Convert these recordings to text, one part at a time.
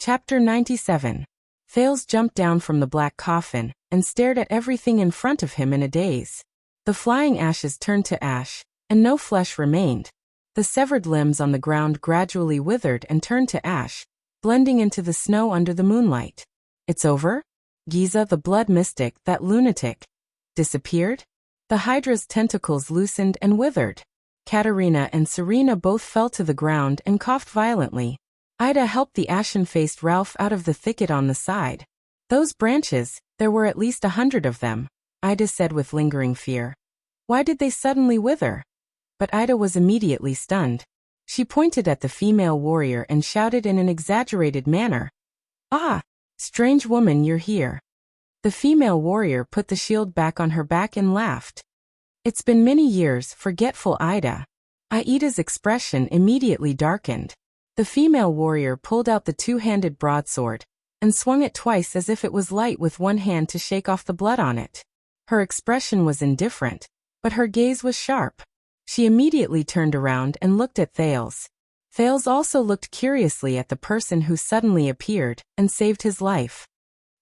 Chapter 97. Thales jumped down from the black coffin and stared at everything in front of him in a daze. The flying ashes turned to ash, and no flesh remained. The severed limbs on the ground gradually withered and turned to ash, blending into the snow under the moonlight. It's over? Giza, the blood mystic, that lunatic, disappeared? The Hydra's tentacles loosened and withered. Katerina and Serena both fell to the ground and coughed violently. Ida helped the ashen-faced Ralph out of the thicket on the side. Those branches, there were at least 100 of them, Ida said with lingering fear. Why did they suddenly wither? But Ida was immediately stunned. She pointed at the female warrior and shouted in an exaggerated manner, "Ah! Strange woman, you're here." The female warrior put the shield back on her back and laughed. It's been many years, forgetful Ida. Aida's expression immediately darkened. The female warrior pulled out the two-handed broadsword and swung it twice as if it was light with one hand to shake off the blood on it. Her expression was indifferent, but her gaze was sharp. She immediately turned around and looked at Thales. Thales also looked curiously at the person who suddenly appeared and saved his life.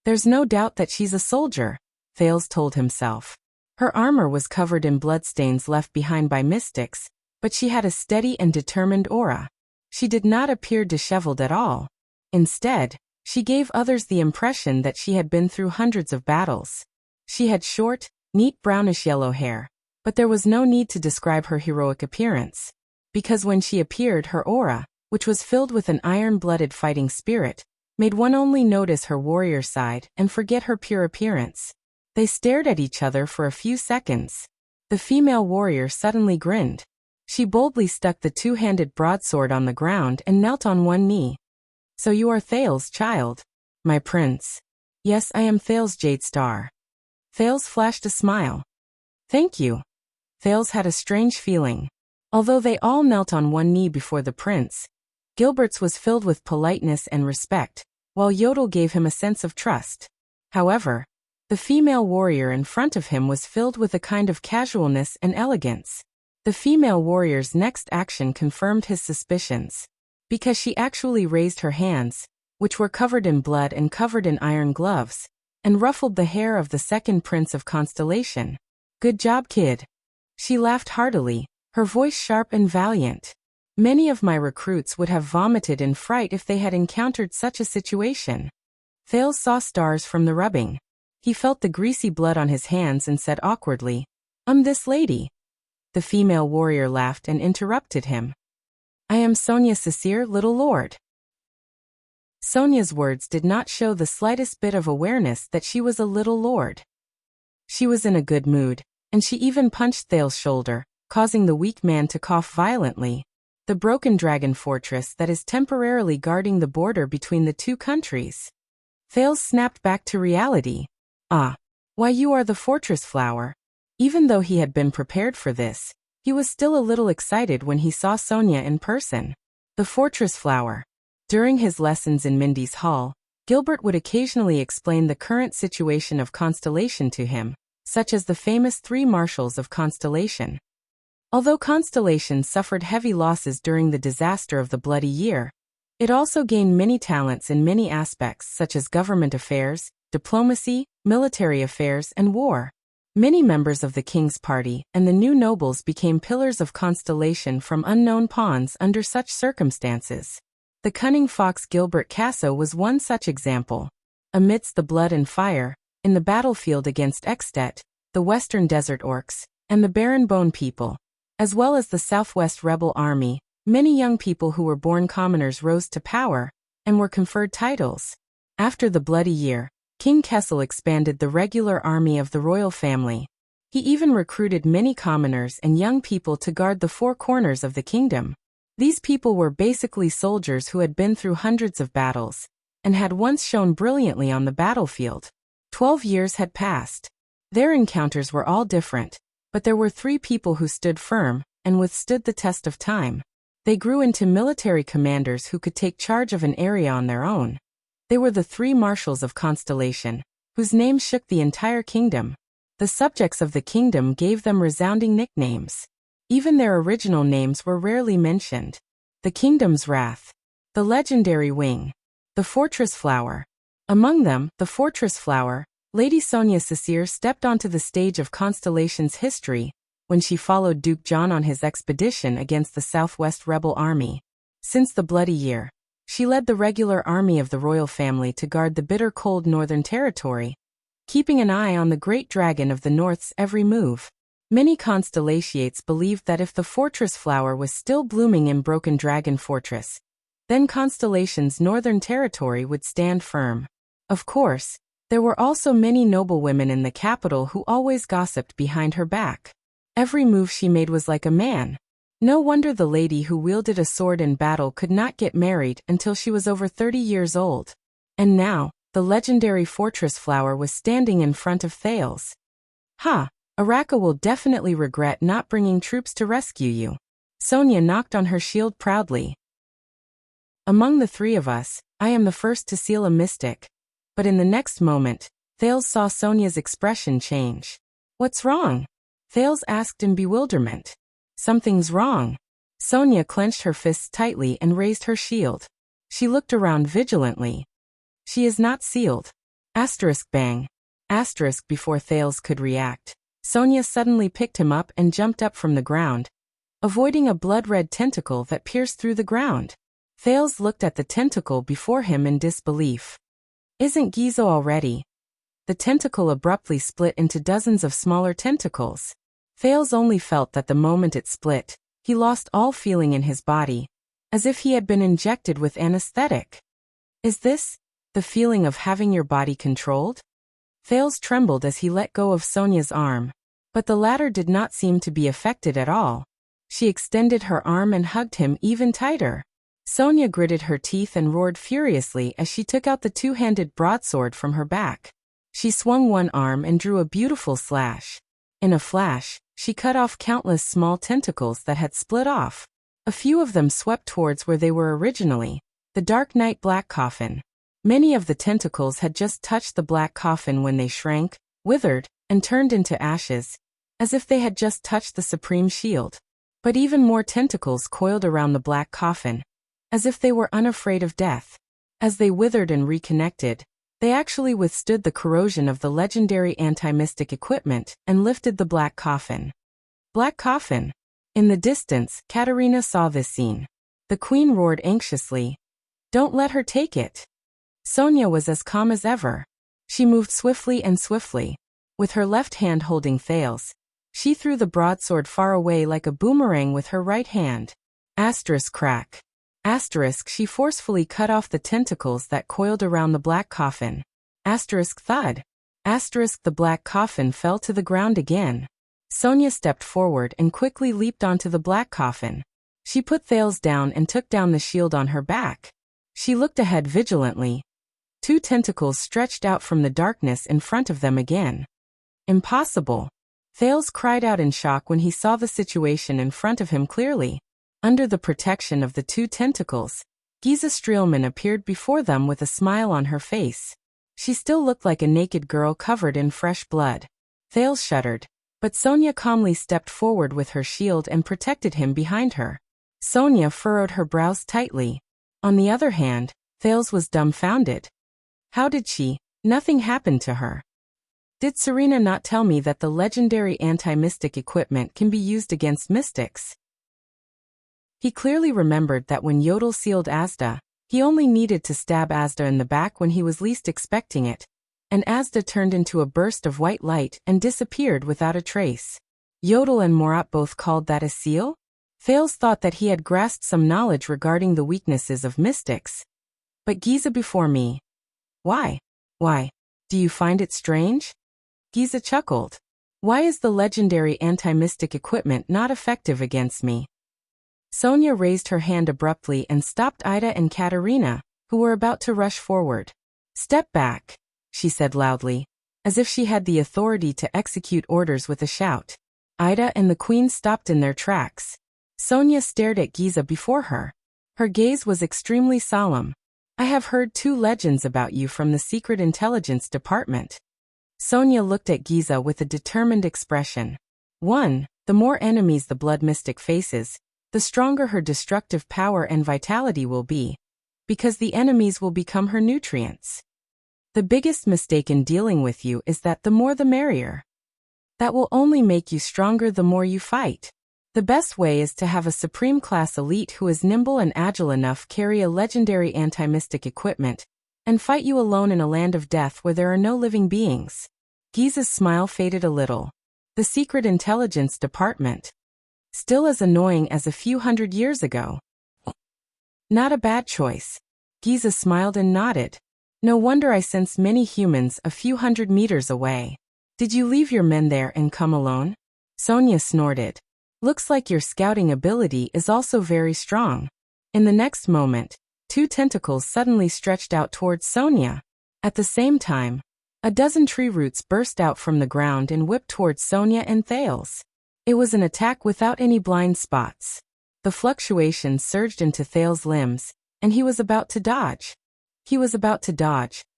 There's no doubt that she's a soldier, Thales told himself. Her armor was covered in bloodstains left behind by mystics, but she had a steady and determined aura. She did not appear disheveled at all. Instead, she gave others the impression that she had been through hundreds of battles. She had short, neat brownish-yellow hair, but there was no need to describe her heroic appearance, because when she appeared, her aura, which was filled with an iron-blooded fighting spirit, made one only notice her warrior side and forget her pure appearance. They stared at each other for a few seconds. The female warrior suddenly grinned. She boldly stuck the two-handed broadsword on the ground and knelt on one knee. "So you are Thales, child? My prince." "Yes, I am Thales Jadestar." Thales flashed a smile. "Thank you." Thales had a strange feeling. Although they all knelt on one knee before the prince, Gilbert's was filled with politeness and respect, while Yodel gave him a sense of trust. However, the female warrior in front of him was filled with a kind of casualness and elegance. The female warrior's next action confirmed his suspicions, because she actually raised her hands, which were covered in blood and covered in iron gloves, and ruffled the hair of the second prince of Constellation. "Good job, kid." She laughed heartily, her voice sharp and valiant. "Many of my recruits would have vomited in fright if they had encountered such a situation." Thales saw stars from the rubbing. He felt the greasy blood on his hands and said awkwardly, This lady." The female warrior laughed and interrupted him. "I am Sonia Cecere, little lord." Sonia's words did not show the slightest bit of awareness that she was a little lord. She was in a good mood, and she even punched Thales' shoulder, causing the weak man to cough violently. The broken dragon fortress that is temporarily guarding the border between the two countries. Thales snapped back to reality. "Ah. Why, you are the fortress flower." Even though he had been prepared for this, he was still a little excited when he saw Sonia in person. The fortress flower. During his lessons in Mindy's Hall, Gilbert would occasionally explain the current situation of Constellation to him, such as the famous 3 marshals of Constellation. Although Constellation suffered heavy losses during the disaster of the Bloody Year, it also gained many talents in many aspects such as government affairs, diplomacy, military affairs, and war. Many members of the King's Party and the new nobles became pillars of Constellation from unknown pawns under such circumstances. The cunning fox Gilbert Casso was one such example. Amidst the blood and fire, in the battlefield against Extet, the Western Desert Orcs, and the Barren Bone people, as well as the Southwest Rebel Army, many young people who were born commoners rose to power and were conferred titles. After the Bloody Year, King Kessel expanded the regular army of the royal family. He even recruited many commoners and young people to guard the 4 corners of the kingdom. These people were basically soldiers who had been through hundreds of battles and had once shone brilliantly on the battlefield. 12 years had passed. Their encounters were all different, but there were 3 people who stood firm and withstood the test of time. They grew into military commanders who could take charge of an area on their own. They were the 3 marshals of Constellation, whose names shook the entire kingdom. The subjects of the kingdom gave them resounding nicknames. Even their original names were rarely mentioned. The Kingdom's Wrath, the Legendary Wing, The Fortress Flower. Among them, the Fortress Flower, Lady Sonia Cecere stepped onto the stage of Constellation's history when she followed Duke John on his expedition against the Southwest rebel army. Since the Bloody Year, she led the regular army of the royal family to guard the bitter cold Northern Territory, keeping an eye on the Great Dragon of the North's every move. Many Constellationates believed that if the Fortress Flower was still blooming in Broken Dragon Fortress, then Constellation's Northern Territory would stand firm. Of course, there were also many noblewomen in the capital who always gossiped behind her back. Every move she made was like a man. No wonder the lady who wielded a sword in battle could not get married until she was over 30 years old. And now, the legendary Fortress Flower was standing in front of Thales. Ha! Araka will definitely regret not bringing troops to rescue you. Sonia knocked on her shield proudly. Among the three of us, I am the first to seal a mystic. But in the next moment, Thales saw Sonia's expression change. What's wrong? Thales asked in bewilderment. Something's wrong. Sonia clenched her fists tightly and raised her shield. She looked around vigilantly. She is not sealed. Asterisk bang. Asterisk before Thales could react. Sonia suddenly picked him up and jumped up from the ground, avoiding a blood-red tentacle that pierced through the ground. Thales looked at the tentacle before him in disbelief. Isn't Giza already? The tentacle abruptly split into dozens of smaller tentacles. Thales only felt that the moment it split, he lost all feeling in his body, as if he had been injected with anesthetic. Is this the feeling of having your body controlled? Thales trembled as he let go of Sonia's arm, but the latter did not seem to be affected at all. She extended her arm and hugged him even tighter. Sonia gritted her teeth and roared furiously as she took out the two-handed broadsword from her back. She swung one arm and drew a beautiful slash. In a flash, she cut off countless small tentacles that had split off. A few of them swept towards where they were originally, the Dark Knight Black Coffin. Many of the tentacles had just touched the black coffin when they shrank, withered, and turned into ashes, as if they had just touched the Supreme Shield. But even more tentacles coiled around the black coffin, as if they were unafraid of death. As they withered and reconnected, they actually withstood the corrosion of the legendary anti-mystic equipment and lifted the black coffin. Black coffin. In the distance, Katerina saw this scene. The queen roared anxiously, "Don't let her take it." Sonia was as calm as ever. She moved swiftly and swiftly. With her left hand holding Thales, she threw the broadsword far away like a boomerang with her right hand. Asterisk crack. Asterisk she forcefully cut off the tentacles that coiled around the black coffin. Asterisk thud. Asterisk the black coffin fell to the ground again. Sonia stepped forward and quickly leaped onto the black coffin. She put Thales down and took down the shield on her back. She looked ahead vigilantly. Two tentacles stretched out from the darkness in front of them again. Impossible. Thales cried out in shock when he saw the situation in front of him clearly. Under the protection of the two tentacles, Giza Streelman appeared before them with a smile on her face. She still looked like a naked girl covered in fresh blood. Thales shuddered, but Sonia calmly stepped forward with her shield and protected him behind her. Sonia furrowed her brows tightly. On the other hand, Thales was dumbfounded. How did she? Nothing happened to her. Did Serena not tell me that the legendary anti-mystic equipment can be used against mystics? He clearly remembered that when Yodel sealed Asda, he only needed to stab Asda in the back when he was least expecting it, and Asda turned into a burst of white light and disappeared without a trace. Yodel and Morat both called that a seal? Thales thought that he had grasped some knowledge regarding the weaknesses of mystics. But Giza before me. Why? Why? Do you find it strange? Giza chuckled. Why is the legendary anti-mystic equipment not effective against me? Sonia raised her hand abruptly and stopped Ida and Katerina, who were about to rush forward. Step back, she said loudly, as if she had the authority to execute orders with a shout. Ida and the queen stopped in their tracks. Sonia stared at Giza before her. Her gaze was extremely solemn. I have heard 2 legends about you from the Secret Intelligence Department. Sonia looked at Giza with a determined expression. 1. The more enemies the blood mystic faces, the stronger her destructive power and vitality will be. because the enemies will become her nutrients. The biggest mistake in dealing with you is that the more the merrier. That will only make you stronger the more you fight. The best way is to have a supreme class elite who is nimble and agile enough carry a legendary anti-mystic equipment, and fight you alone in a land of death where there are no living beings. Giza's smile faded a little. The Secret Intelligence Department. Still as annoying as a few hundred years ago. Not a bad choice. Giza smiled and nodded. No wonder I sensed many humans a few hundred meters away. Did you leave your men there and come alone? Sonia snorted. Looks like your scouting ability is also very strong. In the next moment, two tentacles suddenly stretched out towards Sonia. At the same time, a dozen tree roots burst out from the ground and whipped towards Sonia and Thales. It was an attack without any blind spots. The fluctuation surged into Thales' limbs, and he was about to dodge.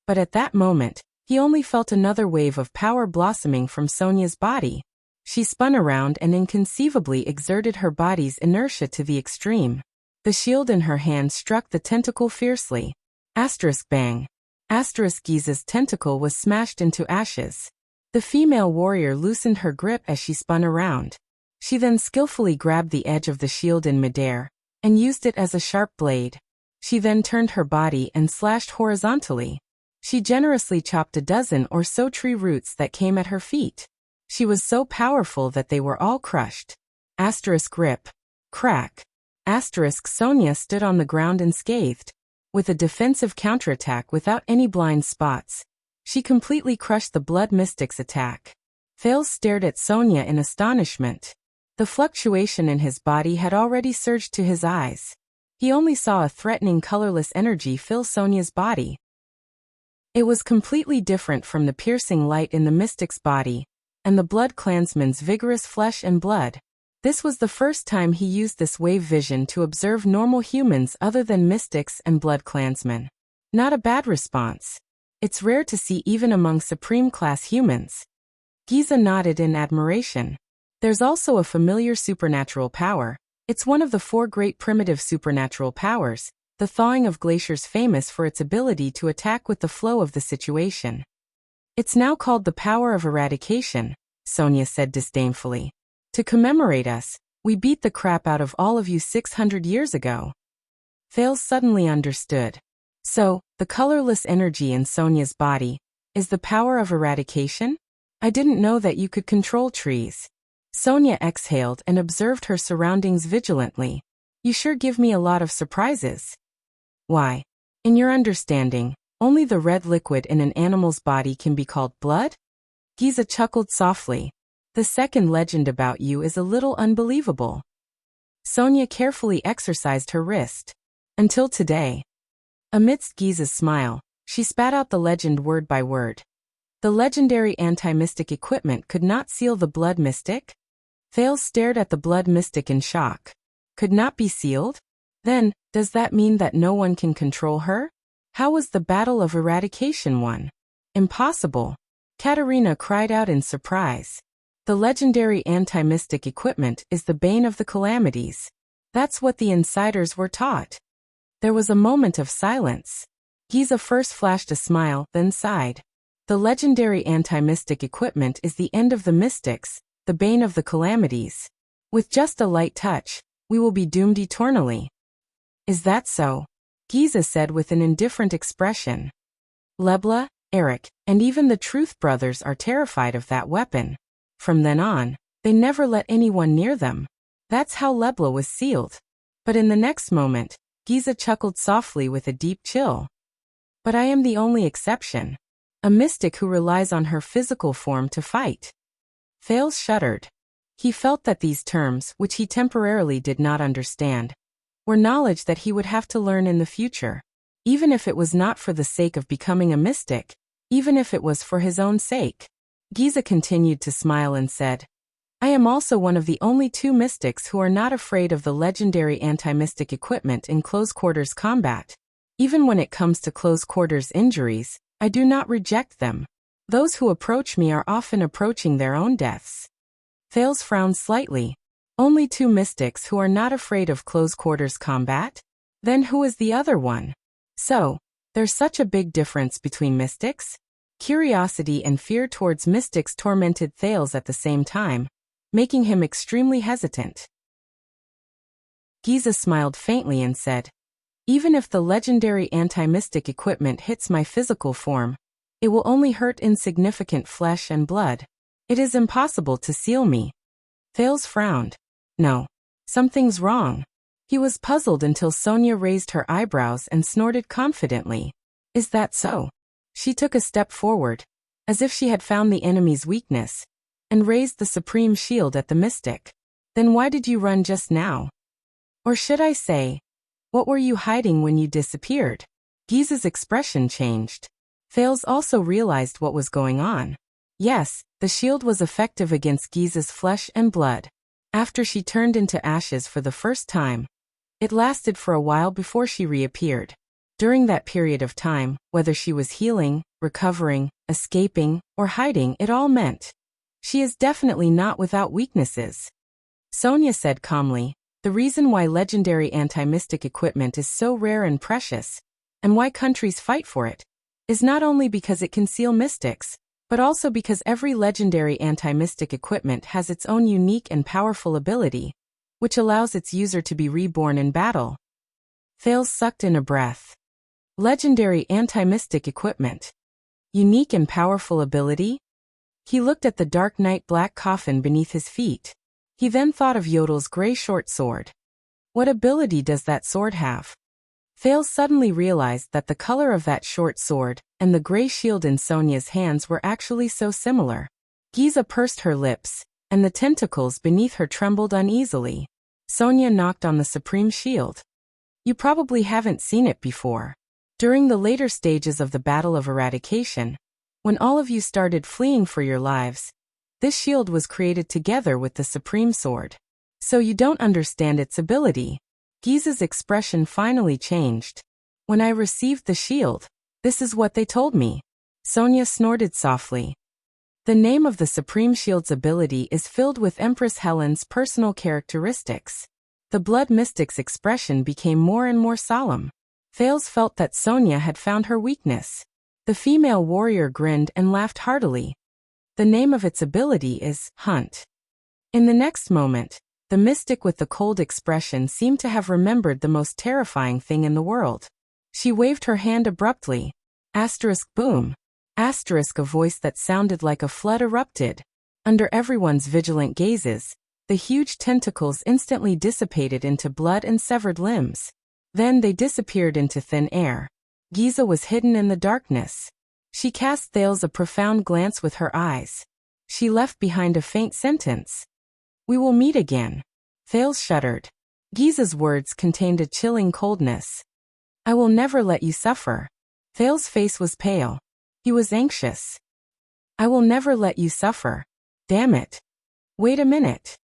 But at that moment, he only felt another wave of power blossoming from Sonia's body. She spun around and inconceivably exerted her body's inertia to the extreme. The shield in her hand struck the tentacle fiercely. Bang. Giza's tentacle was smashed into ashes. The female warrior loosened her grip as she spun around. She then skillfully grabbed the edge of the shield in midair, and used it as a sharp blade. She then turned her body and slashed horizontally. She generously chopped a dozen or so tree roots that came at her feet. She was so powerful that they were all crushed. Rip. Crack. Sonia stood on the ground unscathed. With a defensive counterattack without any blind spots, she completely crushed the Blood Mystic's attack. Thales stared at Sonia in astonishment. The fluctuation in his body had already surged to his eyes. He only saw a threatening colorless energy fill Sonia's body. It was completely different from the piercing light in the mystic's body, and the Blood Clansman's vigorous flesh and blood. This was the first time he used this wave vision to observe normal humans other than mystics and Blood Clansmen. Not a bad response. It's rare to see even among supreme-class humans. Giza nodded in admiration. There's also a familiar supernatural power. It's one of the 4 great primitive supernatural powers, the thawing of glaciers, famous for its ability to attack with the flow of the situation. It's now called the power of eradication, Sonia said disdainfully. To commemorate us, we beat the crap out of all of you 600 years ago. Thales suddenly understood. So, the colorless energy in Sonia's body is the power of eradication? I didn't know that you could control trees. Sonia exhaled and observed her surroundings vigilantly. You sure give me a lot of surprises. Why? In your understanding, only the red liquid in an animal's body can be called blood? Giza chuckled softly. The second legend about you is a little unbelievable. Sonia carefully exercised her wrist. Until today. Amidst Giza's smile, she spat out the legend word by word. The legendary anti-mystic equipment could not seal the Blood Mystic? Thales stared at the Blood Mystic in shock. Could not be sealed? Then, does that mean that no one can control her? How was the battle of eradication won? Impossible. Katerina cried out in surprise. The legendary anti-mystic equipment is the bane of the calamities. That's what the insiders were taught. There was a moment of silence. Giza first flashed a smile, then sighed. The legendary anti-mystic equipment is the end of the mystics, the bane of the calamities. With just a light touch, we will be doomed eternally. Is that so? Giza said with an indifferent expression. Lebla, Eric, and even the Truth brothers are terrified of that weapon. From then on, they never let anyone near them. That's how Lebla was sealed. But in the next moment, Giza chuckled softly with a deep chill. But I am the only exception. A mystic who relies on her physical form to fight. Thales shuddered. He felt that these terms, which he temporarily did not understand, were knowledge that he would have to learn in the future. Even if it was not for the sake of becoming a mystic, even if it was for his own sake. Giza continued to smile and said, I am also one of the only 2 mystics who are not afraid of the legendary anti-mystic equipment in close-quarters combat. Even when it comes to close-quarters injuries, I do not reject them. Those who approach me are often approaching their own deaths. Thales frowned slightly. Only 2 mystics who are not afraid of close-quarters combat? Then who is the other one? So, there's such a big difference between mystics? Curiosity and fear towards mystics tormented Thales at the same time, making him extremely hesitant. Giza smiled faintly and said, "Even if the legendary anti-mystic equipment hits my physical form, it will only hurt insignificant flesh and blood. It is impossible to seal me." Thales frowned. No. Something's wrong. He was puzzled until Sonia raised her eyebrows and snorted confidently. "Is that so?" She took a step forward, as if she had found the enemy's weakness, and raised the supreme shield at the mystic. "Then why did you run just now? Or should I say, what were you hiding when you disappeared?" Giza's expression changed. Thales also realized what was going on. Yes, the shield was effective against Giza's flesh and blood. After she turned into ashes for the first time, it lasted for a while before she reappeared. During that period of time, whether she was healing, recovering, escaping, or hiding, it all meant, "She is definitely not without weaknesses." Sonia said calmly, "The reason why legendary anti-mystic equipment is so rare and precious, and why countries fight for it, is not only because it can seal mystics, but also because every legendary anti-mystic equipment has its own unique and powerful ability, which allows its user to be reborn in battle." Thales sucked in a breath. Legendary anti-mystic equipment. Unique and powerful ability? He looked at the dark night black coffin beneath his feet. He then thought of Yodel's gray short sword. What ability does that sword have? Thales suddenly realized that the color of that short sword and the gray shield in Sonia's hands were actually so similar. Giza pursed her lips, and the tentacles beneath her trembled uneasily. Sonia knocked on the supreme shield. "You probably haven't seen it before. During the later stages of the Battle of Eradication, when all of you started fleeing for your lives, this shield was created together with the supreme sword. So you don't understand its ability." Giza's expression finally changed. "When I received the shield, this is what they told me." Sonia snorted softly. "The name of the supreme shield's ability is filled with Empress Helen's personal characteristics." The blood mystic's expression became more and more solemn. Thales felt that Sonia had found her weakness. The female warrior grinned and laughed heartily. "The name of its ability is Hunt." In the next moment, the mystic with the cold expression seemed to have remembered the most terrifying thing in the world. She waved her hand abruptly. Boom. A voice that sounded like a flood erupted. Under everyone's vigilant gazes, the huge tentacles instantly dissipated into blood and severed limbs. Then they disappeared into thin air. Giza was hidden in the darkness. She cast Thales a profound glance with her eyes. She left behind a faint sentence. "We will meet again." Thales shuddered. Giza's words contained a chilling coldness. "I will never let you suffer." Thales' face was pale. He was anxious. "I will never let you suffer. Damn it. Wait a minute."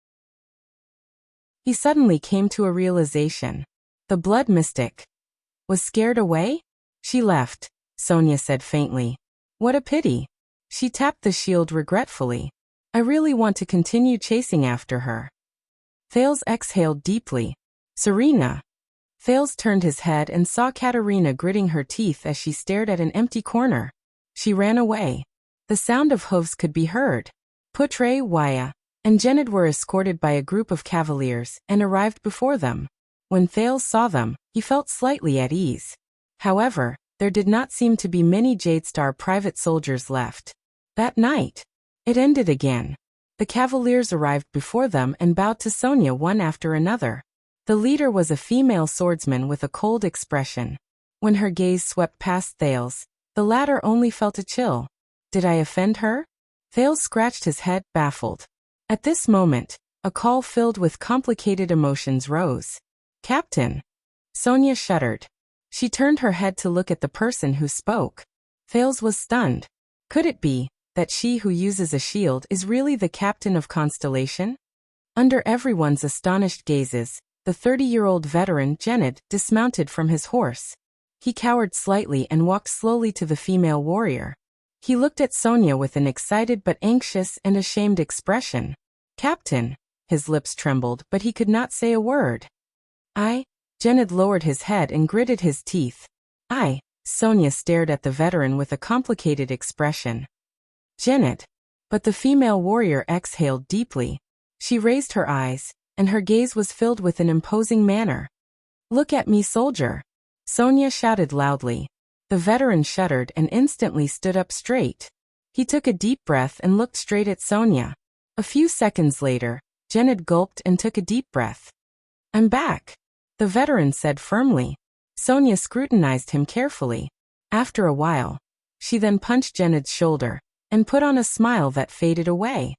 He suddenly came to a realization. The blood mystic was scared away? "She left," Sonia said faintly. "What a pity." She tapped the shield regretfully. "I really want to continue chasing after her." Thales exhaled deeply. "Serena." Thales turned his head and saw Katerina gritting her teeth as she stared at an empty corner. She ran away. The sound of hooves could be heard. Putre, Waya, and Genid were escorted by a group of cavaliers and arrived before them. When Thales saw them, he felt slightly at ease. However, there did not seem to be many Jadestar private soldiers left. That night, it ended again. The cavaliers arrived before them and bowed to Sonia one after another. The leader was a female swordsman with a cold expression. When her gaze swept past Thales, the latter only felt a chill. "Did I offend her?" Thales scratched his head, baffled. At this moment, a call filled with complicated emotions rose. "Captain." Sonia shuddered. She turned her head to look at the person who spoke. Thales was stunned. Could it be that she who uses a shield is really the captain of Constellation? Under everyone's astonished gazes, the 30-year-old veteran Genid dismounted from his horse. He cowered slightly and walked slowly to the female warrior. He looked at Sonia with an excited but anxious and ashamed expression. "Captain." His lips trembled, but he could not say a word. Genid lowered his head and gritted his teeth. Sonia stared at the veteran with a complicated expression. Janet. But the female warrior exhaled deeply. She raised her eyes, and her gaze was filled with an imposing manner. Look at me, soldier. Sonia shouted loudly. The veteran shuddered and instantly stood up straight. He took a deep breath and looked straight at Sonia. A few seconds later, Janet gulped and took a deep breath. I'm back, the veteran said firmly. Sonia scrutinized him carefully. After a while, she then punched Janet's shoulder and put on a smile that faded away.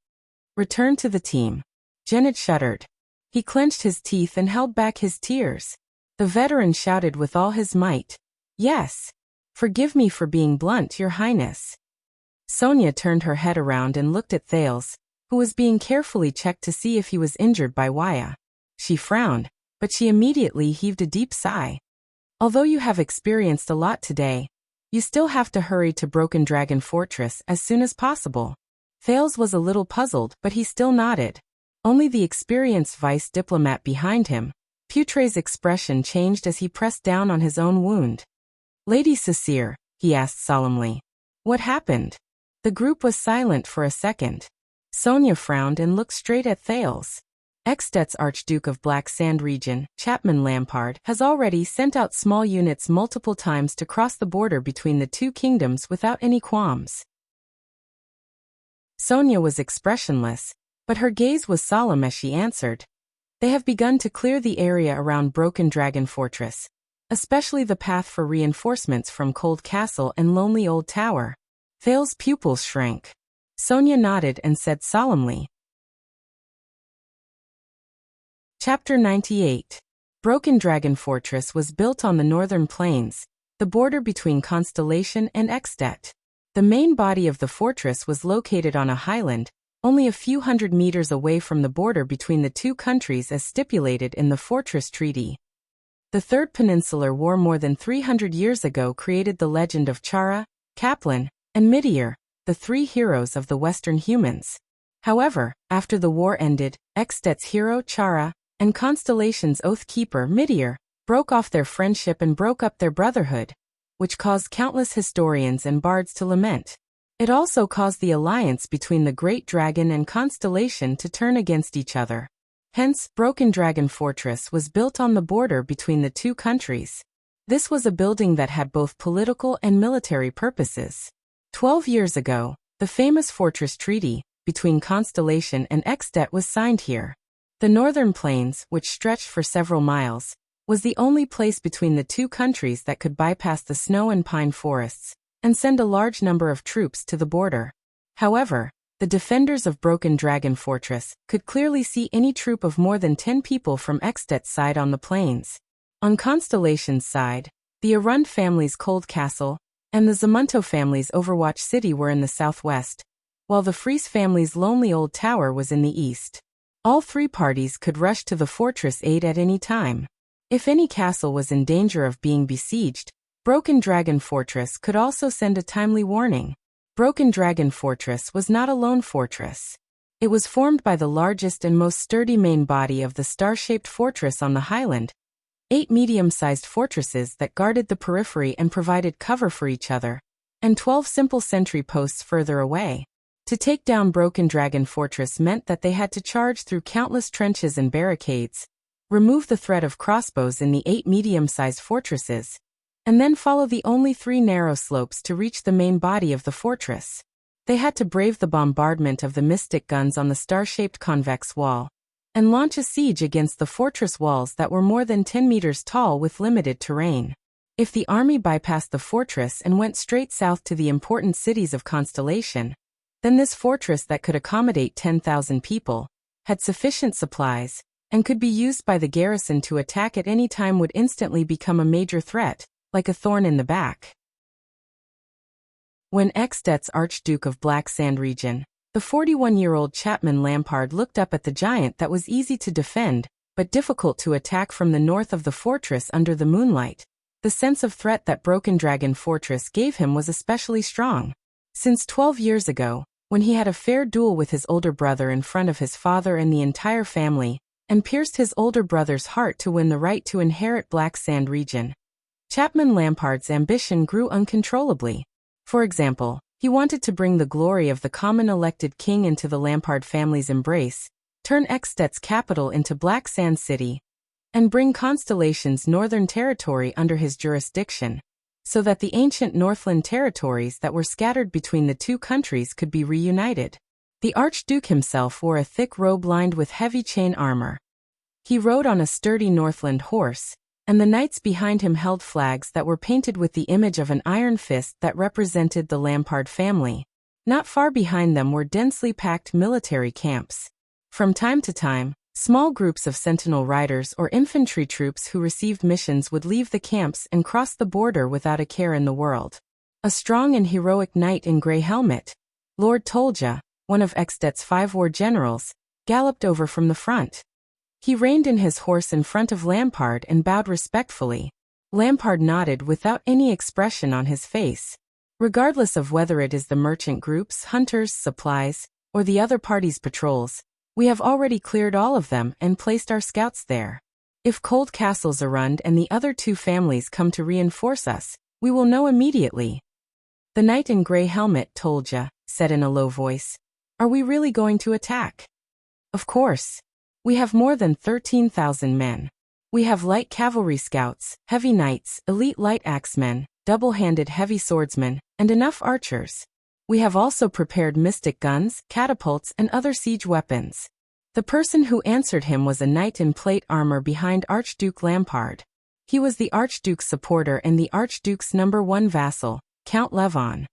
Return to the team. Janet shuddered. He clenched his teeth and held back his tears. The veteran shouted with all his might. Yes. Forgive me for being blunt, Your Highness. Sonia turned her head around and looked at Thales, who was being carefully checked to see if he was injured by Wuxia. She frowned, but she immediately heaved a deep sigh. Although you have experienced a lot today, you still have to hurry to Broken Dragon Fortress as soon as possible. Thales was a little puzzled, but he still nodded. Only the experienced vice diplomat behind him, Putre's expression changed as he pressed down on his own wound. Lady Cecile, he asked solemnly. What happened? The group was silent for a second. Sonia frowned and looked straight at Thales. Extet's Archduke of Black Sand region, Chapman Lampard, has already sent out small units multiple times to cross the border between the two kingdoms without any qualms. Sonia was expressionless, but her gaze was solemn as she answered. They have begun to clear the area around Broken Dragon Fortress, especially the path for reinforcements from Cold Castle and Lonely Old Tower. Thales' pupils shrank. Sonia nodded and said solemnly. Chapter 98. Broken Dragon Fortress was built on the northern plains, the border between Constellation and Extet. The main body of the fortress was located on a highland, only a few hundred meters away from the border between the two countries as stipulated in the Fortress Treaty. The Third Peninsular War more than 300 years ago created the legend of Chara, Kaplan, and Midir, the three heroes of the Western humans. However, after the war ended, Extet's hero Chara and Constellation's oath-keeper Midir broke off their friendship and broke up their brotherhood, which caused countless historians and bards to lament. It also caused the alliance between the Great Dragon and Constellation to turn against each other. Hence, Broken Dragon Fortress was built on the border between the two countries. This was a building that had both political and military purposes. 12 years ago, the famous Fortress Treaty between Constellation and Extet was signed here. The northern plains, which stretched for several miles, was the only place between the two countries that could bypass the snow and pine forests and send a large number of troops to the border. However, the defenders of Broken Dragon Fortress could clearly see any troop of more than 10 people from Extet's side on the plains. On Constellation's side, the Arund family's Cold Castle and the Zamunto family's Overwatch City were in the southwest, while the Fries family's Lonely Old Tower was in the east. All three parties could rush to the fortress aid at any time. If any castle was in danger of being besieged, Broken Dragon Fortress could also send a timely warning. Broken Dragon Fortress was not a lone fortress. It was formed by the largest and most sturdy main body of the star-shaped fortress on the highland, 8 medium-sized fortresses that guarded the periphery and provided cover for each other, and 12 simple sentry posts further away. To take down Broken Dragon Fortress meant that they had to charge through countless trenches and barricades, remove the threat of crossbows in the 8 medium-sized fortresses, and then follow the only 3 narrow slopes to reach the main body of the fortress. They had to brave the bombardment of the mystic guns on the star-shaped convex wall, and launch a siege against the fortress walls that were more than 10 meters tall with limited terrain. If the army bypassed the fortress and went straight south to the important cities of Constellation, then this fortress that could accommodate 10,000 people, had sufficient supplies, and could be used by the garrison to attack at any time would instantly become a major threat, like a thorn in the back. When Extet's Archduke of Black Sand region, the 41-year-old Chapman Lampard looked up at the giant that was easy to defend, but difficult to attack from the north of the fortress under the moonlight, the sense of threat that Broken Dragon Fortress gave him was especially strong. Since 12 years ago, when he had a fair duel with his older brother in front of his father and the entire family, and pierced his older brother's heart to win the right to inherit Black Sand region, Chapman Lampard's ambition grew uncontrollably. For example, he wanted to bring the glory of the common elected king into the Lampard family's embrace, turn Eksted's capital into Black Sand City, and bring Constellation's northern territory under his jurisdiction, so that the ancient Northland territories that were scattered between the two countries could be reunited. The Archduke himself wore a thick robe lined with heavy chain armor. He rode on a sturdy Northland horse, and the knights behind him held flags that were painted with the image of an iron fist that represented the Lampard family. Not far behind them were densely packed military camps. From time to time, small groups of sentinel riders or infantry troops who received missions would leave the camps and cross the border without a care in the world. A strong and heroic knight in grey helmet, Lord Tolja, one of Eksted's 5 war generals, galloped over from the front. He reined in his horse in front of Lampard and bowed respectfully. Lampard nodded without any expression on his face. Regardless of whether it is the merchant groups, hunters, supplies, or the other party's patrols, we have already cleared all of them and placed our scouts there. If Cold Castle's Arund and the other 2 families come to reinforce us, we will know immediately. The knight in grey helmet, Tolja, said in a low voice. Are we really going to attack? Of course. We have more than 13,000 men. We have light cavalry scouts, heavy knights, elite light axemen, double-handed heavy swordsmen, and enough archers. We have also prepared mystic guns, catapults, and other siege weapons. The person who answered him was a knight in plate armor behind Archduke Lampard. He was the Archduke's supporter and the Archduke's #1 vassal, Count Levon.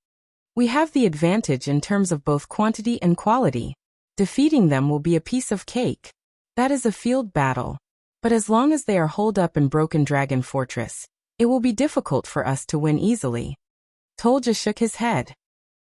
We have the advantage in terms of both quantity and quality. Defeating them will be a piece of cake. That is a field battle. But as long as they are holed up in Broken Dragon Fortress, it will be difficult for us to win easily. Tolja shook his head.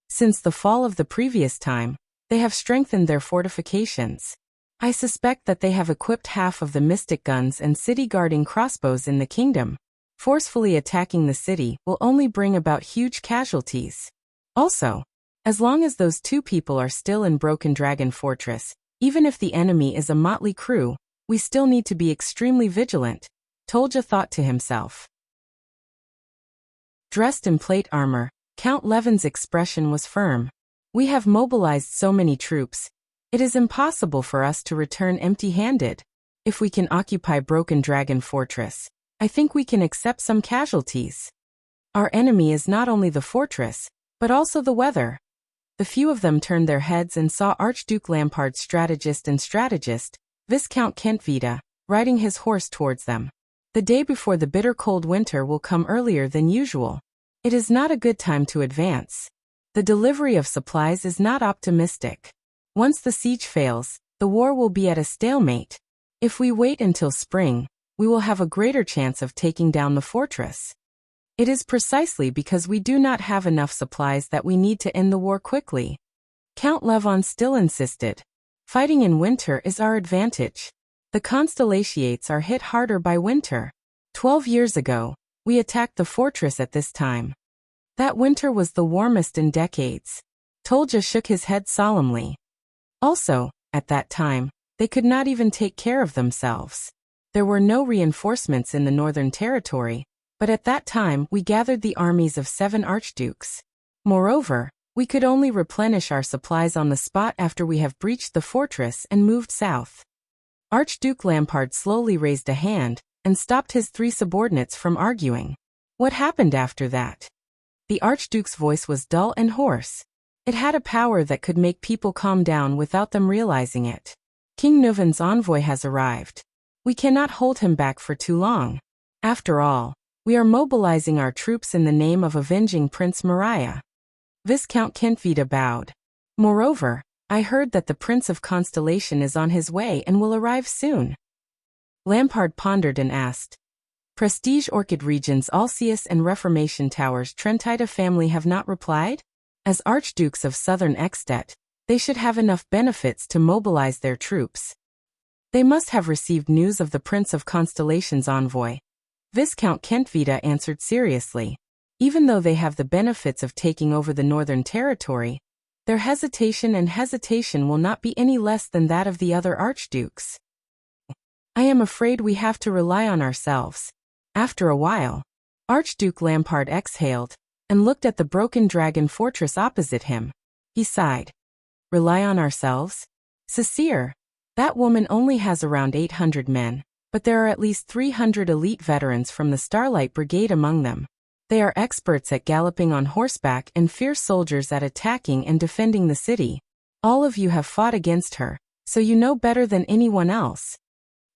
Since the fall of the previous time, they have strengthened their fortifications. I suspect that they have equipped half of the mystic guns and city-guarding crossbows in the kingdom. Forcefully attacking the city will only bring about huge casualties. Also, as long as those 2 people are still in Broken Dragon Fortress, even if the enemy is a motley crew, we still need to be extremely vigilant, Tolja thought to himself. Dressed in plate armor, Count Levon's expression was firm. We have mobilized so many troops. It is impossible for us to return empty-handed. If we can occupy Broken Dragon Fortress, I think we can accept some casualties. Our enemy is not only the fortress, but also the weather. The few of them turned their heads and saw Archduke Lampard's strategist, Viscount Kentvita, riding his horse towards them. The day before the bitter cold winter will come earlier than usual. It is not a good time to advance. The delivery of supplies is not optimistic. Once the siege fails, the war will be at a stalemate. If we wait until spring, we will have a greater chance of taking down the fortress. It is precisely because we do not have enough supplies that we need to end the war quickly. Count Levon still insisted. Fighting in winter is our advantage. The Constellations are hit harder by winter. 12 years ago, we attacked the fortress at this time. That winter was the warmest in decades. Tolja shook his head solemnly. Also, at that time, they could not even take care of themselves. There were no reinforcements in the Northern Territory, but at that time we gathered the armies of 7 archdukes. Moreover, we could only replenish our supplies on the spot after we have breached the fortress and moved south. Archduke Lampard slowly raised a hand and stopped his 3 subordinates from arguing. What happened after that? The Archduke's voice was dull and hoarse. It had a power that could make people calm down without them realizing it. King Nuvan's envoy has arrived. We cannot hold him back for too long. After all, we are mobilizing our troops in the name of avenging Prince Mariah. Viscount Kentvita bowed. Moreover, I heard that the Prince of Constellation is on his way and will arrive soon. Lampard pondered and asked. Prestige Orchid Region's Alceus and Reformation Towers Trentida family have not replied? As Archdukes of Southern Ekstet, they should have enough benefits to mobilize their troops. They must have received news of the Prince of Constellation's envoy. Viscount Kentvita answered seriously. Even though they have the benefits of taking over the Northern Territory, their hesitation will not be any less than that of the other archdukes. I am afraid we have to rely on ourselves. After a while, Archduke Lampard exhaled and looked at the broken dragon fortress opposite him. He sighed. Rely on ourselves? Cecile, that woman only has around 800 men, but there are at least 300 elite veterans from the Starlight Brigade among them. They are experts at galloping on horseback and fierce soldiers at attacking and defending the city. All of you have fought against her, so you know better than anyone else.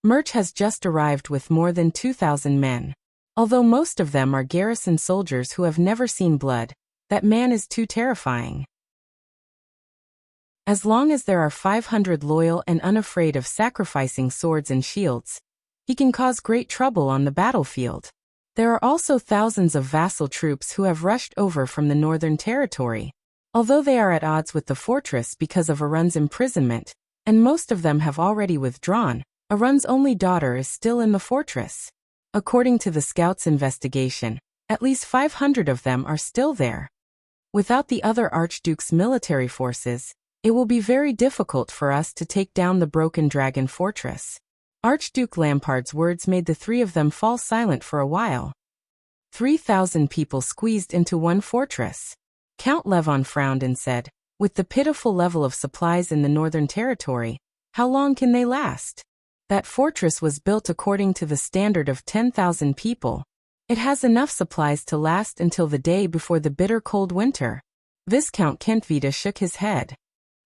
Murch has just arrived with more than 2,000 men. Although most of them are garrison soldiers who have never seen blood, that man is too terrifying. As long as there are 500 loyal and unafraid of sacrificing swords and shields, he can cause great trouble on the battlefield. There are also thousands of vassal troops who have rushed over from the Northern Territory. Although they are at odds with the fortress because of Arun's imprisonment, and most of them have already withdrawn, Arun's only daughter is still in the fortress. According to the scouts' investigation, at least 500 of them are still there. Without the other Archduke's military forces, it will be very difficult for us to take down the broken dragon fortress. Archduke Lampard's words made the three of them fall silent for a while. 3,000 people squeezed into one fortress. Count Levon frowned and said, with the pitiful level of supplies in the Northern Territory, how long can they last? That fortress was built according to the standard of 10,000 people. It has enough supplies to last until the day before the bitter cold winter. Viscount Kentvita shook his head.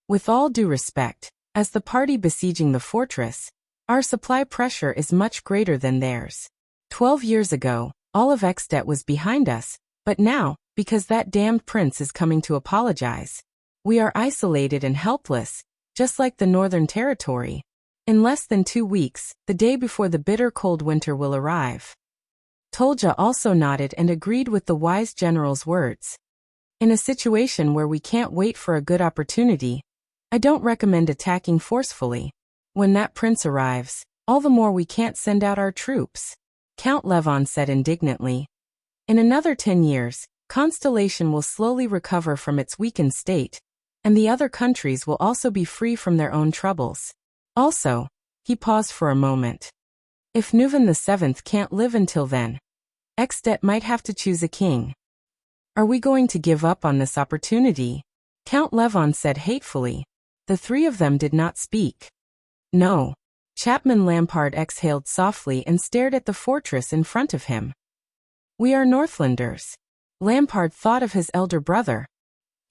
With all due respect, as the party besieging the fortress, our supply pressure is much greater than theirs. 12 years ago, all of Ekstedt was behind us, but now, because that damned prince is coming to apologize, we are isolated and helpless, just like the Northern Territory. In less than 2 weeks, the day before the bitter cold winter will arrive. Tolja also nodded and agreed with the wise general's words. In a situation where we can't wait for a good opportunity, I don't recommend attacking forcefully. When that prince arrives, all the more we can't send out our troops. Count Levon said indignantly. In another 10 years, Constellation will slowly recover from its weakened state, and the other countries will also be free from their own troubles. Also, he paused for a moment. If Nuvan VII can't live until then, Ekstedt might have to choose a king. Are we going to give up on this opportunity? Count Levon said hatefully. The three of them did not speak. No. Chapman Lampard exhaled softly and stared at the fortress in front of him. We are Northlanders. Lampard thought of his elder brother.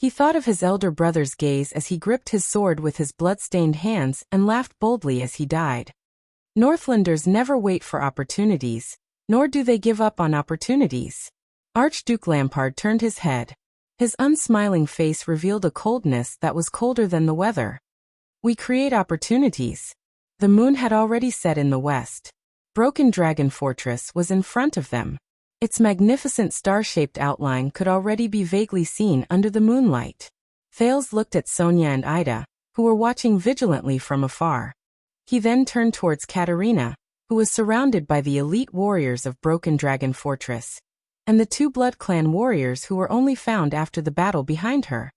He thought of his elder brother's gaze as he gripped his sword with his blood-stained hands and laughed boldly as he died. Northlanders never wait for opportunities, nor do they give up on opportunities. Archduke Lampard turned his head. His unsmiling face revealed a coldness that was colder than the weather. We create opportunities. The moon had already set in the west. Broken Dragon Fortress was in front of them. Its magnificent star-shaped outline could already be vaguely seen under the moonlight. Thales looked at Sonia and Ida, who were watching vigilantly from afar. He then turned towards Katerina, who was surrounded by the elite warriors of Broken Dragon Fortress, and the 2 Blood Clan warriors who were only found after the battle behind her.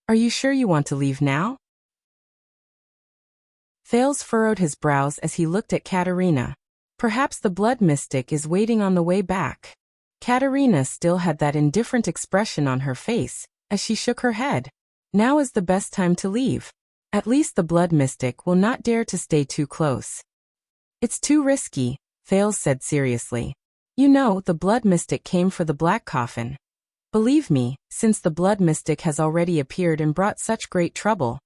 Are you sure you want to leave now? Thales furrowed his brows as he looked at Katerina. Perhaps the blood mystic is waiting on the way back. Katerina still had that indifferent expression on her face, as she shook her head. Now is the best time to leave. At least the blood mystic will not dare to stay too close. It's too risky, Thales said seriously. You know, the blood mystic came for the black coffin. Believe me, since the blood mystic has already appeared and brought such great trouble,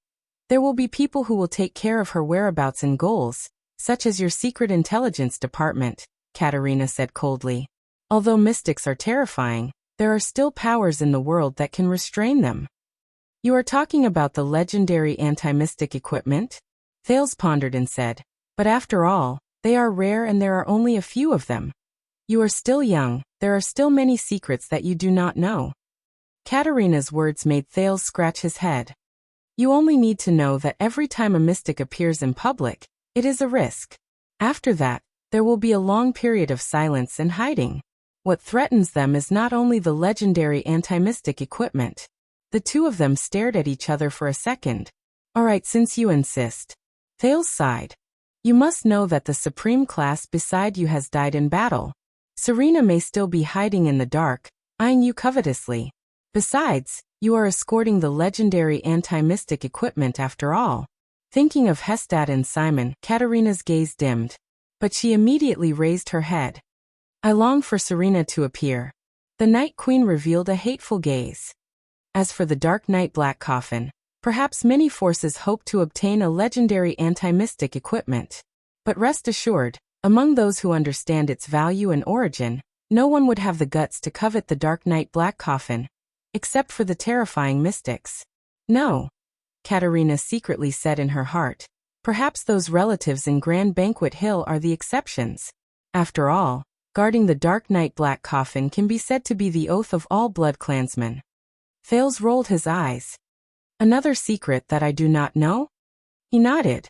there will be people who will take care of her whereabouts and goals, such as your secret intelligence department, Katerina said coldly. Although mystics are terrifying, there are still powers in the world that can restrain them. You are talking about the legendary anti-mystic equipment? Thales pondered and said, but after all, they are rare and there are only a few of them. You are still young, there are still many secrets that you do not know. Katerina's words made Thales scratch his head. You only need to know that every time a mystic appears in public, it is a risk. After that, there will be a long period of silence and hiding. What threatens them is not only the legendary anti-mystic equipment. The two of them stared at each other for a second. All right, since you insist. Thales sighed. You must know that the supreme class beside you has died in battle. Serena may still be hiding in the dark, eyeing you covetously. Besides, you are escorting the legendary anti-mystic equipment after all. Thinking of Hestad and Simon, Katerina's gaze dimmed. But she immediately raised her head. I long for Serena to appear. The Night Queen revealed a hateful gaze. As for the Dark Knight Black Coffin, perhaps many forces hope to obtain a legendary anti-mystic equipment. But rest assured, among those who understand its value and origin, no one would have the guts to covet the Dark Knight Black Coffin, except for the terrifying mystics. No, Katerina secretly said in her heart. Perhaps those relatives in Grand Banquet Hill are the exceptions. After all, guarding the Dark Knight Black Coffin can be said to be the oath of all blood clansmen. Thales rolled his eyes. Another secret that I do not know? He nodded.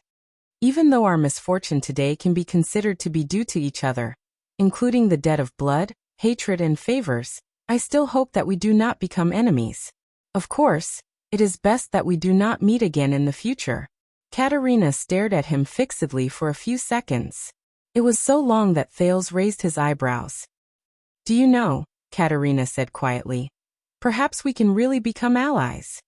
Even though our misfortune today can be considered to be due to each other, including the debt of blood, hatred and favors, I still hope that we do not become enemies. Of course, it is best that we do not meet again in the future. Katerina stared at him fixedly for a few seconds. It was so long that Thales raised his eyebrows. Do you know, Katerina said quietly, perhaps we can really become allies.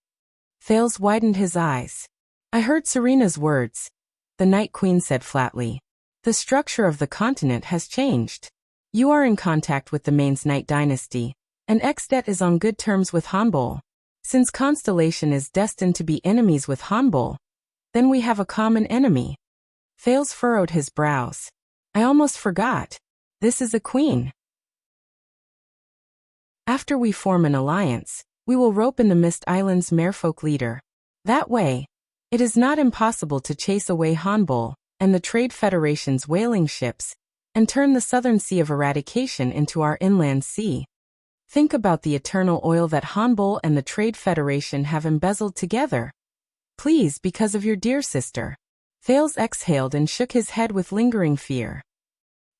Thales widened his eyes. I heard Serena's words. The Night Queen said flatly. The structure of the continent has changed. You are in contact with the Main's Knight dynasty, and Exdet is on good terms with Hanbol. Since Constellation is destined to be enemies with Hanbol, then we have a common enemy. Thales furrowed his brows. I almost forgot. This is a queen. After we form an alliance, we will rope in the Mist Island's merfolk leader. That way, it is not impossible to chase away Hanbol and the Trade Federation's whaling ships, and turn the Southern Sea of Eradication into our inland sea. Think about the eternal oil that Hanbol and the Trade Federation have embezzled together. Please, because of your dear sister. Thales exhaled and shook his head with lingering fear.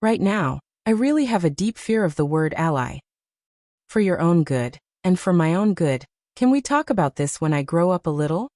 Right now, I really have a deep fear of the word ally. For your own good, and for my own good, can we talk about this when I grow up a little?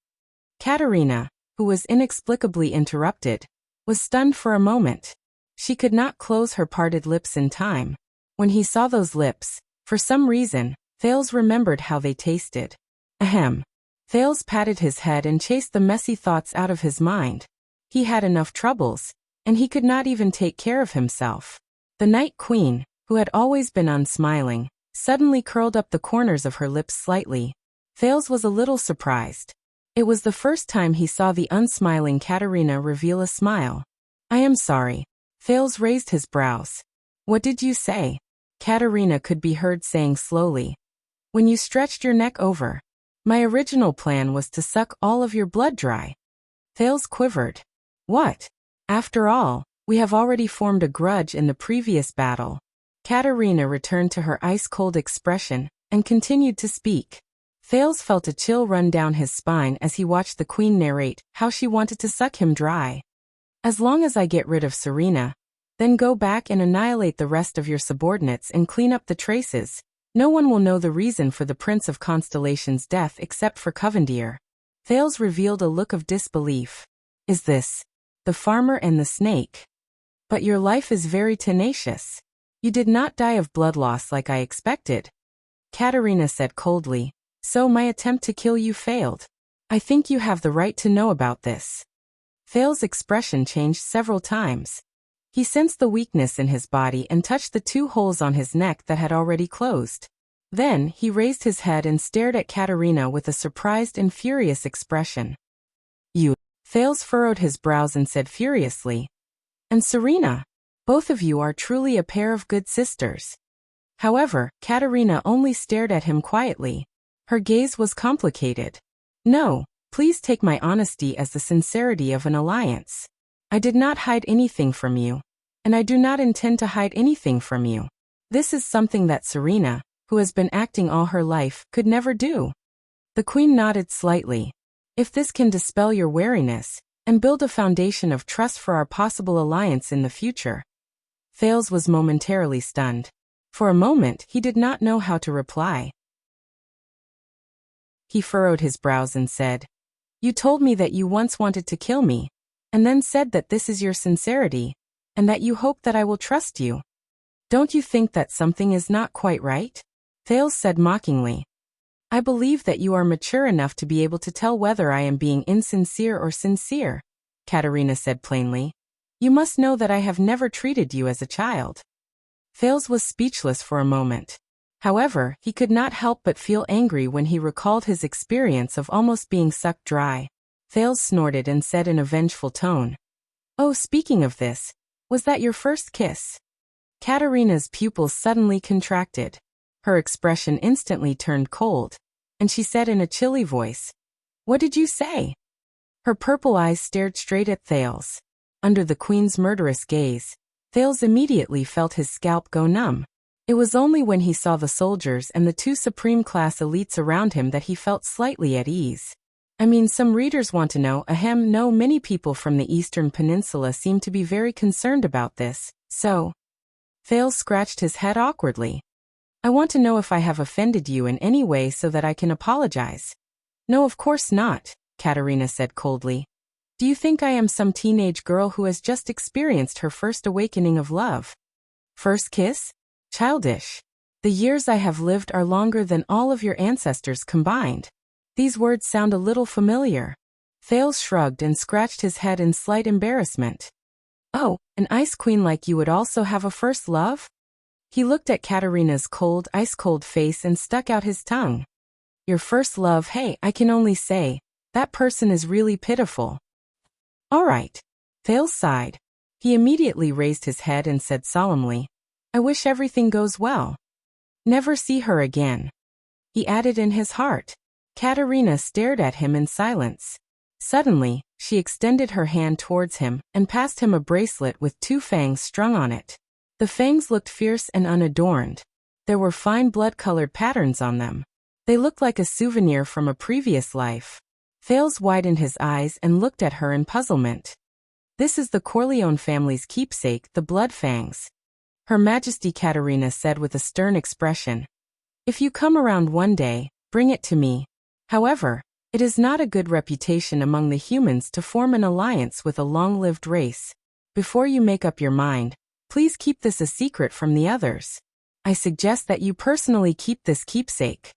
Katerina, who was inexplicably interrupted, was stunned for a moment. She could not close her parted lips in time. When he saw those lips, for some reason, Thales remembered how they tasted. Ahem. Thales patted his head and chased the messy thoughts out of his mind. He had enough troubles, and he could not even take care of himself. The Night Queen, who had always been unsmiling, suddenly curled up the corners of her lips slightly. Thales was a little surprised. It was the first time he saw the unsmiling Katerina reveal a smile. I am sorry. Thales raised his brows. What did you say? Katerina could be heard saying slowly. When you stretched your neck over. My original plan was to suck all of your blood dry. Thales quivered. What? After all, we have already formed a grudge in the previous battle. Katerina returned to her ice-cold expression and continued to speak. Thales felt a chill run down his spine as he watched the queen narrate how she wanted to suck him dry. As long as I get rid of Serena, then go back and annihilate the rest of your subordinates and clean up the traces, no one will know the reason for the Prince of Constellation's death except for Covendier. Thales revealed a look of disbelief. Is this the farmer and the snake? But your life is very tenacious. You did not die of blood loss like I expected. Katerina said coldly. So my attempt to kill you failed. I think you have the right to know about this. Thales' expression changed several times. He sensed the weakness in his body and touched the 2 holes on his neck that had already closed. Then, he raised his head and stared at Katerina with a surprised and furious expression. You. Thales furrowed his brows and said furiously. And Serena. Both of you are truly a pair of good sisters. However, Katerina only stared at him quietly. Her gaze was complicated. No, please take my honesty as the sincerity of an alliance. I did not hide anything from you, and I do not intend to hide anything from you. This is something that Serena, who has been acting all her life, could never do. The queen nodded slightly. If this can dispel your wariness, and build a foundation of trust for our possible alliance in the future. Thales was momentarily stunned. For a moment, he did not know how to reply. He furrowed his brows and said, You told me that you once wanted to kill me, and then said that this is your sincerity, and that you hope that I will trust you. Don't you think that something is not quite right? Thales said mockingly. I believe that you are mature enough to be able to tell whether I am being insincere or sincere, Katerina said plainly. You must know that I have never treated you as a child. Thales was speechless for a moment. However, he could not help but feel angry when he recalled his experience of almost being sucked dry. Thales snorted and said in a vengeful tone, Oh, speaking of this, was that your first kiss? Katerina's pupils suddenly contracted. Her expression instantly turned cold, and she said in a chilly voice, What did you say? Her purple eyes stared straight at Thales. Under the queen's murderous gaze, Thales immediately felt his scalp go numb. It was only when he saw the soldiers and the two supreme-class elites around him that he felt slightly at ease. I mean, some readers want to know, no, many people from the Eastern Peninsula seem to be very concerned about this, so... Thales scratched his head awkwardly. I want to know if I have offended you in any way so that I can apologize. No, of course not, Katerina said coldly. Do you think I am some teenage girl who has just experienced her first awakening of love? First kiss? Childish. The years I have lived are longer than all of your ancestors combined. These words sound a little familiar. Thales shrugged and scratched his head in slight embarrassment. Oh, an ice queen like you would also have a first love? He looked at Katerina's cold, ice-cold face and stuck out his tongue. Your first love, hey, I can only say, that person is really pitiful. All right. Thales sighed. He immediately raised his head and said solemnly, I wish everything goes well. Never see her again. He added in his heart. Katerina stared at him in silence. Suddenly, she extended her hand towards him and passed him a bracelet with two fangs strung on it. The fangs looked fierce and unadorned. There were fine blood-colored patterns on them. They looked like a souvenir from a previous life. Thales widened his eyes and looked at her in puzzlement. This is the Corleone family's keepsake, the blood fangs. Her Majesty Katerina said with a stern expression. If you come around one day, bring it to me. However, it is not a good reputation among the humans to form an alliance with a long-lived race. Before you make up your mind, please keep this a secret from the others. I suggest that you personally keep this keepsake.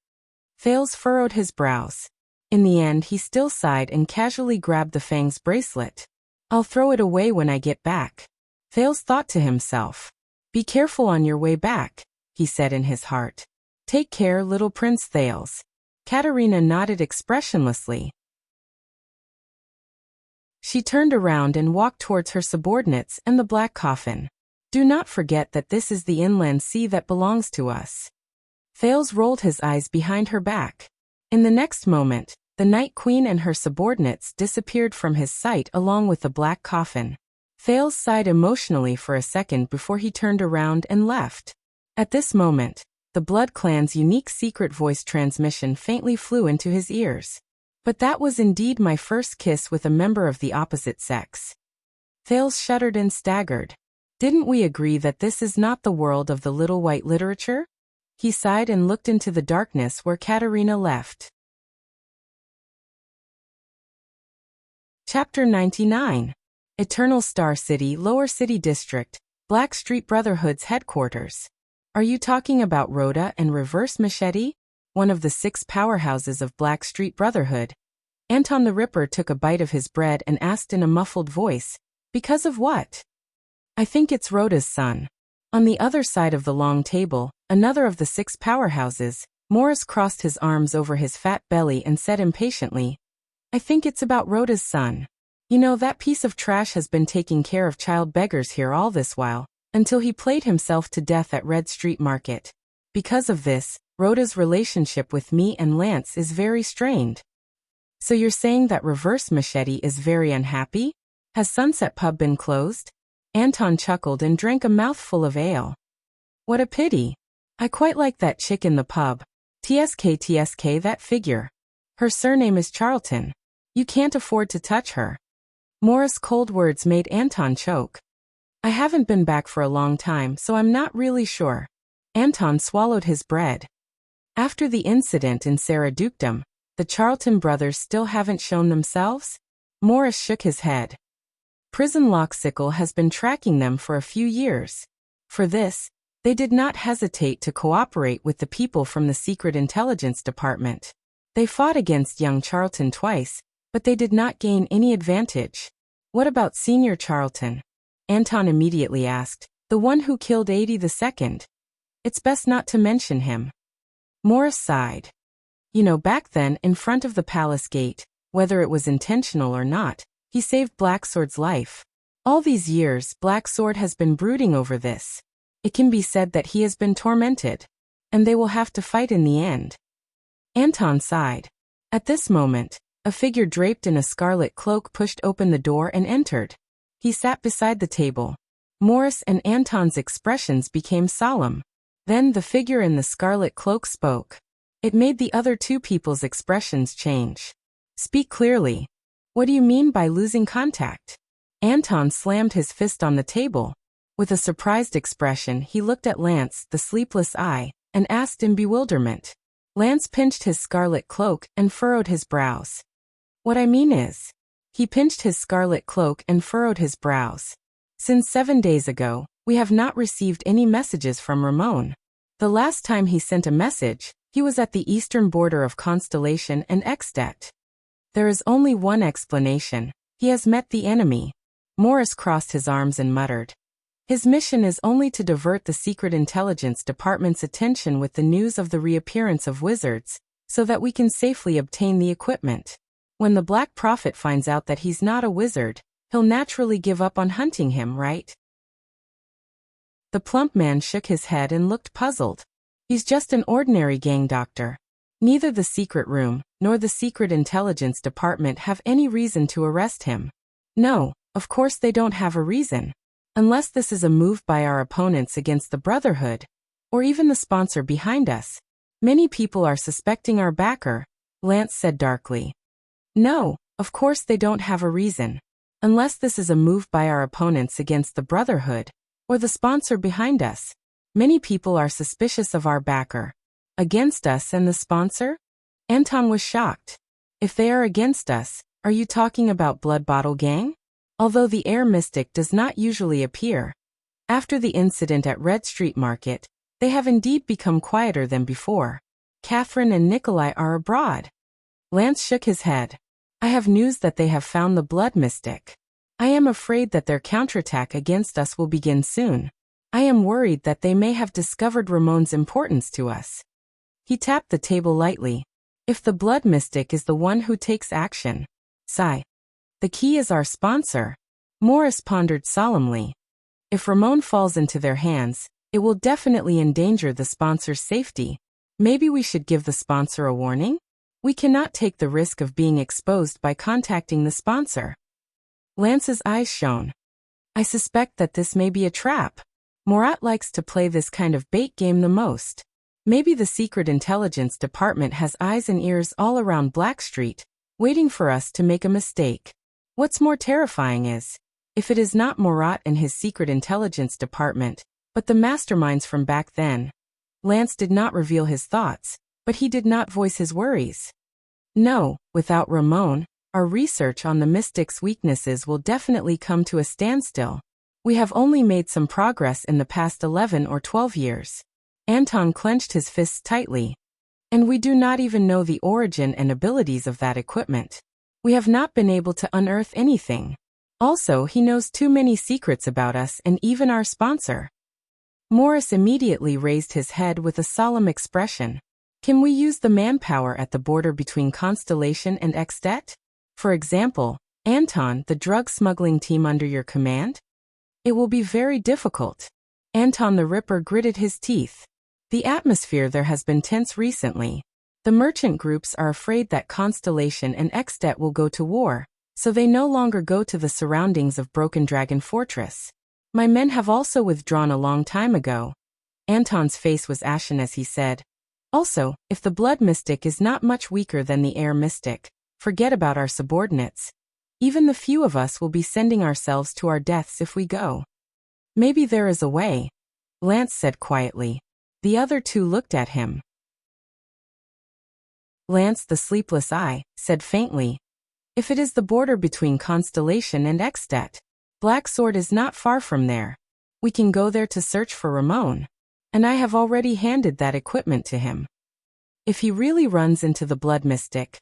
Thales furrowed his brows. In the end, he still sighed and casually grabbed the fang's bracelet. I'll throw it away when I get back. Thales thought to himself. Be careful on your way back, he said in his heart. Take care, little Prince Thales. Katerina nodded expressionlessly. She turned around and walked towards her subordinates and the black coffin. Do not forget that this is the inland sea that belongs to us. Thales rolled his eyes behind her back. In the next moment, the Night Queen and her subordinates disappeared from his sight along with the black coffin. Thales sighed emotionally for a second before he turned around and left. At this moment, the Blood Clan's unique secret voice transmission faintly flew into his ears. But that was indeed my first kiss with a member of the opposite sex. Thales shuddered and staggered. Didn't we agree that this is not the world of the little white literature? He sighed and looked into the darkness where Katerina left. Chapter 99. Eternal Star City, Lower City District, Black Street Brotherhood's headquarters. Are you talking about Rhoda and Reverse Machete? One of the 6 powerhouses of Black Street Brotherhood. Anton the Ripper took a bite of his bread and asked in a muffled voice, because of what? I think it's Rhoda's son. On the other side of the long table, another of the 6 powerhouses, Morris crossed his arms over his fat belly and said impatiently, I think it's about Rhoda's son. You know, that piece of trash has been taking care of child beggars here all this while, until he played himself to death at Red Street Market. Because of this, Rhoda's relationship with me and Lance is very strained. So you're saying that Reverse Machete is very unhappy? Has Sunset Pub been closed? Anton chuckled and drank a mouthful of ale. What a pity. I quite like that chick in the pub. TSK, that figure. Her surname is Charlton. You can't afford to touch her. Morris' cold words made Anton choke. I haven't been back for a long time, so I'm not really sure. Anton swallowed his bread. After the incident in Sarah Dukedom, the Charlton brothers still haven't shown themselves? Morris shook his head. Prison Loxicle has been tracking them for a few years. For this, They did not hesitate to cooperate with the people from the Secret Intelligence Department. They fought against young Charlton twice, but they did not gain any advantage. What about Senior Charlton? Anton immediately asked. The one who killed 82nd. It's best not to mention him. Morris sighed. You know, back then, in front of the palace gate, whether it was intentional or not, he saved Blacksword's life. All these years, Blacksword has been brooding over this. It can be said that he has been tormented. And they will have to fight in the end. Anton sighed. At this moment, a figure draped in a scarlet cloak pushed open the door and entered. He sat beside the table. Morris and Anton's expressions became solemn. Then the figure in the scarlet cloak spoke. It made the other two people's expressions change. Speak clearly. What do you mean by losing contact? Anton slammed his fist on the table. With a surprised expression, he looked at Lance, the sleepless eye, and asked in bewilderment. Lance pinched his scarlet cloak and furrowed his brows. What I mean is, he pinched his scarlet cloak and furrowed his brows. Since 7 days ago, we have not received any messages from Ramon. The last time he sent a message, he was at the eastern border of Constellation and Extet. There is only one explanation. He has met the enemy. Morris crossed his arms and muttered. His mission is only to divert the Secret Intelligence Department's attention with the news of the reappearance of wizards, so that we can safely obtain the equipment. When the Black Prophet finds out that he's not a wizard, he'll naturally give up on hunting him, right? The plump man shook his head and looked puzzled. He's just an ordinary gang doctor. Neither the secret room, nor the Secret Intelligence Department have any reason to arrest him. No, of course they don't have a reason. Unless this is a move by our opponents against the Brotherhood, or even the sponsor behind us. Many people are suspecting our backer, Lance said darkly. No, of course they don't have a reason. Unless this is a move by our opponents against the Brotherhood, or the sponsor behind us. Many people are suspicious of our backer. Against us and the sponsor? Anton was shocked. If they are against us, are you talking about Blood Bottle Gang? Although the Heir mystic does not usually appear. After the incident at Red Street Market, they have indeed become quieter than before. Catherine and Nikolai are abroad. Lance shook his head. I have news that they have found the blood mystic. I am afraid that their counterattack against us will begin soon. I am worried that they may have discovered Ramon's importance to us. He tapped the table lightly. If the blood mystic is the one who takes action. Sigh. The key is our sponsor. Morris pondered solemnly. If Ramon falls into their hands, it will definitely endanger the sponsor's safety. Maybe we should give the sponsor a warning? We cannot take the risk of being exposed by contacting the sponsor. Lance's eyes shone. I suspect that this may be a trap. Morat likes to play this kind of bait game the most. Maybe the Secret Intelligence Department has eyes and ears all around Blackstreet, waiting for us to make a mistake. What's more terrifying is, if it is not Morat and his Secret Intelligence Department, but the masterminds from back then. Lance did not reveal his thoughts, but he did not voice his worries. No, without Ramon, our research on the mystic's weaknesses will definitely come to a standstill. We have only made some progress in the past 11 or 12 years. Anton clenched his fists tightly. And we do not even know the origin and abilities of that equipment. We have not been able to unearth anything. Also, he knows too many secrets about us and even our sponsor. Morris immediately raised his head with a solemn expression. Can we use the manpower at the border between Constellation and Extet? For example, Anton, the drug smuggling team under your command? It will be very difficult. Anton the Ripper gritted his teeth. The atmosphere there has been tense recently. The merchant groups are afraid that Constellation and Extet will go to war, so they no longer go to the surroundings of Broken Dragon Fortress. My men have also withdrawn a long time ago. Anton's face was ashen as he said. Also, if the blood mystic is not much weaker than the air mystic, forget about our subordinates. Even the few of us will be sending ourselves to our deaths if we go. Maybe there is a way, Lance said quietly. The other two looked at him. Lance, the sleepless eye, said faintly. If it is the border between Constellation and Extet, Black Sword is not far from there. We can go there to search for Ramon. and I have already handed that equipment to him. If he really runs into the blood mystic,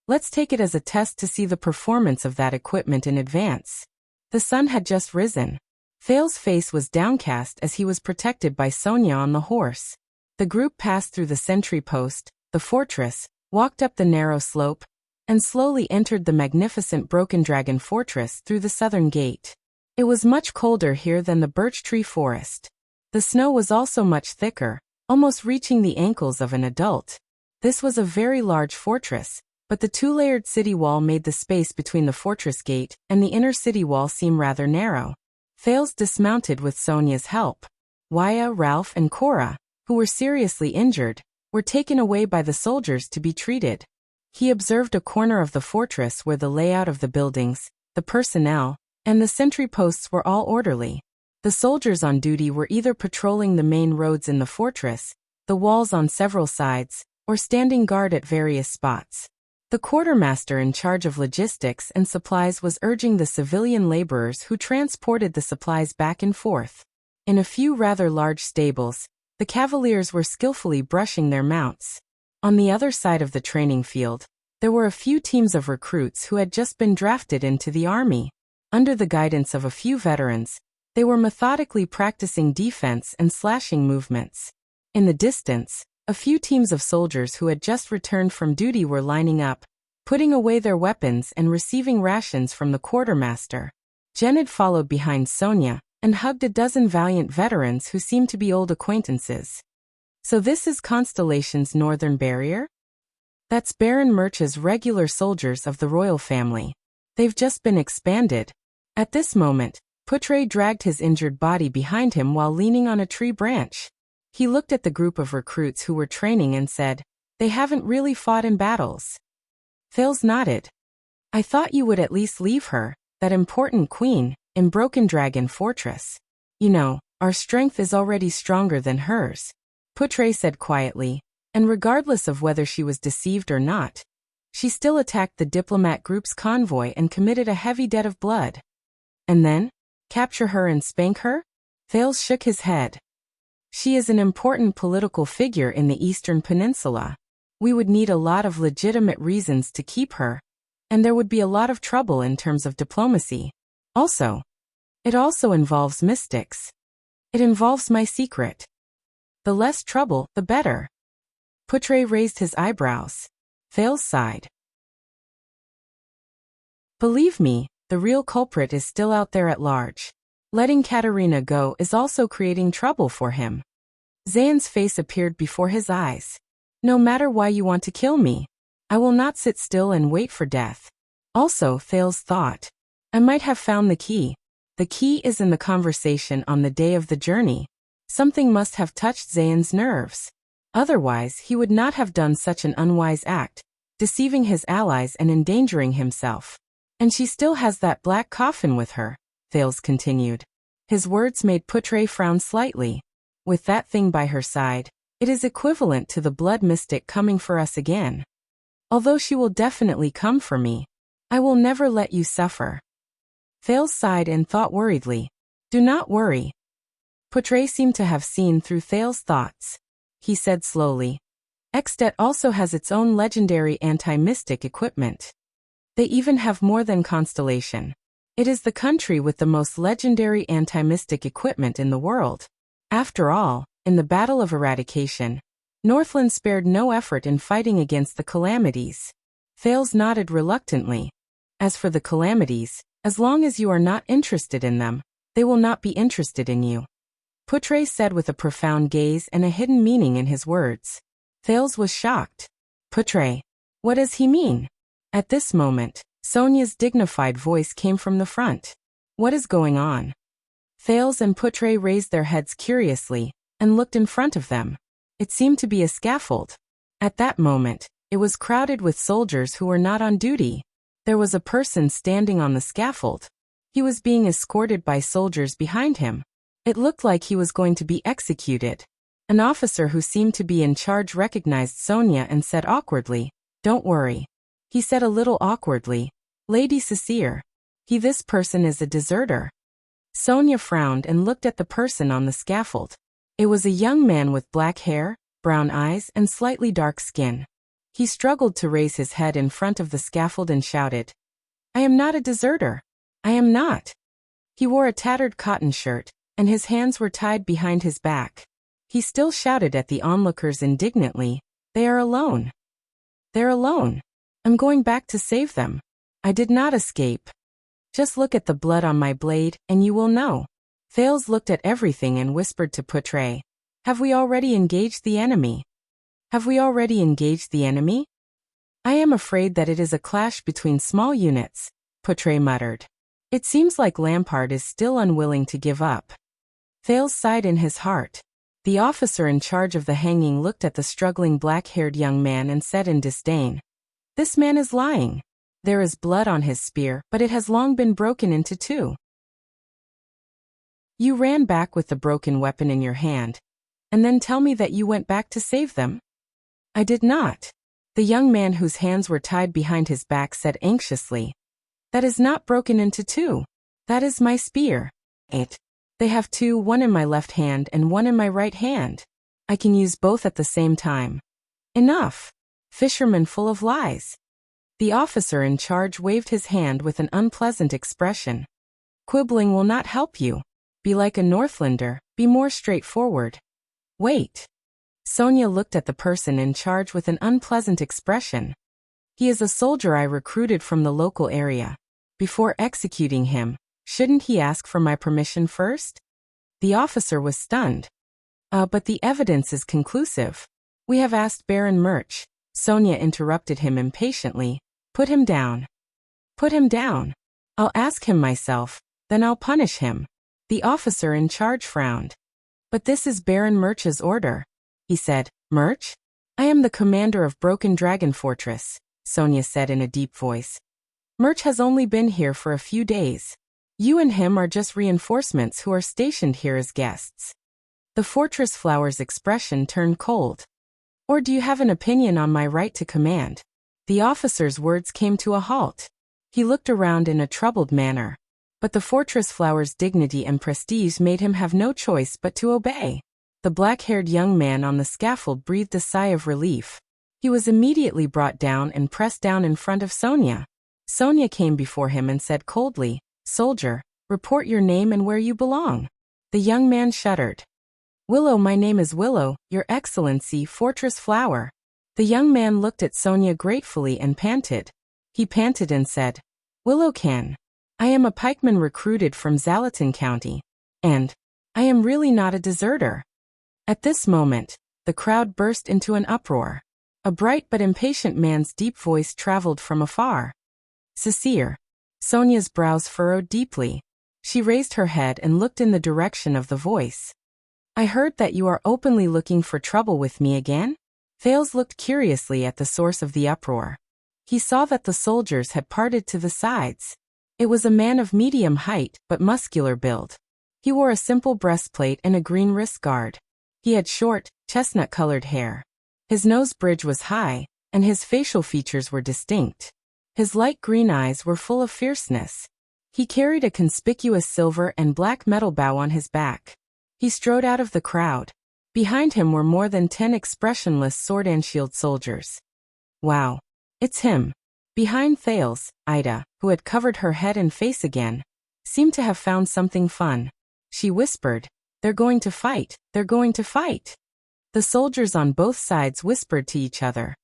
let's take it as a test to see the performance of that equipment in advance. The sun had just risen. Fail's face was downcast as he was protected by Sonia on the horse. The group passed through the sentry post, the fortress, walked up the narrow slope, and slowly entered the magnificent Broken Dragon Fortress through the southern gate. It was much colder here than the birch tree forest. The snow was also much thicker, almost reaching the ankles of an adult. This was a very large fortress, but the two-layered city wall made the space between the fortress gate and the inner city wall seem rather narrow. Fails dismounted with Sonia's help. Wuxia, Ralph, and Cora, who were seriously injured, were taken away by the soldiers to be treated. He observed a corner of the fortress where the layout of the buildings, the personnel, and the sentry posts were all orderly. The soldiers on duty were either patrolling the main roads in the fortress, the walls on several sides, or standing guard at various spots. The quartermaster in charge of logistics and supplies was urging the civilian laborers who transported the supplies back and forth. In a few rather large stables, the cavaliers were skillfully brushing their mounts. On the other side of the training field, there were a few teams of recruits who had just been drafted into the army. Under the guidance of a few veterans, they were methodically practicing defense and slashing movements. In the distance, a few teams of soldiers who had just returned from duty were lining up, putting away their weapons and receiving rations from the quartermaster. Jenid followed behind Sonia and hugged a dozen valiant veterans who seemed to be old acquaintances. So this is Constellation's northern barrier? That's Baron Murch's regular soldiers of the royal family. They've just been expanded. At this moment, Putre dragged his injured body behind him while leaning on a tree branch. He looked at the group of recruits who were training and said, "They haven't really fought in battles." Fails nodded. "I thought you would at least leave her, that important queen, in Broken Dragon Fortress. You know, our strength is already stronger than hers," Putre said quietly, and regardless of whether she was deceived or not, she still attacked the diplomat group's convoy and committed a heavy debt of blood. And then? Capture her and spank her? Fails shook his head. She is an important political figure in the Eastern Peninsula. We would need a lot of legitimate reasons to keep her, and there would be a lot of trouble in terms of diplomacy. It also involves mystics. It involves my secret. The less trouble, the better. Putre raised his eyebrows. Fails sighed. Believe me, the real culprit is still out there at large. Letting Katerina go is also creating trouble for him. Zayn's face appeared before his eyes. No matter why you want to kill me, I will not sit still and wait for death. Also, Fails thought, I might have found the key. The key is in the conversation on the day of the journey. Something must have touched Zayn's nerves. Otherwise, he would not have done such an unwise act, deceiving his allies and endangering himself. And she still has that black coffin with her, Fails continued. His words made Putre frown slightly. With that thing by her side, it is equivalent to the blood mystic coming for us again. Although she will definitely come for me, I will never let you suffer. Fails sighed and thought worriedly. Do not worry. Putre seemed to have seen through Fails' thoughts. He said slowly. Extet also has its own legendary anti-mystic equipment. They even have more than Constellation. It is the country with the most legendary anti-mystic equipment in the world. After all, in the Battle of Eradication, Northland spared no effort in fighting against the Calamities. Fails nodded reluctantly. As for the Calamities, as long as you are not interested in them, they will not be interested in you. Putre said with a profound gaze and a hidden meaning in his words. Fails was shocked. Putre, what does he mean? At this moment, Sonia's dignified voice came from the front. What is going on? Fails and Putre raised their heads curiously and looked in front of them. It seemed to be a scaffold. At that moment, it was crowded with soldiers who were not on duty. There was a person standing on the scaffold. He was being escorted by soldiers behind him. It looked like he was going to be executed. An officer who seemed to be in charge recognized Sonia and said awkwardly, "Don't worry." He said a little awkwardly, "Lady Cecile, this person is a deserter." Sonia frowned and looked at the person on the scaffold. It was a young man with black hair, brown eyes, and slightly dark skin. He struggled to raise his head in front of the scaffold and shouted, "I am not a deserter. I am not." He wore a tattered cotton shirt, and his hands were tied behind his back. He still shouted at the onlookers indignantly, "They are alone. They're alone. I'm going back to save them. I did not escape. Just look at the blood on my blade, and you will know." Thales looked at everything and whispered to Putre, "Have we already engaged the enemy? Have we already engaged the enemy?" "I am afraid that it is a clash between small units," Putre muttered. "It seems like Lampard is still unwilling to give up." Thales sighed in his heart. The officer in charge of the hanging looked at the struggling black-haired young man and said in disdain, "This man is lying. There is blood on his spear, but it has long been broken into two. You ran back with the broken weapon in your hand, and then tell me that you went back to save them?" "I did not," the young man whose hands were tied behind his back said anxiously. "That is not broken into two. That is my spear. They have two, one in my left hand and one in my right hand. I can use both at the same time." "Enough. Fisherman full of lies." The officer in charge waved his hand with an unpleasant expression. "Quibbling will not help you. Be like a Northlander, be more straightforward." "Wait." Sonia looked at the person in charge with an unpleasant expression. "He is a soldier I recruited from the local area. Before executing him, shouldn't he ask for my permission first?" The officer was stunned. But the evidence is conclusive. We have asked Baron Murch." Sonia interrupted him impatiently. "Put him down. Put him down. I'll ask him myself, then I'll punish him." The officer in charge frowned. "But this is Baron Murch's order," he said. "Murch? I am the commander of Broken Dragon Fortress," Sonia said in a deep voice. "Murch has only been here for a few days. You and him are just reinforcements who are stationed here as guests." The fortress flower's expression turned cold. "Or do you have an opinion on my right to command?" The officer's words came to a halt. He looked around in a troubled manner. But the fortress flower's dignity and prestige made him have no choice but to obey. The black-haired young man on the scaffold breathed a sigh of relief. He was immediately brought down and pressed down in front of Sonia. Sonia came before him and said coldly, "Soldier, report your name and where you belong." The young man shuddered. "Willow, my name is Willow, Your Excellency, Fortress Flower." The young man looked at Sonia gratefully and panted. He panted and said, "Willow can. I am a pikeman recruited from Zalaton County. And I am really not a deserter." At this moment, the crowd burst into an uproar. A bright but impatient man's deep voice traveled from afar. "Cecere." Sonia's brows furrowed deeply. She raised her head and looked in the direction of the voice. "I heard that you are openly looking for trouble with me again?" Thales looked curiously at the source of the uproar. He saw that the soldiers had parted to the sides. It was a man of medium height but muscular build. He wore a simple breastplate and a green wrist guard. He had short, chestnut-colored hair. His nose bridge was high, and his facial features were distinct. His light green eyes were full of fierceness. He carried a conspicuous silver and black metal bow on his back. He strode out of the crowd. Behind him were more than 10 expressionless sword and shield soldiers. "Wow. It's him." Behind Thales, Ida, who had covered her head and face again, seemed to have found something fun. She whispered, "They're going to fight, they're going to fight." The soldiers on both sides whispered to each other.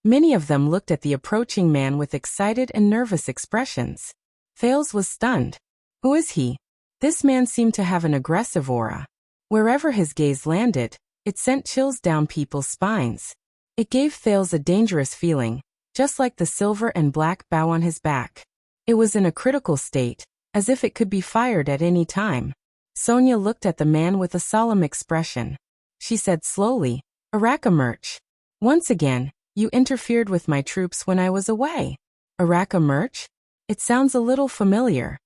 Many of them looked at the approaching man with excited and nervous expressions. Thales was stunned. Who is he? This man seemed to have an aggressive aura. Wherever his gaze landed, it sent chills down people's spines. It gave Thales a dangerous feeling, just like the silver and black bow on his back. It was in a critical state, as if it could be fired at any time. Sonia looked at the man with a solemn expression. She said slowly, "Araka Murch. Once again, you interfered with my troops when I was away." "Araka Murch? It sounds a little familiar."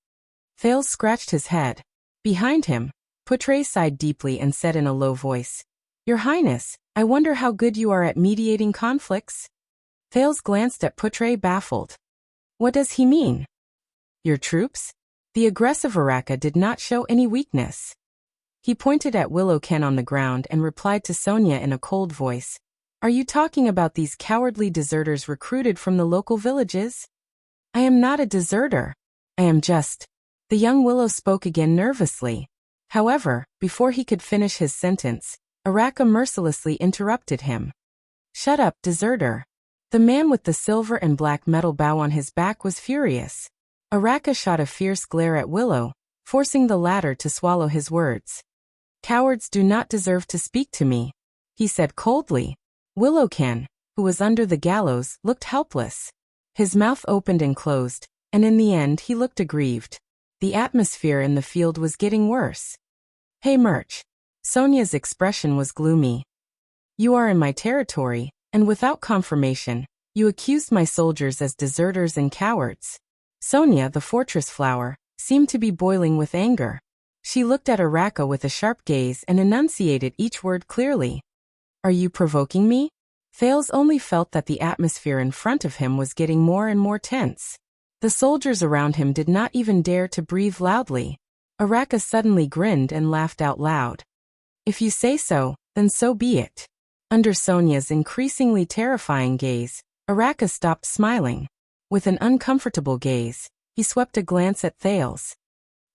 Thales scratched his head. Behind him, Putre sighed deeply and said in a low voice, "Your Highness, I wonder how good you are at mediating conflicts?" Thales glanced at Putre baffled. What does he mean? Your troops? The aggressive Araka did not show any weakness. He pointed at Willow Ken on the ground and replied to Sonia in a cold voice. Are you talking about these cowardly deserters recruited from the local villages? I am not a deserter. I am just... The young Willow spoke again nervously. However, before he could finish his sentence, Araka mercilessly interrupted him. Shut up, deserter. The man with the silver and black metal bow on his back was furious. Araka shot a fierce glare at Willow, forcing the latter to swallow his words. Cowards do not deserve to speak to me, he said coldly. Willow Ken, who was under the gallows, looked helpless. His mouth opened and closed, and in the end he looked aggrieved. The atmosphere in the field was getting worse. Hey Murch. Sonia's expression was gloomy. You are in my territory, and without confirmation, you accused my soldiers as deserters and cowards. Sonia, the fortress flower, seemed to be boiling with anger. She looked at Araka with a sharp gaze and enunciated each word clearly. Are you provoking me? Thales only felt that the atmosphere in front of him was getting more and more tense. The soldiers around him did not even dare to breathe loudly. Araka suddenly grinned and laughed out loud. If you say so, then so be it. Under Sonia's increasingly terrifying gaze, Araka stopped smiling. With an uncomfortable gaze, he swept a glance at Thales.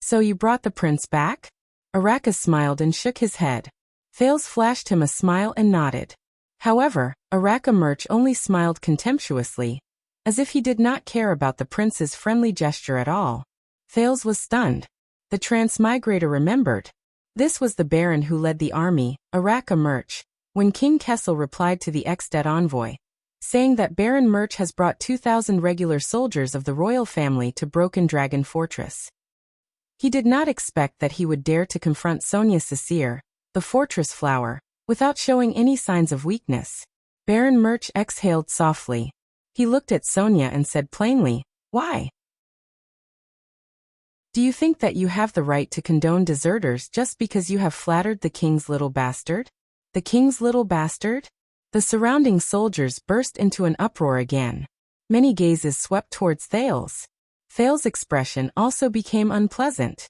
So you brought the prince back? Araka smiled and shook his head. Thales flashed him a smile and nodded. However, Araka Murch only smiled contemptuously, as if he did not care about the prince's friendly gesture at all. Thales was stunned. The transmigrator remembered. This was the baron who led the army, Araka Murch, when King Kessel replied to the ex-dead envoy, saying that Baron Murch has brought 2,000 regular soldiers of the royal family to Broken Dragon Fortress. He did not expect that he would dare to confront Sonia Cecere, the fortress flower, without showing any signs of weakness. Baron Murch exhaled softly. He looked at Sonia and said plainly, Why? Do you think that you have the right to condone deserters just because you have flattered the king's little bastard? The king's little bastard? The surrounding soldiers burst into an uproar again. Many gazes swept towards Thales. Thales' expression also became unpleasant.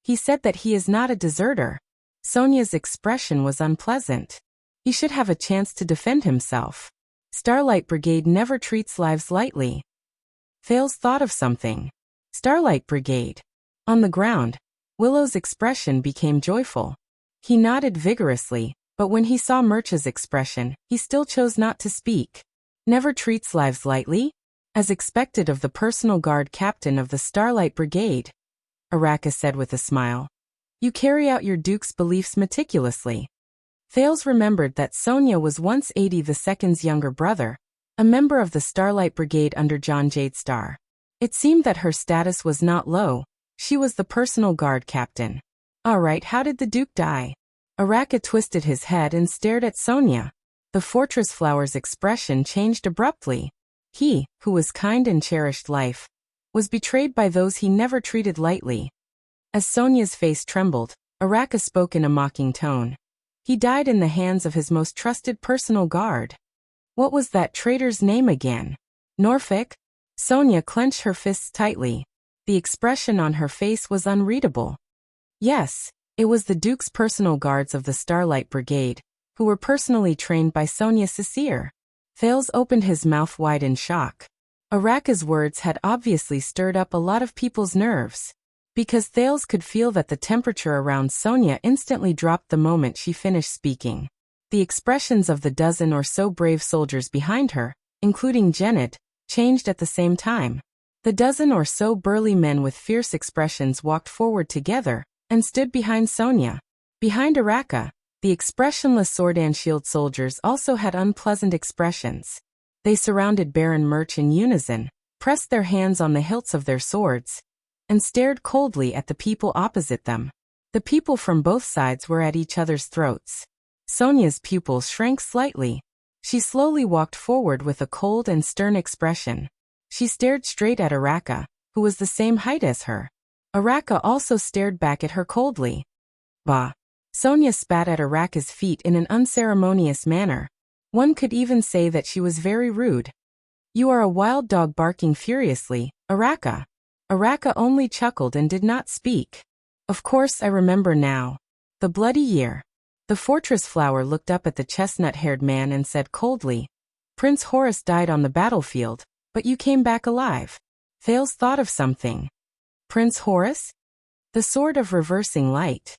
He said that he is not a deserter. Sonia's expression was unpleasant. He should have a chance to defend himself. Starlight Brigade never treats lives lightly. Thales thought of something. Starlight Brigade. On the ground, Willow's expression became joyful. He nodded vigorously, but when he saw Murch's expression, he still chose not to speak. Never treats lives lightly? As expected of the personal guard captain of the Starlight Brigade, Araka said with a smile. You carry out your duke's beliefs meticulously. Thales remembered that Sonia was once 82's younger brother, a member of the Starlight Brigade under John Jadestar. It seemed that her status was not low. She was the personal guard captain. All right, how did the duke die? Araka twisted his head and stared at Sonia. The fortress flower's expression changed abruptly. He, who was kind and cherished life, was betrayed by those he never treated lightly. As Sonia's face trembled, Araka spoke in a mocking tone. He died in the hands of his most trusted personal guard. What was that traitor's name again? Norfolk? Sonia clenched her fists tightly. The expression on her face was unreadable. Yes, it was the Duke's personal guards of the Starlight Brigade, who were personally trained by Sonia Cecere. Thales opened his mouth wide in shock. Araka's words had obviously stirred up a lot of people's nerves, because Thales could feel that the temperature around Sonia instantly dropped the moment she finished speaking. The expressions of the dozen or so brave soldiers behind her, including Janet, changed at the same time. The dozen or so burly men with fierce expressions walked forward together and stood behind Sonia. Behind Araka, the expressionless sword and shield soldiers also had unpleasant expressions. They surrounded Baron Murch in unison, pressed their hands on the hilts of their swords, and stared coldly at the people opposite them. The people from both sides were at each other's throats. Sonia's pupils shrank slightly. She slowly walked forward with a cold and stern expression. She stared straight at Araka, who was the same height as her. Araka also stared back at her coldly. Bah! Sonia spat at Araka's feet in an unceremonious manner. One could even say that she was very rude. You are a wild dog barking furiously, Araka. Araka only chuckled and did not speak. Of course I remember now. The bloody year. The fortress flower looked up at the chestnut-haired man and said coldly, Prince Horus died on the battlefield, but you came back alive. Thales thought of something. Prince Horus? The sword of reversing light.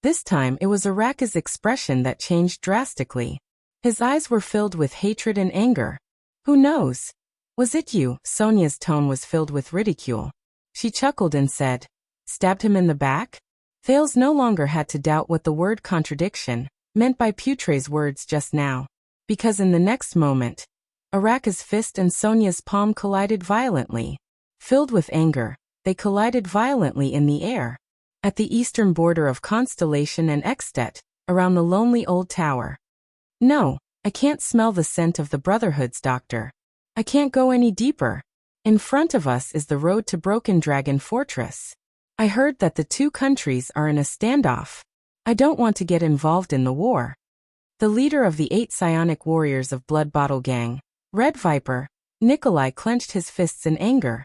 This time it was Araka's expression that changed drastically. His eyes were filled with hatred and anger. Who knows? Was it you? Sonia's tone was filled with ridicule. She chuckled and said, stabbed him in the back? Thales no longer had to doubt what the word contradiction meant by Putre's words just now. Because in the next moment, Araka's fist and Sonia's palm collided violently. Filled with anger, they collided violently in the air. At the eastern border of Constellation and Extet, around the lonely old tower. No, I can't smell the scent of the Brotherhood's doctor. I can't go any deeper. In front of us is the road to Broken Dragon Fortress. I heard that the two countries are in a standoff. I don't want to get involved in the war. The leader of the 8 psionic warriors of Blood Bottle Gang, Red Viper, Nikolai clenched his fists in anger.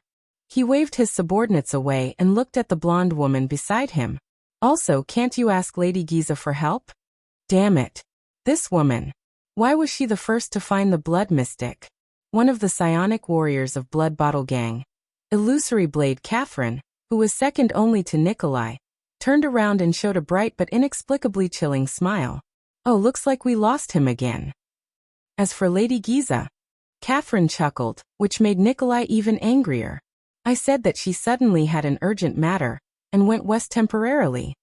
He waved his subordinates away and looked at the blonde woman beside him. Also, can't you ask Lady Giza for help? Damn it. This woman. Why was she the first to find the blood mystic? One of the psionic warriors of Blood Bottle Gang, Illusory Blade Catherine, who was second only to Nikolai, turned around and showed a bright but inexplicably chilling smile. Oh, looks like we lost him again. As for Lady Giza, Catherine chuckled, which made Nikolai even angrier. I said that she suddenly had an urgent matter, and went west temporarily.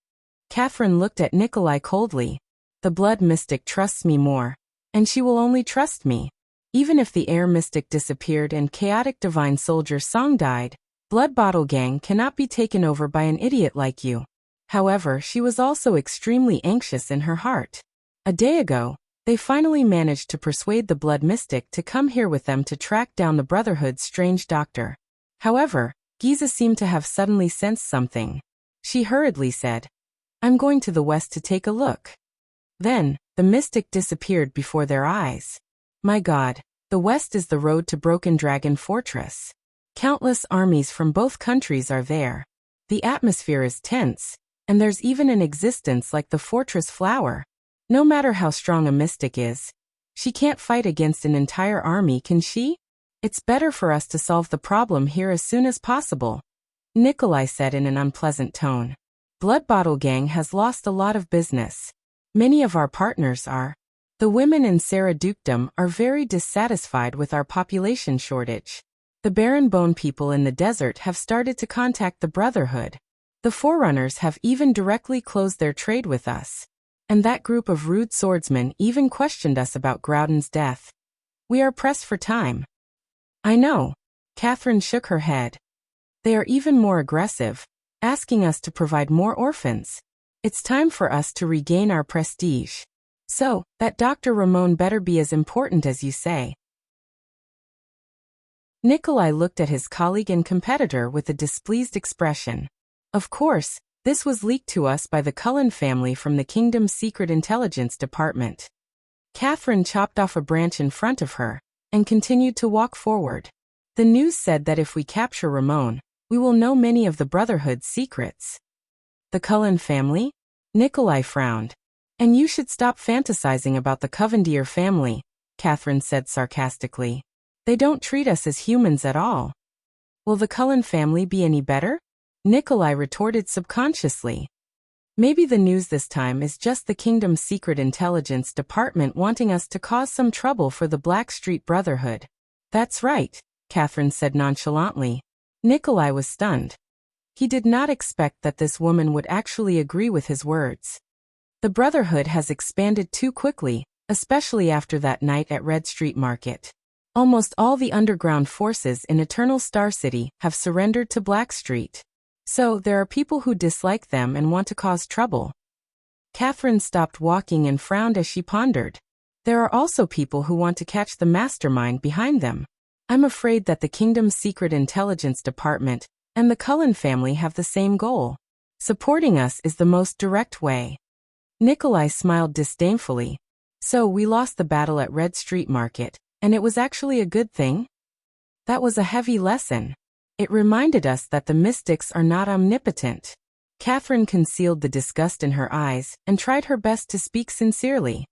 Catherine looked at Nikolai coldly. The blood mystic trusts me more, and she will only trust me. Even if the air mystic disappeared and chaotic divine soldier Song died, Blood Bottle Gang cannot be taken over by an idiot like you. However, she was also extremely anxious in her heart. A day ago, they finally managed to persuade the blood mystic to come here with them to track down the Brotherhood's strange doctor. However, Giza seemed to have suddenly sensed something. She hurriedly said, I'm going to the west to take a look. Then, the mystic disappeared before their eyes. My God, the west is the road to Broken Dragon Fortress. Countless armies from both countries are there. The atmosphere is tense, and there's even an existence like the fortress flower. No matter how strong a mystic is, she can't fight against an entire army, can she? It's better for us to solve the problem here as soon as possible, Nikolai said in an unpleasant tone. Blood Bottle Gang has lost a lot of business. Many of our partners are. The women in Sarah Dukedom are very dissatisfied with our population shortage. The Barren Bone people in the desert have started to contact the Brotherhood. The Forerunners have even directly closed their trade with us. And that group of rude swordsmen even questioned us about Groudon's death. We are pressed for time. I know. Catherine shook her head. They are even more aggressive, asking us to provide more orphans. It's time for us to regain our prestige. So, that Dr. Ramon better be as important as you say. Nikolai looked at his colleague and competitor with a displeased expression. Of course, this was leaked to us by the Cullen family from the Kingdom's Secret Intelligence Department. Catherine chopped off a branch in front of her, and continued to walk forward. The news said that if we capture Ramon, we will know many of the Brotherhood's secrets. The Cullen family? Nikolai frowned. And you should stop fantasizing about the Covendier family, Catherine said sarcastically. They don't treat us as humans at all. Will the Cullen family be any better? Nikolai retorted subconsciously. Maybe the news this time is just the Kingdom's Secret Intelligence Department wanting us to cause some trouble for the Blackstreet Brotherhood. That's right, Catherine said nonchalantly. Nikolai was stunned. He did not expect that this woman would actually agree with his words. The Brotherhood has expanded too quickly, especially after that night at Red Street Market. Almost all the underground forces in Eternal Star City have surrendered to Blackstreet. So, there are people who dislike them and want to cause trouble. Catherine stopped walking and frowned as she pondered. There are also people who want to catch the mastermind behind them. I'm afraid that the Kingdom's Secret Intelligence Department and the Cullen family have the same goal. Supporting us is the most direct way. Nikolai smiled disdainfully. So we lost the battle at Red Street Market, and it was actually a good thing? That was a heavy lesson. It reminded us that the mystics are not omnipotent. Catherine concealed the disgust in her eyes and tried her best to speak sincerely.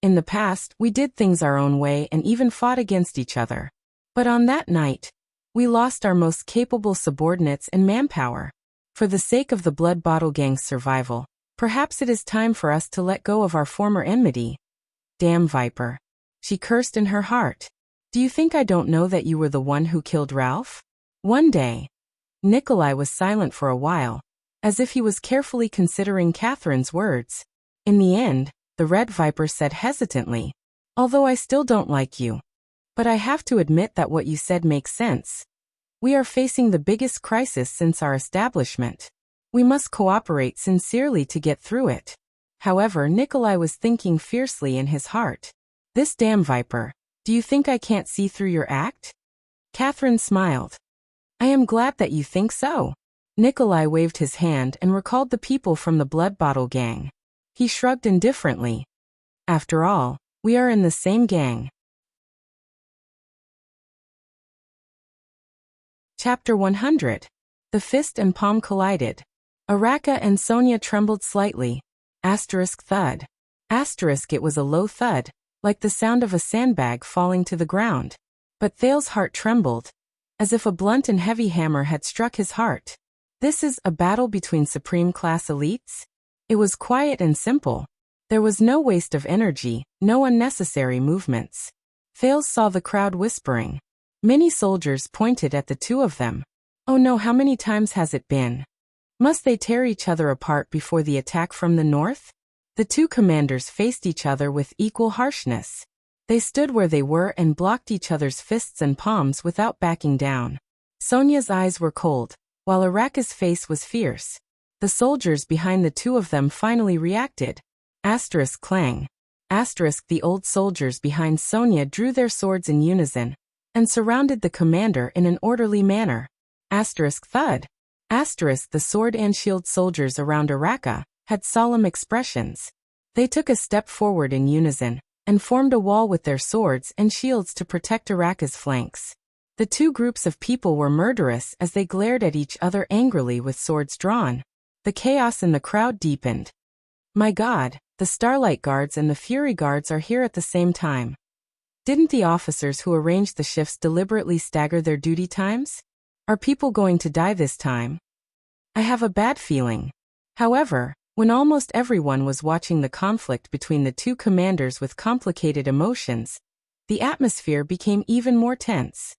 In the past, we did things our own way and even fought against each other. But on that night, we lost our most capable subordinates and manpower. For the sake of the Blood Bottle Gang's survival, perhaps it is time for us to let go of our former enmity. Damn viper. She cursed in her heart. Do you think I don't know that you were the one who killed Ralph? One day. Nikolai was silent for a while, as if he was carefully considering Catherine's words. In the end, the Red Viper said hesitantly, although I still don't like you. But I have to admit that what you said makes sense. We are facing the biggest crisis since our establishment. We must cooperate sincerely to get through it. However, Nikolai was thinking fiercely in his heart. This damn viper, do you think I can't see through your act? Catherine smiled. I am glad that you think so. Nikolai waved his hand and recalled the people from the Blood Bottle Gang. He shrugged indifferently. After all, we are in the same gang. Chapter 100. The fist and palm collided. Araka and Sonia trembled slightly. Thud. It was a low thud, like the sound of a sandbag falling to the ground. But Thale's heart trembled, as if a blunt and heavy hammer had struck his heart. This is a battle between supreme-class elites? It was quiet and simple. There was no waste of energy, no unnecessary movements. Thale saw the crowd whispering. Many soldiers pointed at the two of them. Oh no, how many times has it been? Must they tear each other apart before the attack from the north? The two commanders faced each other with equal harshness. They stood where they were and blocked each other's fists and palms without backing down. Sonia's eyes were cold, while Araka's face was fierce. The soldiers behind the two of them finally reacted. Clang. The old soldiers behind Sonia drew their swords in unison and surrounded the commander in an orderly manner. Thud. The sword and shield soldiers around Araka had solemn expressions. They took a step forward in unison and formed a wall with their swords and shields to protect Araka's flanks. The two groups of people were murderous as they glared at each other angrily with swords drawn. The chaos in the crowd deepened. My God, the Starlight Guards and the Fury Guards are here at the same time. Didn't the officers who arranged the shifts deliberately stagger their duty times? Are people going to die this time? I have a bad feeling. However, when almost everyone was watching the conflict between the two commanders with complicated emotions, the atmosphere became even more tense.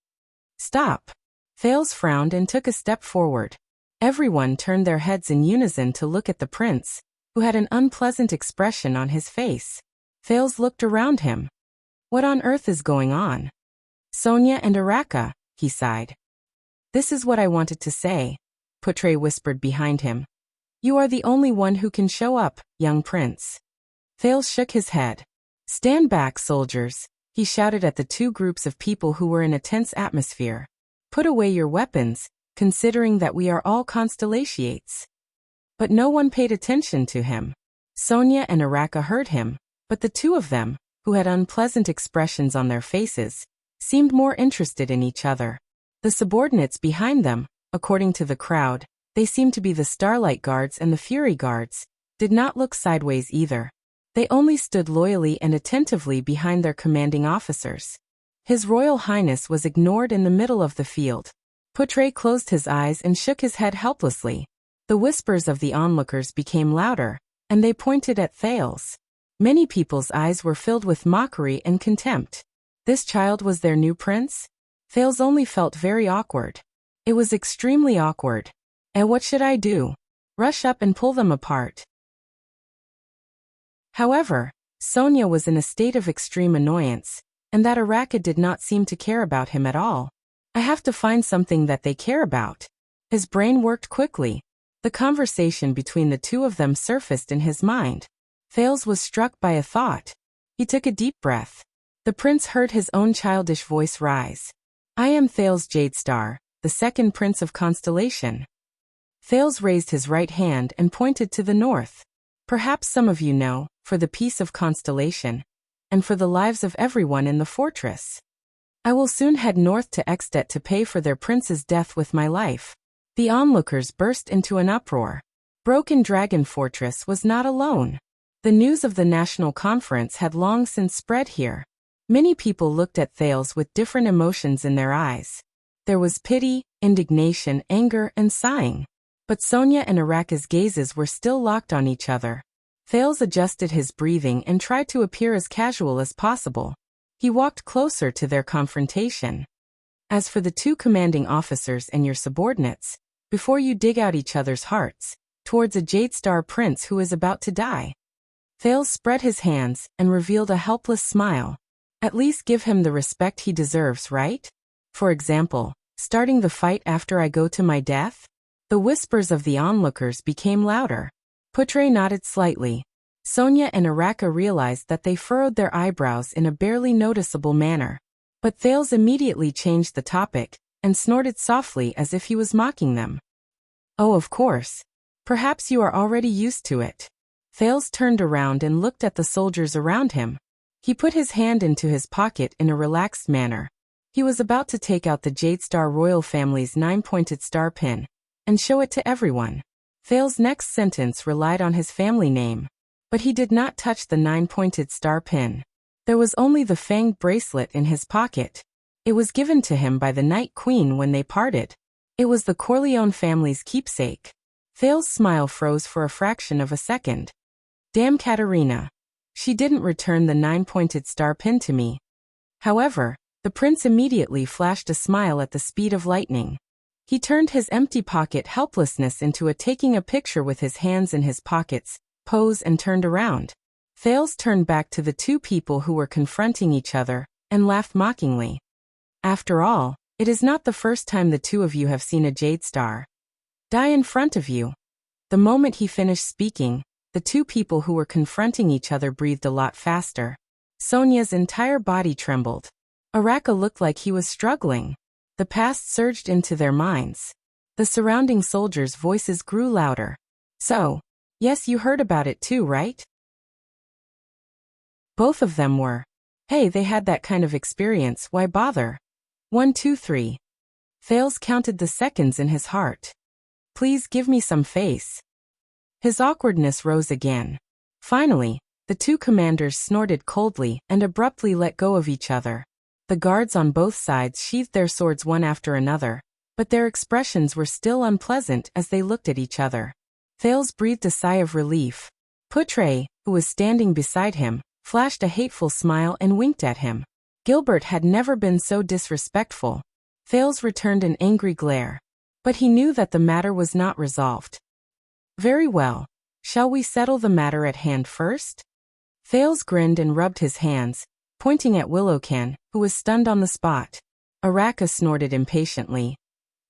Stop. Thales frowned and took a step forward. Everyone turned their heads in unison to look at the prince, who had an unpleasant expression on his face. Thales looked around him. What on earth is going on? Sonia and Araka, he sighed. This is what I wanted to say, Putre whispered behind him. You are the only one who can show up, young prince. Thales shook his head. Stand back, soldiers, he shouted at the two groups of people who were in a tense atmosphere. Put away your weapons, considering that we are all constellations. But no one paid attention to him. Sonia and Araka heard him, but the two of them, who had unpleasant expressions on their faces, seemed more interested in each other. The subordinates behind them, according to the crowd, they seemed to be the Starlight Guards and the Fury Guards, did not look sideways either. They only stood loyally and attentively behind their commanding officers. His Royal Highness was ignored in the middle of the field. Putre closed his eyes and shook his head helplessly. The whispers of the onlookers became louder, and they pointed at Thales. Many people's eyes were filled with mockery and contempt. This child was their new prince? Thales only felt very awkward. It was extremely awkward. And what should I do? Rush up and pull them apart. However, Sonia was in a state of extreme annoyance, and that Araka did not seem to care about him at all. I have to find something that they care about. His brain worked quickly. The conversation between the two of them surfaced in his mind. Thales was struck by a thought. He took a deep breath. The prince heard his own childish voice rise. I am Thales Jadestar, the second prince of Constellation. Thales raised his right hand and pointed to the north. Perhaps some of you know, for the peace of Constellation, and for the lives of everyone in the fortress. I will soon head north to Extet to pay for their prince's death with my life. The onlookers burst into an uproar. broken dragon fortress was not alone. The news of the national conference had long since spread here. Many people looked at Thales with different emotions in their eyes. There was pity, indignation, anger, and sighing. But Sonia and Araka's gazes were still locked on each other. Thales adjusted his breathing and tried to appear as casual as possible. He walked closer to their confrontation. As for the two commanding officers and your subordinates, before you dig out each other's hearts, towards a Jade Star prince who is about to die. Thales spread his hands and revealed a helpless smile. At least give him the respect he deserves, right? For example, starting the fight after I go to my death? The whispers of the onlookers became louder. Putre nodded slightly. Sonia and Araka realized that they furrowed their eyebrows in a barely noticeable manner. But Thales immediately changed the topic, and snorted softly as if he was mocking them. Oh, of course. Perhaps you are already used to it. Thales turned around and looked at the soldiers around him. He put his hand into his pocket in a relaxed manner. He was about to take out the Jade Star royal family's 9-pointed star pin, and show it to everyone. Thales' next sentence relied on his family name. But he did not touch the 9-pointed star pin. There was only the fanged bracelet in his pocket. It was given to him by the Night Queen when they parted. It was the Corleone family's keepsake. Thales' smile froze for a fraction of a second. Damn Katerina. She didn't return the 9-pointed star pin to me. However, the prince immediately flashed a smile at the speed of lightning. He turned his empty pocket helplessness into a taking a picture with his hands in his pockets, pose and turned around. Thales turned back to the two people who were confronting each other, and laughed mockingly. After all, it is not the first time the two of you have seen a Jade Star die in front of you. The moment he finished speaking, the two people who were confronting each other breathed a lot faster. Sonia's entire body trembled. Araka looked like he was struggling. The past surged into their minds. The surrounding soldiers' voices grew louder. So, yes, you heard about it too, right? Both of them were. Hey, they had that kind of experience, why bother? 1, 2, 3. Thales counted the seconds in his heart. Please give me some face. His awkwardness rose again. Finally, the two commanders snorted coldly and abruptly let go of each other. The guards on both sides sheathed their swords one after another, but their expressions were still unpleasant as they looked at each other. Thales breathed a sigh of relief. Putre, who was standing beside him, flashed a hateful smile and winked at him. Gilbert had never been so disrespectful. Thales returned an angry glare. But he knew that the matter was not resolved. Very well. Shall we settle the matter at hand first? Thales grinned and rubbed his hands, pointing at Willowcan, who was stunned on the spot. Araka snorted impatiently.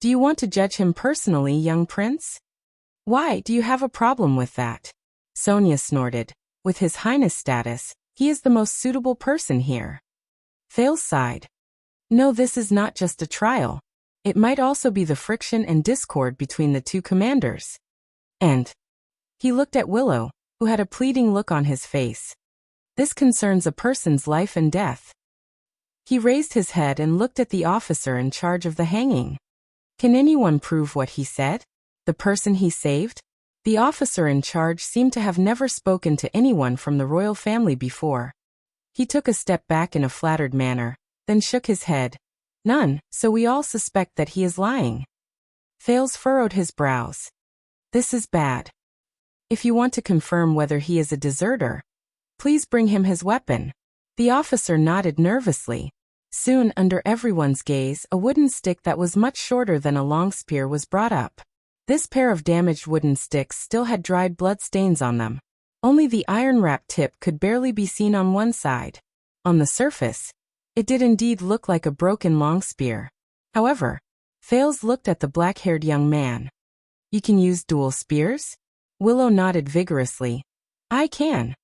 Do you want to judge him personally, young prince? Why, do you have a problem with that? Sonia snorted. With his highness status, he is the most suitable person here. Thales sighed. No, this is not just a trial. It might also be the friction and discord between the two commanders. And he looked at Willow, who had a pleading look on his face. This concerns a person's life and death. He raised his head and looked at the officer in charge of the hanging. Can anyone prove what he said? The person he saved? The officer in charge seemed to have never spoken to anyone from the royal family before. He took a step back in a flattered manner, then shook his head. None, so we all suspect that he is lying. Thales furrowed his brows. This is bad. If you want to confirm whether he is a deserter, please bring him his weapon. The officer nodded nervously. Soon, under everyone's gaze, a wooden stick that was much shorter than a long spear was brought up. This pair of damaged wooden sticks still had dried blood stains on them. Only the iron-wrapped tip could barely be seen on one side. On the surface, it did indeed look like a broken long spear. However, Thales looked at the black-haired young man. You can use dual spears? Willow nodded vigorously. I can.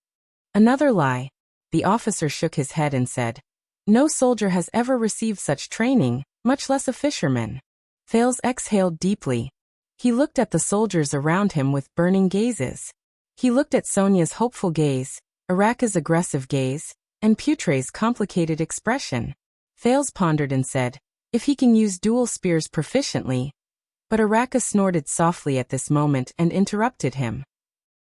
Another lie. The officer shook his head and said, no soldier has ever received such training, much less a fisherman. Thales exhaled deeply. He looked at the soldiers around him with burning gazes. He looked at Sonia's hopeful gaze, Araka's aggressive gaze, and Putre's complicated expression. Thales pondered and said, if he can use dual spears proficiently, But Araka snorted softly at this moment and interrupted him.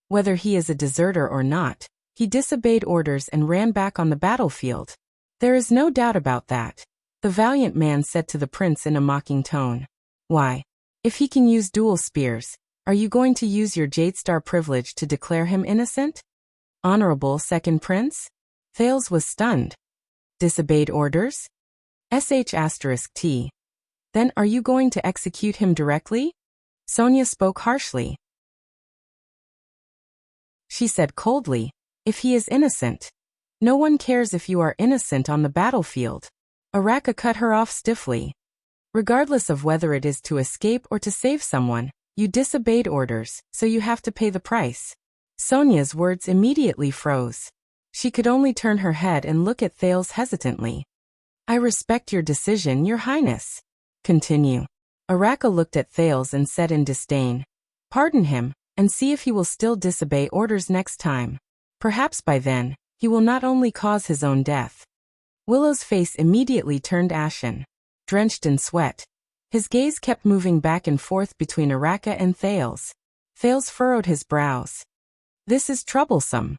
Whether he is a deserter or not, he disobeyed orders and ran back on the battlefield. There is no doubt about that, the valiant man said to the prince in a mocking tone. Why? If he can use dual spears, are you going to use your Jadestar privilege to declare him innocent? Honorable Second Prince? Thales was stunned. Disobeyed orders? **T. Then are you going to execute him directly? Sonia spoke harshly. She said coldly, if he is innocent. No one cares if you are innocent on the battlefield. Araka cut her off stiffly. Regardless of whether it is to escape or to save someone, you disobeyed orders, so you have to pay the price. Sonia's words immediately froze. She could only turn her head and look at Thales hesitantly. I respect your decision, Your Highness. Continue. Araka looked at Thales and said in disdain. Pardon him, and see if he will still disobey orders next time. Perhaps by then, he will not only cause his own death. Willow's face immediately turned ashen. Drenched in sweat, his gaze kept moving back and forth between Araka and Thales. Thales furrowed his brows. This is troublesome.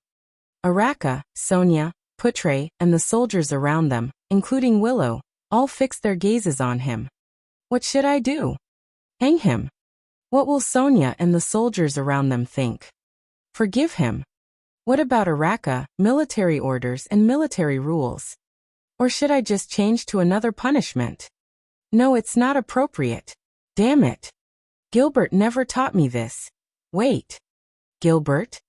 Araka, Sonia, Putre, and the soldiers around them, including Willow, all fixed their gazes on him. What should I do? Hang him. What will Sonia and the soldiers around them think? Forgive him. What about Araka, military orders and military rules? Or should I just change to another punishment? No, it's not appropriate. Damn it. Gilbert never taught me this. Wait. Gilbert?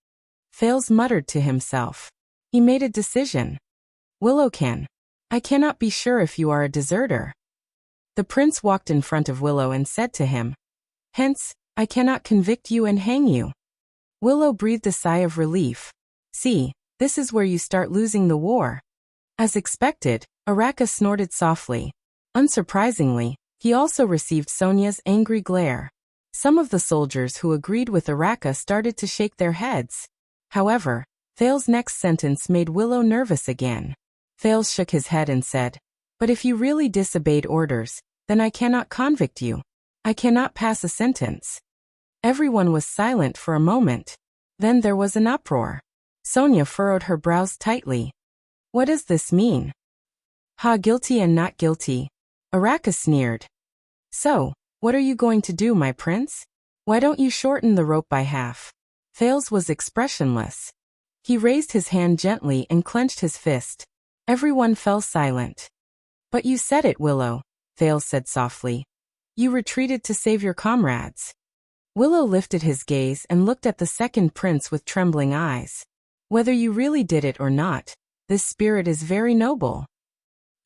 Thales muttered to himself. He made a decision. Willow can. I cannot be sure if you are a deserter. The prince walked in front of Willow and said to him, hence, I cannot convict you and hang you. Willow breathed a sigh of relief. See, this is where you start losing the war. As expected, Araka snorted softly. Unsurprisingly, he also received Sonia's angry glare. Some of the soldiers who agreed with Araka started to shake their heads. However, Thales' next sentence made Willow nervous again. Thales shook his head and said, but if you really disobeyed orders, then I cannot convict you. I cannot pass a sentence. Everyone was silent for a moment. Then there was an uproar. Sonia furrowed her brows tightly. What does this mean? Ha, guilty and not guilty. Araka sneered. So, what are you going to do, my prince? Why don't you shorten the rope by half? Thales was expressionless. He raised his hand gently and clenched his fist. Everyone fell silent. But you said it, Willow, Thales said softly. You retreated to save your comrades. Willow lifted his gaze and looked at the second prince with trembling eyes. Whether you really did it or not, this spirit is very noble.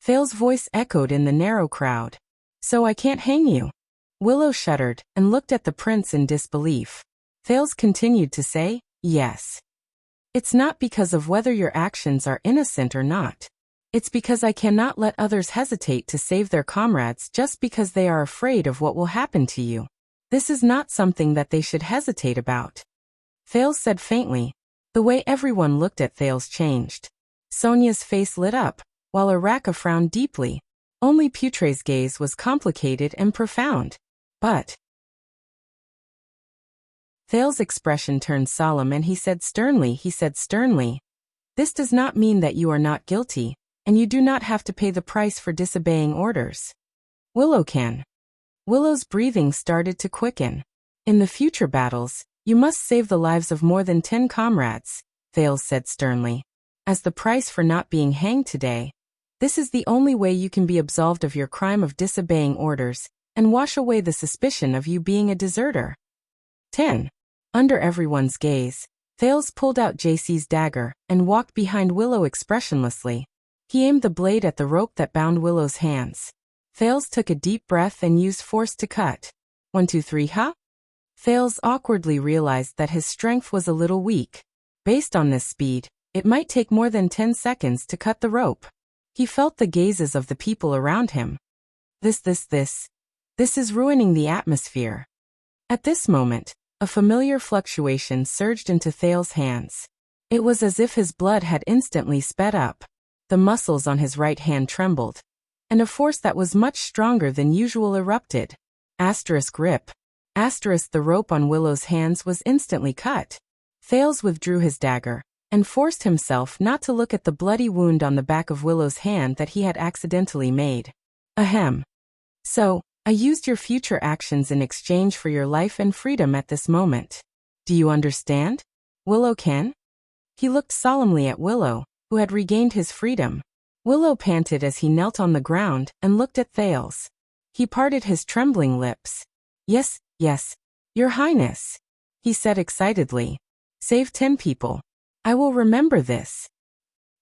Thales' voice echoed in the narrow crowd. So I can't hang you. Willow shuddered and looked at the prince in disbelief. Thales continued to say, yes. It's not because of whether your actions are innocent or not. It's because I cannot let others hesitate to save their comrades just because they are afraid of what will happen to you. This is not something that they should hesitate about. Thales said faintly. The way everyone looked at Thales changed. Sonia's face lit up, while Araka frowned deeply. Only Putre's gaze was complicated and profound. But Thales' expression turned solemn and he said sternly, this does not mean that you are not guilty, and you do not have to pay the price for disobeying orders. Willow can. Willow's breathing started to quicken. In the future battles, you must save the lives of more than 10 comrades, Thales said sternly. As the price for not being hanged today, this is the only way you can be absolved of your crime of disobeying orders, and wash away the suspicion of you being a deserter. 10. Under everyone's gaze, Thales pulled out JC's dagger and walked behind Willow expressionlessly. He aimed the blade at the rope that bound Willow's hands. Thales took a deep breath and used force to cut. 1, 2, 3, huh? Thales awkwardly realized that his strength was a little weak. Based on this speed, it might take more than 10 seconds to cut the rope. He felt the gazes of the people around him. This is ruining the atmosphere. At this moment, a familiar fluctuation surged into Thales' hands. It was as if his blood had instantly sped up. The muscles on his right hand trembled, and a force that was much stronger than usual erupted. Asterisk rip. Asterisk the rope on Willow's hands was instantly cut. Thales withdrew his dagger and forced himself not to look at the bloody wound on the back of Willow's hand that he had accidentally made. Ahem. So, I used your future actions in exchange for your life and freedom at this moment. Do you understand? Willow can? He looked solemnly at Willow, who had regained his freedom. Willow panted as he knelt on the ground and looked at Thales. He parted his trembling lips. Yes, yes, Your Highness, he said excitedly. Save 10 people. I will remember this.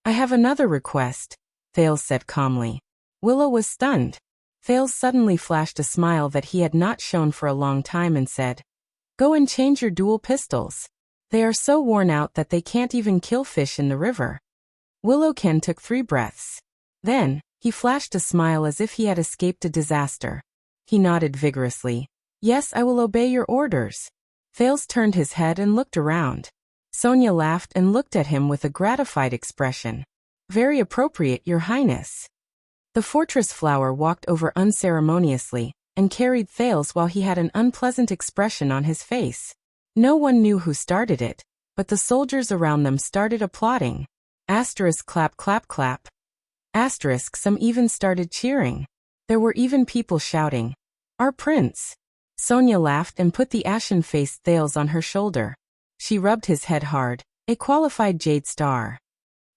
I have another request, Thales said calmly. Willow was stunned. Thales suddenly flashed a smile that he had not shown for a long time and said, Go and change your dual pistols. They are so worn out that they can't even kill fish in the river. Willowken took 3 breaths. Then, he flashed a smile as if he had escaped a disaster. He nodded vigorously. Yes, I will obey your orders. Thales turned his head and looked around. Sonia laughed and looked at him with a gratified expression. Very appropriate, Your Highness. The fortress flower walked over unceremoniously and carried Thales while he had an unpleasant expression on his face. No one knew who started it, but the soldiers around them started applauding. Asterisk clap clap clap. Asterisk some even started cheering. There were even people shouting, Our prince! Sonia laughed and put the ashen-faced Thales on her shoulder. She rubbed his head hard. A qualified jade star.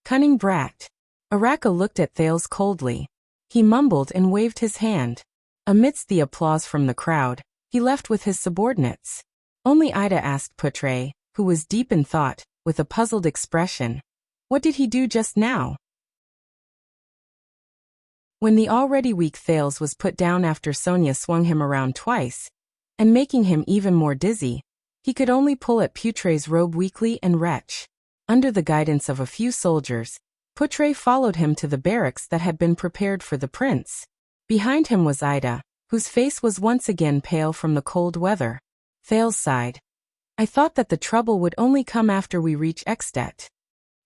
Cunning brat. Araka looked at Thales coldly. He mumbled and waved his hand. Amidst the applause from the crowd, he left with his subordinates. Only Ida asked Putre, who was deep in thought, with a puzzled expression. What did he do just now? When the already weak Thales was put down after Sonia swung him around twice, and making him even more dizzy, he could only pull at Putre's robe weakly and retch. Under the guidance of a few soldiers, Putre followed him to the barracks that had been prepared for the prince. Behind him was Ida, whose face was once again pale from the cold weather. Thales sighed. I thought that the trouble would only come after we reach Extet.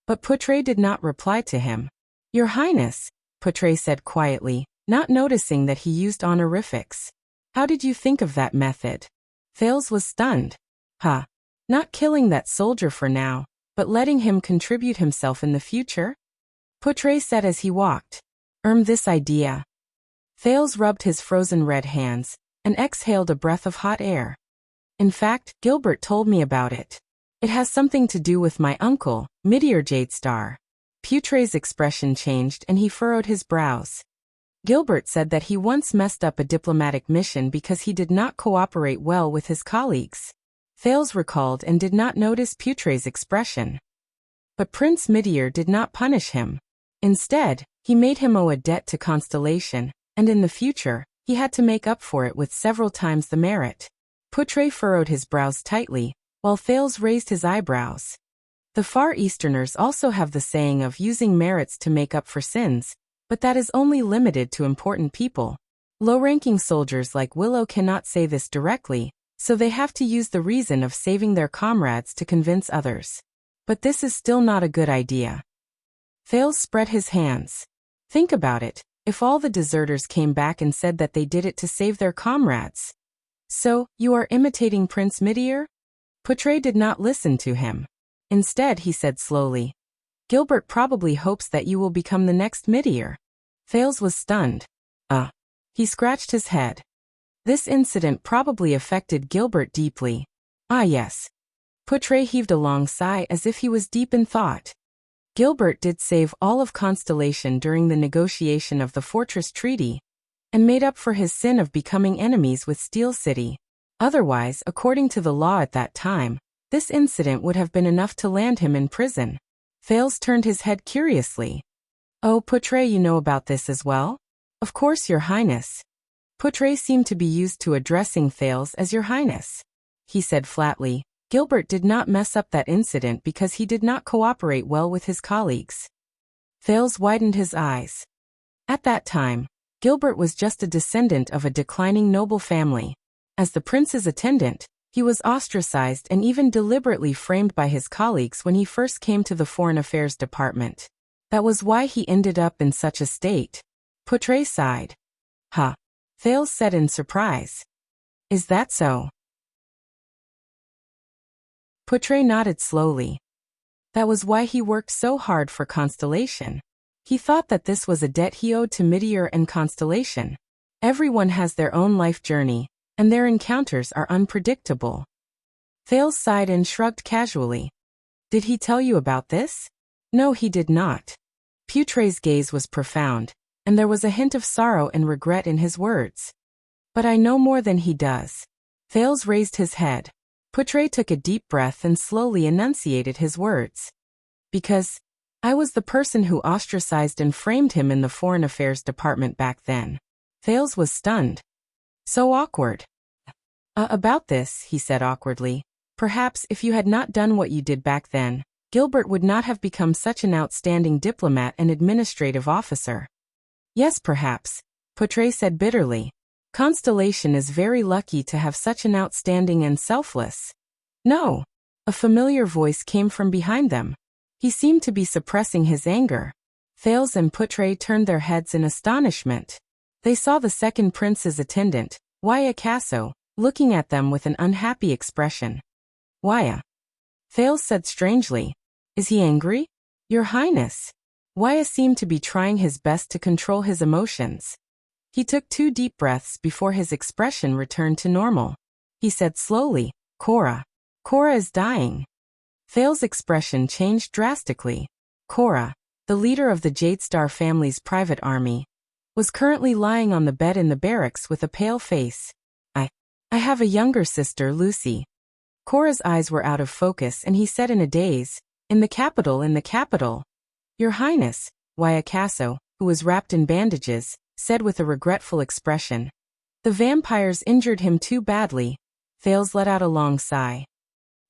But Putre did not reply to him. Your Highness, Putre said quietly, not noticing that he used honorifics. How did you think of that method? Thales was stunned. Huh. Not killing that soldier for now, but letting him contribute himself in the future? Putre said as he walked. This idea. Thales rubbed his frozen red hands and exhaled a breath of hot air. In fact, Gilbert told me about it. It has something to do with my uncle, Meteor Jadestar. Putre's expression changed and he furrowed his brows. Gilbert said that he once messed up a diplomatic mission because he did not cooperate well with his colleagues. Thales recalled and did not notice Putre's expression. But Prince Meteor did not punish him. Instead, he made him owe a debt to Constellation, and in the future, he had to make up for it with several times the merit. Putre furrowed his brows tightly, while Thales raised his eyebrows. The Far Easterners also have the saying of using merits to make up for sins, but that is only limited to important people. Low-ranking soldiers like Willow cannot say this directly, so they have to use the reason of saving their comrades to convince others. But this is still not a good idea. Thales spread his hands. Think about it, if all the deserters came back and said that they did it to save their comrades. So, you are imitating Prince Meteor? Putre did not listen to him. Instead, he said slowly, Gilbert probably hopes that you will become the next Meteor. Thales was stunned. He scratched his head. This incident probably affected Gilbert deeply. Ah yes. Putre heaved a long sigh as if he was deep in thought. Gilbert did save all of Constellation during the negotiation of the Fortress Treaty, and made up for his sin of becoming enemies with Steel City. Otherwise, according to the law at that time, this incident would have been enough to land him in prison. Thales turned his head curiously. Oh, Putre, you know about this as well? Of course, Your Highness. Putre seemed to be used to addressing Thales as Your Highness. He said flatly, Gilbert did not mess up that incident because he did not cooperate well with his colleagues. Thales widened his eyes. At that time, Gilbert was just a descendant of a declining noble family. As the prince's attendant, he was ostracized and even deliberately framed by his colleagues when he first came to the Foreign Affairs Department. That was why he ended up in such a state. Putre sighed. Thales said in surprise. Is that so? Putre nodded slowly. That was why he worked so hard for Constellation. He thought that this was a debt he owed to Meteor and Constellation. Everyone has their own life journey, and their encounters are unpredictable. Thales sighed and shrugged casually. Did he tell you about this? No, he did not. Putre's gaze was profound, and there was a hint of sorrow and regret in his words. But I know more than he does. Thales raised his head. Putre took a deep breath and slowly enunciated his words. Because I was the person who ostracized and framed him in the Foreign Affairs Department back then. Thales was stunned. So awkward. About this, he said awkwardly. Perhaps if you had not done what you did back then, Gilbert would not have become such an outstanding diplomat and administrative officer. Yes, perhaps, Putre said bitterly. Constellation is very lucky to have such an outstanding and selfless. No. A familiar voice came from behind them. He seemed to be suppressing his anger. Thales and Putre turned their heads in astonishment. They saw the second prince's attendant, Wuxia, looking at them with an unhappy expression. Wuxia. Thales said strangely. Is he angry? Your Highness. Wuxia seemed to be trying his best to control his emotions. He took 2 deep breaths before his expression returned to normal. He said slowly, Cora. Cora is dying. Thales' expression changed drastically. Cora, the leader of the Jadestar family's private army, was currently lying on the bed in the barracks with a pale face. I have a younger sister, Lucy. Cora's eyes were out of focus and he said in a daze, In the capital. Your Highness, Wuxia, who was wrapped in bandages, said with a regretful expression. The vampires injured him too badly. Thales let out a long sigh.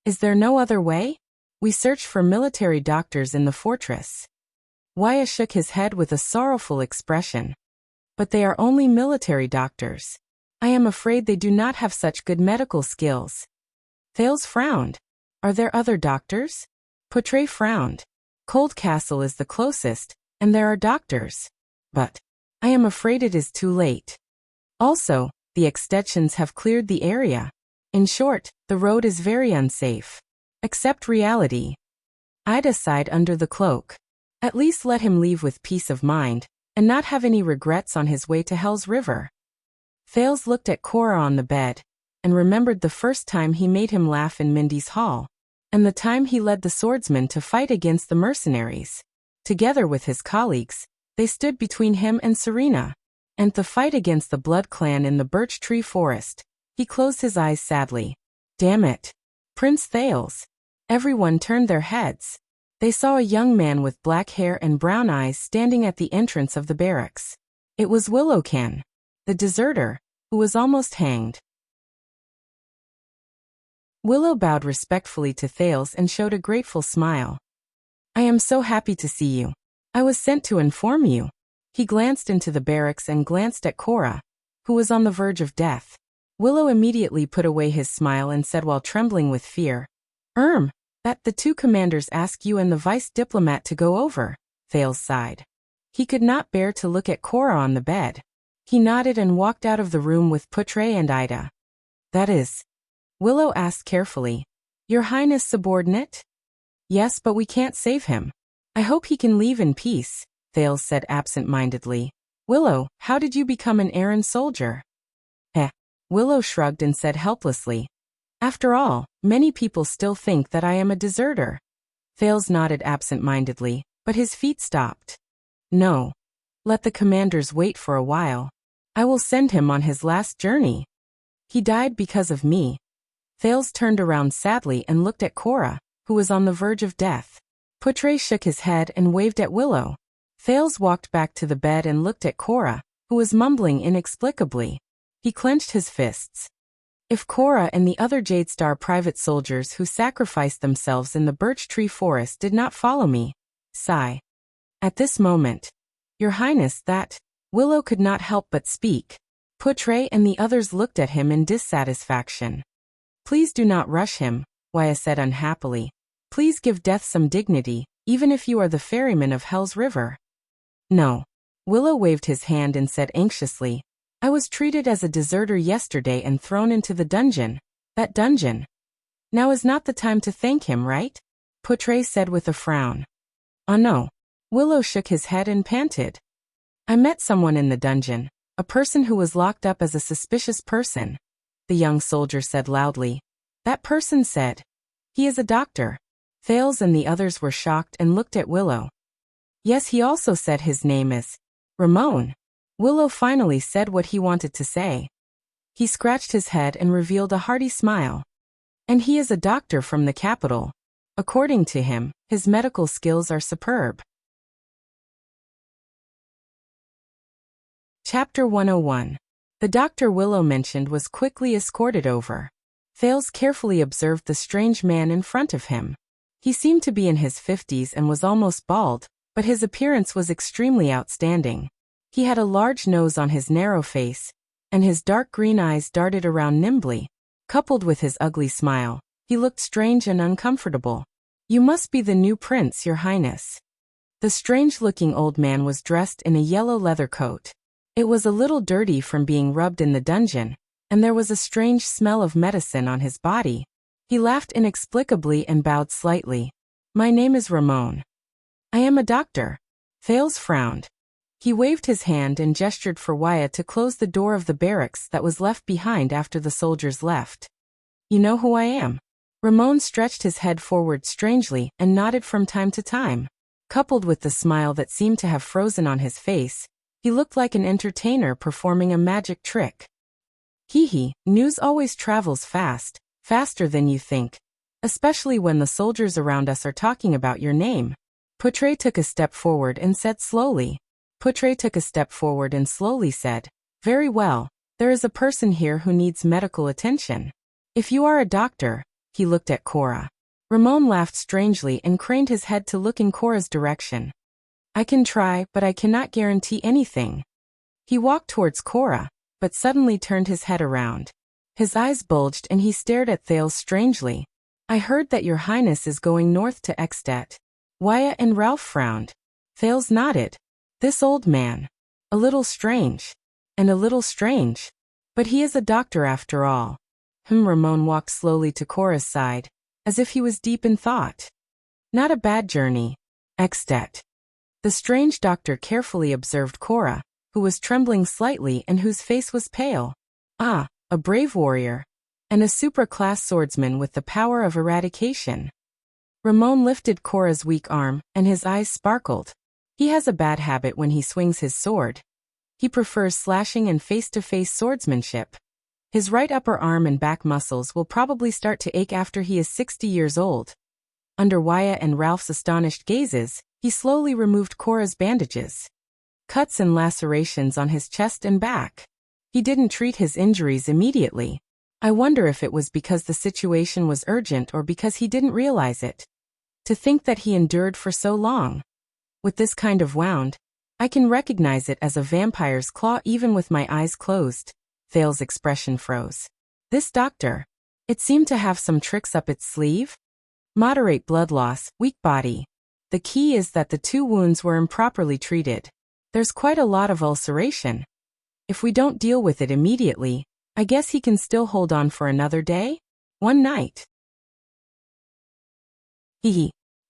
Is there no other way? We searched for military doctors in the fortress. Wuxia shook his head with a sorrowful expression. But they are only military doctors. I am afraid they do not have such good medical skills. Thales frowned. Are there other doctors? Putre frowned. Cold Castle is the closest, and there are doctors. But I am afraid it is too late. Also, the extensions have cleared the area. In short, the road is very unsafe. Accept reality. Ida sighed under the cloak. At least let him leave with peace of mind, and not have any regrets on his way to Hell's River. Thales looked at Cora on the bed, and remembered the first time he made him laugh in Mindy's hall, and the time he led the swordsmen to fight against the mercenaries. Together with his colleagues, they stood between him and Serena, and the fight against the Blood Clan in the Birch Tree Forest. He closed his eyes sadly. Damn it. Prince Thales. Everyone turned their heads. They saw a young man with black hair and brown eyes standing at the entrance of the barracks. It was Willowcan, the deserter, who was almost hanged. Willow bowed respectfully to Thales and showed a grateful smile. I am so happy to see you. I was sent to inform you. He glanced into the barracks and glanced at Cora, who was on the verge of death. Willow immediately put away his smile and said while trembling with fear, that the 2 commanders ask you and the vice diplomat to go over. Thales sighed. He could not bear to look at Cora on the bed. He nodded and walked out of the room with Putre and Ida. That is? Willow asked carefully. Your Highness subordinate? Yes, but we can't save him. I hope he can leave in peace, Thales said absent-mindedly. Willow, how did you become an errand soldier? Willow shrugged and said helplessly. After all, many people still think that I am a deserter. Thales nodded absent-mindedly, but his feet stopped. No. Let the commanders wait for a while. I will send him on his last journey. He died because of me. Thales turned around sadly and looked at Cora, who was on the verge of death. Putre shook his head and waved at Willow. Thales walked back to the bed and looked at Cora, who was mumbling inexplicably. He clenched his fists. If Cora and the other Jadestar private soldiers who sacrificed themselves in the Birch Tree Forest did not follow me. Sigh. At this moment, Your Highness, that. Willow could not help but speak. Putre and the others looked at him in dissatisfaction. Please do not rush him, Wuxia said unhappily. Please give death some dignity, even if you are the ferryman of Hell's River. No. Willow waved his hand and said anxiously, I was treated as a deserter yesterday and thrown into the dungeon. That dungeon. Now is not the time to thank him, right? Portray said with a frown. Oh no. Willow shook his head and panted. I met someone in the dungeon, a person who was locked up as a suspicious person. The young soldier said loudly. That person said, he is a doctor. Thales and the others were shocked and looked at Willow. Yes, he also said his name is Ramon. Willow finally said what he wanted to say. He scratched his head and revealed a hearty smile. And he is a doctor from the capital. According to him, his medical skills are superb. Chapter 101. The doctor Willow mentioned was quickly escorted over. Thales carefully observed the strange man in front of him. He seemed to be in his 50s and was almost bald, but his appearance was extremely outstanding. He had a large nose on his narrow face, and his dark green eyes darted around nimbly. Coupled with his ugly smile, he looked strange and uncomfortable. You must be the new prince, your highness. The strange-looking old man was dressed in a yellow leather coat. It was a little dirty from being rubbed in the dungeon, and there was a strange smell of medicine on his body. He laughed inexplicably and bowed slightly. My name is Ramon. I am a doctor. Thales frowned. He waved his hand and gestured for Wuxia to close the door of the barracks that was left behind after the soldiers left. You know who I am? Ramon stretched his head forward strangely and nodded from time to time. Coupled with the smile that seemed to have frozen on his face, he looked like an entertainer performing a magic trick. Hee, news always travels fast, faster than you think, especially when the soldiers around us are talking about your name. Portray took a step forward and said slowly. Said, very well, there is a person here who needs medical attention. If you are a doctor, he looked at Cora. Ramon laughed strangely and craned his head to look in Cora's direction. I can try, but I cannot guarantee anything. He walked towards Cora, but suddenly turned his head around. His eyes bulged and he stared at Thales strangely. I heard that your highness is going north to Ekstedt. Wuxia and Ralph frowned. Thales nodded. This old man. A little strange. But he is a doctor after all. Ramon walked slowly to Cora's side, as if he was deep in thought. Not a bad journey. Ekstedt. The strange doctor carefully observed Cora, who was trembling slightly and whose face was pale. Ah, a brave warrior. And a supra-class swordsman with the power of eradication. Ramon lifted Cora's weak arm, and his eyes sparkled. He has a bad habit when he swings his sword. He prefers slashing and face-to-face swordsmanship. His right upper arm and back muscles will probably start to ache after he is 60 years old. Under Wuxia and Ralph's astonished gazes, he slowly removed Cora's bandages. Cuts and lacerations on his chest and back. He didn't treat his injuries immediately. I wonder if it was because the situation was urgent or because he didn't realize it. To think that he endured for so long. With this kind of wound, I can recognize it as a vampire's claw even with my eyes closed. Thales' expression froze. This doctor. It seemed to have some tricks up its sleeve. Moderate blood loss, weak body. The key is that the 2 wounds were improperly treated. There's quite a lot of ulceration. If we don't deal with it immediately, I guess he can still hold on for another day? One night.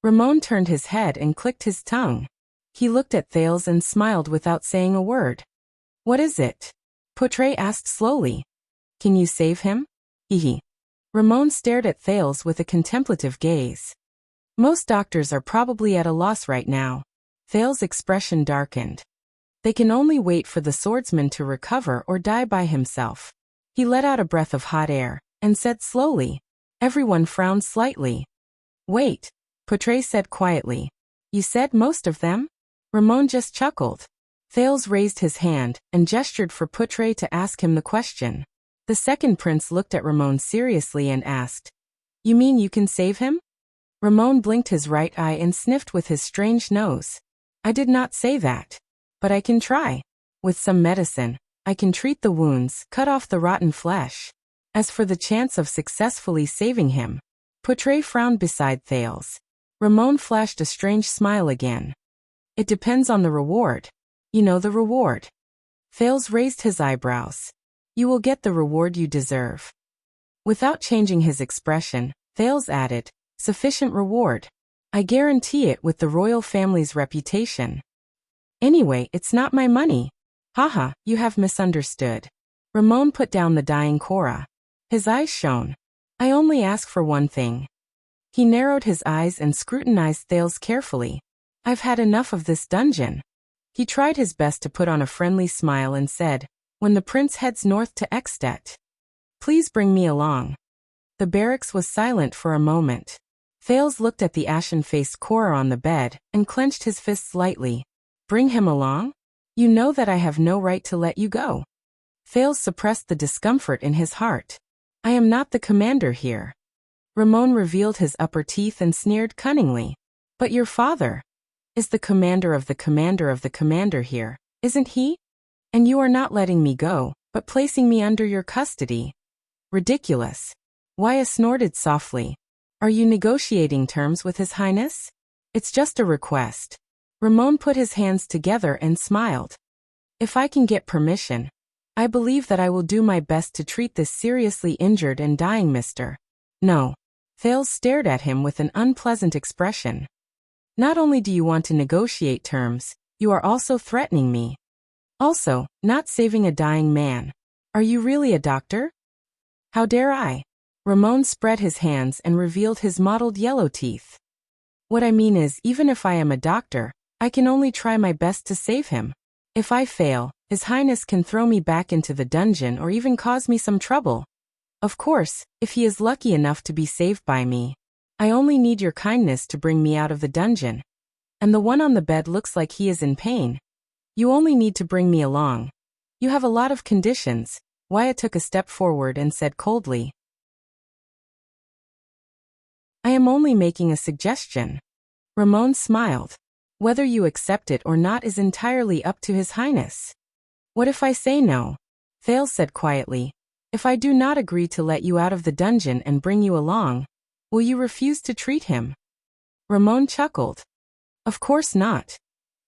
Ramon turned his head and clicked his tongue. He looked at Thales and smiled without saying a word. What is it? Portray asked slowly. Can you save him? Ramon stared at Thales with a contemplative gaze. Most doctors are probably at a loss right now. Thales' expression darkened. They can only wait for the swordsman to recover or die by himself. He let out a breath of hot air, and said slowly. Everyone frowned slightly. Wait, Portray said quietly. You said most of them? Ramon just chuckled. Thales raised his hand, and gestured for Portray to ask him the question. The second prince looked at Ramon seriously and asked, You mean you can save him? Ramon blinked his right eye and sniffed with his strange nose. I did not say that. But I can try. With some medicine, I can treat the wounds, cut off the rotten flesh. As for the chance of successfully saving him, Portray frowned beside Thales. Ramon flashed a strange smile again. It depends on the reward. You know the reward. Thales raised his eyebrows. You will get the reward you deserve. Without changing his expression, Thales added, sufficient reward. I guarantee it with the royal family's reputation. Anyway, it's not my money. Haha, you have misunderstood. Ramon put down the dying Cora. His eyes shone. I only ask for one thing. He narrowed his eyes and scrutinized Thales carefully. I've had enough of this dungeon. He tried his best to put on a friendly smile and said, when the prince heads north to Ekstedt, please bring me along. The barracks was silent for a moment. Thales looked at the ashen-faced Cora on the bed and clenched his fists lightly. Bring him along? You know that I have no right to let you go. Thales suppressed the discomfort in his heart. I am not the commander here. Ramon revealed his upper teeth and sneered cunningly. But your father is the commander of the commander of the commander here, isn't he? And you are not letting me go, but placing me under your custody. Ridiculous. Waya snorted softly. Are you negotiating terms with His Highness? It's just a request. Ramon put his hands together and smiled. If I can get permission, I believe that I will do my best to treat this seriously injured and dying Mr. No. Thales stared at him with an unpleasant expression. Not only do you want to negotiate terms, you are also threatening me. Also, not saving a dying man. Are you really a doctor? How dare I? Ramon spread his hands and revealed his mottled yellow teeth. What I mean is, even if I am a doctor, I can only try my best to save him. If I fail, His Highness can throw me back into the dungeon or even cause me some trouble. Of course, if he is lucky enough to be saved by me, I only need your kindness to bring me out of the dungeon. And the one on the bed looks like he is in pain. You only need to bring me along. You have a lot of conditions. Wyatt took a step forward and said coldly. I am only making a suggestion. Ramon smiled. Whether you accept it or not is entirely up to His Highness. What if I say no? Thales said quietly. If I do not agree to let you out of the dungeon and bring you along, will you refuse to treat him? Ramon chuckled. Of course not.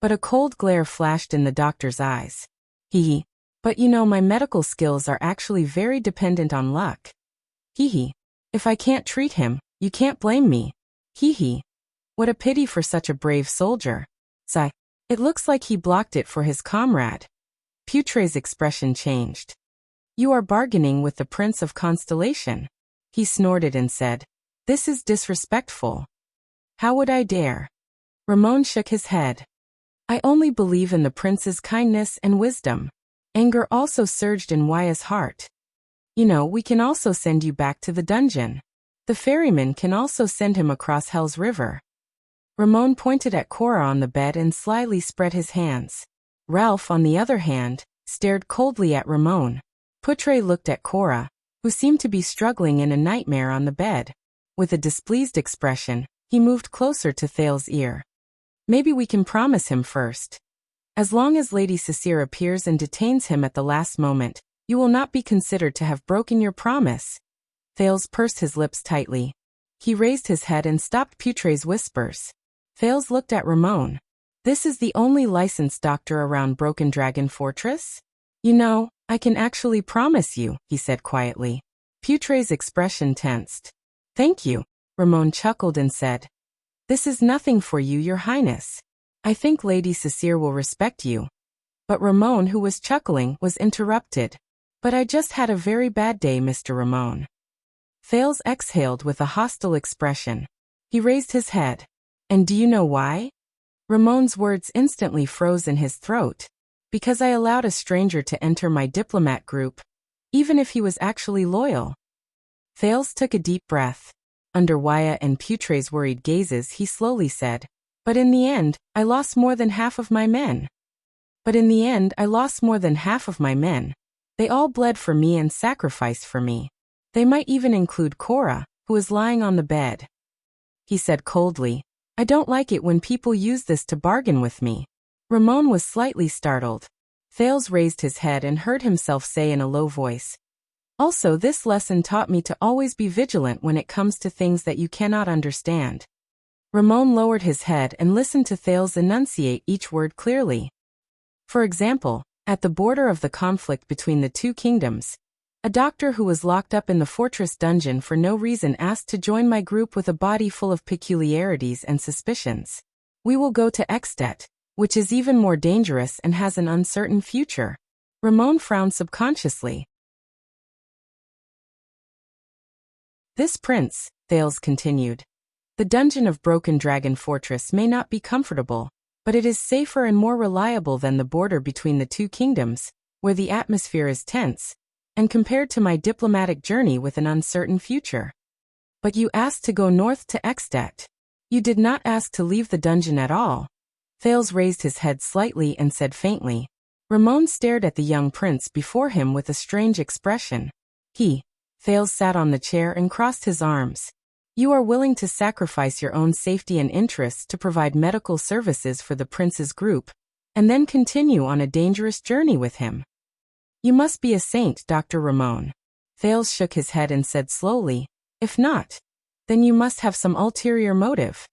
But a cold glare flashed in the doctor's eyes. Hee. But you know my medical skills are actually very dependent on luck. Hee. If I can't treat him, you can't blame me. Hee. What a pity for such a brave soldier. Sigh. It looks like he blocked it for his comrade. Putre's expression changed. You are bargaining with the Prince of Constellation. He snorted and said, this is disrespectful. How would I dare? Ramon shook his head. I only believe in the prince's kindness and wisdom. Anger also surged in Waya's heart. You know, we can also send you back to the dungeon. The ferryman can also send him across Hell's River. Ramon pointed at Cora on the bed and slyly spread his hands. Ralph, on the other hand, stared coldly at Ramon. Putre looked at Cora, who seemed to be struggling in a nightmare on the bed. With a displeased expression, he moved closer to Thales's ear. Maybe we can promise him first. As long as Lady Cecile appears and detains him at the last moment, you will not be considered to have broken your promise. Thales pursed his lips tightly. He raised his head and stopped Putre's whispers. Thales looked at Ramon. This is the only licensed doctor around Broken Dragon Fortress? You know, I can actually promise you, he said quietly. Putre's expression tensed. Thank you, Ramon chuckled and said. This is nothing for you, Your Highness. I think Lady Cecile will respect you. But Ramon, who was chuckling, was interrupted. But I just had a very bad day, Mr. Ramon. Thales exhaled with a hostile expression. He raised his head. And do you know why? Ramon's words instantly froze in his throat. Because I allowed a stranger to enter my diplomat group, even if he was actually loyal. Thales took a deep breath. Under Waya and Putre's worried gazes, he slowly said, But in the end, I lost more than half of my men. They all bled for me and sacrificed for me. They might even include Cora, who is lying on the bed. He said coldly, I don't like it when people use this to bargain with me. Ramon was slightly startled. Thales raised his head and heard himself say in a low voice, Also, this lesson taught me to always be vigilant when it comes to things that you cannot understand. Ramon lowered his head and listened to Thales enunciate each word clearly. For example, At the border of the conflict between the two kingdoms, a doctor who was locked up in the fortress dungeon for no reason asked to join my group with a body full of peculiarities and suspicions. We will go to Extet, which is even more dangerous and has an uncertain future. Ramon frowned subconsciously. This prince, Thales continued. The dungeon of Broken Dragon Fortress may not be comfortable, but it is safer and more reliable than the border between the two kingdoms, where the atmosphere is tense, and compared to my diplomatic journey with an uncertain future. But you asked to go north to Extet. You did not ask to leave the dungeon at all. Thales raised his head slightly and said faintly. Ramon stared at the young prince before him with a strange expression. Thales sat on the chair and crossed his arms. You are willing to sacrifice your own safety and interests to provide medical services for the prince's group, and then continue on a dangerous journey with him. You must be a saint, Dr. Ramon. Thales shook his head and said slowly, if not, then you must have some ulterior motive.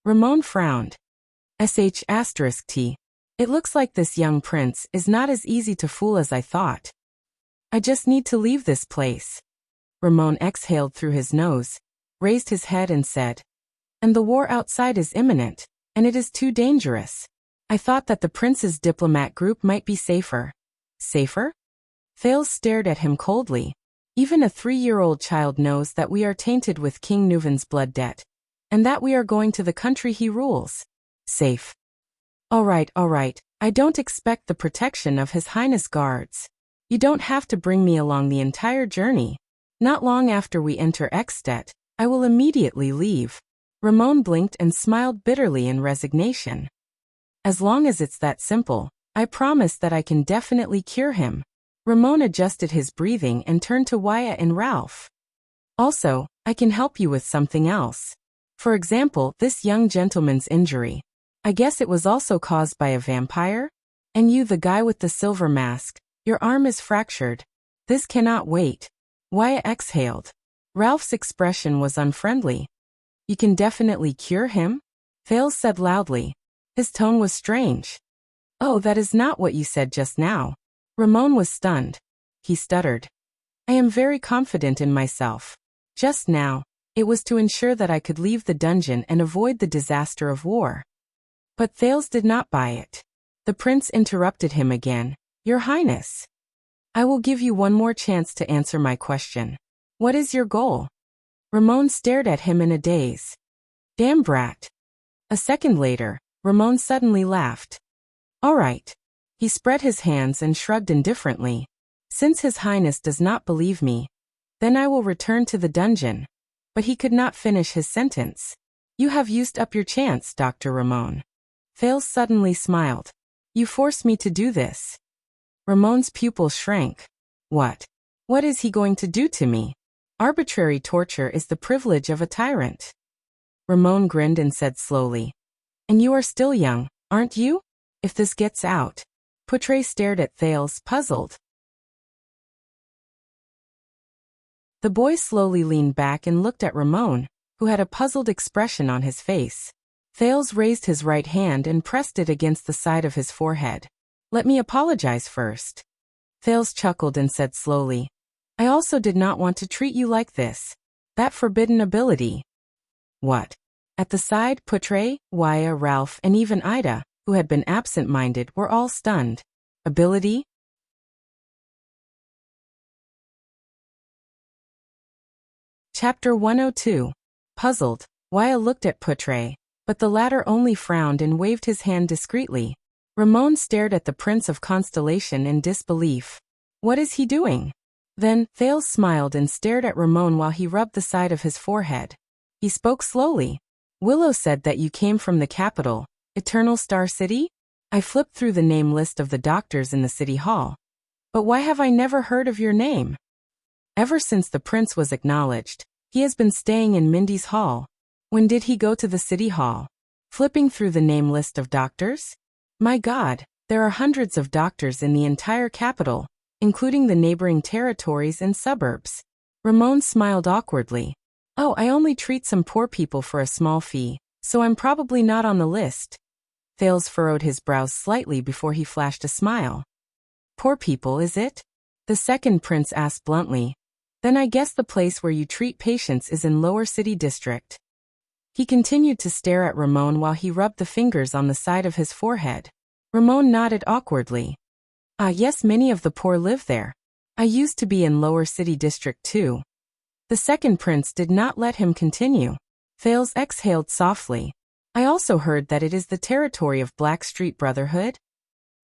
Ramon frowned. T. It looks like this young prince is not as easy to fool as I thought. I just need to leave this place. Ramon exhaled through his nose, raised his head and said, and the war outside is imminent, and it is too dangerous. I thought that the prince's diplomat group might be safer. Safer? Thales stared at him coldly. Even a 3-year-old child knows that we are tainted with King Nuven's blood debt, and that we are going to the country he rules. Safe. All right, I don't expect the protection of His Highness guards. You don't have to bring me along the entire journey. Not long after we enter Extet, I will immediately leave. Ramon blinked and smiled bitterly in resignation. As long as it's that simple, I promise that I can definitely cure him. Ramon adjusted his breathing and turned to Wyatt and Ralph. Also, I can help you with something else. For example, this young gentleman's injury. I guess it was also caused by a vampire? And you, the guy with the silver mask, your arm is fractured. This cannot wait. Wyatt exhaled. Ralph's expression was unfriendly. You can definitely cure him? Thales said loudly. His tone was strange. Oh, that is not what you said just now. Ramon was stunned. He stuttered. I am very confident in myself. Just now, it was to ensure that I could leave the dungeon and avoid the disaster of war. But Thales did not buy it. The prince interrupted him again. Your Highness, I will give you one more chance to answer my question. What is your goal? Ramon stared at him in a daze. Damn brat. A second later, Ramon suddenly laughed. All right. He spread his hands and shrugged indifferently. Since His Highness does not believe me, then I will return to the dungeon. But he could not finish his sentence. You have used up your chance, Dr. Ramon. Thales suddenly smiled. You force me to do this. Ramon's pupils shrank. What? What is he going to do to me? Arbitrary torture is the privilege of a tyrant. Ramon grinned and said slowly. And you are still young, aren't you? If this gets out. Putre stared at Thales, puzzled. The boy slowly leaned back and looked at Ramon, who had a puzzled expression on his face. Thales raised his right hand and pressed it against the side of his forehead. Let me apologize first. Thales chuckled and said slowly. I also did not want to treat you like this. That forbidden ability. What? At the side, Putre, Waya, Ralph, and even Ida, who had been absent-minded, were all stunned. Ability? Chapter 102. Puzzled, Waya looked at Putre, but the latter only frowned and waved his hand discreetly. Ramon stared at the Prince of Constellation in disbelief. What is he doing? Then, Thales smiled and stared at Ramon while he rubbed the side of his forehead. He spoke slowly. Willow said that you came from the capital, Eternal Star City? I flipped through the name list of the doctors in the city hall. But why have I never heard of your name? Ever since the prince was acknowledged, he has been staying in Mindy's hall. When did he go to the city hall? Flipping through the name list of doctors? My God, there are hundreds of doctors in the entire capital, including the neighboring territories and suburbs. Ramon smiled awkwardly. Oh, I only treat some poor people for a small fee, so I'm probably not on the list. Thales furrowed his brows slightly before he flashed a smile. Poor people, is it? The second prince asked bluntly. Then I guess the place where you treat patients is in Lower City District. He continued to stare at Ramon while he rubbed the fingers on the side of his forehead. Ramon nodded awkwardly. Ah, yes, many of the poor live there. I used to be in Lower City District too. The second prince did not let him continue. Thales exhaled softly. I also heard that it is the territory of Black Street Brotherhood.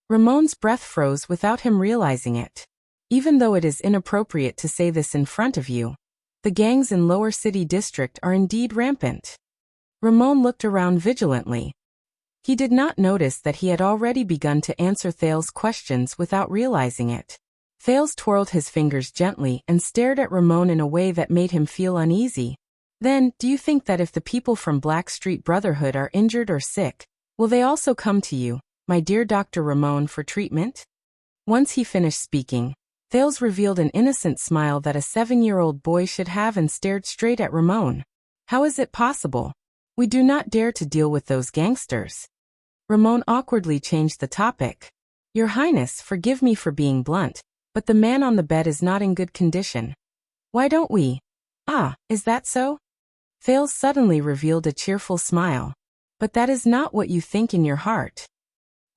Ramon's breath froze without him realizing it. Even though it is inappropriate to say this in front of you, the gangs in Lower City District are indeed rampant. Ramon looked around vigilantly. He did not notice that he had already begun to answer Thales' questions without realizing it. Thales twirled his fingers gently and stared at Ramon in a way that made him feel uneasy. Then, do you think that if the people from Black Street Brotherhood are injured or sick, will they also come to you, my dear Dr. Ramon, for treatment? Once he finished speaking, Thales revealed an innocent smile that a 7-year-old boy should have and stared straight at Ramon. How is it possible? We do not dare to deal with those gangsters. Ramon awkwardly changed the topic. Your Highness, forgive me for being blunt, but the man on the bed is not in good condition. Why don't we? Ah, is that so? Thales suddenly revealed a cheerful smile. But that is not what you think in your heart.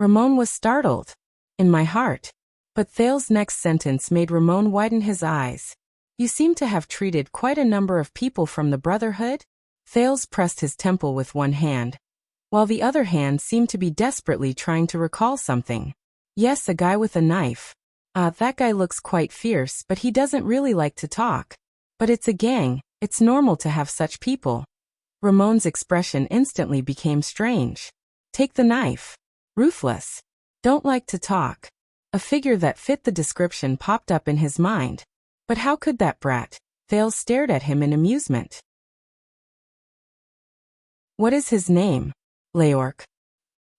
Ramon was startled. In my heart. But Thales' next sentence made Ramon widen his eyes. You seem to have treated quite a number of people from the Brotherhood? Thales pressed his temple with one hand, while the other hand seemed to be desperately trying to recall something. Yes, a guy with a knife. That guy looks quite fierce, but he doesn't really like to talk. But it's a gang, it's normal to have such people. Ramon's expression instantly became strange. Take the knife. Ruthless. Don't like to talk. A figure that fit the description popped up in his mind. But how could that brat? Thales stared at him in amusement. What is his name? Leork.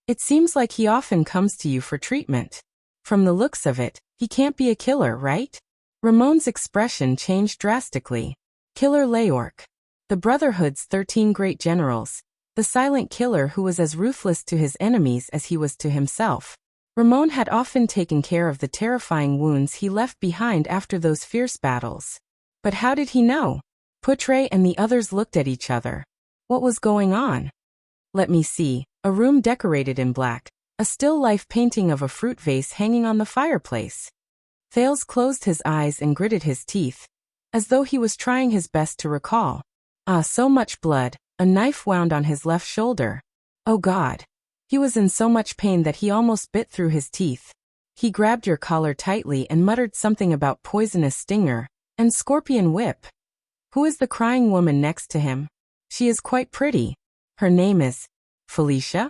It seems like he often comes to you for treatment. From the looks of it, he can't be a killer, right? Ramon's expression changed drastically. Killer Leork. The Brotherhood's 13 great generals. The silent killer who was as ruthless to his enemies as he was to himself. Ramon had often taken care of the terrifying wounds he left behind after those fierce battles. But how did he know? Putre and the others looked at each other. What was going on? Let me see. A room decorated in black. A still life painting of a fruit vase hanging on the fireplace. Thales closed his eyes and gritted his teeth, as though he was trying his best to recall. Ah, so much blood. A knife wound on his left shoulder. Oh God. He was in so much pain that he almost bit through his teeth. He grabbed your collar tightly and muttered something about poisonous stinger and scorpion whip. Who is the crying woman next to him? She is quite pretty. Her name is Felicia?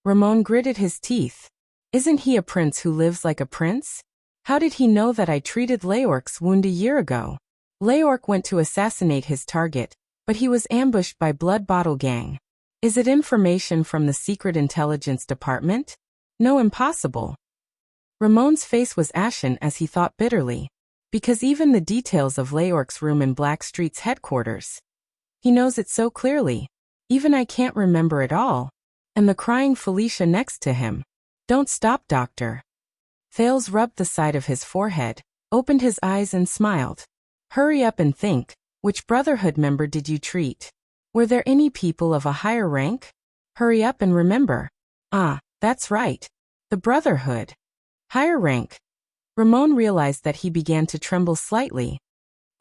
Ramon gritted his teeth. Isn't he a prince who lives like a prince? How did he know that I treated Leork's wound a year ago? Leork went to assassinate his target, but he was ambushed by Blood Bottle Gang. Is it information from the Secret Intelligence Department? No, impossible. Ramon's face was ashen as he thought bitterly. Because even the details of Leork's room in Blackstreet's headquarters. He knows it so clearly. Even I can't remember it all. And the crying Felicia next to him. Don't stop, doctor. Thales rubbed the side of his forehead, opened his eyes and smiled. Hurry up and think. Which Brotherhood member did you treat? Were there any people of a higher rank? Hurry up and remember. Ah, that's right. The Brotherhood. Higher rank. Ramon realized that he began to tremble slightly.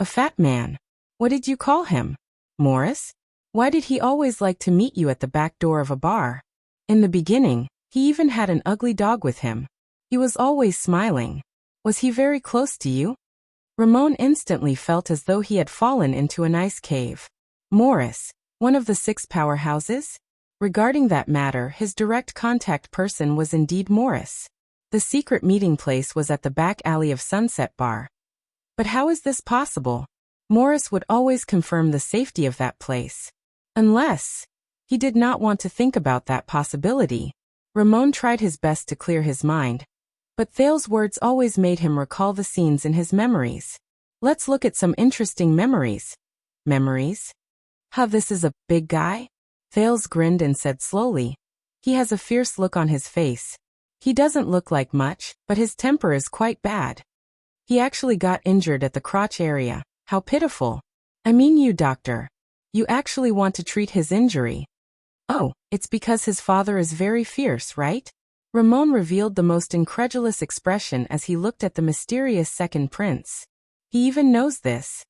A fat man. What did you call him? Morris? Why did he always like to meet you at the back door of a bar? In the beginning, he even had an ugly dog with him. He was always smiling. Was he very close to you? Ramon instantly felt as though he had fallen into an ice cave. Morris, one of the 6 powerhouses? Regarding that matter, his direct contact person was indeed Morris. The secret meeting place was at the back alley of Sunset Bar. But how is this possible? Morris would always confirm the safety of that place. Unless he did not want to think about that possibility. Ramon tried his best to clear his mind. But Thales' words always made him recall the scenes in his memories. Let's look at some interesting memories. Memories? How this is a big guy? Thales grinned and said slowly. He has a fierce look on his face. He doesn't look like much, but his temper is quite bad. He actually got injured at the crotch area. How pitiful. I mean you, doctor. You actually want to treat his injury. Oh, it's because his father is very fierce, right? Ramon revealed the most incredulous expression as he looked at the mysterious second prince. He even knows this.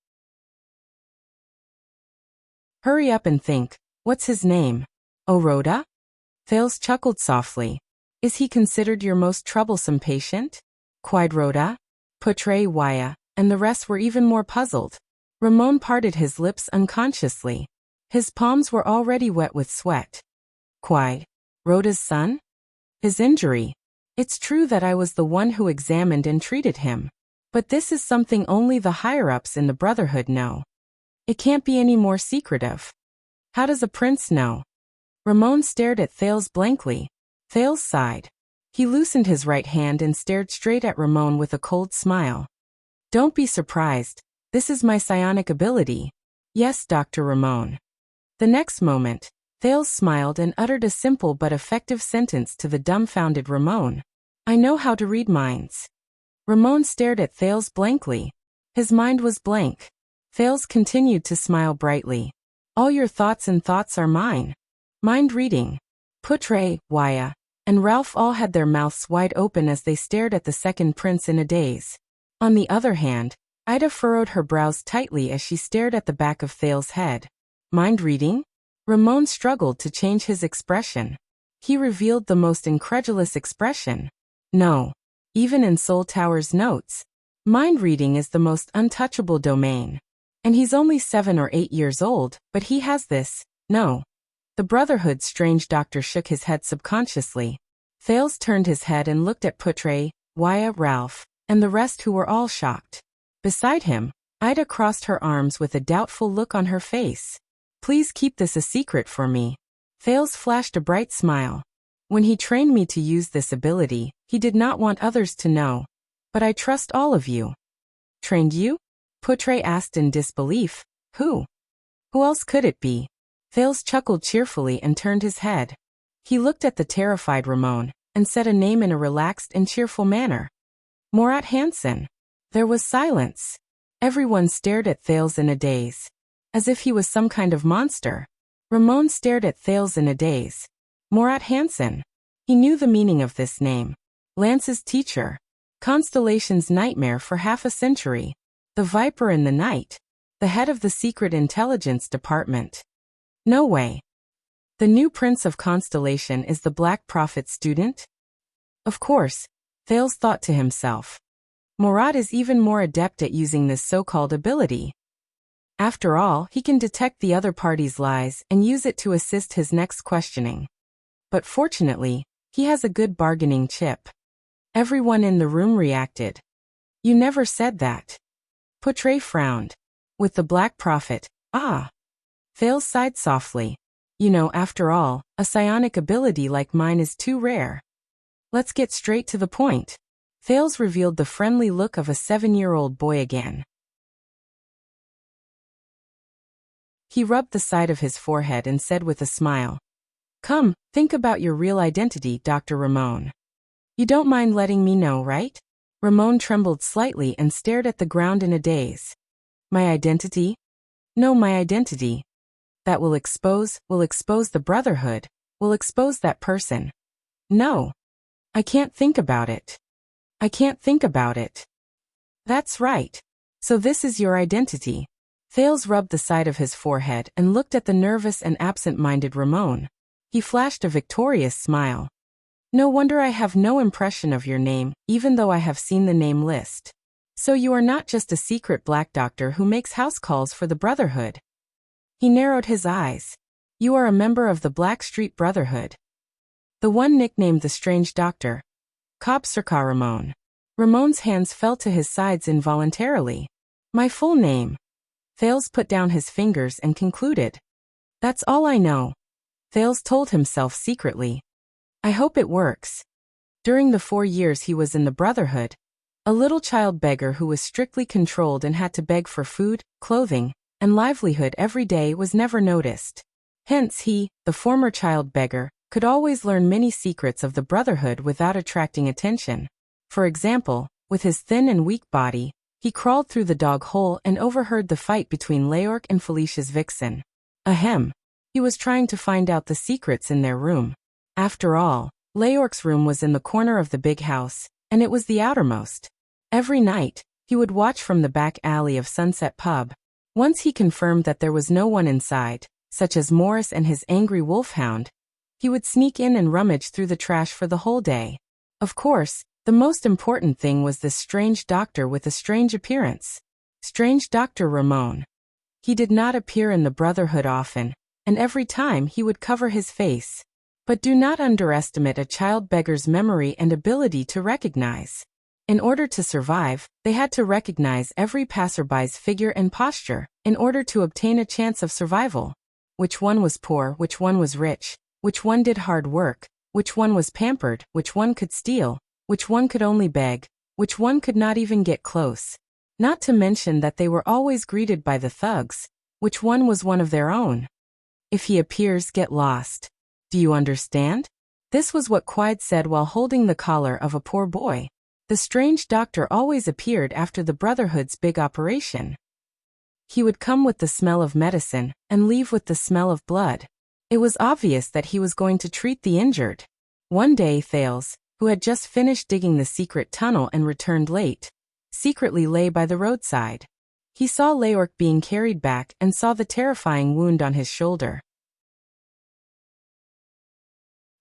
Hurry up and think. What's his name? Oh, Rhoda? Thales chuckled softly. Is he considered your most troublesome patient? Cried Rhoda. Putre, Waya, and the rest were even more puzzled. Ramon parted his lips unconsciously. His palms were already wet with sweat. Quide. Rhoda's son? His injury. It's true that I was the one who examined and treated him. But this is something only the higher-ups in the Brotherhood know. It can't be any more secretive. How does a prince know? Ramon stared at Thales blankly. Thales sighed. He loosened his right hand and stared straight at Ramon with a cold smile. Don't be surprised. This is my psionic ability. Yes, Dr. Ramon. The next moment, Thales smiled and uttered a simple but effective sentence to the dumbfounded Ramon. I know how to read minds. Ramon stared at Thales blankly. His mind was blank. Thales continued to smile brightly. All your thoughts and thoughts are mine. Mind reading. Putre, Waya, and Ralph all had their mouths wide open as they stared at the second prince in a daze. On the other hand, Ida furrowed her brows tightly as she stared at the back of Thales' head. Mind reading? Ramon struggled to change his expression. He revealed the most incredulous expression. No. Even in Soul Tower's notes, mind reading is the most untouchable domain. And he's only 7 or 8 years old, but he has this. No. The Brotherhood's strange doctor shook his head subconsciously. Thales turned his head and looked at Putre, Waya, Ralph, and the rest who were all shocked. Beside him, Ida crossed her arms with a doubtful look on her face. Please keep this a secret for me. Thales flashed a bright smile. When he trained me to use this ability, he did not want others to know. But I trust all of you. Trained you? Putre asked in disbelief. Who? Who else could it be? Thales chuckled cheerfully and turned his head. He looked at the terrified Ramon, and said a name in a relaxed and cheerful manner. Morat Hansen. There was silence. Everyone stared at Thales in a daze. As if he was some kind of monster. Ramon stared at Thales in a daze. Morat Hansen. He knew the meaning of this name. Lance's teacher. Constellation's nightmare for half a century. The Viper in the Night. The head of the Secret Intelligence Department. No way. The new Prince of Constellation is the Black Prophet student? Of course, Thales thought to himself. Morat is even more adept at using this so-called ability. After all, he can detect the other party's lies and use it to assist his next questioning. But fortunately, he has a good bargaining chip. Everyone in the room reacted. You never said that. Putre frowned. With the Black Prophet, ah. Thales sighed softly. You know, after all, a psionic ability like mine is too rare. Let's get straight to the point. Thales revealed the friendly look of a 7-year-old boy again. He rubbed the side of his forehead and said with a smile. Come, think about your real identity, Dr. Ramon. You don't mind letting me know, right? Ramon trembled slightly and stared at the ground in a daze. My identity? No, my identity. That will expose the Brotherhood, will expose that person. No. I can't think about it. I can't think about it. That's right. So this is your identity. Thales rubbed the side of his forehead and looked at the nervous and absent-minded Ramon. He flashed a victorious smile. No wonder I have no impression of your name, even though I have seen the name list. So you are not just a secret black doctor who makes house calls for the Brotherhood. He narrowed his eyes. You are a member of the Black Street Brotherhood. The one nicknamed the Strange Doctor. Cobb Sirka Ramon. Ramon's hands fell to his sides involuntarily. My full name. Thales put down his fingers and concluded. That's all I know. Thales told himself secretly. I hope it works. During the 4 years he was in the Brotherhood, a little child beggar who was strictly controlled and had to beg for food, clothing, and livelihood every day was never noticed. Hence he, the former child beggar, could always learn many secrets of the Brotherhood without attracting attention. For example, with his thin and weak body, he crawled through the dog hole and overheard the fight between Leorc and Felicia's vixen. Ahem. He was trying to find out the secrets in their room. After all, Leorc's room was in the corner of the big house, and it was the outermost. Every night, he would watch from the back alley of Sunset Pub. Once he confirmed that there was no one inside, such as Morris and his angry wolfhound, he would sneak in and rummage through the trash for the whole day. Of course, the most important thing was this strange doctor with a strange appearance. Strange Dr. Ramon. He did not appear in the Brotherhood often, and every time he would cover his face. But do not underestimate a child beggar's memory and ability to recognize. In order to survive, they had to recognize every passerby's figure and posture, in order to obtain a chance of survival. Which one was poor, which one was rich, which one did hard work, which one was pampered, which one could steal, which one could only beg, which one could not even get close. Not to mention that they were always greeted by the thugs, which one was one of their own. If he appears, get lost. Do you understand? This was what Quide said while holding the collar of a poor boy. The strange doctor always appeared after the Brotherhood's big operation. He would come with the smell of medicine, and leave with the smell of blood. It was obvious that he was going to treat the injured. One day Thales, who had just finished digging the secret tunnel and returned late, secretly lay by the roadside. He saw Leorc being carried back and saw the terrifying wound on his shoulder.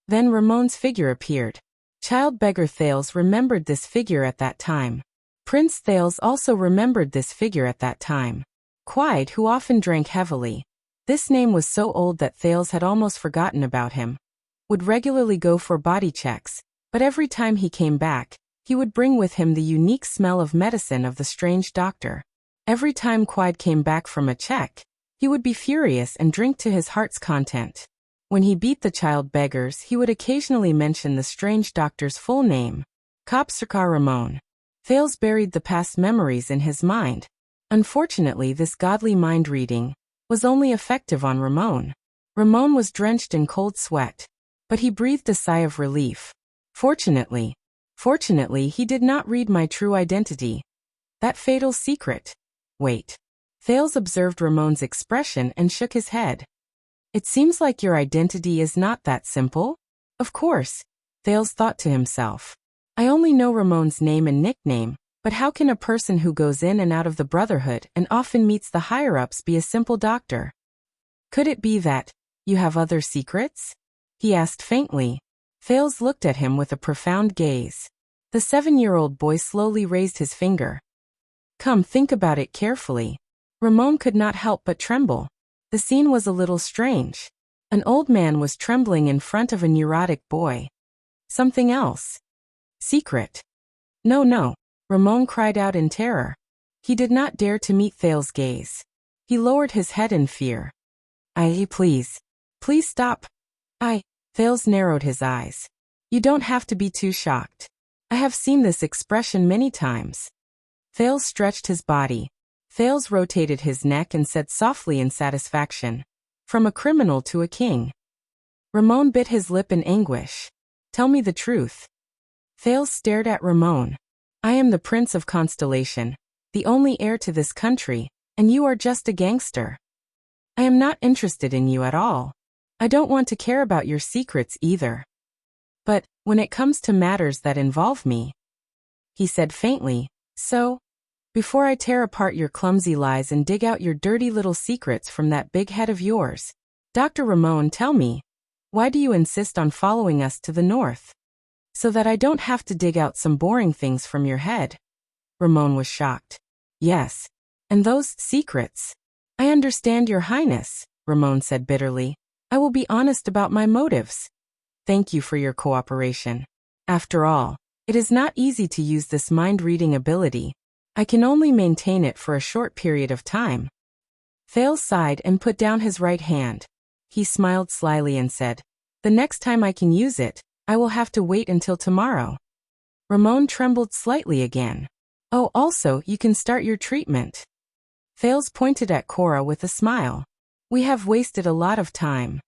Then Ramon's figure appeared. Child beggar Thales remembered this figure at that time. Prince Thales also remembered this figure at that time. Quide, who often drank heavily, this name was so old that Thales had almost forgotten about him, would regularly go for body checks, but every time he came back, he would bring with him the unique smell of medicine of the strange doctor. Every time Quide came back from a check, he would be furious and drink to his heart's content. When he beat the child beggars, he would occasionally mention the strange doctor's full name, Kopsarkar Ramon. Thales buried the past memories in his mind. Unfortunately, this godly mind reading was only effective on Ramon. Ramon was drenched in cold sweat, but he breathed a sigh of relief. Fortunately, he did not read my true identity. That fatal secret. Wait. Thales observed Ramon's expression and shook his head. It seems like your identity is not that simple. Of course, Thales thought to himself. I only know Ramon's name and nickname, but how can a person who goes in and out of the Brotherhood and often meets the higher-ups be a simple doctor? Could it be that you have other secrets? He asked faintly. Thales looked at him with a profound gaze. The 7-year-old boy slowly raised his finger. Come, think about it carefully. Ramon could not help but tremble. The scene was a little strange. An old man was trembling in front of a neurotic boy. Something else. Secret. No. Ramon cried out in terror. He did not dare to meet Thales' gaze. He lowered his head in fear. Please stop. Thales narrowed his eyes. You don't have to be too shocked. I have seen this expression many times. Thales stretched his body. Thales rotated his neck and said softly in satisfaction, from a criminal to a king. Ramon bit his lip in anguish. Tell me the truth. Thales stared at Ramon. I am the Prince of Constellation, the only heir to this country, and you are just a gangster. I am not interested in you at all. I don't want to care about your secrets either. But, when it comes to matters that involve me, he said faintly, so, before I tear apart your clumsy lies and dig out your dirty little secrets from that big head of yours, Dr. Ramon, tell me, why do you insist on following us to the north? So that I don't have to dig out some boring things from your head. Ramon was shocked. Yes. And those secrets. I understand, Your Highness, Ramon said bitterly. I will be honest about my motives. Thank you for your cooperation. After all, it is not easy to use this mind-reading ability. I can only maintain it for a short period of time. Thales sighed and put down his right hand. He smiled slyly and said, the next time I can use it, I will have to wait until tomorrow. Ramon trembled slightly again. Oh, also, you can start your treatment. Thales pointed at Cora with a smile. We have wasted a lot of time.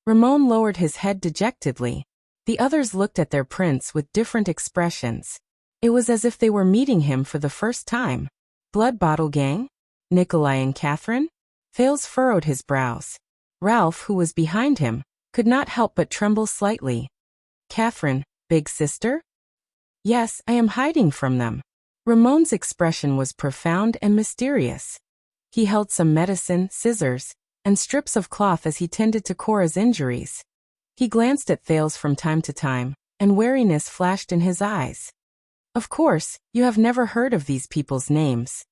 Ramon lowered his head dejectedly. The others looked at their prince with different expressions. It was as if they were meeting him for the first time. Blood Bottle Gang? Nikolai and Catherine? Thales furrowed his brows. Ralph, who was behind him, could not help but tremble slightly. Catherine, big sister? Yes, I am hiding from them. Ramon's expression was profound and mysterious. He held some medicine, scissors, and strips of cloth as he tended to Cora's injuries. He glanced at Thales from time to time, and wariness flashed in his eyes. Of course, you have never heard of these people's names.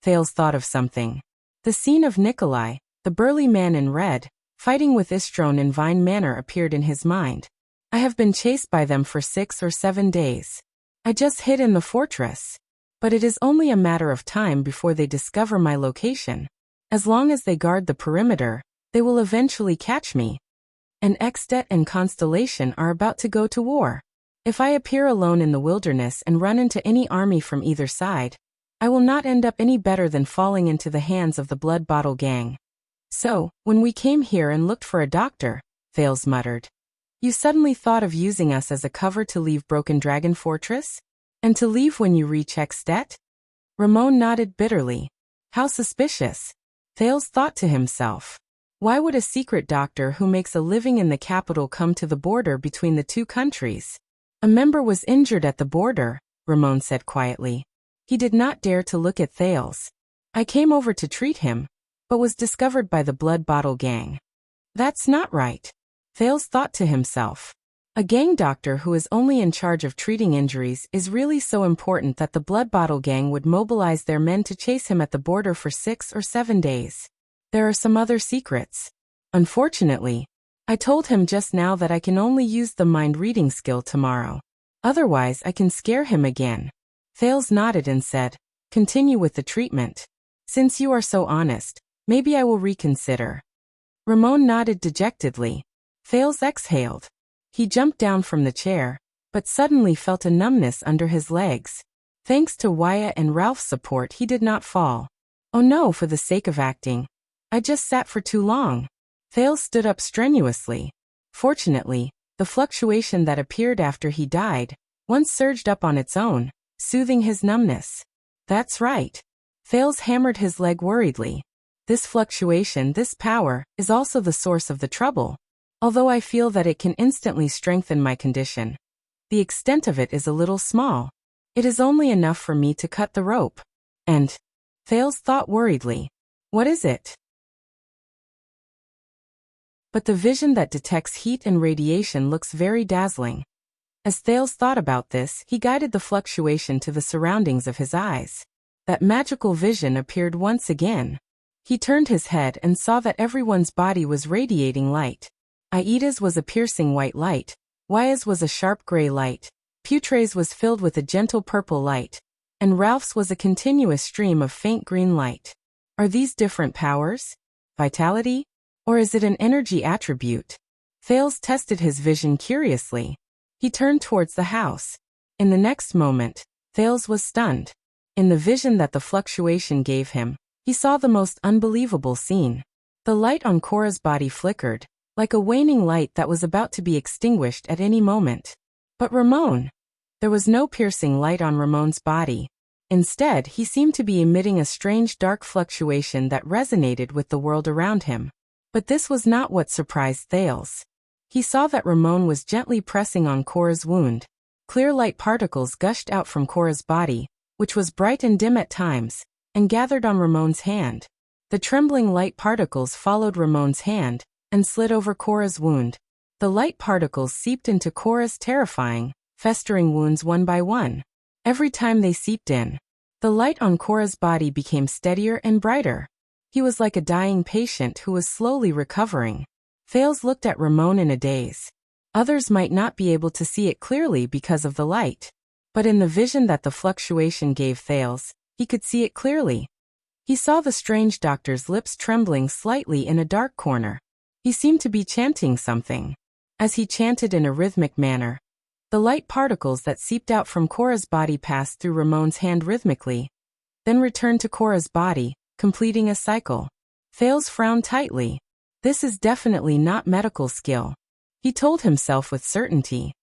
Thales thought of something. The scene of Nikolai, the burly man in red, fighting with Istrone in Vine Manor appeared in his mind. I have been chased by them for 6 or 7 days. I just hid in the fortress. But it is only a matter of time before they discover my location. As long as they guard the perimeter, they will eventually catch me. And Extet and Constellation are about to go to war. If I appear alone in the wilderness and run into any army from either side, I will not end up any better than falling into the hands of the Blood Bottle Gang. So, when we came here and looked for a doctor, Thales muttered, you suddenly thought of using us as a cover to leave Broken Dragon Fortress? And to leave when you reach Extet? Ramon nodded bitterly. How suspicious. Thales thought to himself. Why would a secret doctor who makes a living in the capital come to the border between the two countries? A member was injured at the border, Ramon said quietly. He did not dare to look at Thales. I came over to treat him, but was discovered by the Blood Bottle Gang. That's not right. Thales thought to himself. A gang doctor who is only in charge of treating injuries is really so important that the Blood Bottle Gang would mobilize their men to chase him at the border for 6 or 7 days. There are some other secrets. Unfortunately, I told him just now that I can only use the mind-reading skill tomorrow. Otherwise, I can scare him again. Thales nodded and said, continue with the treatment. Since you are so honest, maybe I will reconsider. Ramon nodded dejectedly. Thales exhaled. He jumped down from the chair, but suddenly felt a numbness under his legs. Thanks to Wyatt and Ralph's support, he did not fall. Oh no, for the sake of acting. I just sat for too long. Thales stood up strenuously. Fortunately, the fluctuation that appeared after he died once surged up on its own, soothing his numbness. That's right. Thales hammered his leg worriedly. This fluctuation, this power, is also the source of the trouble. Although I feel that it can instantly strengthen my condition, the extent of it is a little small. It is only enough for me to cut the rope. And, Thales thought worriedly, what is it? But the vision that detects heat and radiation looks very dazzling. As Thales thought about this, he guided the fluctuation to the surroundings of his eyes. That magical vision appeared once again. He turned his head and saw that everyone's body was radiating light. Aida's was a piercing white light, Wya's was a sharp gray light, Putre's was filled with a gentle purple light, and Ralph's was a continuous stream of faint green light. Are these different powers? Vitality? Or is it an energy attribute? Thales tested his vision curiously. He turned towards the house. In the next moment, Thales was stunned. In the vision that the fluctuation gave him, he saw the most unbelievable scene. The light on Cora's body flickered, like a waning light that was about to be extinguished at any moment. But Ramon! There was no piercing light on Ramon's body. Instead, he seemed to be emitting a strange dark fluctuation that resonated with the world around him. But this was not what surprised Thales. He saw that Ramon was gently pressing on Cora's wound. Clear light particles gushed out from Cora's body, which was bright and dim at times, and gathered on Ramon's hand. The trembling light particles followed Ramon's hand, and slid over Cora's wound. The light particles seeped into Cora's terrifying, festering wounds one by one. Every time they seeped in, the light on Cora's body became steadier and brighter. He was like a dying patient who was slowly recovering. Thales looked at Ramon in a daze. Others might not be able to see it clearly because of the light. But in the vision that the fluctuation gave Thales, he could see it clearly. He saw the strange doctor's lips trembling slightly in a dark corner. He seemed to be chanting something. As he chanted in a rhythmic manner, the light particles that seeped out from Cora's body passed through Ramon's hand rhythmically, then returned to Cora's body, completing a cycle. Thales frowned tightly. This is definitely not medical skill, he told himself with certainty.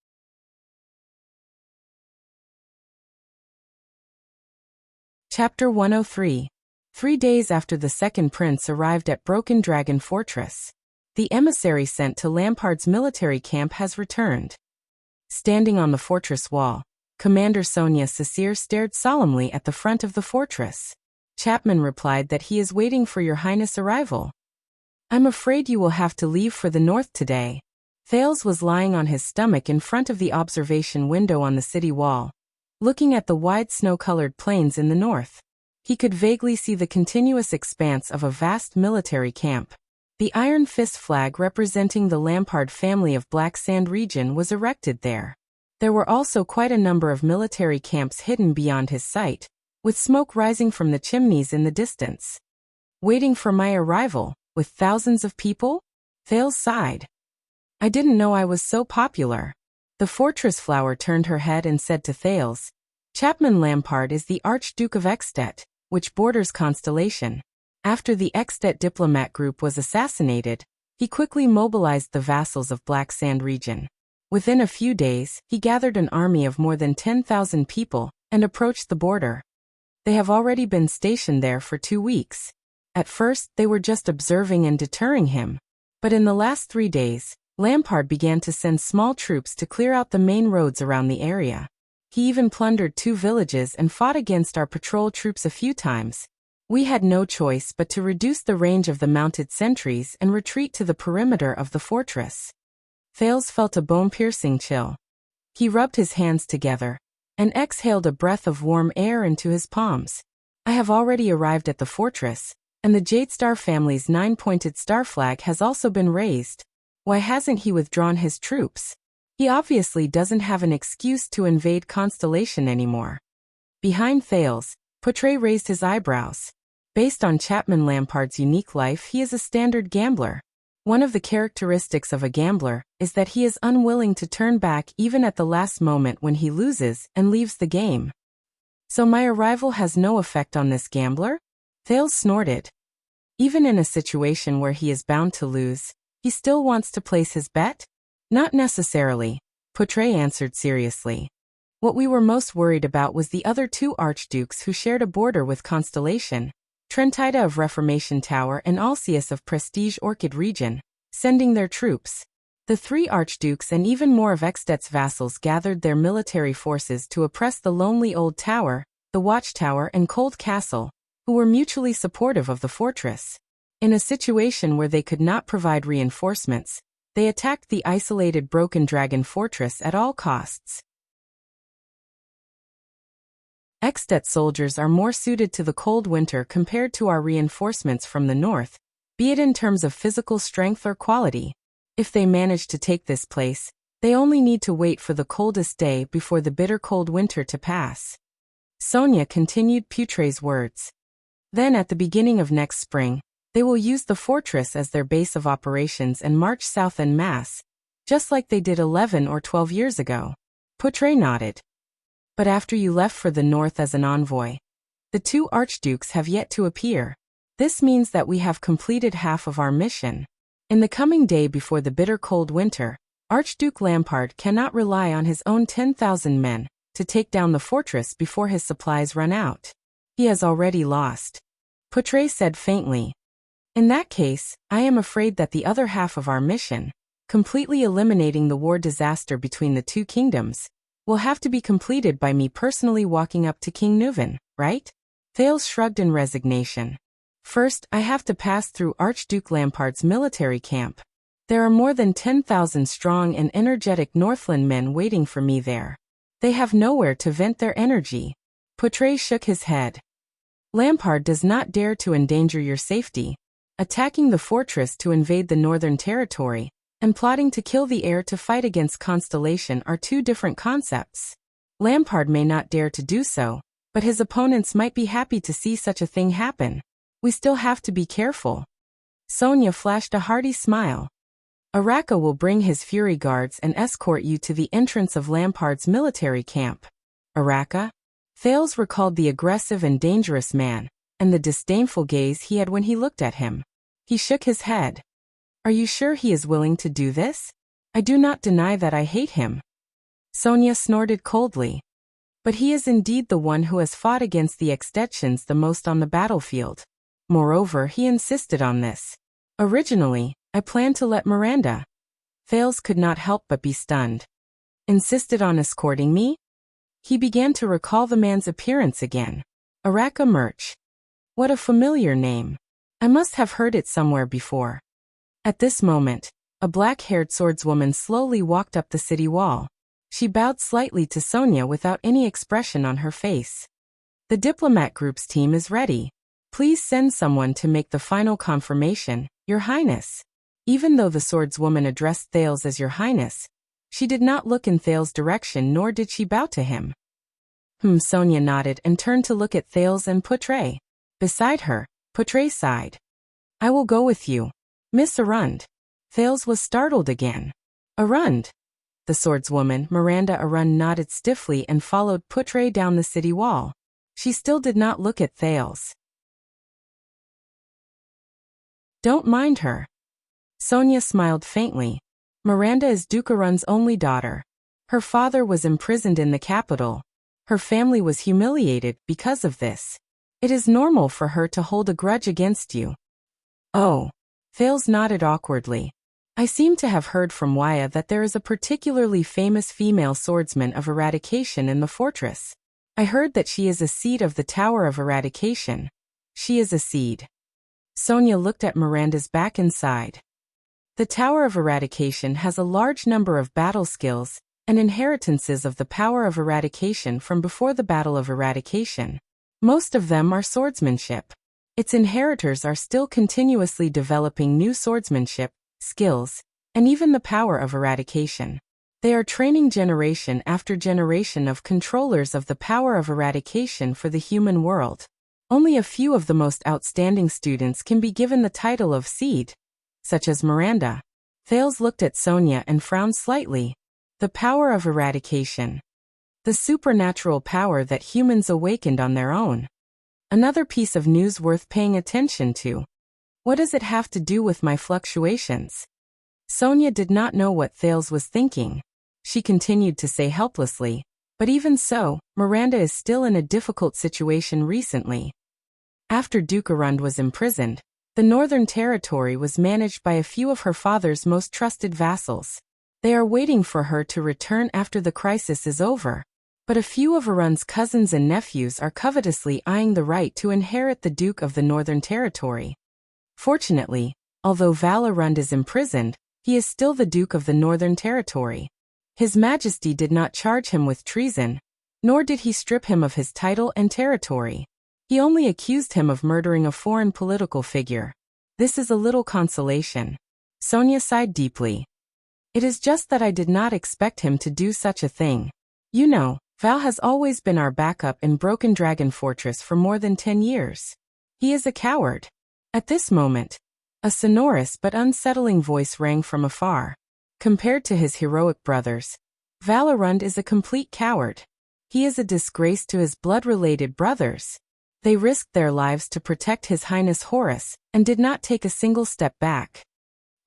Chapter 103. 3 days after the second prince arrived at Broken Dragon Fortress, the emissary sent to Lampard's military camp has returned. Standing on the fortress wall, Commander Sonia Cecere stared solemnly at the front of the fortress. Chapman replied that he is waiting for your highness' arrival. I'm afraid you will have to leave for the north today. Thales was lying on his stomach in front of the observation window on the city wall, looking at the wide snow-colored plains in the north. He could vaguely see the continuous expanse of a vast military camp. The Iron Fist flag representing the Lampard family of Black Sand region was erected there. There were also quite a number of military camps hidden beyond his sight, with smoke rising from the chimneys in the distance. Waiting for my arrival, with thousands of people? Thales sighed. I didn't know I was so popular. The fortress flower turned her head and said to Thales, Chapman Lampard is the Archduke of Ekstedt, which borders Constellation. After the Ekstedt diplomat group was assassinated, he quickly mobilized the vassals of Black Sand region. Within a few days, he gathered an army of more than 10,000 people and approached the border. They have already been stationed there for 2 weeks. At first, they were just observing and deterring him. But in the last 3 days, Lampard began to send small troops to clear out the main roads around the area. He even plundered 2 villages and fought against our patrol troops a few times. We had no choice but to reduce the range of the mounted sentries and retreat to the perimeter of the fortress. Thales felt a bone-piercing chill. He rubbed his hands together and exhaled a breath of warm air into his palms. I have already arrived at the fortress, and the Jadestar family's 9-pointed star flag has also been raised. Why hasn't he withdrawn his troops? He obviously doesn't have an excuse to invade Constellation anymore. Behind Thales, Poitre raised his eyebrows. Based on Chapman Lampard's unique life, he is a standard gambler. One of the characteristics of a gambler is that he is unwilling to turn back even at the last moment when he loses and leaves the game. So my arrival has no effect on this gambler? Thales snorted. Even in a situation where he is bound to lose, he still wants to place his bet? Not necessarily, Poitre answered seriously. What we were most worried about was the other 2 archdukes who shared a border with Constellation, Trentida of Reformation Tower and Alcius of Prestige Orchid region, sending their troops. The 3 archdukes and even more of Ekstedt's vassals gathered their military forces to oppress the lonely old tower, the watchtower and Cold Castle, who were mutually supportive of the fortress. In a situation where they could not provide reinforcements, they attacked the isolated Broken Dragon Fortress at all costs. Ekstedt soldiers are more suited to the cold winter compared to our reinforcements from the north, be it in terms of physical strength or quality. If they manage to take this place, they only need to wait for the coldest day before the bitter cold winter to pass. Sonia continued Poitre's words. Then at the beginning of next spring, they will use the fortress as their base of operations and march south en masse, just like they did 11 or 12 years ago. Poitre nodded. But after you left for the north as an envoy, the 2 archdukes have yet to appear. This means that we have completed half of our mission. In the coming day before the bitter cold winter, Archduke Lampard cannot rely on his own 10,000 men to take down the fortress before his supplies run out. He has already lost. Poitre said faintly. In that case, I am afraid that the other half of our mission, completely eliminating the war disaster between the 2 kingdoms, will have to be completed by me personally walking up to King Neuven, right? Thales shrugged in resignation. First, I have to pass through Archduke Lampard's military camp. There are more than 10,000 strong and energetic Northland men waiting for me there. They have nowhere to vent their energy. Poitre shook his head. Lampard does not dare to endanger your safety. Attacking the fortress to invade the northern territory and plotting to kill the heir to fight against Constellation are 2 different concepts. Lampard may not dare to do so, but his opponents might be happy to see such a thing happen. We still have to be careful. Sonia flashed a hearty smile. Araka will bring his Fury Guards and escort you to the entrance of Lampard's military camp. Araka? Thales recalled the aggressive and dangerous man, and the disdainful gaze he had when he looked at him. He shook his head. Are you sure he is willing to do this? I do not deny that I hate him. Sonia snorted coldly. But he is indeed the one who has fought against the extensions the most on the battlefield. Moreover, he insisted on this. Originally, I planned to let Miranda. Thales could not help but be stunned. Insisted on escorting me? He began to recall the man's appearance again. Araka Murch. What a familiar name. I must have heard it somewhere before. At this moment, a black-haired swordswoman slowly walked up the city wall. She bowed slightly to Sonia without any expression on her face. The diplomat group's team is ready. Please send someone to make the final confirmation, Your Highness. Even though the swordswoman addressed Thales as Your Highness, she did not look in Thales' direction nor did she bow to him. Sonia nodded and turned to look at Thales and Poutre. Beside her, Poutre sighed. I will go with you. Miss Arund. Thales was startled again. Arund. The swordswoman, Miranda Arund, nodded stiffly and followed Poutre down the city wall. She still did not look at Thales. Don't mind her. Sonia smiled faintly. Miranda is Duke Arund's only daughter. Her father was imprisoned in the capital. Her family was humiliated because of this. It is normal for her to hold a grudge against you. Oh. Thales nodded awkwardly. I seem to have heard from Wuxia that there is a particularly famous female swordsman of eradication in the fortress. I heard that she is a seed of the Tower of Eradication. She is a seed. Sonia looked at Miranda's back and sighed. The Tower of Eradication has a large number of battle skills and inheritances of the power of eradication from before the Battle of Eradication. Most of them are swordsmanship. Its inheritors are still continuously developing new swordsmanship, skills, and even the power of eradication. They are training generation after generation of controllers of the power of eradication for the human world. Only a few of the most outstanding students can be given the title of seed, such as Miranda. Thales looked at Sonia and frowned slightly. The power of eradication. The supernatural power that humans awakened on their own. Another piece of news worth paying attention to. What does it have to do with my fluctuations? Sonia did not know what Thales was thinking. She continued to say helplessly, but even so, Miranda is still in a difficult situation recently. After Duke Arund was imprisoned, the Northern Territory was managed by a few of her father's most trusted vassals. They are waiting for her to return after the crisis is over. But a few of Arund's cousins and nephews are covetously eyeing the right to inherit the Duke of the Northern Territory. Fortunately, although Val Arund is imprisoned, he is still the Duke of the Northern Territory. His Majesty did not charge him with treason, nor did he strip him of his title and territory. He only accused him of murdering a foreign political figure. This is a little consolation. Sonia sighed deeply. It is just that I did not expect him to do such a thing. You know, Val has always been our backup in Broken Dragon Fortress for more than 10 years. He is a coward. At this moment, a sonorous but unsettling voice rang from afar. Compared to his heroic brothers, Val Arund is a complete coward. He is a disgrace to his blood-related brothers. They risked their lives to protect His Highness Horus, and did not take a single step back.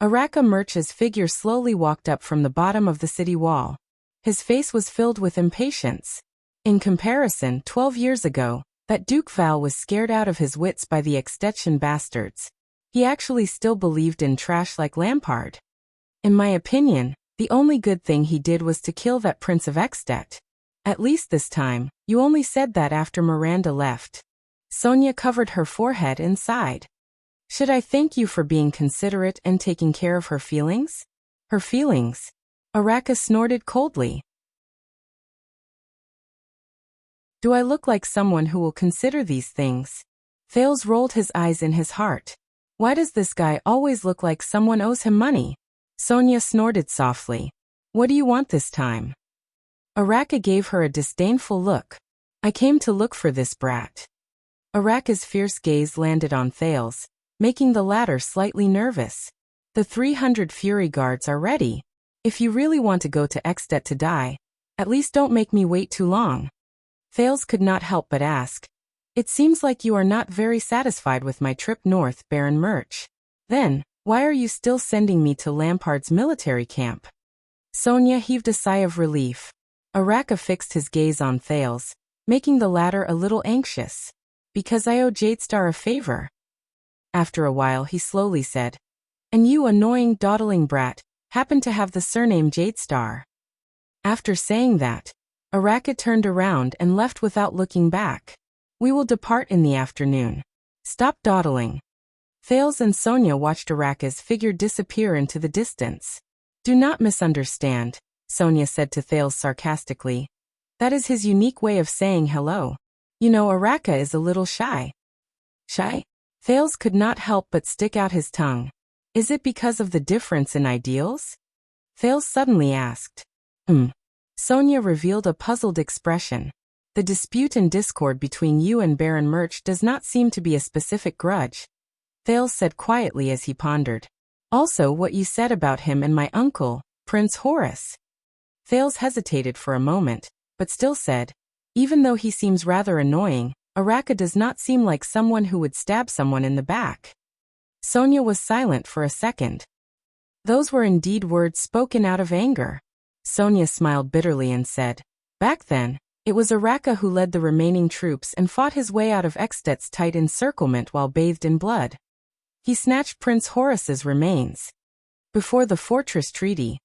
Araka Murch's figure slowly walked up from the bottom of the city wall. His face was filled with impatience. In comparison, 12 years ago, that Duke Val was scared out of his wits by the Extension bastards. He actually still believed in trash like Lampard. In my opinion, the only good thing he did was to kill that Prince of Extet. At least this time, you only said that after Miranda left. Sonia covered her forehead and sighed. Should I thank you for being considerate and taking care of her feelings? Her feelings? Araka snorted coldly. Do I look like someone who will consider these things? Thales rolled his eyes in his heart. Why does this guy always look like someone owes him money? Sonia snorted softly. What do you want this time? Araka gave her a disdainful look. I came to look for this brat. Araka's fierce gaze landed on Thales, making the latter slightly nervous. The 300 Fury Guards are ready. If you really want to go to Extet to die, at least don't make me wait too long. Thales could not help but ask. It seems like you are not very satisfied with my trip north, Baron Murch. Then, Why are you still sending me to Lampard's military camp? Sonia heaved a sigh of relief. Araka fixed his gaze on Thales, making the latter a little anxious. Because I owe Jadestar a favor. After a while he slowly said, and you annoying dawdling brat, happen to have the surname Jadestar. After saying that, Araka turned around and left without looking back. We will depart in the afternoon. Stop dawdling. Thales and Sonia watched Araka's figure disappear into the distance. Do not misunderstand, Sonia said to Thales sarcastically. That is his unique way of saying hello. You know, Araka is a little shy. Shy? Thales could not help but stick out his tongue. Is it because of the difference in ideals? Thales suddenly asked. Sonia revealed a puzzled expression. The dispute and discord between you and Baron Murch does not seem to be a specific grudge. Thales said quietly as he pondered. Also what you said about him and my uncle, Prince Horace. Thales hesitated for a moment, but still said, even though he seems rather annoying, Araka does not seem like someone who would stab someone in the back. Sonia was silent for a second. Those were indeed words spoken out of anger. Sonia smiled bitterly and said, back then, it was Araka who led the remaining troops and fought his way out of Eksted's tight encirclement while bathed in blood. He snatched Prince Horace's remains. Before the fortress treaty,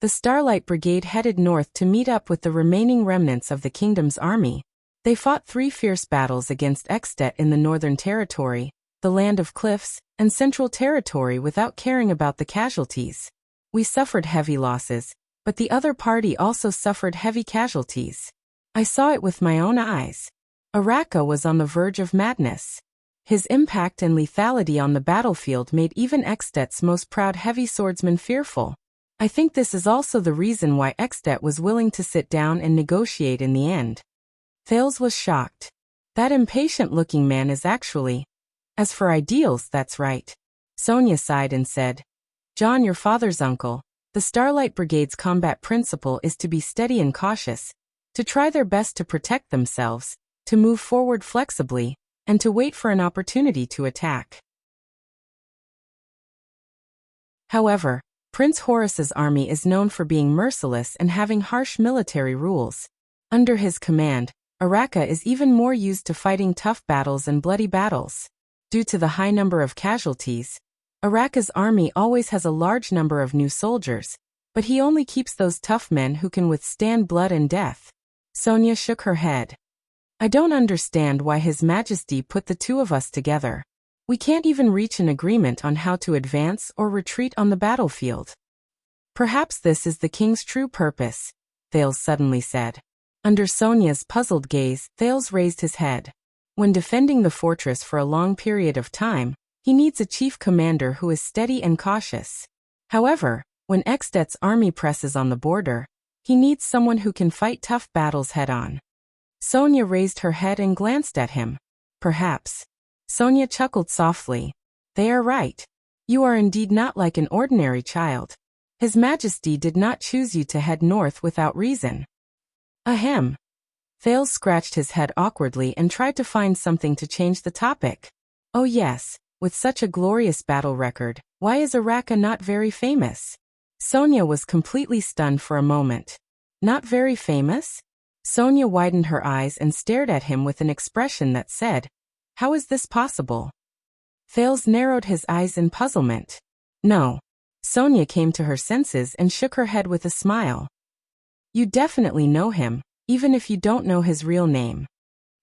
the Starlight Brigade headed north to meet up with the remaining remnants of the kingdom's army. They fought 3 fierce battles against Eksted in the Northern Territory, the Land of Cliffs, and Central Territory without caring about the casualties. We suffered heavy losses, but the other party also suffered heavy casualties. I saw it with my own eyes. Araka was on the verge of madness. His impact and lethality on the battlefield made even Eksted's most proud heavy swordsman fearful. I think this is also the reason why Eksted was willing to sit down and negotiate in the end. Thales was shocked. That impatient-looking man is actually... As for ideals, that's right. Sonia sighed and said, John, your father's uncle, the Starlight Brigade's combat principle is to be steady and cautious, to try their best to protect themselves, to move forward flexibly, and to wait for an opportunity to attack. However, Prince Horace's army is known for being merciless and having harsh military rules. Under his command, Araka is even more used to fighting tough battles and bloody battles. Due to the high number of casualties, Araka's army always has a large number of new soldiers, but he only keeps those tough men who can withstand blood and death. Sonia shook her head. I don't understand why His Majesty put the two of us together. We can't even reach an agreement on how to advance or retreat on the battlefield. Perhaps this is the king's true purpose, Thales suddenly said. Under Sonia's puzzled gaze, Thales raised his head. When defending the fortress for a long period of time, he needs a chief commander who is steady and cautious. However, when Eksted's army presses on the border, he needs someone who can fight tough battles head-on. Sonia raised her head and glanced at him. Perhaps. Sonia chuckled softly. They are right. You are indeed not like an ordinary child. His Majesty did not choose you to head north without reason. Ahem. Thales scratched his head awkwardly and tried to find something to change the topic. Oh yes, with such a glorious battle record, why is Araka not very famous? Sonia was completely stunned for a moment. Not very famous? Sonia widened her eyes and stared at him with an expression that said, how is this possible? Thales narrowed his eyes in puzzlement. No. Sonia came to her senses and shook her head with a smile. You definitely know him, even if you don't know his real name.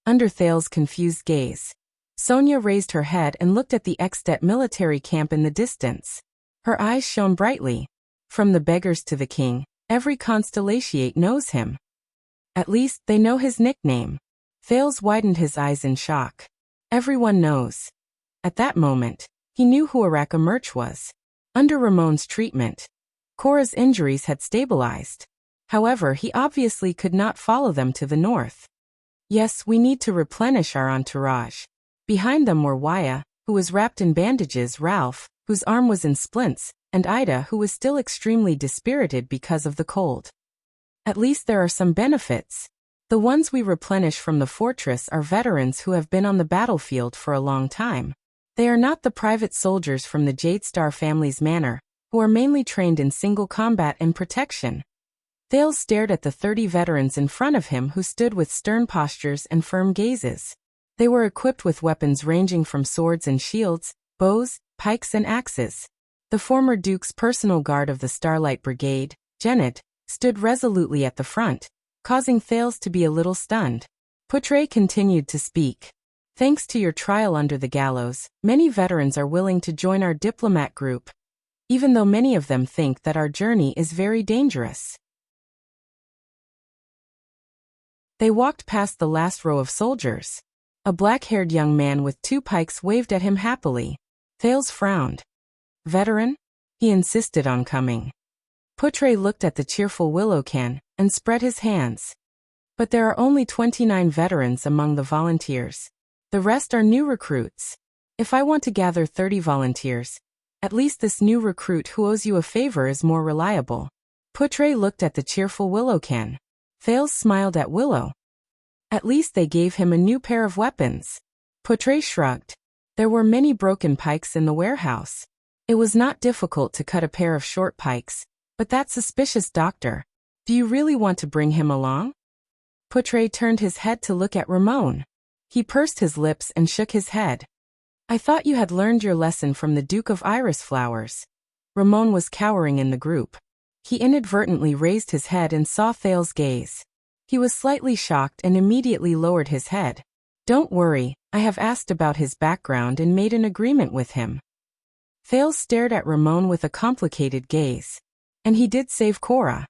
Under Thales' confused gaze, Sonia raised her head and looked at the Eksted military camp in the distance. Her eyes shone brightly. From the beggars to the king, every constellatiate knows him. At least, they know his nickname. Thales widened his eyes in shock. Everyone knows. At that moment, he knew who Araka Murch was. Under Ramon's treatment, Cora's injuries had stabilized. However, he obviously could not follow them to the north. Yes, we need to replenish our entourage. Behind them were Waya, who was wrapped in bandages, Ralph, whose arm was in splints, and Ida, who was still extremely dispirited because of the cold. At least there are some benefits. The ones we replenish from the fortress are veterans who have been on the battlefield for a long time. They are not the private soldiers from the Jade Star family's manor, who are mainly trained in single combat and protection. Thales stared at the 30 veterans in front of him who stood with stern postures and firm gazes. They were equipped with weapons ranging from swords and shields, bows, pikes and axes. The former Duke's personal guard of the Starlight Brigade, Genet, stood resolutely at the front, causing Thales to be a little stunned. Poutre continued to speak. Thanks to your trial under the gallows, many veterans are willing to join our diplomat group, even though many of them think that our journey is very dangerous. They walked past the last row of soldiers. A black-haired young man with 2 pikes waved at him happily. Thales frowned. Veteran? He insisted on coming. Poutre looked at the cheerful Willowcan and spread his hands. But there are only 29 veterans among the volunteers. The rest are new recruits. If I want to gather 30 volunteers, at least this new recruit who owes you a favor is more reliable. Poutre looked at the cheerful Willowcan. Thales smiled at Willow. At least they gave him a new pair of weapons. Poutre shrugged. There were many broken pikes in the warehouse. It was not difficult to cut a pair of short pikes, but that suspicious doctor. Do you really want to bring him along? Poutre turned his head to look at Ramon. He pursed his lips and shook his head. I thought you had learned your lesson from the Duke of Iris Flowers. Ramon was cowering in the group. He inadvertently raised his head and saw Thales' gaze. He was slightly shocked and immediately lowered his head. Don't worry, I have asked about his background and made an agreement with him. Thales stared at Ramon with a complicated gaze. And he did save Cora.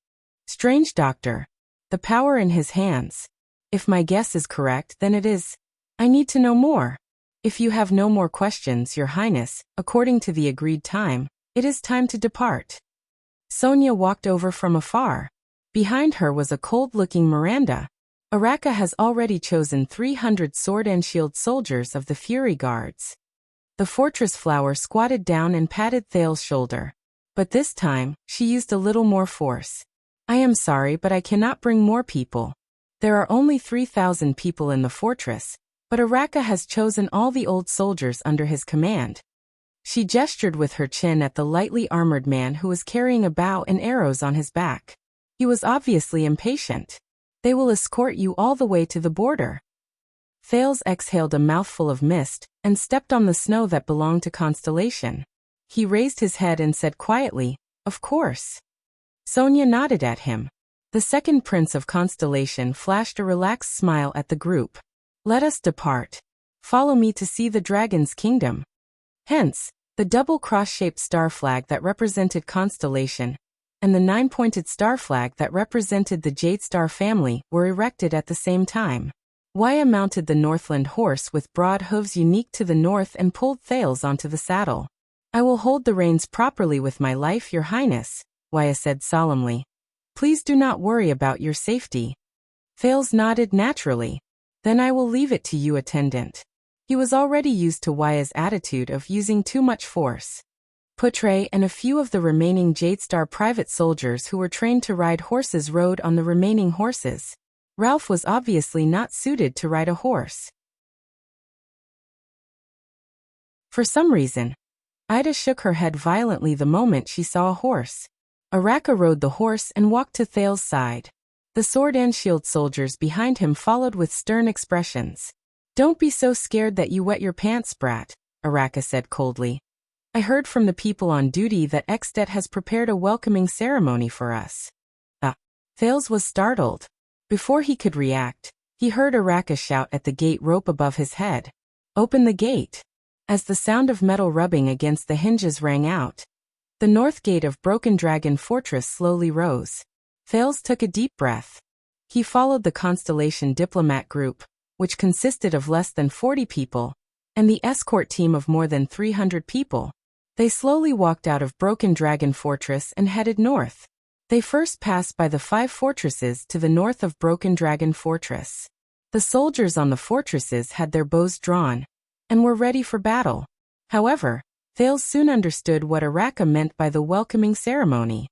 Strange doctor. The power in his hands. If my guess is correct, then it is. I need to know more. If you have no more questions, Your Highness, according to the agreed time, it is time to depart. Sonia walked over from afar. Behind her was a cold-looking Miranda. Araka has already chosen 300 sword and shield soldiers of the Fury Guards. The fortress flower squatted down and patted Thales' shoulder. But this time, she used a little more force. I am sorry, but I cannot bring more people. There are only 3,000 people in the fortress, but Araka has chosen all the old soldiers under his command. She gestured with her chin at the lightly armored man who was carrying a bow and arrows on his back. He was obviously impatient. They will escort you all the way to the border. Thales exhaled a mouthful of mist and stepped on the snow that belonged to Constellation. He raised his head and said quietly, Of course. Sonia nodded at him. The second prince of Constellation flashed a relaxed smile at the group. Let us depart. Follow me to see the Dragon's Kingdom. Hence, the double cross-shaped star flag that represented Constellation and the 9-pointed star flag that represented the Jade Star family were erected at the same time. Waya mounted the Northland horse with broad hooves unique to the north and pulled Thales onto the saddle. I will hold the reins properly with my life, Your Highness, Waya said solemnly. Please do not worry about your safety. Thales nodded naturally. Then I will leave it to you, attendant. He was already used to Waya's attitude of using too much force. Poutre and a few of the remaining Jade Star private soldiers who were trained to ride horses rode on the remaining horses. Ralph was obviously not suited to ride a horse. For some reason, Ida shook her head violently the moment she saw a horse. Araka rode the horse and walked to Thales' side. The sword and shield soldiers behind him followed with stern expressions. Don't be so scared that you wet your pants, brat, Araka said coldly. I heard from the people on duty that Extet has prepared a welcoming ceremony for us. Thales was startled. Before he could react, he heard Araka shout at the gate rope above his head. Open the gate. As the sound of metal rubbing against the hinges rang out, the north gate of Broken Dragon Fortress slowly rose. Thales took a deep breath. He followed the Constellation diplomat group, which consisted of less than 40 people, and the escort team of more than 300 people. They slowly walked out of Broken Dragon Fortress and headed north. They first passed by the 5 fortresses to the north of Broken Dragon Fortress. The soldiers on the fortresses had their bows drawn and were ready for battle. However, Thales soon understood what Araka meant by the welcoming ceremony.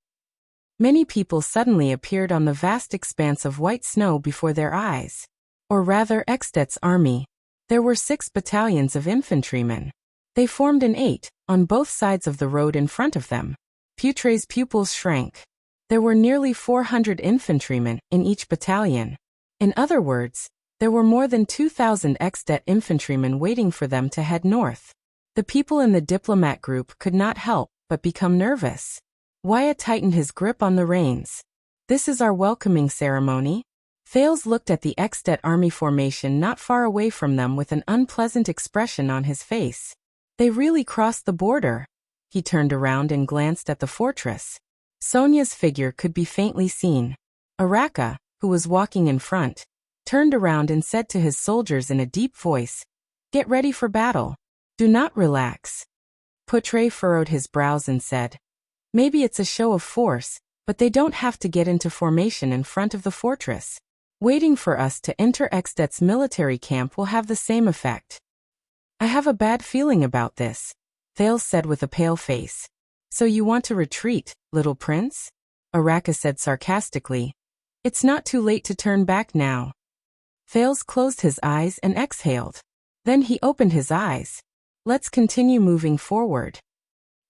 Many people suddenly appeared on the vast expanse of white snow before their eyes. Or rather, Extet's army. There were 6 battalions of infantrymen. They formed an 8, on both sides of the road in front of them. Putre's pupils shrank. There were nearly 400 infantrymen in each battalion. In other words, there were more than 2,000 exdet infantrymen waiting for them to head north. The people in the diplomat group could not help but become nervous. Wyatt tightened his grip on the reins. This is our welcoming ceremony? Thales looked at the exdet army formation not far away from them with an unpleasant expression on his face. They really crossed the border. He turned around and glanced at the fortress. Sonia's figure could be faintly seen. Araka, who was walking in front, turned around and said to his soldiers in a deep voice, "Get ready for battle. Do not relax." Putre furrowed his brows and said, "Maybe it's a show of force, but they don't have to get into formation in front of the fortress. Waiting for us to enter Exdet's military camp will have the same effect." "I have a bad feeling about this," Thales said with a pale face. "So you want to retreat, little prince?" Araka said sarcastically. "It's not too late to turn back now." Thales closed his eyes and exhaled. Then he opened his eyes. "Let's continue moving forward."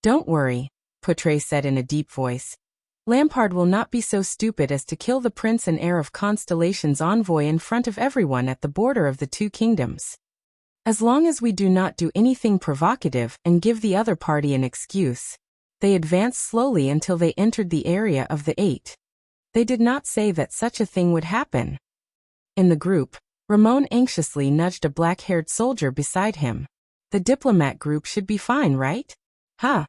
"Don't worry," Putre said in a deep voice. "Lampard will not be so stupid as to kill the prince and heir of Constellation's envoy in front of everyone at the border of the two kingdoms. As long as we do not do anything provocative and give the other party an excuse." They advanced slowly until they entered the area of the 8. They did not say that such a thing would happen. In the group, Ramon anxiously nudged a black-haired soldier beside him. "The diplomat group should be fine, right? Huh?"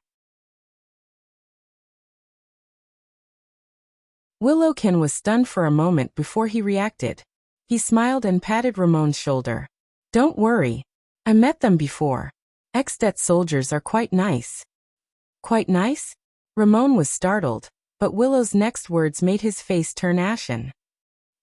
Willowken was stunned for a moment before he reacted. He smiled and patted Ramon's shoulder. "Don't worry. I met them before. Exdet soldiers are quite nice." "Quite nice?" Ramon was startled, but Willow's next words made his face turn ashen.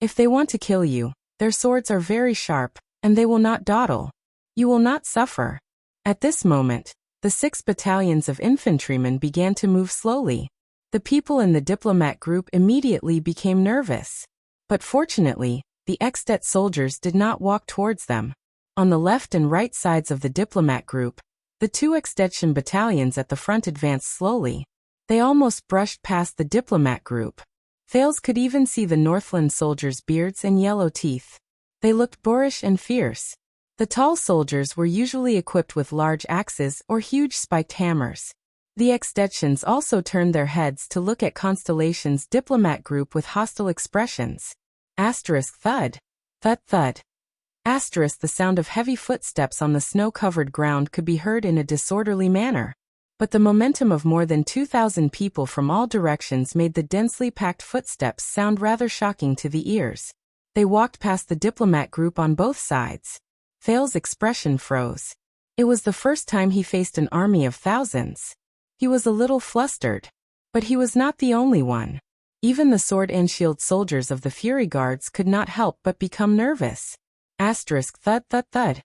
"If they want to kill you, their swords are very sharp, and they will not dawdle. You will not suffer." At this moment, the 6 battalions of infantrymen began to move slowly. The people in the diplomat group immediately became nervous. But fortunately, the Exdet soldiers did not walk towards them. On the left and right sides of the diplomat group, the 2 Extension battalions at the front advanced slowly. They almost brushed past the diplomat group. Thales could even see the Northland soldiers' beards and yellow teeth. They looked boorish and fierce. The tall soldiers were usually equipped with large axes or huge spiked hammers. The Extensions also turned their heads to look at Constellation's diplomat group with hostile expressions. Thud. Thud thud. The sound of heavy footsteps on the snow-covered ground could be heard in a disorderly manner. But the momentum of more than 2,000 people from all directions made the densely packed footsteps sound rather shocking to the ears. They walked past the diplomat group on both sides. Thales' expression froze. It was the first time he faced an army of thousands. He was a little flustered. But he was not the only one. Even the sword and shield soldiers of the Fury Guards could not help but become nervous. Thud thud thud.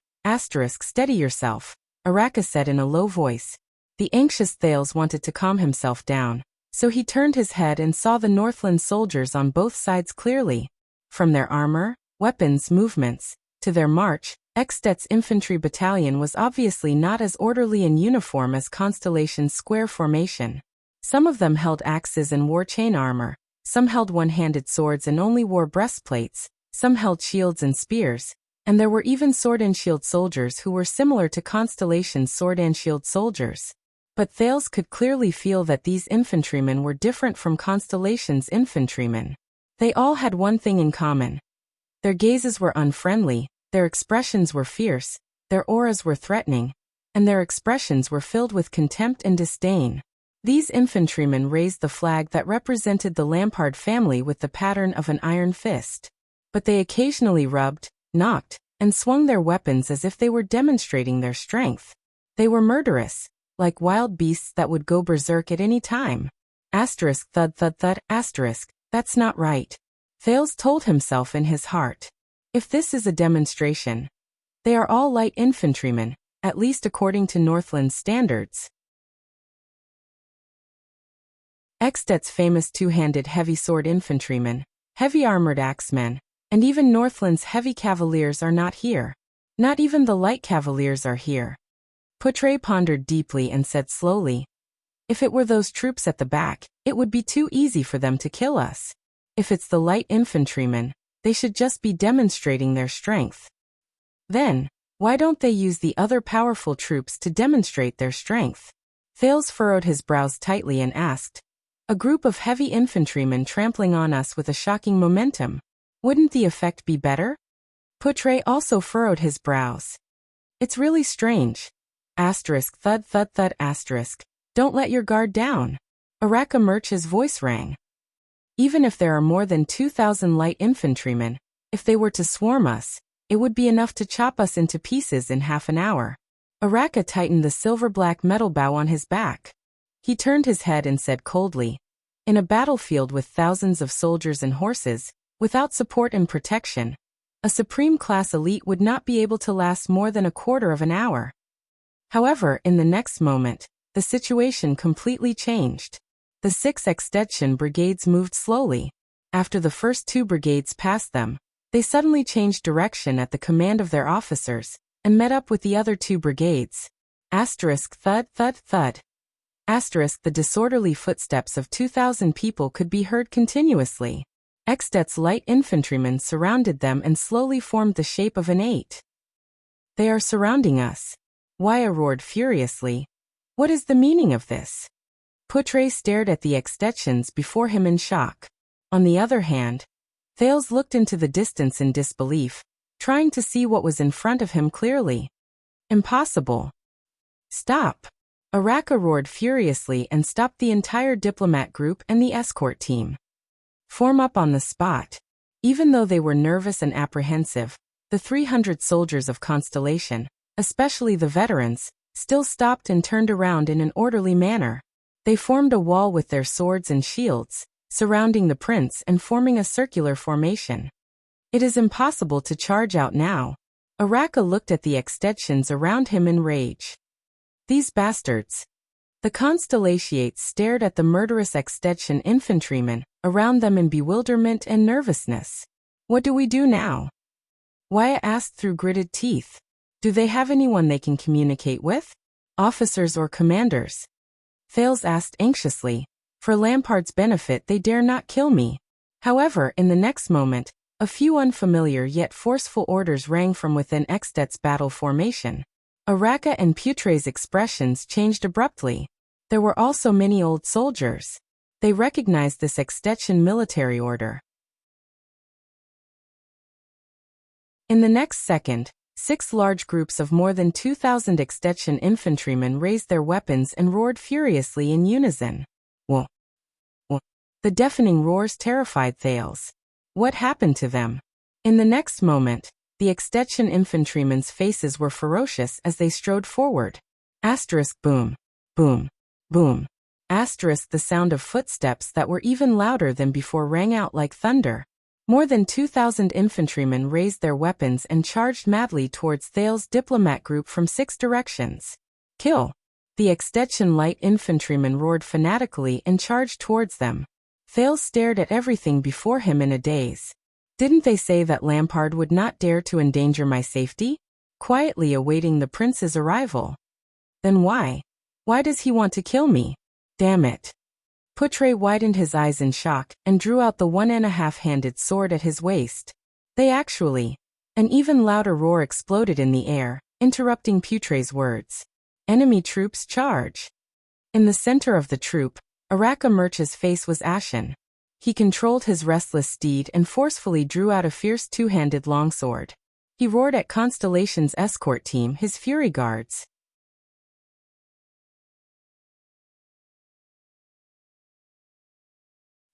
Steady yourself, Araka said in a low voice. The anxious Thales wanted to calm himself down, so he turned his head and saw the Northland soldiers on both sides clearly. From their armor, weapons, movements, to their march, Exdet's infantry battalion was obviously not as orderly in uniform as Constellation's square formation. Some of them held axes and wore chain armor, some held one-handed swords and only wore breastplates, some held shields and spears, and there were even sword and shield soldiers who were similar to Constellation's sword and shield soldiers. But Thales could clearly feel that these infantrymen were different from Constellation's infantrymen. They all had one thing in common. Their gazes were unfriendly, their expressions were fierce, their auras were threatening, and their expressions were filled with contempt and disdain. These infantrymen raised the flag that represented the Lampard family with the pattern of an iron fist. But they occasionally rubbed, knocked, and swung their weapons as if they were demonstrating their strength. They were murderous, like wild beasts that would go berserk at any time. Thud thud thud. That's not right. Thales told himself in his heart. If this is a demonstration, they are all light infantrymen, at least according to Northland's standards. Exdet's famous two-handed heavy sword infantrymen, heavy armored axemen, and even Northland's heavy cavaliers are not here. Not even the light cavaliers are here. Poutre pondered deeply and said slowly, "If it were those troops at the back, it would be too easy for them to kill us. If it's the light infantrymen, they should just be demonstrating their strength. Then, why don't they use the other powerful troops to demonstrate their strength?" Thales furrowed his brows tightly and asked, "A group of heavy infantrymen trampling on us with a shocking momentum. Wouldn't the effect be better?" Poutre also furrowed his brows. "It's really strange. Asterisk thud thud thud asterisk. Don't let your guard down." Araka Murch's voice rang. "Even if there are more than 2,000 light infantrymen, if they were to swarm us, it would be enough to chop us into pieces in half an hour." Araka tightened the silver-black metal bow on his back. He turned his head and said coldly, "In a battlefield with thousands of soldiers and horses, without support and protection, a supreme-class elite would not be able to last more than a quarter of an hour." However, in the next moment, the situation completely changed. The 6 extension brigades moved slowly. After the first 2 brigades passed them, they suddenly changed direction at the command of their officers, and met up with the other 2 brigades. Asterisk thud thud thud. Asterisk the disorderly footsteps of 2,000 people could be heard continuously. Extet's light infantrymen surrounded them and slowly formed the shape of an 8. "They are surrounding us." Waya roared furiously. "What is the meaning of this?" Poutre stared at the extensions before him in shock. On the other hand, Thales looked into the distance in disbelief, trying to see what was in front of him clearly. "Impossible." "Stop!" Araka roared furiously and stopped the entire diplomat group and the escort team. "Form up on the spot." Even though they were nervous and apprehensive, the 300 soldiers of Constellation, especially the veterans, still stopped and turned around in an orderly manner. They formed a wall with their swords and shields, surrounding the prince and forming a circular formation. "It is impossible to charge out now." Araka looked at the extensions around him in rage. "These bastards." The Constellations stared at the murderous extension infantrymen around them in bewilderment and nervousness. "What do we do now?" Waya asked through gritted teeth. "Do they have anyone they can communicate with? Officers or commanders?" Thales asked anxiously. "For Lampard's benefit they dare not kill me." However, in the next moment, a few unfamiliar yet forceful orders rang from within Extet's battle formation. Araka and Poutre's expressions changed abruptly. There were also many old soldiers. They recognized this extension military order. In the next second, 6 large groups of more than 2,000 extension infantrymen raised their weapons and roared furiously in unison. "Whoa! Whoa!" The deafening roars terrified Thales. What happened to them? In the next moment, the extension infantrymen's faces were ferocious as they strode forward. Asterisk boom, boom, boom. Asterisk the sound of footsteps that were even louder than before rang out like thunder. More than 2,000 infantrymen raised their weapons and charged madly towards Thales' diplomat group from 6 directions. "Kill!" The extension light infantrymen roared fanatically and charged towards them. Thales stared at everything before him in a daze. "Didn't they say that Lampard would not dare to endanger my safety?" Quietly awaiting the prince's arrival. "Then why? Why does he want to kill me? Damn it!" Poutre widened his eyes in shock and drew out the 1.5-handed sword at his waist. "They actually..." An even louder roar exploded in the air, interrupting Poutre's words. "Enemy troops charge!" In the center of the troop, Araka Murch's face was ashen. He controlled his restless steed and forcefully drew out a fierce 2-handed longsword. He roared at Constellation's escort team, his Fury Guards.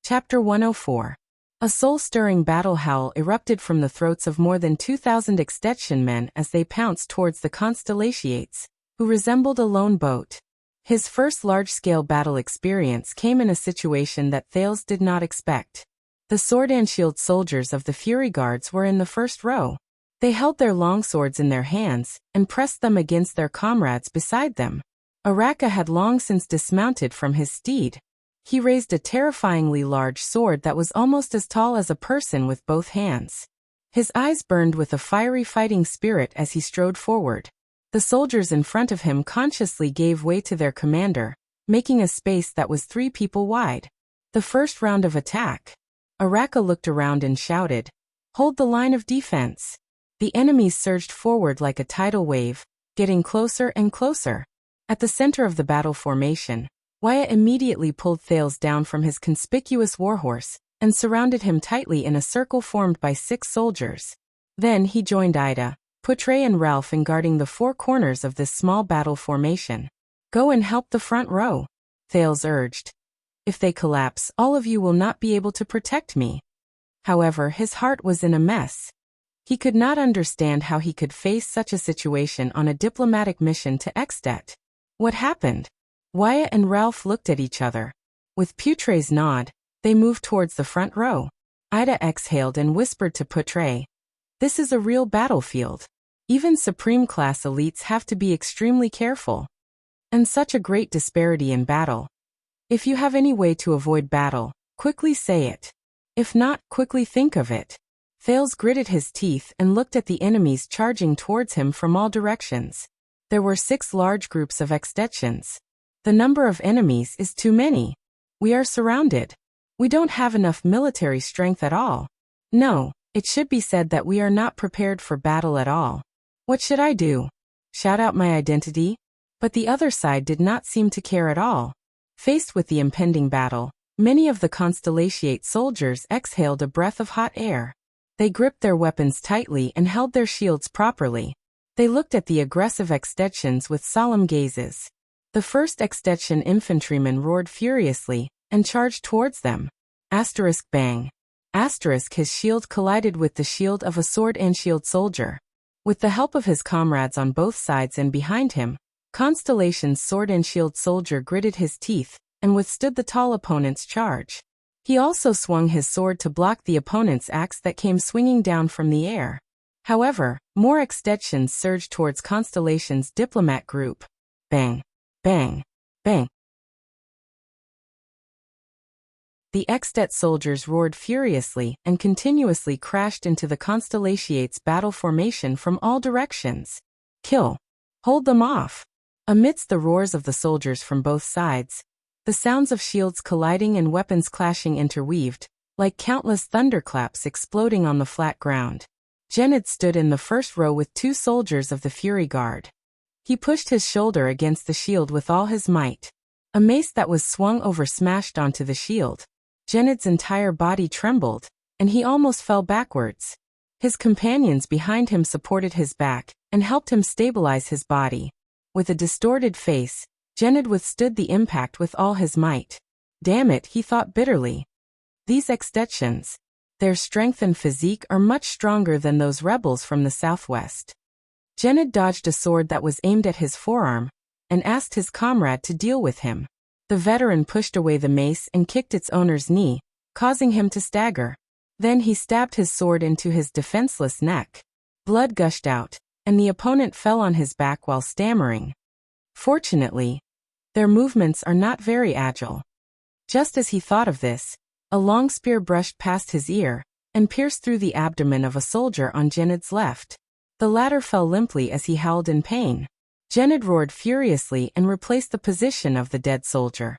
Chapter 104. A soul-stirring battle howl erupted from the throats of more than 2,000 extension men as they pounced towards the Constellations, who resembled a lone boat. His first large-scale battle experience came in a situation that Thales did not expect. The sword and shield soldiers of the Fury Guards were in the first row. They held their longswords in their hands and pressed them against their comrades beside them. Araka had long since dismounted from his steed. He raised a terrifyingly large sword that was almost as tall as a person with both hands. His eyes burned with a fiery fighting spirit as he strode forward. The soldiers in front of him consciously gave way to their commander, making a space that was 3 people wide. The first round of attack. Araka looked around and shouted, "Hold the line of defense." The enemies surged forward like a tidal wave, getting closer and closer. At the center of the battle formation, Wyatt immediately pulled Thales down from his conspicuous warhorse and surrounded him tightly in a circle formed by 6 soldiers. Then he joined Ida, Poutre and Ralph in guarding the 4 corners of this small battle formation. "Go and help the front row," Thales urged. "If they collapse, all of you will not be able to protect me." However, his heart was in a mess. He could not understand how he could face such a situation on a diplomatic mission to Extet. What happened? Wyatt and Ralph looked at each other. With Poutre's nod, they moved towards the front row. Ida exhaled and whispered to Poutre, "This is a real battlefield. Even Supreme-class elites have to be extremely careful. And such a great disparity in battle. If you have any way to avoid battle, quickly say it. If not, quickly think of it." Thales gritted his teeth and looked at the enemies charging towards him from all directions. There were 6 large groups of Extetians. "The number of enemies is too many. We are surrounded. We don't have enough military strength at all. No, it should be said that we are not prepared for battle at all. What should I do? Shout out my identity?" But the other side did not seem to care at all. Faced with the impending battle, many of the Constellatiate soldiers exhaled a breath of hot air. They gripped their weapons tightly and held their shields properly. They looked at the aggressive Extetians with solemn gazes. The first Extetian infantryman roared furiously and charged towards them. Asterisk bang. Asterisk his shield collided with the shield of a sword and shield soldier. With the help of his comrades on both sides and behind him, Constellation's sword and shield soldier gritted his teeth and withstood the tall opponent's charge. He also swung his sword to block the opponent's axe that came swinging down from the air. However, more Extetians surged towards Constellation's diplomat group. Bang, bang, bang. The Extet soldiers roared furiously and continuously crashed into the Constellatiate's battle formation from all directions. "Kill! Hold them off!" Amidst the roars of the soldiers from both sides, the sounds of shields colliding and weapons clashing interweaved, like countless thunderclaps exploding on the flat ground. Genid stood in the first row with 2 soldiers of the Fury Guard. He pushed his shoulder against the shield with all his might. A mace that was swung over smashed onto the shield. Genid's entire body trembled, and he almost fell backwards. His companions behind him supported his back and helped him stabilize his body. With a distorted face, Genid withstood the impact with all his might. Damn it, he thought bitterly. These Extetians, their strength and physique are much stronger than those rebels from the southwest. Genid dodged a sword that was aimed at his forearm and asked his comrade to deal with him. The veteran pushed away the mace and kicked its owner's knee, causing him to stagger. Then he stabbed his sword into his defenseless neck. Blood gushed out, and the opponent fell on his back while stammering. Fortunately, their movements are not very agile. Just as he thought of this, a long spear brushed past his ear and pierced through the abdomen of a soldier on Genid's left. The latter fell limply as he howled in pain. Genid roared furiously and replaced the position of the dead soldier.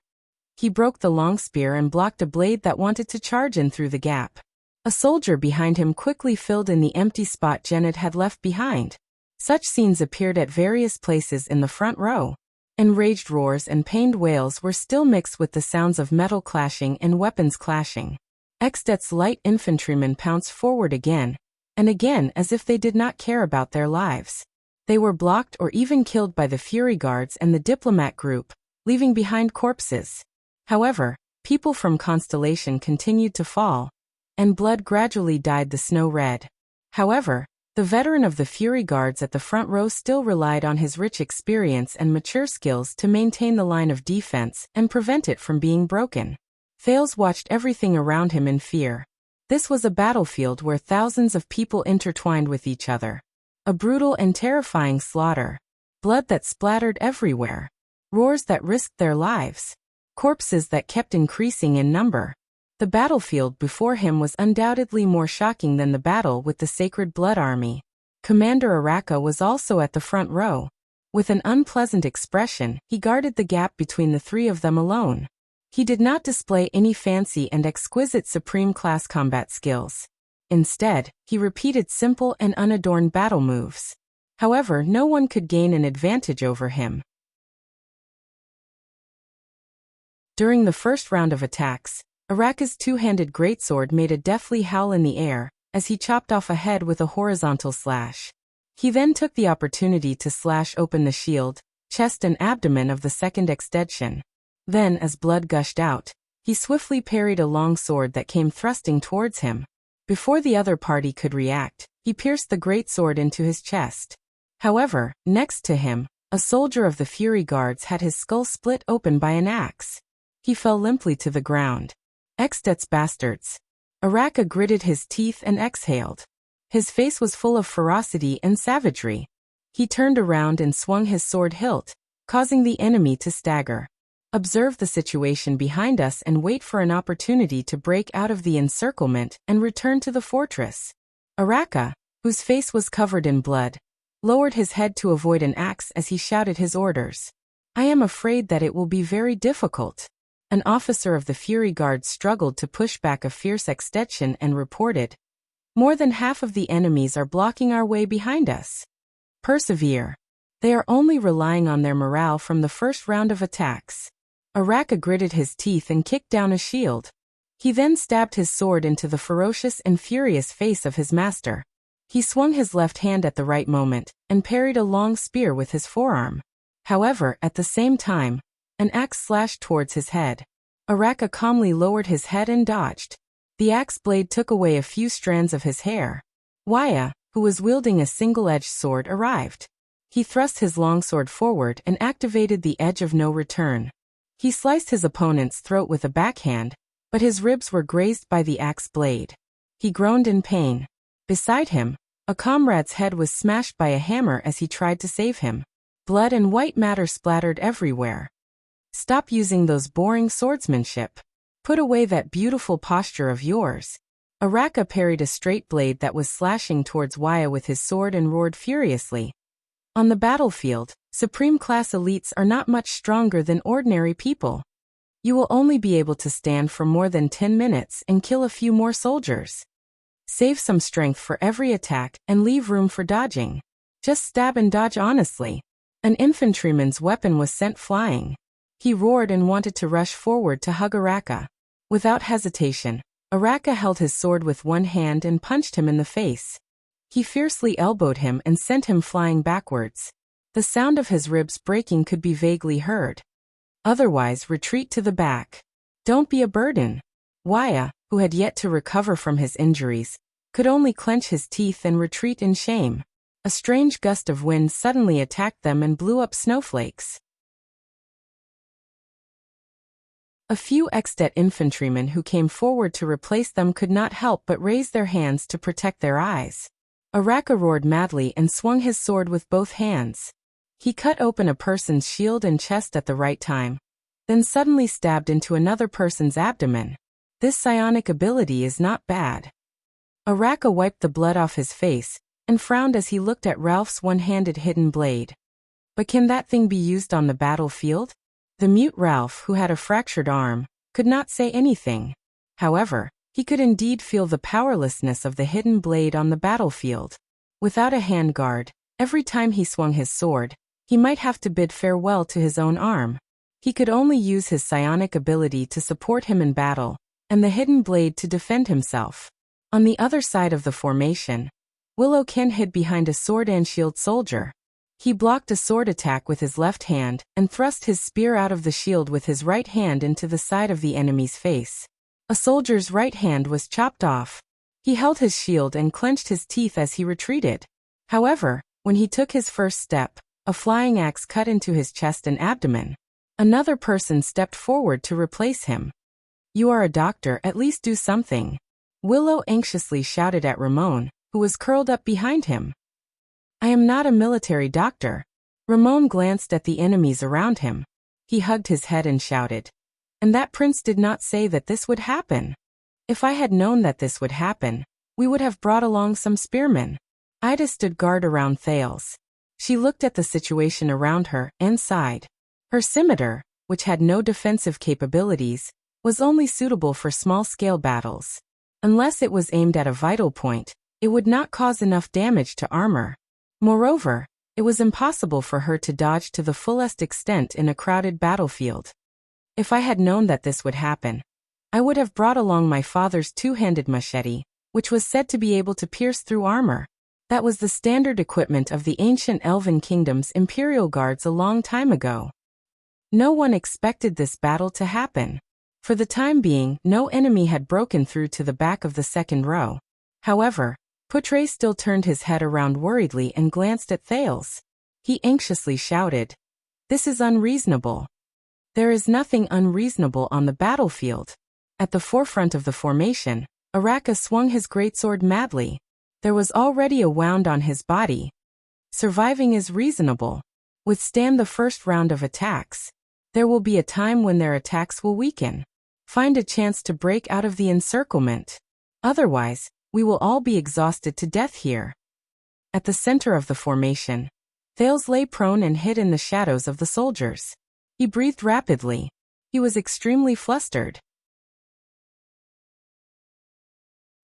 He broke the long spear and blocked a blade that wanted to charge in through the gap. A soldier behind him quickly filled in the empty spot Genid had left behind. Such scenes appeared at various places in the front row. Enraged roars and pained wails were still mixed with the sounds of metal clashing and weapons clashing. Extet's light infantrymen pounced forward again and again as if they did not care about their lives. They were blocked or even killed by the Fury Guards and the diplomat group, leaving behind corpses. However, people from Constellation continued to fall, and blood gradually dyed the snow red. However, the veteran of the Fury Guards at the front row still relied on his rich experience and mature skills to maintain the line of defense and prevent it from being broken. Thales watched everything around him in fear. This was a battlefield where thousands of people intertwined with each other. A brutal and terrifying slaughter. Blood that splattered everywhere. Roars that risked their lives. Corpses that kept increasing in number. The battlefield before him was undoubtedly more shocking than the battle with the Sacred Blood Army. Commander Araka was also at the front row, With an unpleasant expression, he guarded the gap between the three of them alone. He did not display any fancy and exquisite supreme-class combat skills. Instead, he repeated simple and unadorned battle moves. However, no one could gain an advantage over him. During the first round of attacks, Araka's two-handed greatsword made a deathly howl in the air as he chopped off a head with a horizontal slash. He then took the opportunity to slash open the shield, chest and abdomen of the second extension. Then, as blood gushed out, he swiftly parried a long sword that came thrusting towards him. Before the other party could react, he pierced the greatsword into his chest. However, next to him, a soldier of the Fury Guards had his skull split open by an axe. He fell limply to the ground. Extet's bastards. Araka gritted his teeth and exhaled. His face was full of ferocity and savagery. He turned around and swung his sword hilt, causing the enemy to stagger. Observe the situation behind us and wait for an opportunity to break out of the encirclement and return to the fortress. Araka, whose face was covered in blood, lowered his head to avoid an axe as he shouted his orders. I am afraid that it will be very difficult. An officer of the Fury Guard struggled to push back a fierce extension and reported, more than half of the enemies are blocking our way behind us. Persevere. They are only relying on their morale from the first round of attacks. Araka gritted his teeth and kicked down a shield. He then stabbed his sword into the ferocious and furious face of his master. He swung his left hand at the right moment and parried a long spear with his forearm. However, at the same time, an axe slashed towards his head. Araka calmly lowered his head and dodged. The axe blade took away a few strands of his hair. Wuxia, who was wielding a single-edged sword, arrived. He thrust his longsword forward and activated the edge of no return. He sliced his opponent's throat with a backhand, but his ribs were grazed by the axe blade. He groaned in pain. Beside him, a comrade's head was smashed by a hammer as he tried to save him. Blood and white matter splattered everywhere. Stop using those boring swordsmanship. Put away that beautiful posture of yours. Araka parried a straight blade that was slashing towards Wuxia with his sword and roared furiously. On the battlefield, supreme-class elites are not much stronger than ordinary people. You will only be able to stand for more than 10 minutes and kill a few more soldiers. Save some strength for every attack and leave room for dodging. Just stab and dodge honestly. An infantryman's weapon was sent flying. He roared and wanted to rush forward to hug Araka. Without hesitation, Araka held his sword with one hand and punched him in the face. He fiercely elbowed him and sent him flying backwards. The sound of his ribs breaking could be vaguely heard. Otherwise, retreat to the back. Don't be a burden. Wuxia, who had yet to recover from his injuries, could only clench his teeth and retreat in shame. A strange gust of wind suddenly attacked them and blew up snowflakes. A few Extet infantrymen who came forward to replace them could not help but raise their hands to protect their eyes. Araka roared madly and swung his sword with both hands. He cut open a person's shield and chest at the right time, then suddenly stabbed into another person's abdomen. This psionic ability is not bad. Araka wiped the blood off his face and frowned as he looked at Ralph's one-handed hidden blade. But can that thing be used on the battlefield? The mute Ralph, who had a fractured arm, could not say anything. However, he could indeed feel the powerlessness of the hidden blade on the battlefield. Without a handguard, every time he swung his sword, he might have to bid farewell to his own arm. He could only use his psionic ability to support him in battle, and the hidden blade to defend himself. On the other side of the formation, Willowkin hid behind a sword and shield soldier. He blocked a sword attack with his left hand and thrust his spear out of the shield with his right hand into the side of the enemy's face. A soldier's right hand was chopped off. He held his shield and clenched his teeth as he retreated. However, when he took his first step, a flying axe cut into his chest and abdomen. Another person stepped forward to replace him. You are a doctor, at least do something. Willow anxiously shouted at Ramon, who was curled up behind him. I am not a military doctor. Ramon glanced at the enemies around him. He hugged his head and shouted. And that prince did not say that this would happen. If I had known that this would happen, we would have brought along some spearmen. Ida stood guard around Thales. She looked at the situation around her and sighed. Her scimitar, which had no defensive capabilities, was only suitable for small-scale battles. Unless it was aimed at a vital point, it would not cause enough damage to armor. Moreover, it was impossible for her to dodge to the fullest extent in a crowded battlefield. If I had known that this would happen, I would have brought along my father's two-handed machete, which was said to be able to pierce through armor. That was the standard equipment of the ancient Elven Kingdom's Imperial Guards a long time ago. No one expected this battle to happen. For the time being, no enemy had broken through to the back of the second row. However, Putre still turned his head around worriedly and glanced at Thales. He anxiously shouted, "This is unreasonable." There is nothing unreasonable on the battlefield. At the forefront of the formation, Araka swung his greatsword madly. There was already a wound on his body. Surviving is reasonable. Withstand the first round of attacks. There will be a time when their attacks will weaken. Find a chance to break out of the encirclement. Otherwise, we will all be exhausted to death here. At the center of the formation, Thales lay prone and hid in the shadows of the soldiers. He breathed rapidly. He was extremely flustered.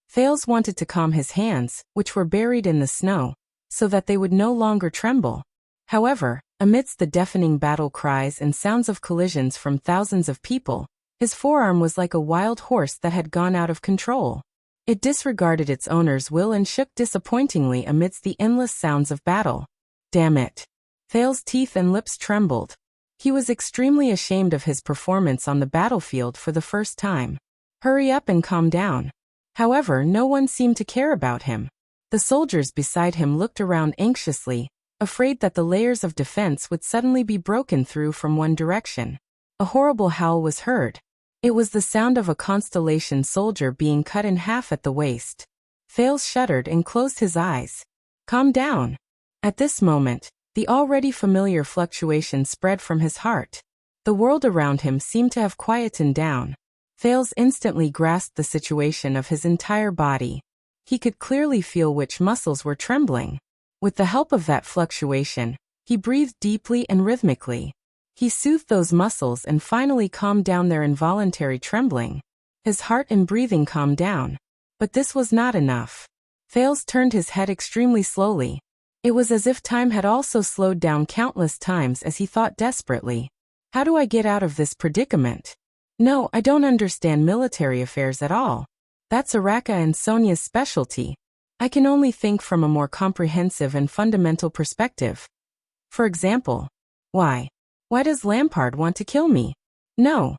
Thales wanted to calm his hands, which were buried in the snow, so that they would no longer tremble. However, amidst the deafening battle cries and sounds of collisions from thousands of people, his forearm was like a wild horse that had gone out of control. It disregarded its owner's will and shook disappointingly amidst the endless sounds of battle. Damn it! Thales' teeth and lips trembled. He was extremely ashamed of his performance on the battlefield for the first time. Hurry up and calm down. However, no one seemed to care about him. The soldiers beside him looked around anxiously, afraid that the layers of defense would suddenly be broken through from one direction. A horrible howl was heard. It was the sound of a Constellation soldier being cut in half at the waist. Thales shuddered and closed his eyes. Calm down. At this moment, the already familiar fluctuation spread from his heart. The world around him seemed to have quietened down. Thales instantly grasped the situation of his entire body. He could clearly feel which muscles were trembling. With the help of that fluctuation, he breathed deeply and rhythmically. He soothed those muscles and finally calmed down their involuntary trembling. His heart and breathing calmed down. But this was not enough. Thales turned his head extremely slowly. It was as if time had also slowed down countless times as he thought desperately. How do I get out of this predicament? No, I don't understand military affairs at all. That's Araka and Sonia's specialty. I can only think from a more comprehensive and fundamental perspective. For example, why does Lampard want to kill me? No.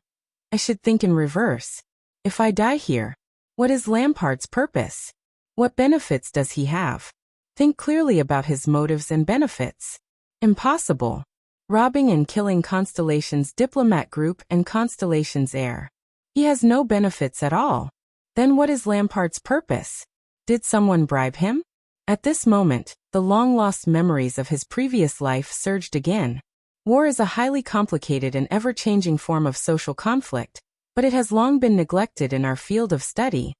I should think in reverse. If I die here, what is Lampard's purpose? What benefits does he have? Think clearly about his motives and benefits. Impossible. Robbing and killing Constellation's diplomat group and Constellation's heir. He has no benefits at all. Then what is Lampard's purpose? Did someone bribe him? At this moment, the long-lost memories of his previous life surged again. War is a highly complicated and ever-changing form of social conflict, but it has long been neglected in our field of study.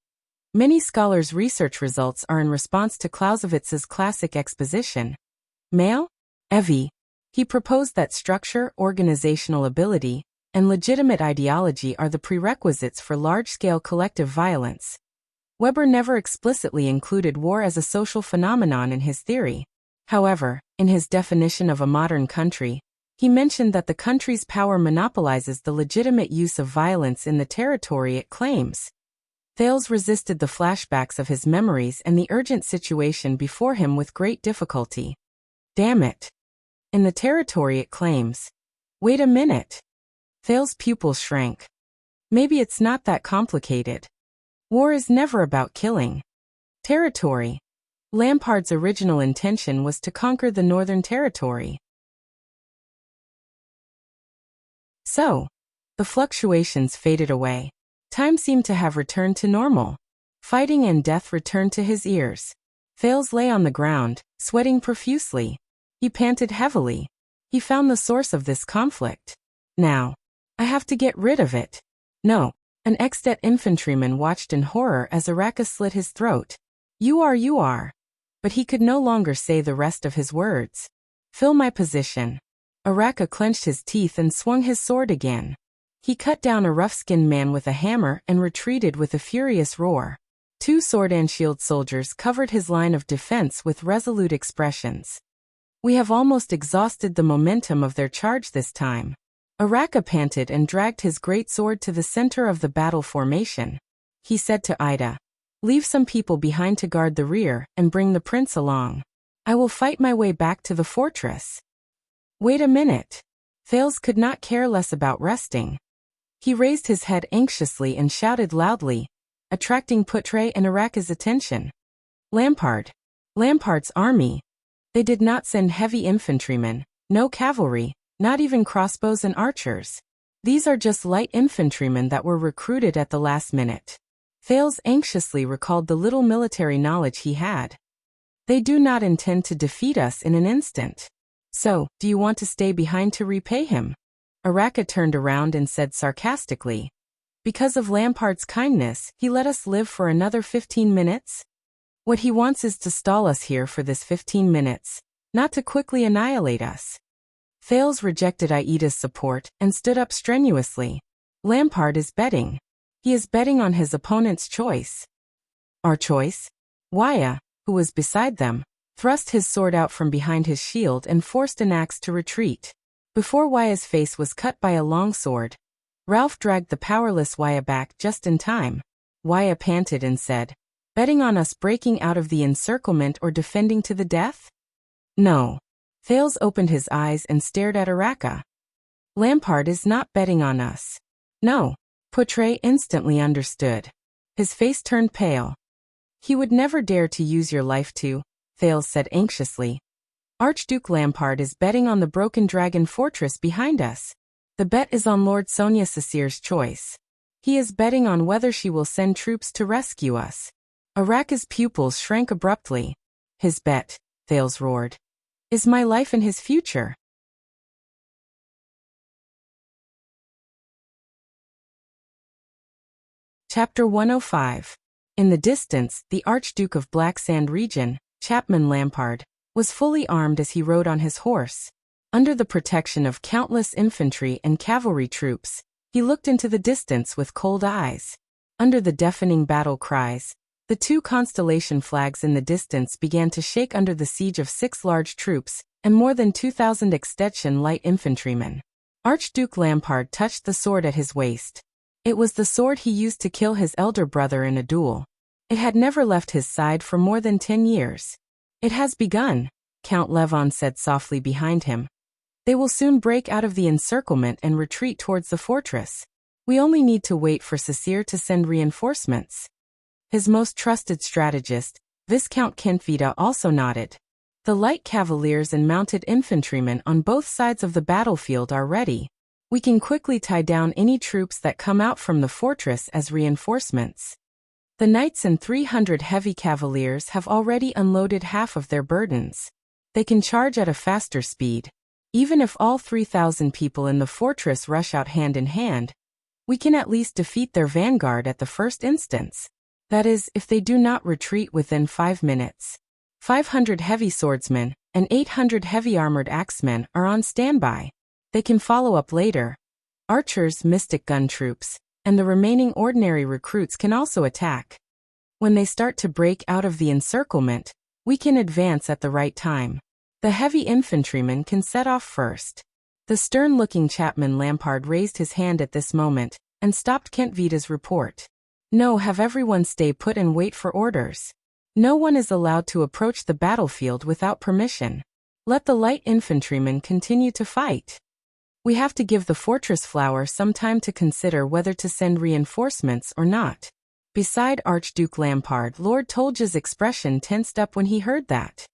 Many scholars' research results are in response to Clausewitz's classic exposition. Male? Evie. He proposed that structure, organizational ability, and legitimate ideology are the prerequisites for large-scale collective violence. Weber never explicitly included war as a social phenomenon in his theory. However, in his definition of a modern country, he mentioned that the country's power monopolizes the legitimate use of violence in the territory it claims. Thales resisted the flashbacks of his memories and the urgent situation before him with great difficulty. Damn it. In the territory it claims. Wait a minute. Thales' pupils shrank. Maybe it's not that complicated. War is never about killing. Territory. Lampard's original intention was to conquer the Northern Territory. So, the fluctuations faded away. Time seemed to have returned to normal. Fighting and death returned to his ears. Thales lay on the ground, sweating profusely. He panted heavily. He found the source of this conflict. Now, I have to get rid of it. No. An ex-det infantryman watched in horror as Araka slit his throat. You are. But he could no longer say the rest of his words. Fill my position. Araka clenched his teeth and swung his sword again. He cut down a rough-skinned man with a hammer and retreated with a furious roar. 2 sword and shield soldiers covered his line of defense with resolute expressions. We have almost exhausted the momentum of their charge this time. Araka panted and dragged his great sword to the center of the battle formation. He said to Ida, "Leave some people behind to guard the rear and bring the prince along. I will fight my way back to the fortress." Wait a minute. Thales could not care less about resting. He raised his head anxiously and shouted loudly, attracting Putre and Araka's attention. Lampard's army. They did not send heavy infantrymen, no cavalry, not even crossbows and archers. These are just light infantrymen that were recruited at the last minute. Thales anxiously recalled the little military knowledge he had. They do not intend to defeat us in an instant. So, do you want to stay behind to repay him? Araka turned around and said sarcastically, "Because of Lampard's kindness, he let us live for another 15 minutes? What he wants is to stall us here for this 15 minutes, not to quickly annihilate us." Thales rejected Aida's support and stood up strenuously. Lampard is betting. He is betting on his opponent's choice. Our choice? Wuxia, who was beside them, thrust his sword out from behind his shield and forced an axe to retreat. Before Wuxia's face was cut by a long sword, Ralph dragged the powerless Wuxia back just in time. Wuxia panted and said, "Betting on us breaking out of the encirclement or defending to the death?" "No." Thales opened his eyes and stared at Araka. "Lampard is not betting on us." "No." Putre instantly understood. His face turned pale. "He would never dare to use your life to," Thales said anxiously. "Archduke Lampard is betting on the broken dragon fortress behind us. The bet is on Lord Sonia Sasir's choice. He is betting on whether she will send troops to rescue us." Araka's pupils shrank abruptly. "His bet," Thales roared, "is my life and his future." Chapter 105. In the distance, the Archduke of Black Sand region, Chapman Lampard, was fully armed as he rode on his horse. Under the protection of countless infantry and cavalry troops, he looked into the distance with cold eyes. Under the deafening battle cries, the 2 constellation flags in the distance began to shake under the siege of 6 large troops and more than 2,000 extension light infantrymen. Archduke Lampard touched the sword at his waist. It was the sword he used to kill his elder brother in a duel. It had never left his side for more than 10 years. "It has begun," Count Levon said softly behind him. "They will soon break out of the encirclement and retreat towards the fortress. We only need to wait for Sasir to send reinforcements." His most trusted strategist, Viscount Kentvita, also nodded. "The light cavaliers and mounted infantrymen on both sides of the battlefield are ready. We can quickly tie down any troops that come out from the fortress as reinforcements. The knights and 300 heavy cavaliers have already unloaded half of their burdens. They can charge at a faster speed. Even if all 3,000 people in the fortress rush out hand in hand, we can at least defeat their vanguard at the first instance. That is, if they do not retreat within 5 minutes. 500 heavy swordsmen and 800 heavy armored axemen are on standby. They can follow up later. Archers, mystic gun troops, and the remaining ordinary recruits can also attack. When they start to break out of the encirclement, we can advance at the right time. The heavy infantrymen can set off first." The stern-looking Chapman Lampard raised his hand at this moment and stopped Kentvita's report. "No, have everyone stay put and wait for orders. No one is allowed to approach the battlefield without permission. Let the light infantrymen continue to fight. We have to give the fortress flower some time to consider whether to send reinforcements or not." Beside Archduke Lampard, Lord Tolja's expression tensed up when he heard that.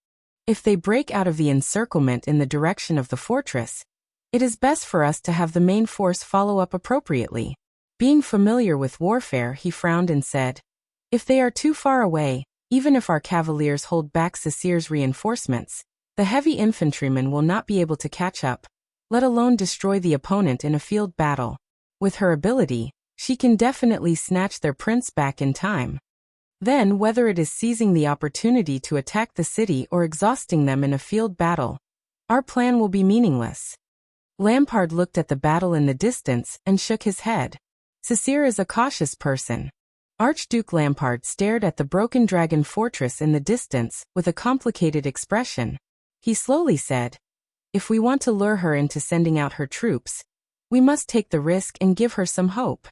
"If they break out of the encirclement in the direction of the fortress, it is best for us to have the main force follow up appropriately." Being familiar with warfare, he frowned and said, "If they are too far away, even if our cavaliers hold back Sasir's reinforcements, the heavy infantrymen will not be able to catch up, let alone destroy the opponent in a field battle. With her ability, she can definitely snatch their prince back in time. Then, whether it is seizing the opportunity to attack the city or exhausting them in a field battle, Our plan will be meaningless. Lampard looked at the battle in the distance and shook his head. Cecere is a cautious person. Archduke Lampard stared at the broken dragon fortress in the distance with a complicated expression. He slowly said, "If we want to lure her into sending out her troops, we must take the risk and give her some hope.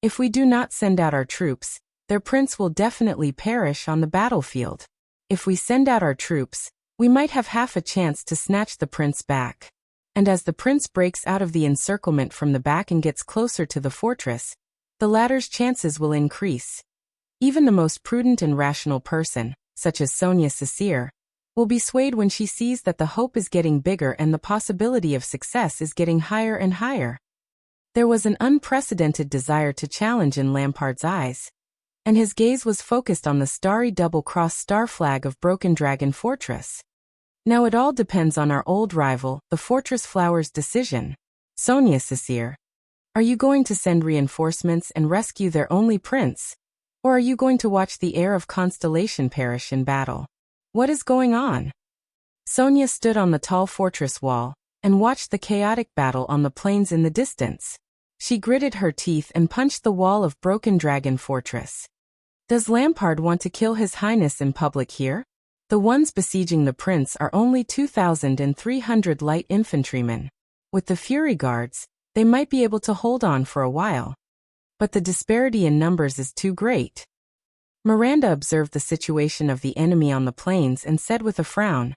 If we do not send out our troops, their prince will definitely perish on the battlefield. If we send out our troops, we might have half a chance to snatch the prince back. And as the prince breaks out of the encirclement from the back and gets closer to the fortress, the latter's chances will increase. Even the most prudent and rational person, such as Sonia Cecere, will be swayed when she sees that the hope is getting bigger and the possibility of success is getting higher and higher." There was an unprecedented desire to challenge in Lampard's eyes, and his gaze was focused on the starry double-cross star flag of Broken Dragon Fortress. "Now it all depends on our old rival, the Fortress Flower's decision. Sonia Cecere, are you going to send reinforcements and rescue their only prince? Or are you going to watch the heir of Constellation perish in battle? What is going on?" Sonia stood on the tall fortress wall and watched the chaotic battle on the plains in the distance. She gritted her teeth and punched the wall of Broken Dragon Fortress. "Does Lampard want to kill His Highness in public here? The ones besieging the prince are only 2,300 light infantrymen. With the Fury Guards, they might be able to hold on for a while. But the disparity in numbers is too great." Miranda observed the situation of the enemy on the plains and said with a frown,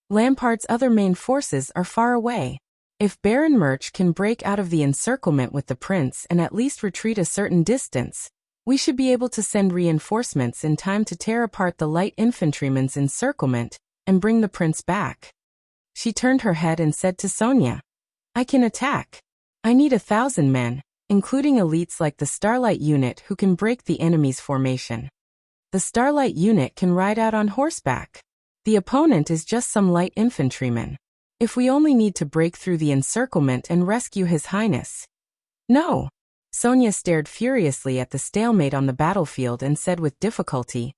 "Lampard's other main forces are far away. If Baron Murch can break out of the encirclement with the prince and at least retreat a certain distance, we should be able to send reinforcements in time to tear apart the light infantrymen's encirclement and bring the prince back." She turned her head and said to Sonia, "I can attack. I need 1,000 men, including elites like the Starlight Unit who can break the enemy's formation. The Starlight Unit can ride out on horseback. The opponent is just some light infantrymen. If we only need to break through the encirclement and rescue His Highness." "No." Sonia stared furiously at the stalemate on the battlefield and said with difficulty,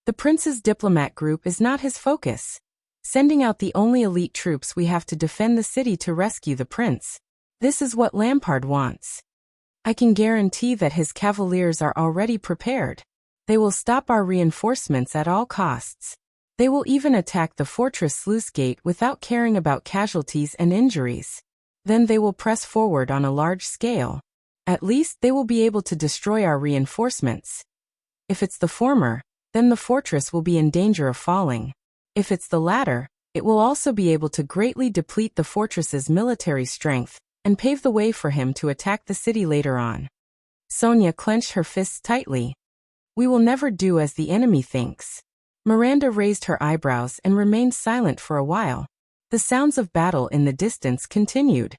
"The prince's diplomat group is not his focus. Sending out the only elite troops we have to defend the city to rescue the prince. This is what Lampard wants. I can guarantee that his cavaliers are already prepared. They will stop our reinforcements at all costs. They will even attack the fortress sluice gate without caring about casualties and injuries. Then they will press forward on a large scale. At least they will be able to destroy our reinforcements. If it's the former, then the fortress will be in danger of falling. If it's the latter, it will also be able to greatly deplete the fortress's military strength and pave the way for him to attack the city later on." Sonia clenched her fists tightly. "We will never do as the enemy thinks." Miranda raised her eyebrows and remained silent for a while. The sounds of battle in the distance continued.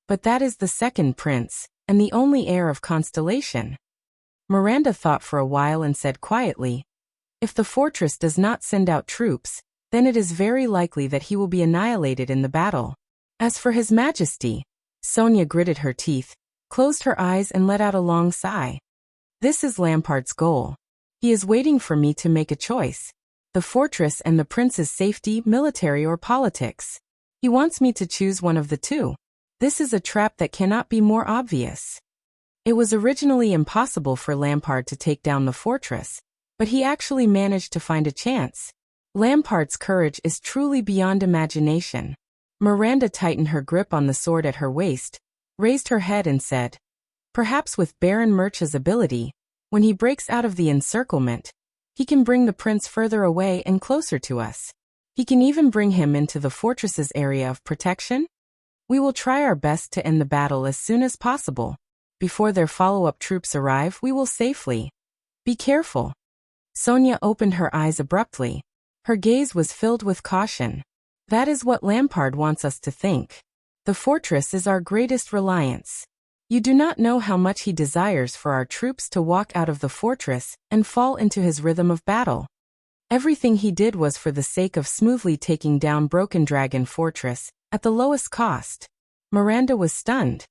"But that is the second prince, and the only heir of Constellation." Miranda thought for a while and said quietly, "If the fortress does not send out troops, then it is very likely that he will be annihilated in the battle. As for His Majesty," Sonia gritted her teeth, closed her eyes and let out a long sigh. "This is Lampard's goal. He is waiting for me to make a choice. The fortress and the prince's safety, military or politics. He wants me to choose one of the two. This is a trap that cannot be more obvious." It was originally impossible for Lampard to take down the fortress, but he actually managed to find a chance. Lampard's courage is truly beyond imagination. Miranda tightened her grip on the sword at her waist, raised her head and said, "Perhaps with Baron Murch's ability, when he breaks out of the encirclement, he can bring the prince further away and closer to us. He can even bring him into the fortress's area of protection. We will try our best to end the battle as soon as possible. Before their follow-up troops arrive, we will safely. Be careful." Sonia opened her eyes abruptly. Her gaze was filled with caution. "That is what Lampard wants us to think. The fortress is our greatest reliance. You do not know how much he desires for our troops to walk out of the fortress and fall into his rhythm of battle. Everything he did was for the sake of smoothly taking down Broken Dragon Fortress at the lowest cost." Miranda was stunned.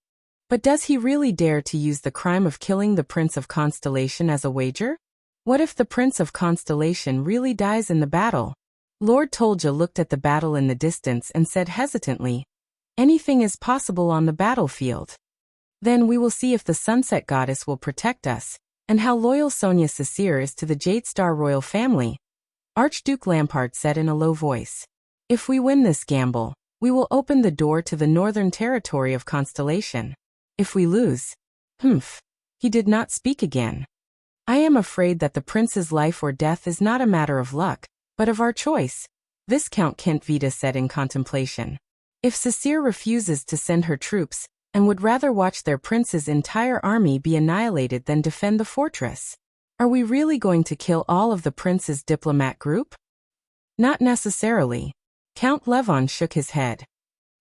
"But does he really dare to use the crime of killing the Prince of Constellation as a wager? What if the Prince of Constellation really dies in the battle? Lord Tolja looked at the battle in the distance and said hesitantly, anything is possible on the battlefield. Then we will see if the Sunset Goddess will protect us, and how loyal Sonia Sasir is to the Jade Star royal family. Archduke Lampard said in a low voice. If we win this gamble, we will open the door to the northern territory of Constellation. If we lose, he did not speak again. I am afraid that the prince's life or death is not a matter of luck, but of our choice, Viscount Kentvita said in contemplation. If Sasir refuses to send her troops, and would rather watch their prince's entire army be annihilated than defend the fortress, are we really going to kill all of the prince's diplomat group? Not necessarily. Count Levon shook his head.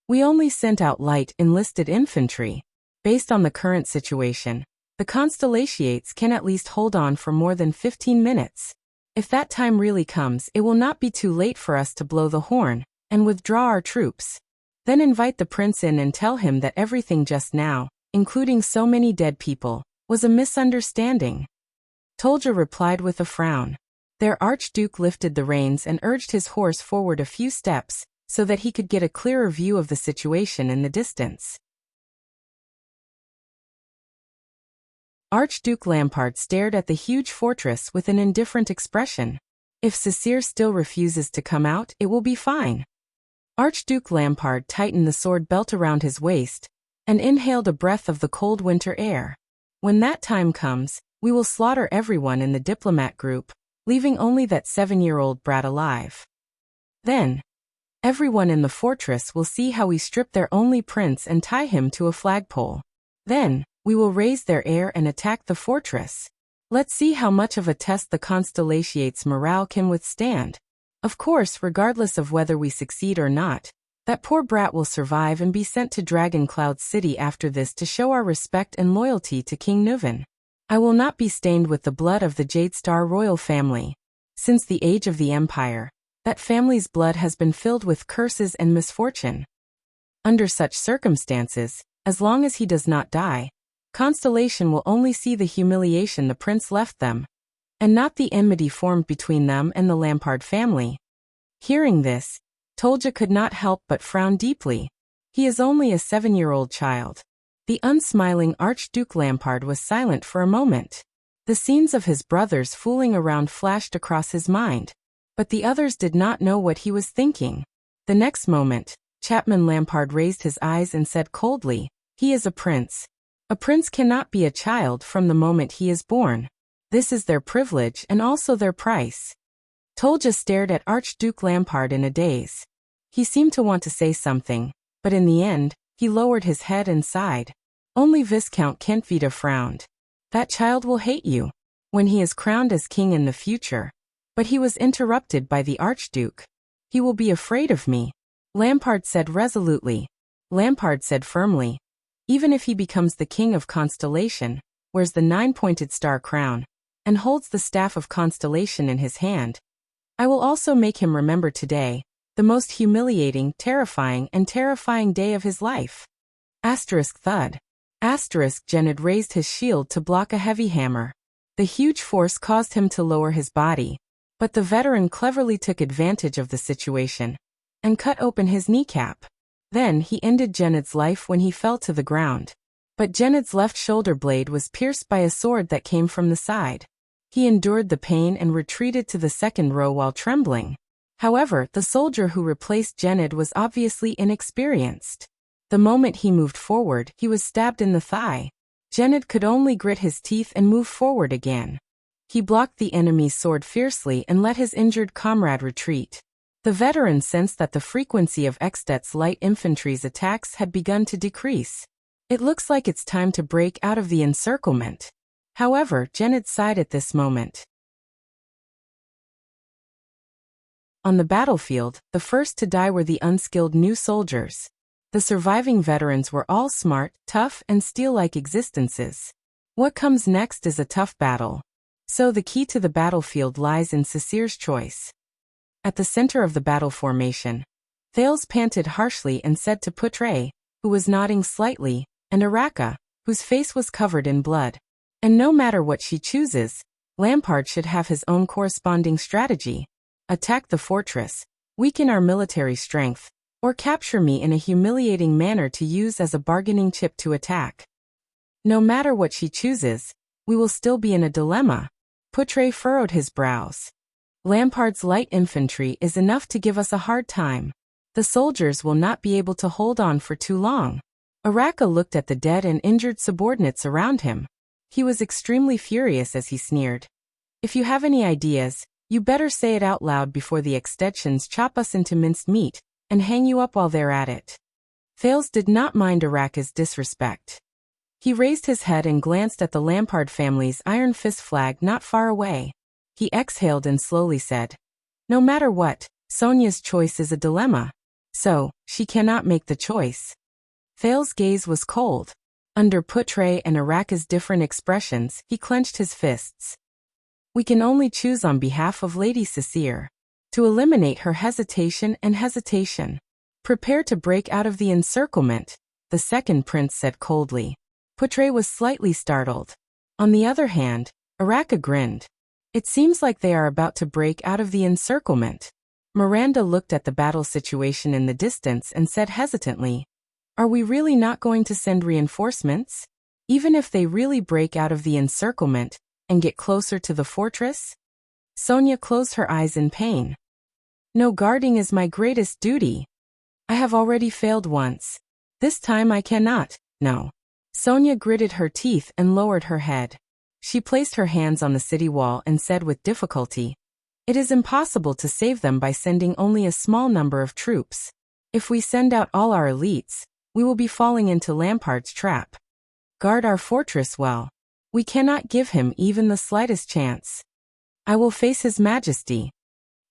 We only sent out light enlisted infantry. Based on the current situation, the Constellations can at least hold on for more than 15 minutes. If that time really comes, it will not be too late for us to blow the horn and withdraw our troops. Then invite the prince in and tell him that everything just now, including so many dead people, was a misunderstanding. Tolja replied with a frown. Their archduke lifted the reins and urged his horse forward a few steps, so that he could get a clearer view of the situation in the distance. Archduke Lampard stared at the huge fortress with an indifferent expression. If Sasir still refuses to come out, it will be fine. Archduke Lampard tightened the sword belt around his waist and inhaled a breath of the cold winter air. When that time comes, we will slaughter everyone in the diplomat group, leaving only that 7-year-old brat alive. Then, everyone in the fortress will see how we strip their only prince and tie him to a flagpole. Then, we will raise their heir and attack the fortress. Let's see how much of a test the Constellations' morale can withstand. Of course, regardless of whether we succeed or not, that poor brat will survive and be sent to Dragon Cloud City after this to show our respect and loyalty to King Nuvan. I will not be stained with the blood of the Jade Star royal family. Since the age of the Empire, that family's blood has been filled with curses and misfortune. Under such circumstances, as long as he does not die, Constellation will only see the humiliation the prince left them, and not the enmity formed between them and the Lampard family. Hearing this, Tolja could not help but frown deeply. He is only a 7-year-old child. The unsmiling Archduke Lampard was silent for a moment. The scenes of his brothers fooling around flashed across his mind, but the others did not know what he was thinking. The next moment, Chapman Lampard raised his eyes and said coldly, "He is a prince. A prince cannot be a child from the moment he is born. This is their privilege and also their price." Tolja stared at Archduke Lampard in a daze. He seemed to want to say something, but in the end, he lowered his head and sighed. Only Viscount Kentvita frowned. That child will hate you when he is crowned as king in the future. But he was interrupted by the Archduke. He will be afraid of me, Lampard said resolutely. Lampard said firmly. Even if he becomes the king of Constellation, wears the 9-pointed star crown, and holds the staff of Constellation in his hand, I will also make him remember today, the most humiliating, terrifying day of his life. Thud. Genid raised his shield to block a heavy hammer. The huge force caused him to lower his body, but the veteran cleverly took advantage of the situation and cut open his kneecap. Then he ended Genid's life when he fell to the ground. But Genid's left shoulder blade was pierced by a sword that came from the side. He endured the pain and retreated to the second row while trembling. However, the soldier who replaced Genid was obviously inexperienced. The moment he moved forward, he was stabbed in the thigh. Genid could only grit his teeth and move forward again. He blocked the enemy's sword fiercely and let his injured comrade retreat. The veteran sensed that the frequency of Extet's light infantry's attacks had begun to decrease. It looks like it's time to break out of the encirclement. However, Genid sighed at this moment. On the battlefield, the first to die were the unskilled new soldiers. The surviving veterans were all smart, tough, and steel-like existences. What comes next is a tough battle. So the key to the battlefield lies in Sasir's choice. At the center of the battle formation, Thales panted harshly and said to Putre, who was nodding slightly, and Araka, whose face was covered in blood. And no matter what she chooses, Lampard should have his own corresponding strategy. Attack the fortress, weaken our military strength, or capture me in a humiliating manner to use as a bargaining chip to attack. No matter what she chooses, we will still be in a dilemma. Poutre furrowed his brows. Lampard's light infantry is enough to give us a hard time. The soldiers will not be able to hold on for too long. Araka looked at the dead and injured subordinates around him. He was extremely furious as he sneered. If you have any ideas, you better say it out loud before the extensions chop us into minced meat and hang you up while they're at it. Thales did not mind Araka's disrespect. He raised his head and glanced at the Lampard family's Iron Fist flag not far away. He exhaled and slowly said, "No matter what, Sonia's choice is a dilemma. So, she cannot make the choice." Thales' gaze was cold. Under Poutre and Araka's different expressions, he clenched his fists. "We can only choose on behalf of Lady Cecere. To eliminate her hesitation. Prepare to break out of the encirclement," the second prince said coldly. Poutre was slightly startled. On the other hand, Araka grinned. "It seems like they are about to break out of the encirclement." Miranda looked at the battle situation in the distance and said hesitantly, "Are we really not going to send reinforcements? Even if they really break out of the encirclement and get closer to the fortress?" Sonia closed her eyes in pain. "No, guarding is my greatest duty. I have already failed once. This time I cannot, no." Sonia gritted her teeth and lowered her head. She placed her hands on the city wall and said with difficulty, "It is impossible to save them by sending only a small number of troops. If we send out all our elites, we will be falling into Lampard's trap. Guard our fortress well. We cannot give him even the slightest chance. I will face His Majesty."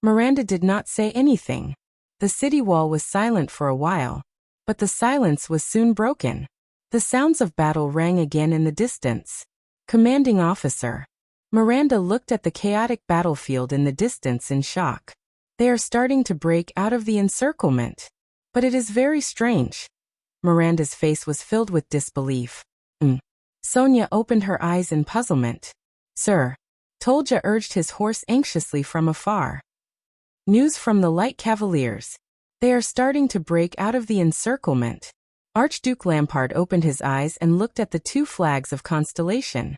Miranda did not say anything. The city wall was silent for a while, but the silence was soon broken. The sounds of battle rang again in the distance. "Commanding officer." Miranda looked at the chaotic battlefield in the distance in shock. "They are starting to break out of the encirclement. But it is very strange." Miranda's face was filled with disbelief. Sonia opened her eyes in puzzlement. "Sir." Tolja urged his horse anxiously from afar. "News from the Light Cavaliers. They are starting to break out of the encirclement." Archduke Lampard opened his eyes and looked at the two flags of constellation.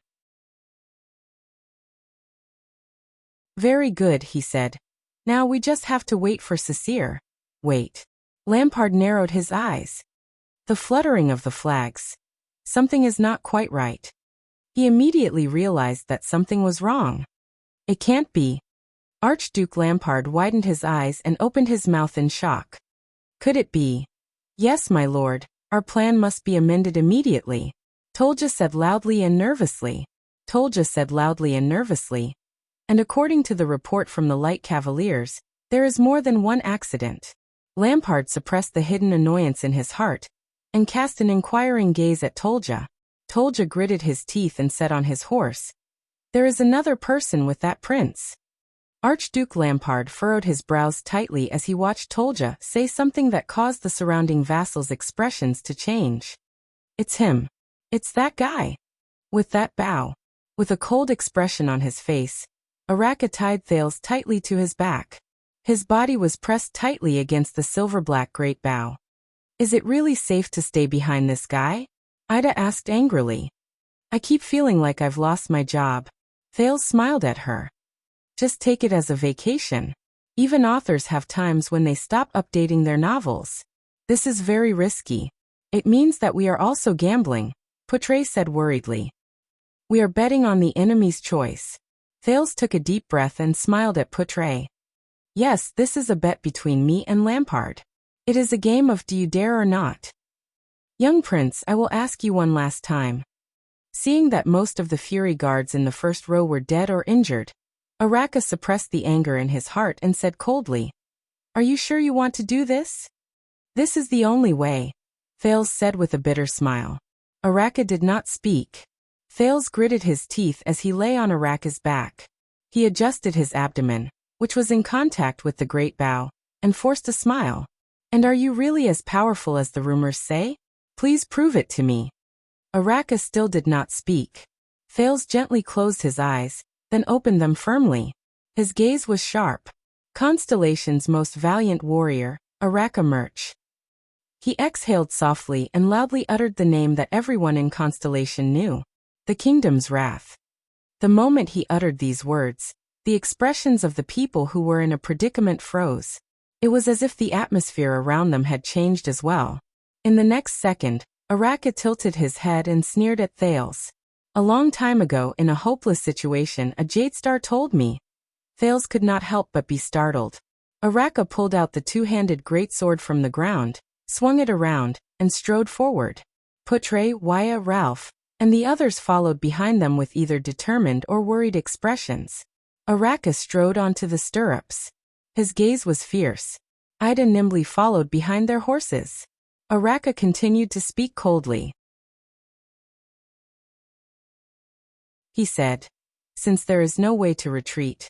"Very good," he said. "Now we just have to wait for Cecere." "Wait." Lampard narrowed his eyes. The fluttering of the flags. Something is not quite right. He immediately realized that something was wrong. It can't be. Archduke Lampard widened his eyes and opened his mouth in shock. Could it be? "Yes, my lord. Our plan must be amended immediately," Tolja said loudly and nervously. "And according to the report from the Light Cavaliers, there is more than one accident." Lampard suppressed the hidden annoyance in his heart and cast an inquiring gaze at Tolja. Tolja gritted his teeth and said on his horse, "There is another person with that prince." Archduke Lampard furrowed his brows tightly as he watched Tolja say something that caused the surrounding vassals' expressions to change. "It's him. It's that guy." With that bow, with a cold expression on his face, Araka tied Thales tightly to his back. His body was pressed tightly against the silver-black great bow. "Is it really safe to stay behind this guy?" Ida asked angrily. "I keep feeling like I've lost my job." Thales smiled at her. "Just take it as a vacation. Even authors have times when they stop updating their novels. This is very risky. It means that we are also gambling," Poutre said worriedly. "We are betting on the enemy's choice." Thales took a deep breath and smiled at Poutre. "Yes, this is a bet between me and Lampard. It is a game of do you dare or not. Young prince, I will ask you one last time." Seeing that most of the Fury guards in the first row were dead or injured, Araka suppressed the anger in his heart and said coldly, "Are you sure you want to do this?" "This is the only way," Thales said with a bitter smile. Araka did not speak. Thales gritted his teeth as he lay on Araka's back. He adjusted his abdomen, which was in contact with the great bow, and forced a smile. "And are you really as powerful as the rumors say? Please prove it to me." Araka still did not speak. Thales gently closed his eyes, then opened them firmly. His gaze was sharp. Constellation's most valiant warrior, Audiobook. He exhaled softly and loudly uttered the name that everyone in Constellation knew. The kingdom's wrath. The moment he uttered these words, the expressions of the people who were in a predicament froze. It was as if the atmosphere around them had changed as well. In the next second, Audiobook tilted his head and sneered at Thales. A long time ago, in a hopeless situation, a Jadestar told me. Thales could not help but be startled. Audiobook pulled out the two-handed greatsword from the ground, swung it around, and strode forward. Putre, Wuxia, Ralph, and the others followed behind them with either determined or worried expressions. Audiobook strode onto the stirrups. His gaze was fierce. Ida nimbly followed behind their horses. Audiobook continued to speak coldly. He said, "Since there is no way to retreat,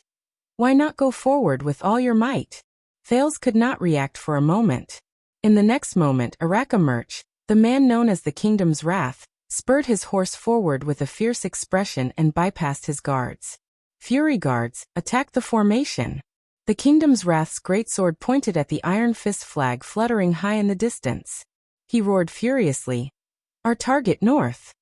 why not go forward with all your might?" Thales could not react for a moment. In the next moment, Audiobook, the man known as the kingdom's wrath, spurred his horse forward with a fierce expression and bypassed his guards. Fury guards, attacked the formation. The kingdom's wrath's greatsword pointed at the iron fist flag fluttering high in the distance. He roared furiously, "Our target north!"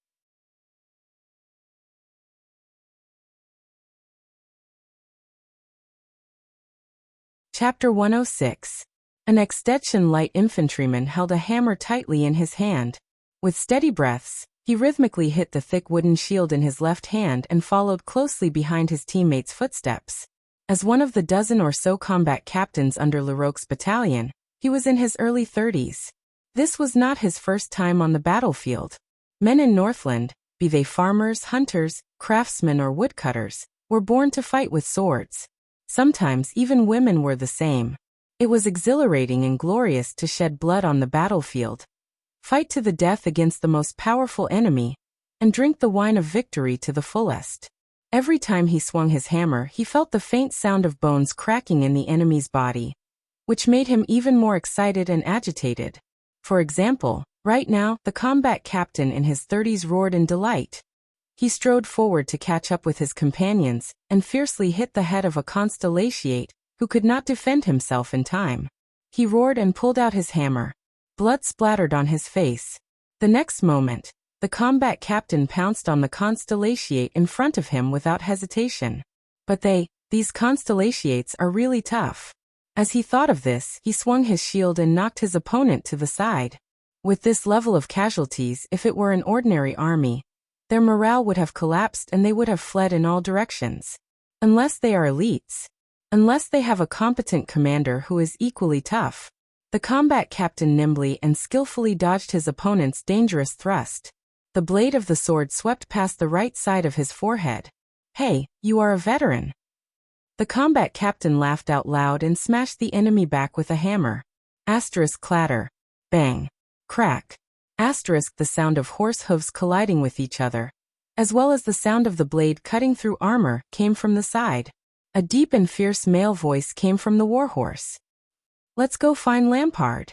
Chapter 106. An extension light infantryman held a hammer tightly in his hand. With steady breaths, he rhythmically hit the thick wooden shield in his left hand and followed closely behind his teammates' footsteps. As one of the dozen or so combat captains under Leroque's battalion, he was in his early 30s. This was not his first time on the battlefield. Men in Northland, be they farmers, hunters, craftsmen or woodcutters, were born to fight with swords. Sometimes even women were the same. It was exhilarating and glorious to shed blood on the battlefield, fight to the death against the most powerful enemy, and drink the wine of victory to the fullest. Every time he swung his hammer, he felt the faint sound of bones cracking in the enemy's body, which made him even more excited and agitated. For example, right now, the combat captain in his 30s roared in delight. He strode forward to catch up with his companions and fiercely hit the head of a constellatiate who could not defend himself in time. He roared and pulled out his hammer. Blood splattered on his face. The next moment, the combat captain pounced on the constellatiate in front of him without hesitation. But these constellatiates are really tough. As he thought of this, he swung his shield and knocked his opponent to the side. With this level of casualties, if it were an ordinary army, their morale would have collapsed and they would have fled in all directions. Unless they are elites. Unless they have a competent commander who is equally tough. The combat captain nimbly and skillfully dodged his opponent's dangerous thrust. The blade of the sword swept past the right side of his forehead. "Hey, you are a veteran." The combat captain laughed out loud and smashed the enemy back with a hammer. Asterisk clatter. Bang. Crack. Asterisk the sound of horse hooves colliding with each other, as well as the sound of the blade cutting through armor, came from the side. A deep and fierce male voice came from the warhorse. "Let's go find Lampard."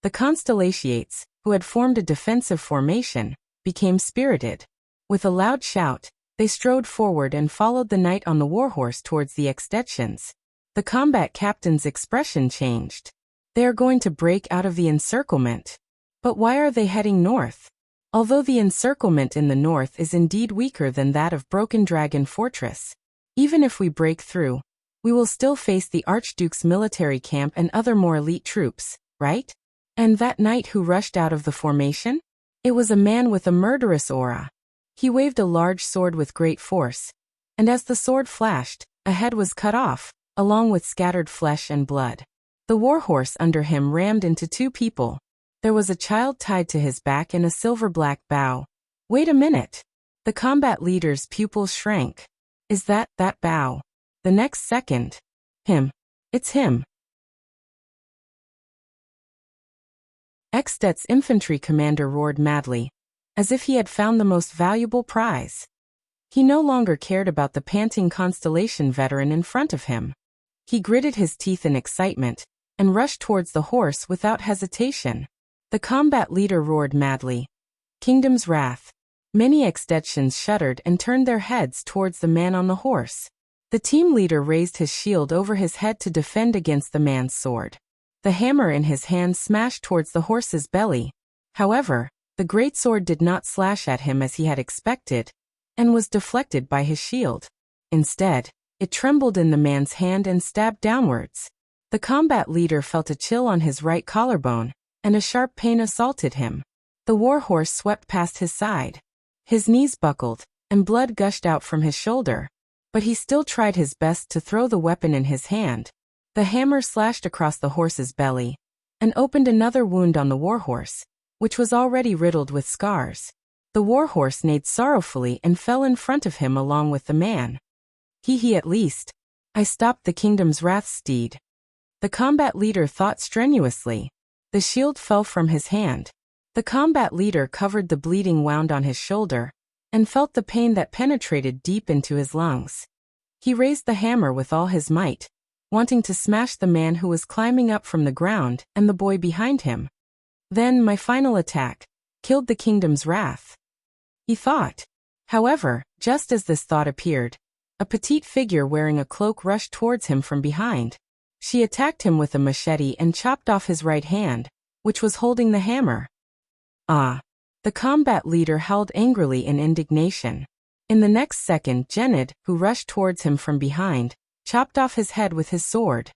The constellatiates, who had formed a defensive formation, became spirited. With a loud shout, they strode forward and followed the knight on the warhorse towards the extensions. The combat captain's expression changed. They are going to break out of the encirclement. But why are they heading north? Although the encirclement in the north is indeed weaker than that of Broken Dragon Fortress, even if we break through, we will still face the Archduke's military camp and other more elite troops, right? And that knight who rushed out of the formation? It was a man with a murderous aura. He waved a large sword with great force, and as the sword flashed, a head was cut off, along with scattered flesh and blood. The warhorse under him rammed into two people. There was a child tied to his back in a silver-black bow. Wait a minute. The combat leader's pupils shrank. Is that bow? The next second. Him. It's him. Ekstedt's infantry commander roared madly, as if he had found the most valuable prize. He no longer cared about the panting Constellation veteran in front of him. He gritted his teeth in excitement, and rushed towards the horse without hesitation. The combat leader roared madly. "Kingdom's wrath. Many extensions shuddered and turned their heads towards the man on the horse. The team leader raised his shield over his head to defend against the man's sword. The hammer in his hand smashed towards the horse's belly. However, the great sword did not slash at him as he had expected, and was deflected by his shield. Instead, it trembled in the man's hand and stabbed downwards. The combat leader felt a chill on his right collarbone, and a sharp pain assaulted him. The war horse swept past his side. His knees buckled, and blood gushed out from his shoulder. But he still tried his best to throw the weapon in his hand. The hammer slashed across the horse's belly, and opened another wound on the warhorse, which was already riddled with scars. The warhorse neighed sorrowfully and fell in front of him along with the man. He at least. I stopped the kingdom's wrath steed. The combat leader thought strenuously. The shield fell from his hand. The combat leader covered the bleeding wound on his shoulder, and felt the pain that penetrated deep into his lungs. He raised the hammer with all his might, wanting to smash the man who was climbing up from the ground and the boy behind him. Then my final attack killed the kingdom's wrath, he thought. However, just as this thought appeared, a petite figure wearing a cloak rushed towards him from behind. She attacked him with a machete and chopped off his right hand, which was holding the hammer. Ah! The combat leader howled angrily in indignation. In the next second, Genid, who rushed towards him from behind, chopped off his head with his sword.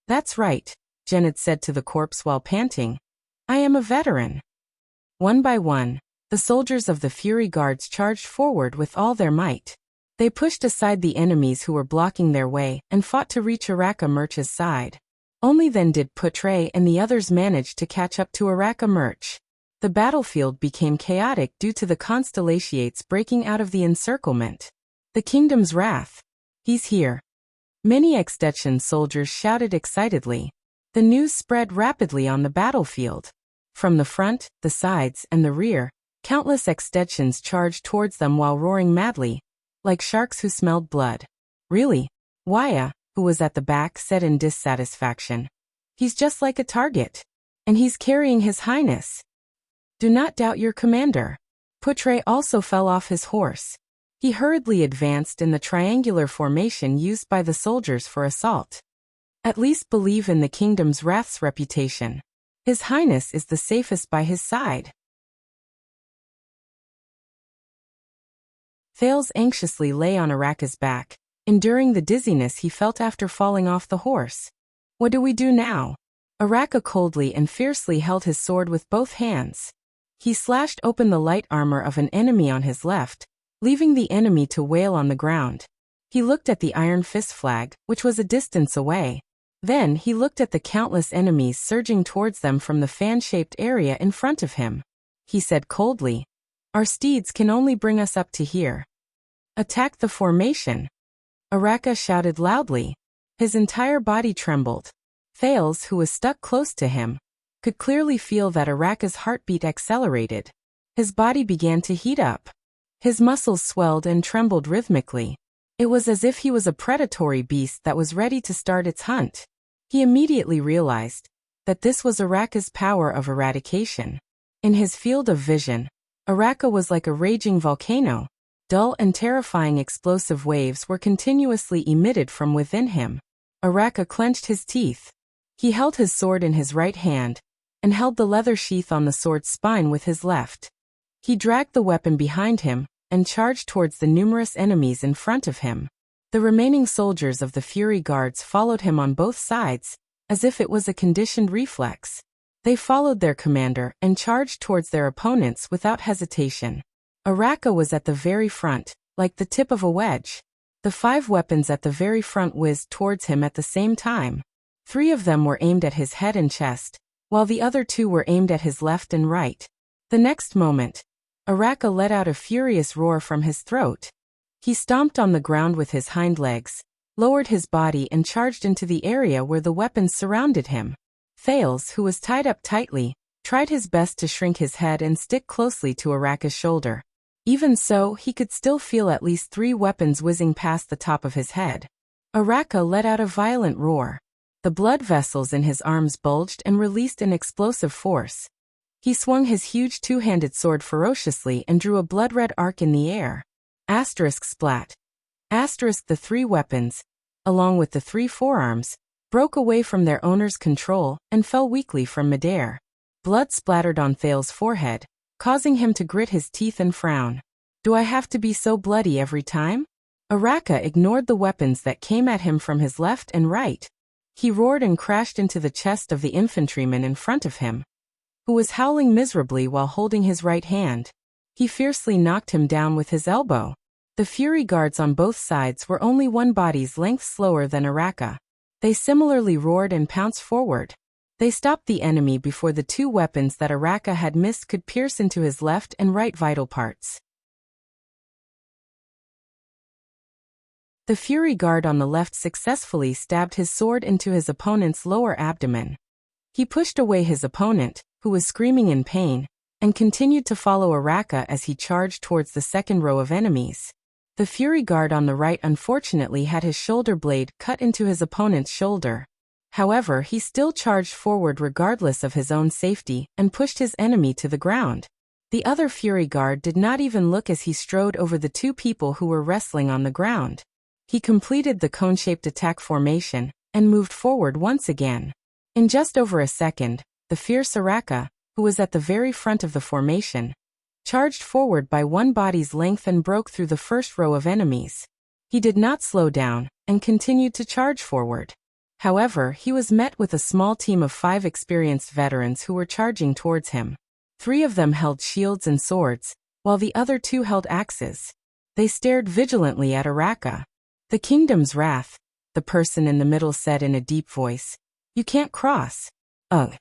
That's right, Genid said to the corpse while panting. I am a veteran. One by one, the soldiers of the Fury Guards charged forward with all their might. They pushed aside the enemies who were blocking their way and fought to reach Araka Murch's side. Only then did Putre and the others manage to catch up to Araka Murch. The battlefield became chaotic due to the Constellations breaking out of the encirclement. The kingdom's wrath. He's here. Many Extension soldiers shouted excitedly. The news spread rapidly on the battlefield. From the front, the sides, and the rear, countless Extensions charged towards them while roaring madly, like sharks who smelled blood. Really? Wuxia, who was at the back, said in dissatisfaction. He's just like a target. And he's carrying His Highness. Do not doubt your commander. Putre also fell off his horse. He hurriedly advanced in the triangular formation used by the soldiers for assault. At least believe in the kingdom's wrath's reputation. His Highness is the safest by his side. Thales anxiously lay on Araka's back, enduring the dizziness he felt after falling off the horse. What do we do now? Araka coldly and fiercely held his sword with both hands. He slashed open the light armor of an enemy on his left, leaving the enemy to wail on the ground. He looked at the Iron Fist flag, which was a distance away. Then he looked at the countless enemies surging towards them from the fan-shaped area in front of him. He said coldly, Our steeds can only bring us up to here. Attack the formation. Araka shouted loudly. His entire body trembled. Thales, who was stuck close to him, could clearly feel that Araka's heartbeat accelerated. His body began to heat up. His muscles swelled and trembled rhythmically. It was as if he was a predatory beast that was ready to start its hunt. He immediately realized that this was Araka's power of eradication. In his field of vision, Araka was like a raging volcano. Dull and terrifying explosive waves were continuously emitted from within him. Araka clenched his teeth. He held his sword in his right hand, and held the leather sheath on the sword's spine with his left. He dragged the weapon behind him, and charged towards the numerous enemies in front of him. The remaining soldiers of the Fury Guards followed him on both sides, as if it was a conditioned reflex. They followed their commander and charged towards their opponents without hesitation. Araka was at the very front, like the tip of a wedge. The 5 weapons at the very front whizzed towards him at the same time. 3 of them were aimed at his head and chest, while the other 2 were aimed at his left and right. The next moment, Araka let out a furious roar from his throat. He stomped on the ground with his hind legs, lowered his body and charged into the area where the weapons surrounded him. Thales, who was tied up tightly, tried his best to shrink his head and stick closely to Araka's shoulder. Even so, he could still feel at least 3 weapons whizzing past the top of his head. Araka let out a violent roar. The blood vessels in his arms bulged and released an explosive force. He swung his huge two-handed sword ferociously and drew a blood-red arc in the air. Asterisk splat. Asterisk the three weapons, along with the three forearms, broke away from their owner's control and fell weakly from midair. Blood splattered on Thal's forehead, causing him to grit his teeth and frown. Do I have to be so bloody every time? Araka ignored the weapons that came at him from his left and right. He roared and crashed into the chest of the infantryman in front of him, who was howling miserably while holding his right hand. He fiercely knocked him down with his elbow. The Fury Guards on both sides were only one body's length slower than Araka. They similarly roared and pounced forward. They stopped the enemy before the two weapons that Araka had missed could pierce into his left and right vital parts. The Fury Guard on the left successfully stabbed his sword into his opponent's lower abdomen. He pushed away his opponent, who was screaming in pain, and continued to follow Araka as he charged towards the second row of enemies. The Fury Guard on the right unfortunately had his shoulder blade cut into his opponent's shoulder. However, he still charged forward regardless of his own safety and pushed his enemy to the ground. The other Fury Guard did not even look as he strode over the two people who were wrestling on the ground. He completed the cone-shaped attack formation and moved forward once again. In just over a second, the fierce Araka, who was at the very front of the formation, charged forward by one body's length and broke through the first row of enemies. He did not slow down and continued to charge forward. However, he was met with a small team of 5 experienced veterans who were charging towards him. 3 of them held shields and swords, while the other 2 held axes. They stared vigilantly at Araka. "The kingdom's wrath," the person in the middle said in a deep voice. "You can't cross." Ugh.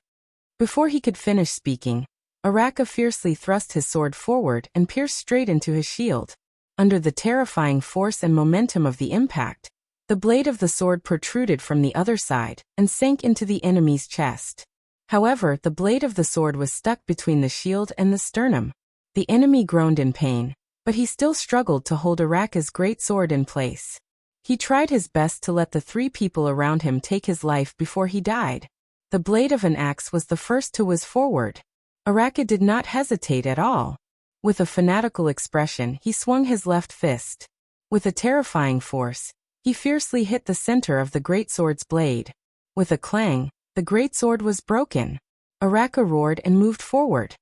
Before he could finish speaking, Araka fiercely thrust his sword forward and pierced straight into his shield. Under the terrifying force and momentum of the impact, the blade of the sword protruded from the other side and sank into the enemy's chest. However, the blade of the sword was stuck between the shield and the sternum. The enemy groaned in pain, but he still struggled to hold Araka's great sword in place. He tried his best to let the 3 people around him take his life before he died. The blade of an axe was the first to whiz forward. Araka did not hesitate at all. With a fanatical expression, he swung his left fist. With a terrifying force, he fiercely hit the center of the greatsword's blade. With a clang, the greatsword was broken. Araka roared and moved forward.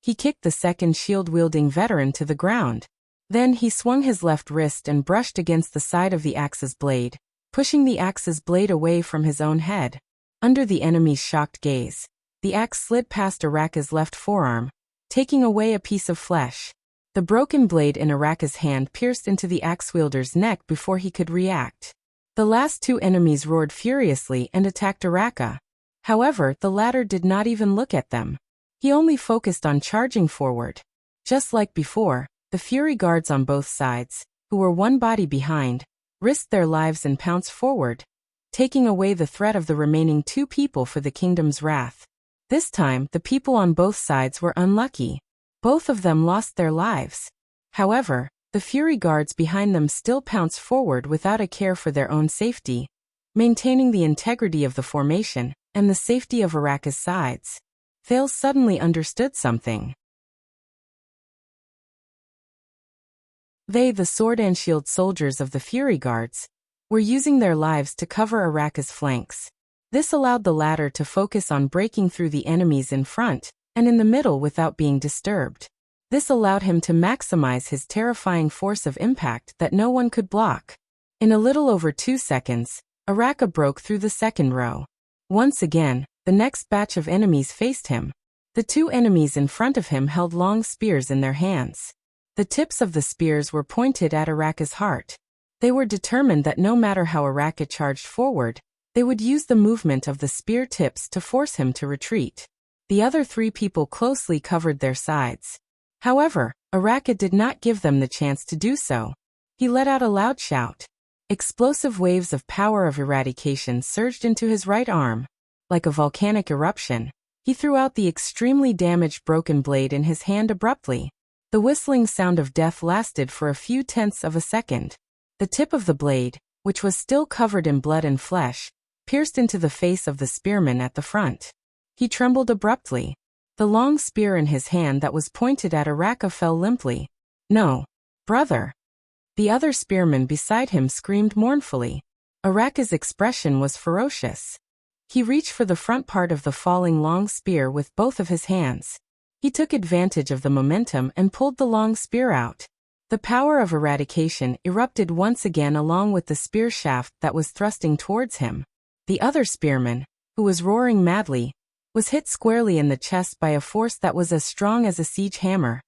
He kicked the second shield-wielding veteran to the ground. Then he swung his left wrist and brushed against the side of the axe's blade, pushing the axe's blade away from his own head. Under the enemy's shocked gaze, the axe slid past Araka's left forearm, taking away a piece of flesh. The broken blade in Araka's hand pierced into the axe-wielder's neck before he could react. The last 2 enemies roared furiously and attacked Araka. However, the latter did not even look at them. He only focused on charging forward. Just like before, the Fury Guards on both sides, who were one body behind, risked their lives and pounced forward, taking away the threat of the remaining 2 people for the kingdom's wrath. This time, the people on both sides were unlucky. Both of them lost their lives. However, the Fury Guards behind them still pounced forward without a care for their own safety, maintaining the integrity of the formation and the safety of Araka's sides. Thale suddenly understood something. They, the sword and shield soldiers of the Fury Guards, were using their lives to cover Araka's flanks. This allowed the latter to focus on breaking through the enemies in front and in the middle without being disturbed. This allowed him to maximize his terrifying force of impact that no one could block. In a little over 2 seconds, Araka broke through the second row. Once again, the next batch of enemies faced him. The 2 enemies in front of him held long spears in their hands. The tips of the spears were pointed at Araka's heart. They were determined that no matter how Araka charged forward, they would use the movement of the spear tips to force him to retreat. The other 3 people closely covered their sides. However, Araka did not give them the chance to do so. He let out a loud shout. Explosive waves of power of eradication surged into his right arm. Like a volcanic eruption, he threw out the extremely damaged broken blade in his hand abruptly. The whistling sound of death lasted for a few tenths of a second. The tip of the blade, which was still covered in blood and flesh, pierced into the face of the spearman at the front. He trembled abruptly. The long spear in his hand that was pointed at Araka fell limply. "No, brother!" The other spearman beside him screamed mournfully. Araka's expression was ferocious. He reached for the front part of the falling long spear with both of his hands. He took advantage of the momentum and pulled the long spear out. The power of eradication erupted once again along with the spear shaft that was thrusting towards him. The other spearman, who was roaring madly, was hit squarely in the chest by a force that was as strong as a siege hammer.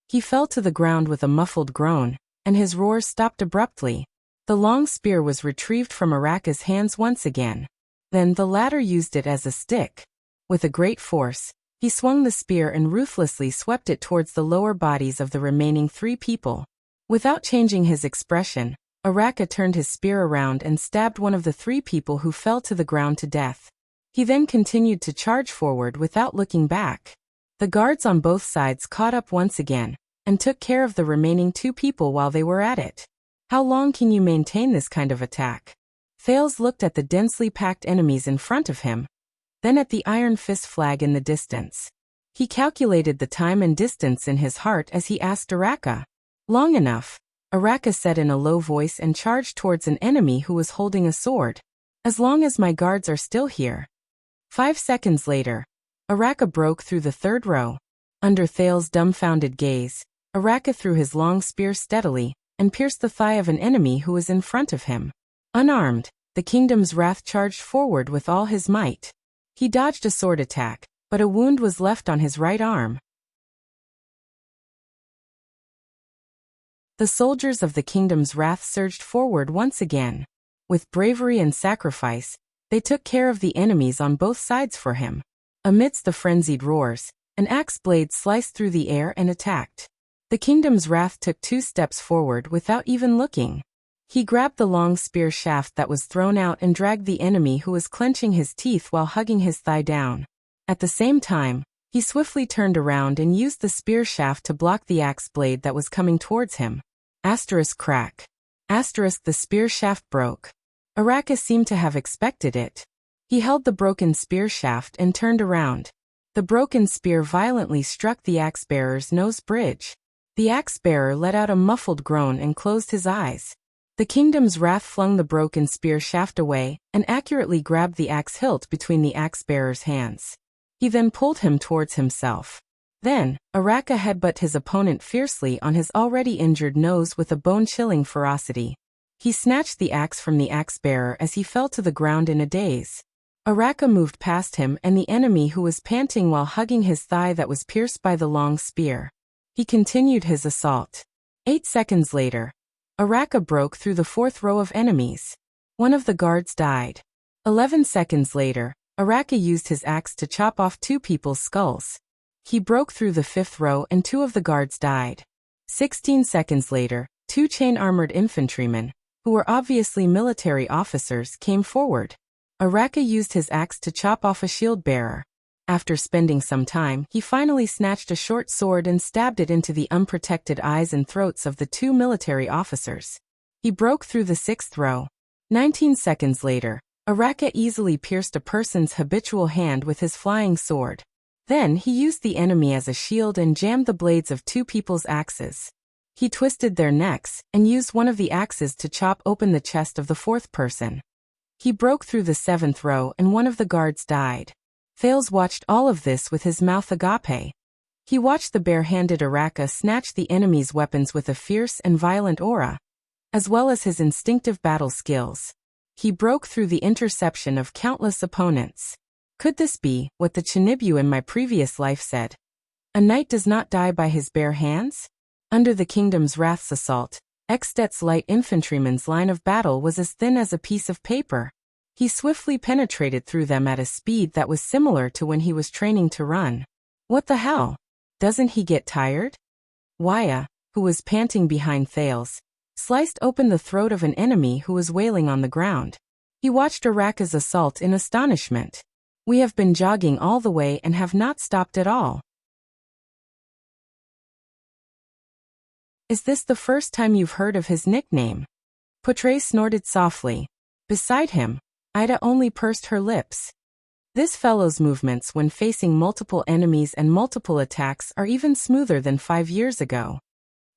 He fell to the ground with a muffled groan, and his roars stopped abruptly. The long spear was retrieved from Araka's hands once again. Then the latter used it as a stick. With a great force, he swung the spear and ruthlessly swept it towards the lower bodies of the remaining 3 people. Without changing his expression, Araka turned his spear around and stabbed one of the 3 people who fell to the ground to death. He then continued to charge forward without looking back. The guards on both sides caught up once again, and took care of the remaining 2 people while they were at it. How long can you maintain this kind of attack? Thales looked at the densely packed enemies in front of him, then at the Iron Fist flag in the distance. He calculated the time and distance in his heart as he asked Araka. "Long enough," Araka said in a low voice and charged towards an enemy who was holding a sword. "As long as my guards are still here." 5 seconds later, Araka broke through the 3rd row. Under Thales' dumbfounded gaze, Araka threw his long spear steadily and pierced the thigh of an enemy who was in front of him. Unarmed, the Kingdom's Wrath charged forward with all his might. He dodged a sword attack, but a wound was left on his right arm. The soldiers of the Kingdom's Wrath surged forward once again. With bravery and sacrifice, they took care of the enemies on both sides for him. Amidst the frenzied roars, an axe blade sliced through the air and attacked. The Kingdom's Wrath took 2 steps forward without even looking. He grabbed the long spear shaft that was thrown out and dragged the enemy who was clenching his teeth while hugging his thigh down. At the same time, he swiftly turned around and used the spear shaft to block the axe blade that was coming towards him. Crack. The spear shaft broke. Araka seemed to have expected it. He held the broken spear shaft and turned around. The broken spear violently struck the axe-bearer's nose bridge. The axe-bearer let out a muffled groan and closed his eyes. The Kingdom's Wrath flung the broken spear shaft away and accurately grabbed the axe hilt between the axe-bearer's hands. He then pulled him towards himself. Then, Araka headbutted his opponent fiercely on his already injured nose with a bone-chilling ferocity. He snatched the axe from the axe-bearer as he fell to the ground in a daze. Araka moved past him and the enemy who was panting while hugging his thigh that was pierced by the long spear. He continued his assault. 8 seconds later, Araka broke through the 4th row of enemies. One of the guards died. 11 seconds later, Araka used his axe to chop off 2 people's skulls. He broke through the 5th row and 2 of the guards died. 16 seconds later, 2 chain-armored infantrymen, who were obviously military officers, came forward. Araka used his axe to chop off a shield-bearer. After spending some time, he finally snatched a short sword and stabbed it into the unprotected eyes and throats of the 2 military officers. He broke through the 6th row. 19 seconds later, Araka easily pierced a person's habitual hand with his flying sword. Then he used the enemy as a shield and jammed the blades of 2 people's axes. He twisted their necks and used one of the axes to chop open the chest of the 4th person. He broke through the 7th row and one of the guards died. Thales watched all of this with his mouth agape. He watched the bare-handed Araka snatch the enemy's weapons with a fierce and violent aura, as well as his instinctive battle skills. He broke through the interception of countless opponents. Could this be what the Chinibyu in my previous life said? A knight does not die by his bare hands? Under the Kingdom's Wrath's assault, Ekstet's light infantryman's line of battle was as thin as a piece of paper. He swiftly penetrated through them at a speed that was similar to when he was training to run. What the hell? Doesn't he get tired? Wuxia, who was panting behind Thales, sliced open the throat of an enemy who was wailing on the ground. He watched Araka's assault in astonishment. We have been jogging all the way and have not stopped at all. Is this the first time you've heard of his nickname? Potre snorted softly. Beside him, Ida only pursed her lips. This fellow's movements when facing multiple enemies and multiple attacks are even smoother than 5 years ago.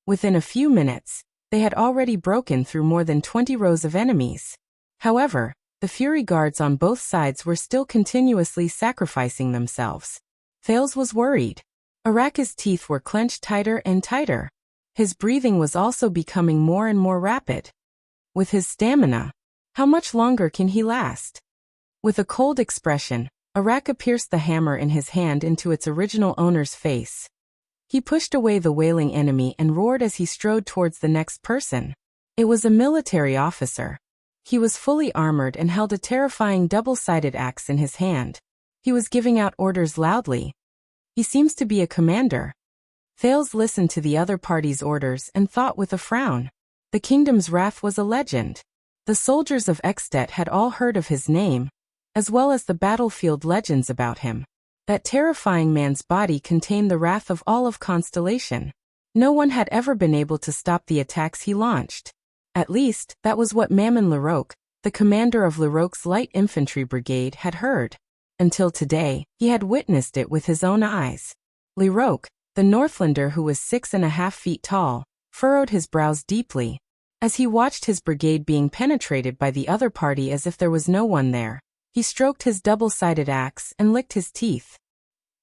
Within a few minutes, they had already broken through more than 20 rows of enemies. However, the Fury Guards on both sides were still continuously sacrificing themselves. Thales was worried. Araka's teeth were clenched tighter and tighter. His breathing was also becoming more and more rapid. With his stamina, how much longer can he last? With a cold expression, Araka pierced the hammer in his hand into its original owner's face. He pushed away the wailing enemy and roared as he strode towards the next person. It was a military officer. He was fully armored and held a terrifying double-sided axe in his hand. He was giving out orders loudly. He seems to be a commander. Thales listened to the other party's orders and thought with a frown. The kingdom's wrath was a legend. The soldiers of Extet had all heard of his name, as well as the battlefield legends about him. That terrifying man's body contained the wrath of all of Constellation. No one had ever been able to stop the attacks he launched. At least, that was what Mammon Leroque, the commander of Leroque's light infantry brigade, had heard. Until today, he had witnessed it with his own eyes. Leroque, the Northlander who was 6.5 feet tall, furrowed his brows deeply. As he watched his brigade being penetrated by the other party as if there was no one there, he stroked his double-sided axe and licked his teeth.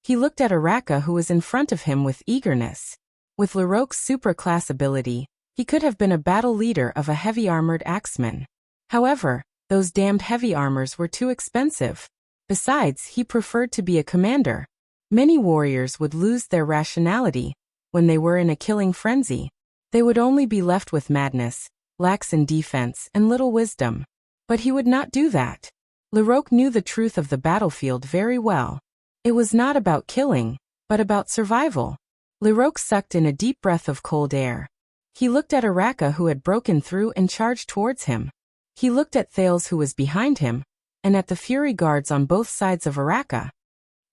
He looked at Araka who was in front of him with eagerness. With Leroque's super-class ability, he could have been a battle leader of a heavy-armored axeman. However, those damned heavy armors were too expensive. Besides, he preferred to be a commander. Many warriors would lose their rationality when they were in a killing frenzy. They would only be left with madness, lax in defense, and little wisdom. But he would not do that. Leroque knew the truth of the battlefield very well. It was not about killing, but about survival. Leroque sucked in a deep breath of cold air. He looked at Araka who had broken through and charged towards him. He looked at Thales who was behind him, and at the Fury Guards on both sides of Araka.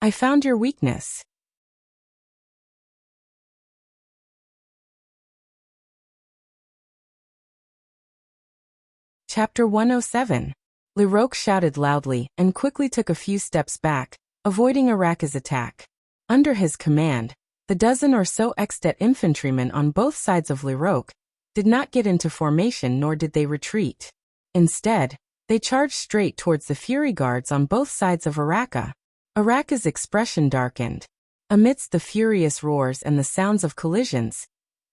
I found your weakness. Chapter 107. Leroque shouted loudly and quickly took a few steps back, avoiding Araka's attack. Under his command, the dozen or so Extet infantrymen on both sides of Leroque did not get into formation nor did they retreat. Instead, they charged straight towards the Fury Guards on both sides of Araka. Araka's expression darkened. Amidst the furious roars and the sounds of collisions,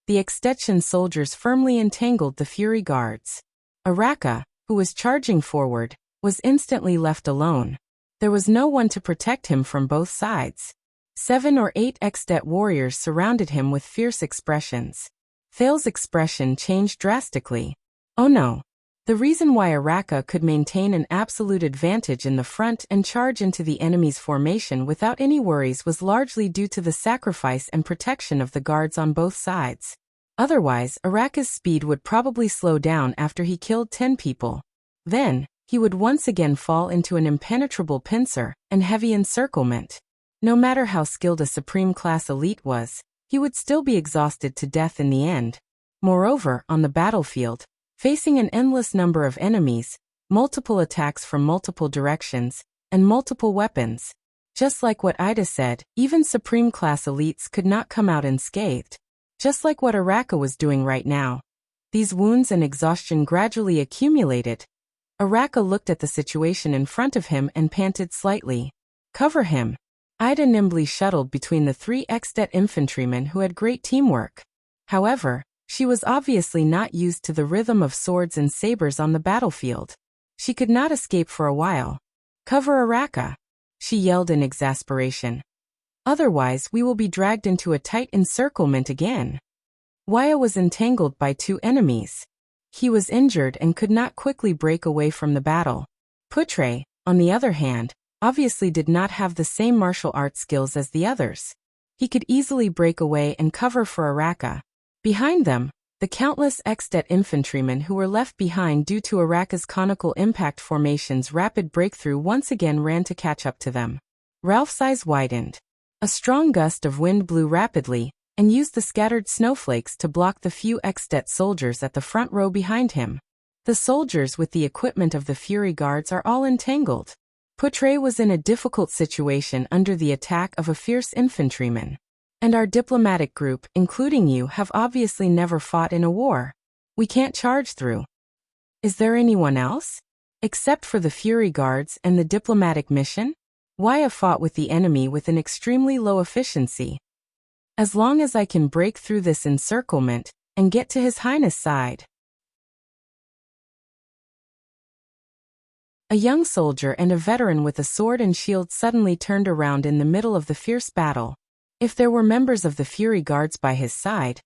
the Extension soldiers firmly entangled the Fury Guards. Araka, who was charging forward, was instantly left alone. There was no one to protect him from both sides. 7 or 8 Extet warriors surrounded him with fierce expressions. Thales' expression changed drastically. Oh no. The reason why Araka could maintain an absolute advantage in the front and charge into the enemy's formation without any worries was largely due to the sacrifice and protection of the guards on both sides. Otherwise, Araka's speed would probably slow down after he killed 10 people. Then, he would once again fall into an impenetrable pincer and heavy encirclement. No matter how skilled a supreme-class elite was, he would still be exhausted to death in the end. Moreover, on the battlefield, facing an endless number of enemies, multiple attacks from multiple directions, and multiple weapons. Just like what Ida said, even supreme-class elites could not come out unscathed. Just like what Araka was doing right now. These wounds and exhaustion gradually accumulated. Araka looked at the situation in front of him and panted slightly. Cover him. Ida nimbly shuttled between the 3 Extet infantrymen who had great teamwork. However, she was obviously not used to the rhythm of swords and sabers on the battlefield. She could not escape for a while. Cover Araka, she yelled in exasperation. Otherwise, we will be dragged into a tight encirclement again. Waya was entangled by 2 enemies. He was injured and could not quickly break away from the battle. Putre, on the other hand, obviously did not have the same martial arts skills as the others. He could easily break away and cover for Araka. Behind them, the countless Extet infantrymen who were left behind due to Araka's conical impact formation's rapid breakthrough once again ran to catch up to them. Ralph's eyes widened. A strong gust of wind blew rapidly, and used the scattered snowflakes to block the few Extet soldiers at the front row behind him. The soldiers with the equipment of the Fury Guards are all entangled. Poitre was in a difficult situation under the attack of a fierce infantryman. And our diplomatic group, including you, have obviously never fought in a war. We can't charge through. Is there anyone else? Except for the Fury Guards and the diplomatic mission? Why have fought with the enemy with an extremely low efficiency? As long as I can break through this encirclement and get to His Highness' side. A young soldier and a veteran with a sword and shield suddenly turned around in the middle of the fierce battle. If there were members of the Fury Guards by his side,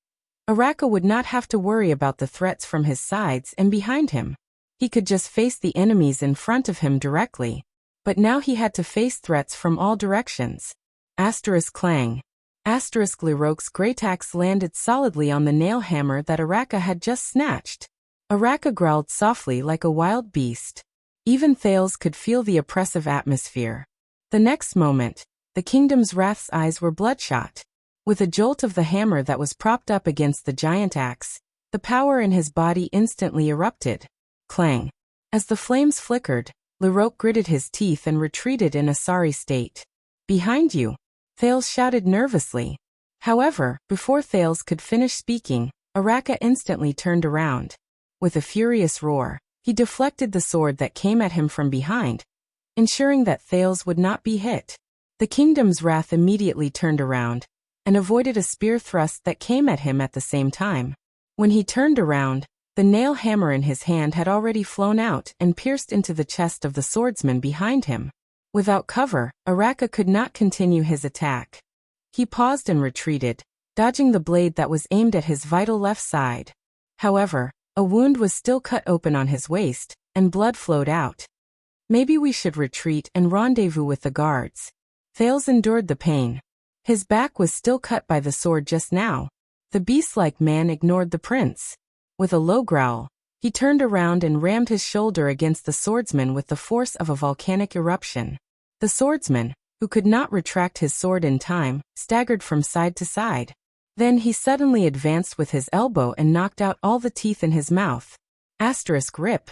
Araka would not have to worry about the threats from his sides and behind him. He could just face the enemies in front of him directly. But now he had to face threats from all directions. Clang. Lerouk's great axe landed solidly on the nail hammer that Araka had just snatched. Araka growled softly like a wild beast. Even Thales could feel the oppressive atmosphere. The next moment, the Kingdom's Wrath's eyes were bloodshot. With a jolt of the hammer that was propped up against the giant axe, the power in his body instantly erupted. Clang. As the flames flickered, Lerouk gritted his teeth and retreated in a sorry state. Behind you, Thales shouted nervously. However, before Thales could finish speaking, Araka instantly turned around. With a furious roar, he deflected the sword that came at him from behind, ensuring that Thales would not be hit. The Kingdom's Wrath immediately turned around and avoided a spear thrust that came at him at the same time. When he turned around, the nail hammer in his hand had already flown out and pierced into the chest of the swordsman behind him. Without cover, Araka could not continue his attack. He paused and retreated, dodging the blade that was aimed at his vital left side. However, a wound was still cut open on his waist, and blood flowed out. Maybe we should retreat and rendezvous with the guards. Thales endured the pain. His back was still cut by the sword just now. The beast-like man ignored the prince. With a low growl, he turned around and rammed his shoulder against the swordsman with the force of a volcanic eruption. The swordsman, who could not retract his sword in time, staggered from side to side. Then he suddenly advanced with his elbow and knocked out all the teeth in his mouth. Rip.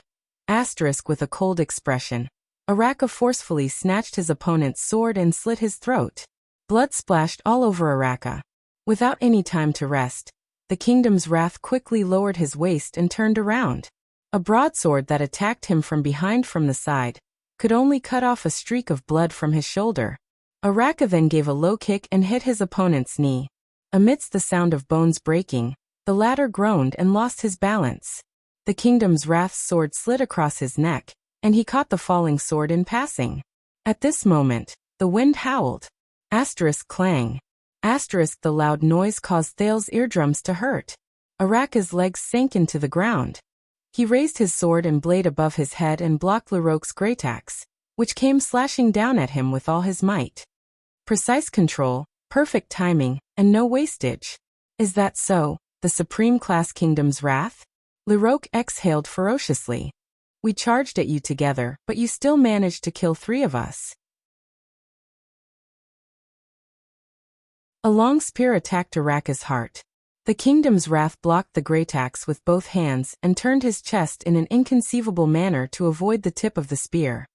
With a cold expression. Araka forcefully snatched his opponent's sword and slit his throat. Blood splashed all over Araka. Without any time to rest, the Kingdom's Wrath quickly lowered his waist and turned around. A broadsword that attacked him from behind from the side could only cut off a streak of blood from his shoulder. Araka then gave a low kick and hit his opponent's knee. Amidst the sound of bones breaking, the latter groaned and lost his balance. The Kingdom's Wrath's sword slid across his neck, and he caught the falling sword in passing. At this moment, the wind howled. Clang. The loud noise caused Thales' eardrums to hurt. Araka's legs sank into the ground. He raised his sword and blade above his head and blocked Lerouk's great axe, which came slashing down at him with all his might. Precise control, perfect timing, and no wastage. Is that so, the Supreme Class Kingdom's Wrath? Lerouk exhaled ferociously. We charged at you together, but you still managed to kill 3 of us. A long spear attacked Araka's heart. The Kingdom's Wrath blocked the great axe with both hands and turned his chest in an inconceivable manner to avoid the tip of the spear.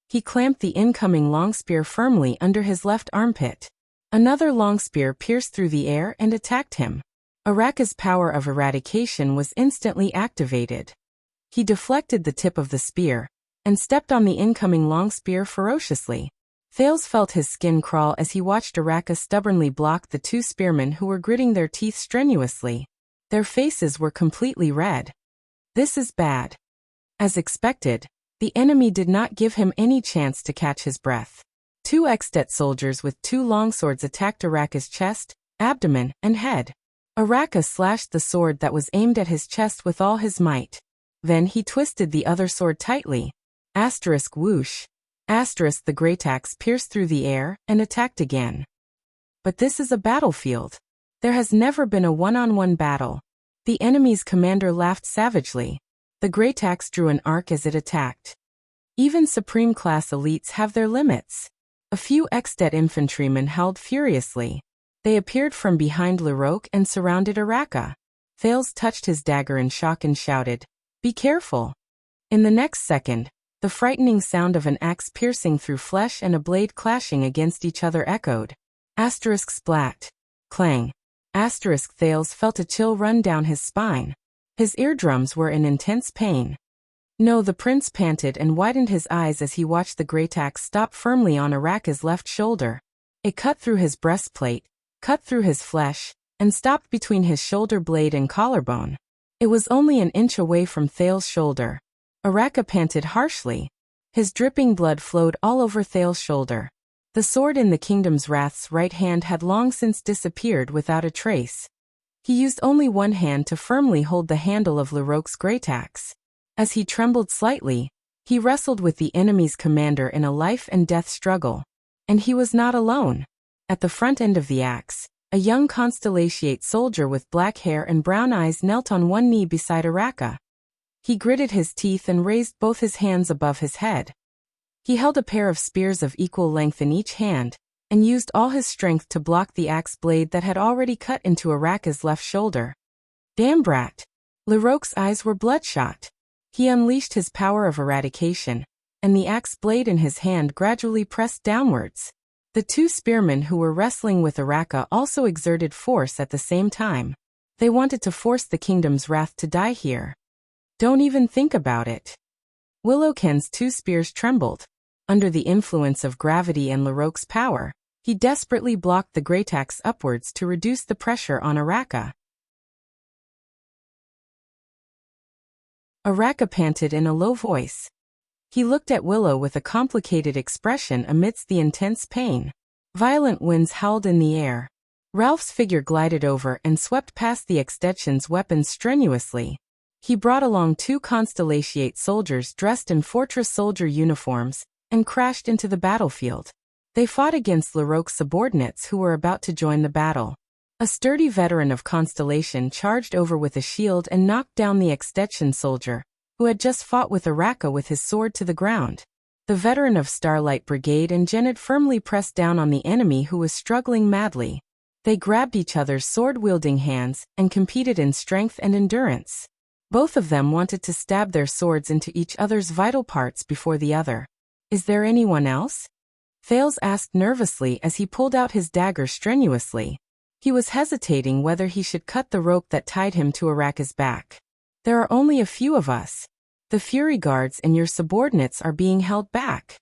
He clamped the incoming long spear firmly under his left armpit. Another long spear pierced through the air and attacked him. Araka's power of eradication was instantly activated. He deflected the tip of the spear and stepped on the incoming long spear ferociously. Thales felt his skin crawl as he watched Araka stubbornly block the 2 spearmen who were gritting their teeth strenuously. Their faces were completely red. This is bad. As expected, the enemy did not give him any chance to catch his breath. 2 Extet soldiers with 2 longswords attacked Araka's chest, abdomen, and head. Araka slashed the sword that was aimed at his chest with all his might. Then he twisted the other sword tightly. Whoosh. The great axe pierced through the air and attacked again. But this is a battlefield. There has never been a one-on-one battle. The enemy's commander laughed savagely. The great axe drew an arc as it attacked. Even Supreme Class elites have their limits. A few Extet infantrymen howled furiously. They appeared from behind Lerouk and surrounded Araka. Thales touched his dagger in shock and shouted, "Be careful." In the next second, The frightening sound of an axe piercing through flesh and a blade clashing against each other echoed. Asterisk splat. Clang. Asterisk Thales felt a chill run down his spine. His eardrums were in intense pain. No, the prince panted and widened his eyes as he watched the great axe stop firmly on Araka's left shoulder. It cut through his breastplate, cut through his flesh, and stopped between his shoulder blade and collarbone. It was only an inch away from Thales' shoulder. Araka panted harshly. His dripping blood flowed all over Thales' shoulder. The sword in the Kingdom's Wrath's right hand had long since disappeared without a trace. He used only one hand to firmly hold the handle of Larocque's great axe. As he trembled slightly, he wrestled with the enemy's commander in a life-and-death struggle. And he was not alone. At the front end of the axe, a young Constellatiate soldier with black hair and brown eyes knelt on one knee beside Araka. He gritted his teeth and raised both his hands above his head. He held a pair of spears of equal length in each hand, and used all his strength to block the axe blade that had already cut into Araka's left shoulder. Damn brat! Larocque's eyes were bloodshot. He unleashed his power of eradication, and the axe blade in his hand gradually pressed downwards. The two spearmen who were wrestling with Araka also exerted force at the same time. They wanted to force the Kingdom's Wrath to die here. Don't even think about it. Willowken's two spears trembled. Under the influence of gravity and Larocque's power, he desperately blocked the great axe upwards to reduce the pressure on Araka. Araka panted in a low voice. He looked at Willow with a complicated expression amidst the intense pain. Violent winds howled in the air. Ralph's figure glided over and swept past the extension's weapons strenuously. He brought along two Constellatiate soldiers dressed in fortress soldier uniforms, and crashed into the battlefield. They fought against Larocque's subordinates who were about to join the battle. A sturdy veteran of Constellation charged over with a shield and knocked down the extension soldier, who had just fought with Araka with his sword to the ground. The veteran of Starlight Brigade and Janet firmly pressed down on the enemy who was struggling madly. They grabbed each other's sword-wielding hands and competed in strength and endurance. Both of them wanted to stab their swords into each other's vital parts before the other. Is there anyone else? Thales asked nervously as he pulled out his dagger strenuously. He was hesitating whether he should cut the rope that tied him to Araka's back. There are only a few of us. The Fury Guards and your subordinates are being held back.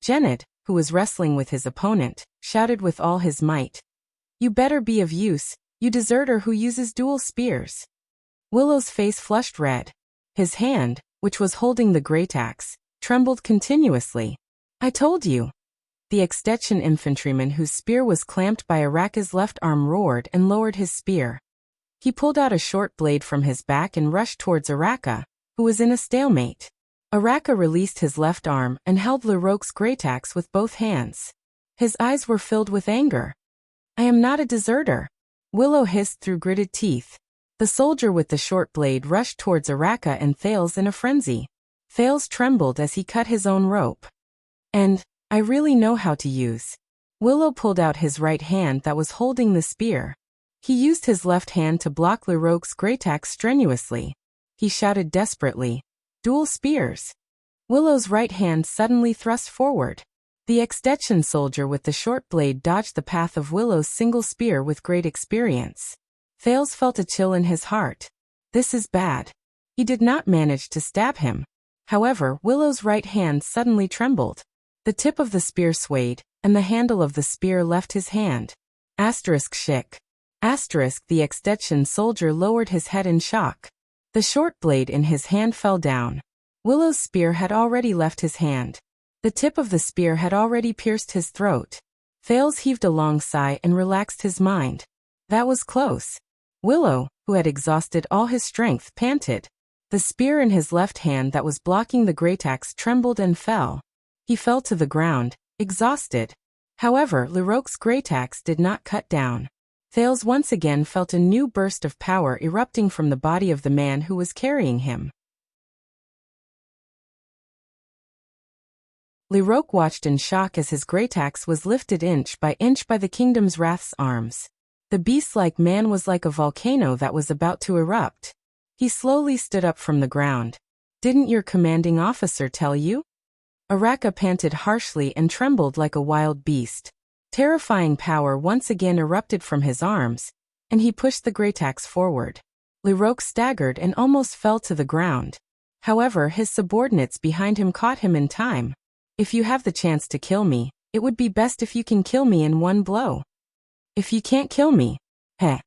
Janet, who was wrestling with his opponent, shouted with all his might. You better be of use, you deserter who uses dual spears. Willow's face flushed red. His hand, which was holding the great axe, trembled continuously. I told you. The extension infantryman whose spear was clamped by Araka's left arm roared and lowered his spear. He pulled out a short blade from his back and rushed towards Araka, who was in a stalemate. Araka released his left arm and held Larocque's great axe with both hands. His eyes were filled with anger. I am not a deserter. Willow hissed through gritted teeth. The soldier with the short blade rushed towards Araka and Thales in a frenzy. Thales trembled as he cut his own rope. And, I really know how to use. Willow pulled out his right hand that was holding the spear. He used his left hand to block Larocque's great axe strenuously. He shouted desperately, Dual spears! Willow's right hand suddenly thrust forward. The extension soldier with the short blade dodged the path of Willow's single spear with great experience. Thales felt a chill in his heart. This is bad. He did not manage to stab him. However, Willow's right hand suddenly trembled. The tip of the spear swayed, and the handle of the spear left his hand. Asterisk shick. Asterisk the extension soldier lowered his head in shock. The short blade in his hand fell down. Willow's spear had already left his hand. The tip of the spear had already pierced his throat. Thales heaved a long sigh and relaxed his mind. That was close. Willow, who had exhausted all his strength, panted. The spear in his left hand that was blocking the great axe trembled and fell. He fell to the ground, exhausted. However, Larocque's great axe did not cut down. Thales once again felt a new burst of power erupting from the body of the man who was carrying him. Larocque watched in shock as his great axe was lifted inch by the Kingdom's Wrath's arms. The beast-like man was like a volcano that was about to erupt. He slowly stood up from the ground. Didn't your commanding officer tell you? Araka panted harshly and trembled like a wild beast. Terrifying power once again erupted from his arms, and he pushed the greataxe forward. Liroque staggered and almost fell to the ground. However, his subordinates behind him caught him in time. If you have the chance to kill me, it would be best if you can kill me in one blow. If you can't kill me, heh.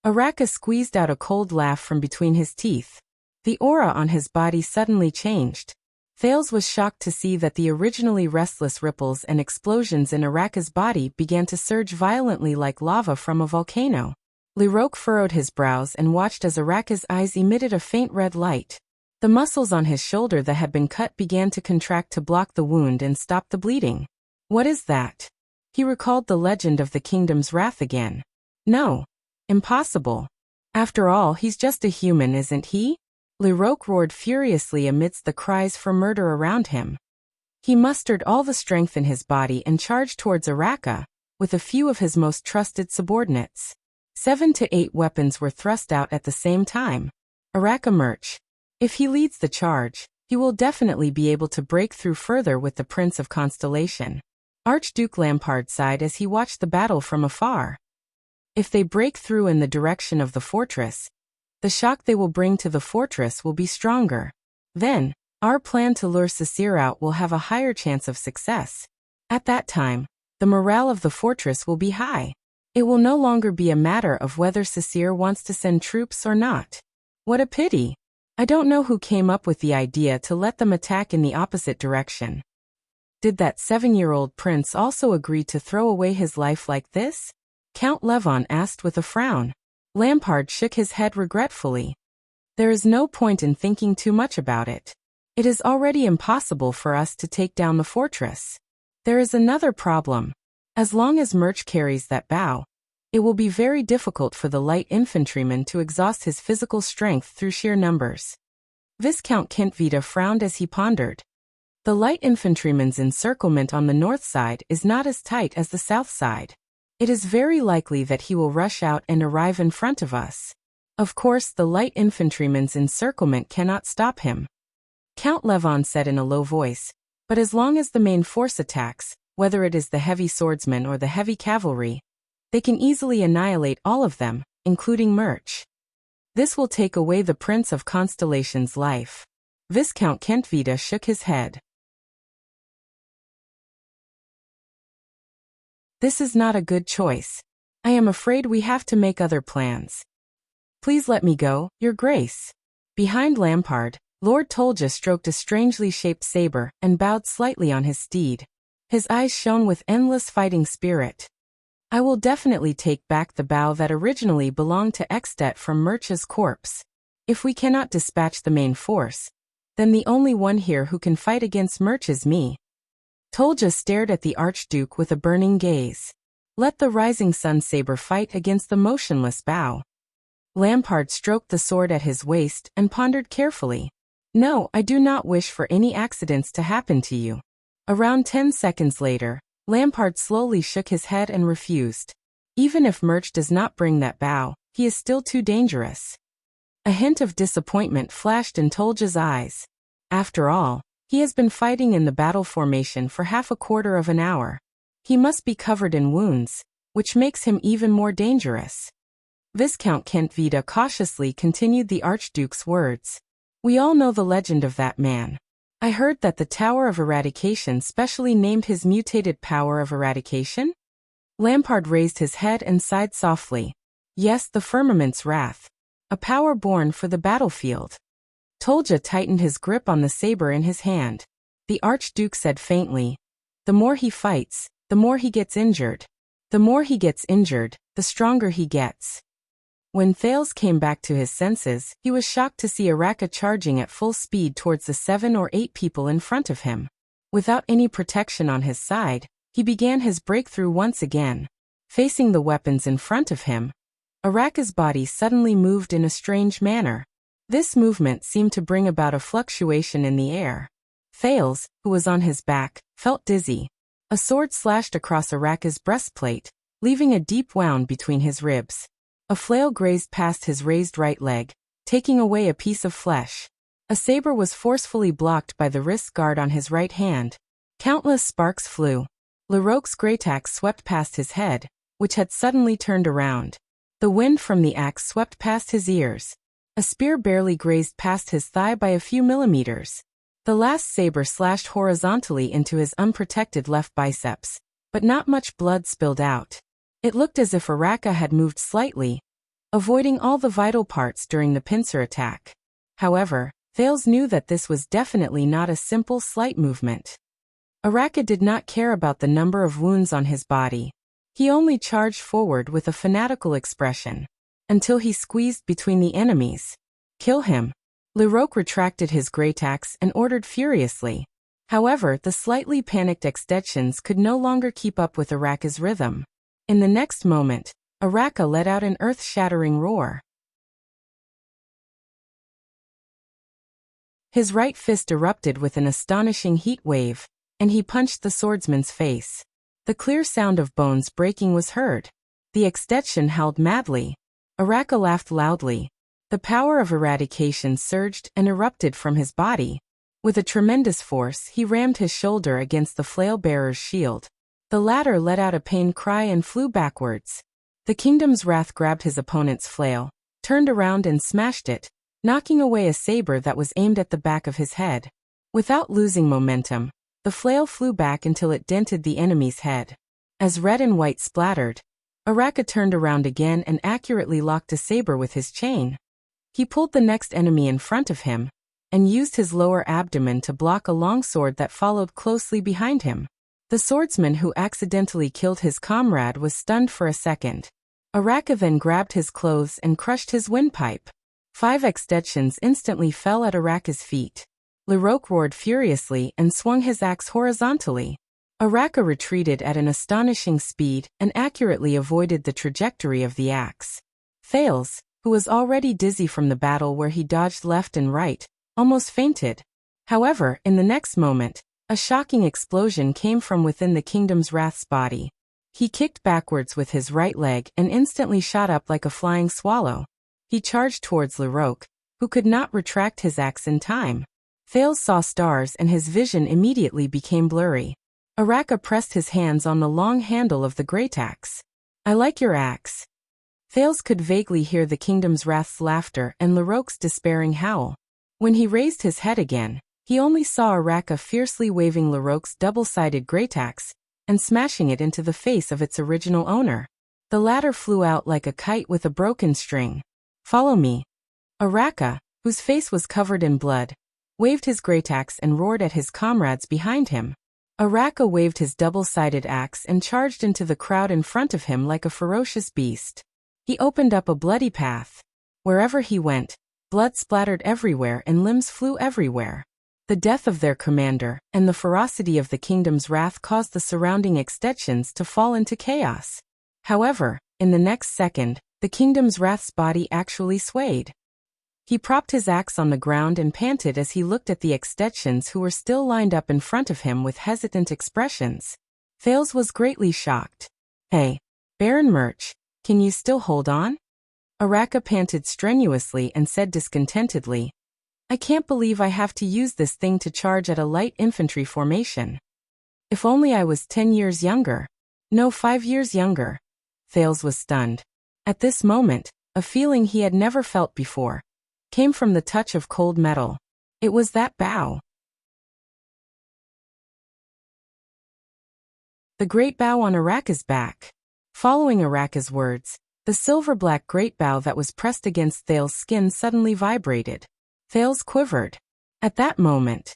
Araka squeezed out a cold laugh from between his teeth. The aura on his body suddenly changed. Thales was shocked to see that the originally restless ripples and explosions in Araka's body began to surge violently like lava from a volcano. Liroque furrowed his brows and watched as Araka's eyes emitted a faint red light. The muscles on his shoulder that had been cut began to contract to block the wound and stop the bleeding. What is that? He recalled the legend of the kingdom's wrath again. No. Impossible. After all, he's just a human, isn't he? Liroque roared furiously amidst the cries for murder around him. He mustered all the strength in his body and charged towards Araka, with a few of his most trusted subordinates. 7 to 8 weapons were thrust out at the same time. Araka Murch. If he leads the charge, he will definitely be able to break through further with the Prince of Constellation. Archduke Lampard sighed as he watched the battle from afar. If they break through in the direction of the fortress, the shock they will bring to the fortress will be stronger. Then, our plan to lure Sisir out will have a higher chance of success. At that time, the morale of the fortress will be high. It will no longer be a matter of whether Sisir wants to send troops or not. What a pity! I don't know who came up with the idea to let them attack in the opposite direction. Did that 7-year-old prince also agree to throw away his life like this? Count Levon asked with a frown. Lampard shook his head regretfully. There is no point in thinking too much about it. It is already impossible for us to take down the fortress. There is another problem. As long as Murch carries that bow, it will be very difficult for the light infantryman to exhaust his physical strength through sheer numbers. Viscount Kentvita frowned as he pondered. The light infantryman's encirclement on the north side is not as tight as the south side. It is very likely that he will rush out and arrive in front of us. Of course, the light infantryman's encirclement cannot stop him. Count Levon said in a low voice, but as long as the main force attacks, whether it is the heavy swordsmen or the heavy cavalry, they can easily annihilate all of them, including Murch. This will take away the Prince of Constellation's life. Viscount Kentvita shook his head. This is not a good choice. I am afraid we have to make other plans. Please let me go, Your Grace. Behind Lampard, Lord Tolja stroked a strangely shaped saber and bowed slightly on his steed. His eyes shone with endless fighting spirit. I will definitely take back the bow that originally belonged to Extet from Murch's corpse. If we cannot dispatch the main force, then the only one here who can fight against Murch is me. Tolja stared at the Archduke with a burning gaze. Let the rising sun saber fight against the motionless bow. Lampard stroked the sword at his waist and pondered carefully. No, I do not wish for any accidents to happen to you. Around 10 seconds later, Lampard slowly shook his head and refused. Even if Murch does not bring that bow, he is still too dangerous. A hint of disappointment flashed in Tolja's eyes. After all, he has been fighting in the battle formation for half a quarter of an hour. He must be covered in wounds, which makes him even more dangerous. Viscount Kentvita cautiously continued the Archduke's words. We all know the legend of that man. I heard that the Tower of Eradication specially named his mutated power of eradication? Lampard raised his head and sighed softly. Yes, the Firmament's Wrath. A power born for the battlefield. Tolja tightened his grip on the saber in his hand. The Archduke said faintly, the more he fights, the more he gets injured. The more he gets injured, the stronger he gets. When Thales came back to his senses, he was shocked to see Araka charging at full speed towards the 7 or 8 people in front of him. Without any protection on his side, he began his breakthrough once again. Facing the weapons in front of him, Araka's body suddenly moved in a strange manner. This movement seemed to bring about a fluctuation in the air. Thales, who was on his back, felt dizzy. A sword slashed across Araka's breastplate, leaving a deep wound between his ribs. A flail grazed past his raised right leg, taking away a piece of flesh. A saber was forcefully blocked by the wrist guard on his right hand. Countless sparks flew. Larocque's great axe swept past his head, which had suddenly turned around. The wind from the axe swept past his ears. A spear barely grazed past his thigh by a few millimeters. The last saber slashed horizontally into his unprotected left biceps, but not much blood spilled out. It looked as if Araka had moved slightly, avoiding all the vital parts during the pincer attack. However, Thales knew that this was definitely not a simple slight movement. Araka did not care about the number of wounds on his body. He only charged forward with a fanatical expression, until he squeezed between the enemies. Kill him. Larocque retracted his great axe and ordered furiously. However, the slightly panicked extensions could no longer keep up with Araka's rhythm. In the next moment, Araka let out an earth-shattering roar. His right fist erupted with an astonishing heat wave, and he punched the swordsman's face. The clear sound of bones breaking was heard. The extension howled madly. Araka laughed loudly. The power of eradication surged and erupted from his body. With a tremendous force, he rammed his shoulder against the flail-bearer's shield. The latter let out a pained cry and flew backwards. The Kingdom's Wrath grabbed his opponent's flail, turned around and smashed it, knocking away a saber that was aimed at the back of his head. Without losing momentum, the flail flew back until it dented the enemy's head. As red and white splattered, Araka turned around again and accurately locked a saber with his chain. He pulled the next enemy in front of him, and used his lower abdomen to block a longsword that followed closely behind him. The swordsman who accidentally killed his comrade was stunned for a second. Araka then grabbed his clothes and crushed his windpipe. 5 extensions instantly fell at Araka's feet. Larocque roared furiously and swung his axe horizontally. Araka retreated at an astonishing speed and accurately avoided the trajectory of the axe. Thales, who was already dizzy from the battle where he dodged left and right, almost fainted. However, in the next moment, a shocking explosion came from within the Kingdom's Wrath's body. He kicked backwards with his right leg and instantly shot up like a flying swallow. He charged towards Larocque, who could not retract his axe in time. Thales saw stars and his vision immediately became blurry. Araka pressed his hands on the long handle of the great axe. "I like your axe." Thales could vaguely hear the Kingdom's Wrath's laughter and Larocque's despairing howl. When he raised his head again, he only saw Araka fiercely waving Larocque's double-sided great axe and smashing it into the face of its original owner. The latter flew out like a kite with a broken string. "Follow me." Araka, whose face was covered in blood, waved his great axe and roared at his comrades behind him. Araka waved his double-sided axe and charged into the crowd in front of him like a ferocious beast. He opened up a bloody path. Wherever he went, blood splattered everywhere and limbs flew everywhere. The death of their commander and the ferocity of the Kingdom's Wrath caused the surrounding extensions to fall into chaos. However, in the next second, the Kingdom's Wrath's body actually swayed. He propped his axe on the ground and panted as he looked at the extensions who were still lined up in front of him with hesitant expressions. Thales was greatly shocked. "Hey, Baron Murch, can you still hold on?" Araka panted strenuously and said discontentedly, "I can't believe I have to use this thing to charge at a light infantry formation. If only I was 10 years younger. No, 5 years younger." Thales was stunned. At this moment, a feeling he had never felt before came from the touch of cold metal. It was that bow. The great bow on Araka's back. Following Araka's words, the silver-black great bow that was pressed against Thales' skin suddenly vibrated. Thales quivered. At that moment,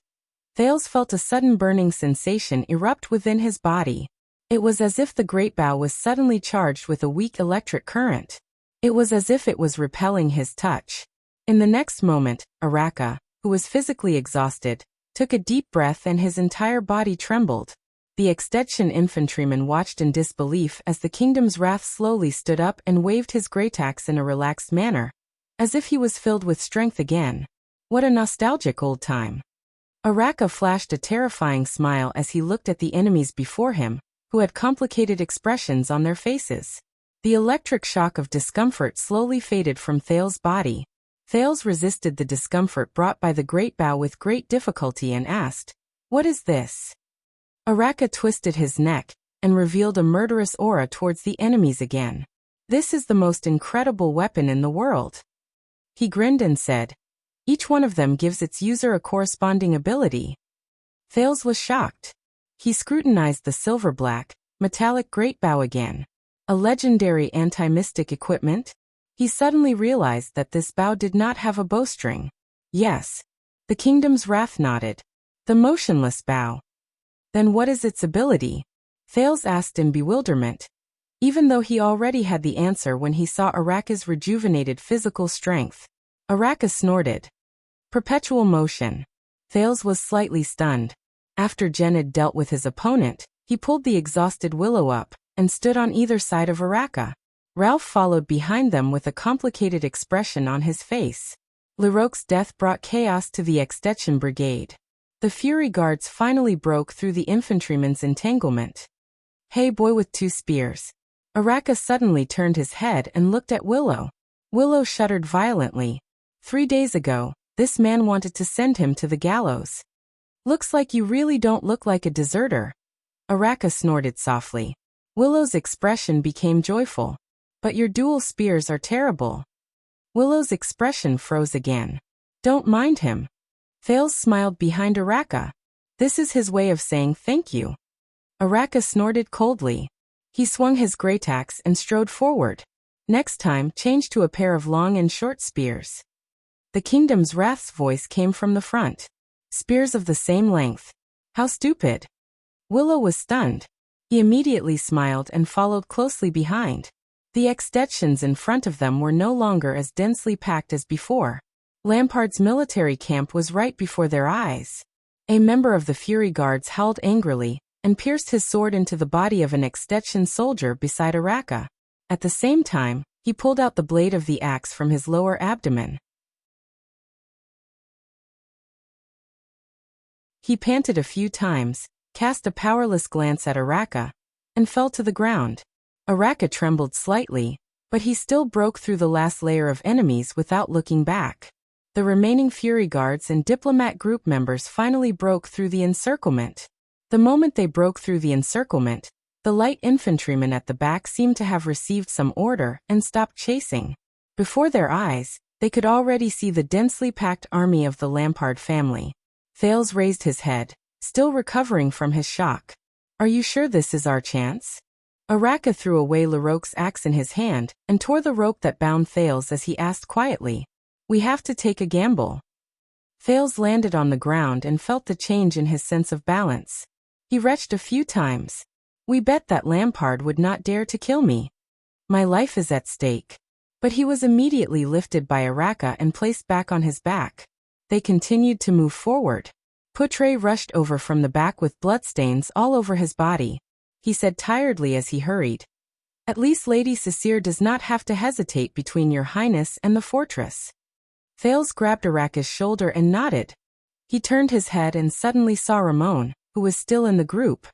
Thales felt a sudden burning sensation erupt within his body. It was as if the great bow was suddenly charged with a weak electric current. It was as if it was repelling his touch. In the next moment, Araka, who was physically exhausted, took a deep breath and his entire body trembled. The extension infantryman watched in disbelief as the Kingdom's Wrath slowly stood up and waved his great axe in a relaxed manner, as if he was filled with strength again. What a nostalgic old time. Araka flashed a terrifying smile as he looked at the enemies before him, who had complicated expressions on their faces. The electric shock of discomfort slowly faded from Thales' body. Thales resisted the discomfort brought by the great bow with great difficulty and asked, "What is this?" Araka twisted his neck and revealed a murderous aura towards the enemies again. "This is the most incredible weapon in the world." He grinned and said, "Each one of them gives its user a corresponding ability." Thales was shocked. He scrutinized the silver-black, metallic great bow again. A legendary anti-mystic equipment? He suddenly realized that this bow did not have a bowstring. Yes. The kingdom's wrath nodded. The motionless bow. Then what is its ability? Thales asked in bewilderment, even though he already had the answer when he saw Araka's rejuvenated physical strength. Araka snorted. Perpetual motion. Thales was slightly stunned. After Jen had dealt with his opponent, he pulled the exhausted Willow up and stood on either side of Araka. Ralph followed behind them with a complicated expression on his face. Leroque's death brought chaos to the Extension Brigade. The Fury Guards finally broke through the infantryman's entanglement. "Hey, boy with 2 spears." Araka suddenly turned his head and looked at Willow. Willow shuddered violently. 3 days ago, this man wanted to send him to the gallows. "Looks like you really don't look like a deserter." Araka snorted softly. Willow's expression became joyful. "But your dual spears are terrible." Willow's expression froze again. "Don't mind him." Thales smiled behind Araka. "This is his way of saying thank you." Araka snorted coldly. He swung his greataxe and strode forward. Next time, change to a pair of long and short spears. The kingdom's wrath's voice came from the front. "Spears of the same length. How stupid." Willow was stunned. He immediately smiled and followed closely behind. The extensions in front of them were no longer as densely packed as before. Lampard's military camp was right before their eyes. A member of the Fury Guards howled angrily and pierced his sword into the body of an extension soldier beside Araka. At the same time, he pulled out the blade of the axe from his lower abdomen. He panted a few times, cast a powerless glance at Araka, and fell to the ground. Araka trembled slightly, but he still broke through the last layer of enemies without looking back. The remaining Fury Guards and diplomat group members finally broke through the encirclement. The moment they broke through the encirclement, the light infantrymen at the back seemed to have received some order and stopped chasing. Before their eyes, they could already see the densely packed army of the Lampard family. Thales raised his head, still recovering from his shock. "Are you sure this is our chance?" Araka threw away Leroque's axe in his hand and tore the rope that bound Thales as he asked quietly, "We have to take a gamble." Thales landed on the ground and felt the change in his sense of balance. He retched a few times. "We bet that Lampard would not dare to kill me. My life is at stake." But he was immediately lifted by Araka and placed back on his back. They continued to move forward. Poutre rushed over from the back with bloodstains all over his body. He said tiredly as he hurried, "At least Lady Cecile does not have to hesitate between your highness and the fortress." Thales grabbed Araka's shoulder and nodded. He turned his head and suddenly saw Ramon, who was still in the group.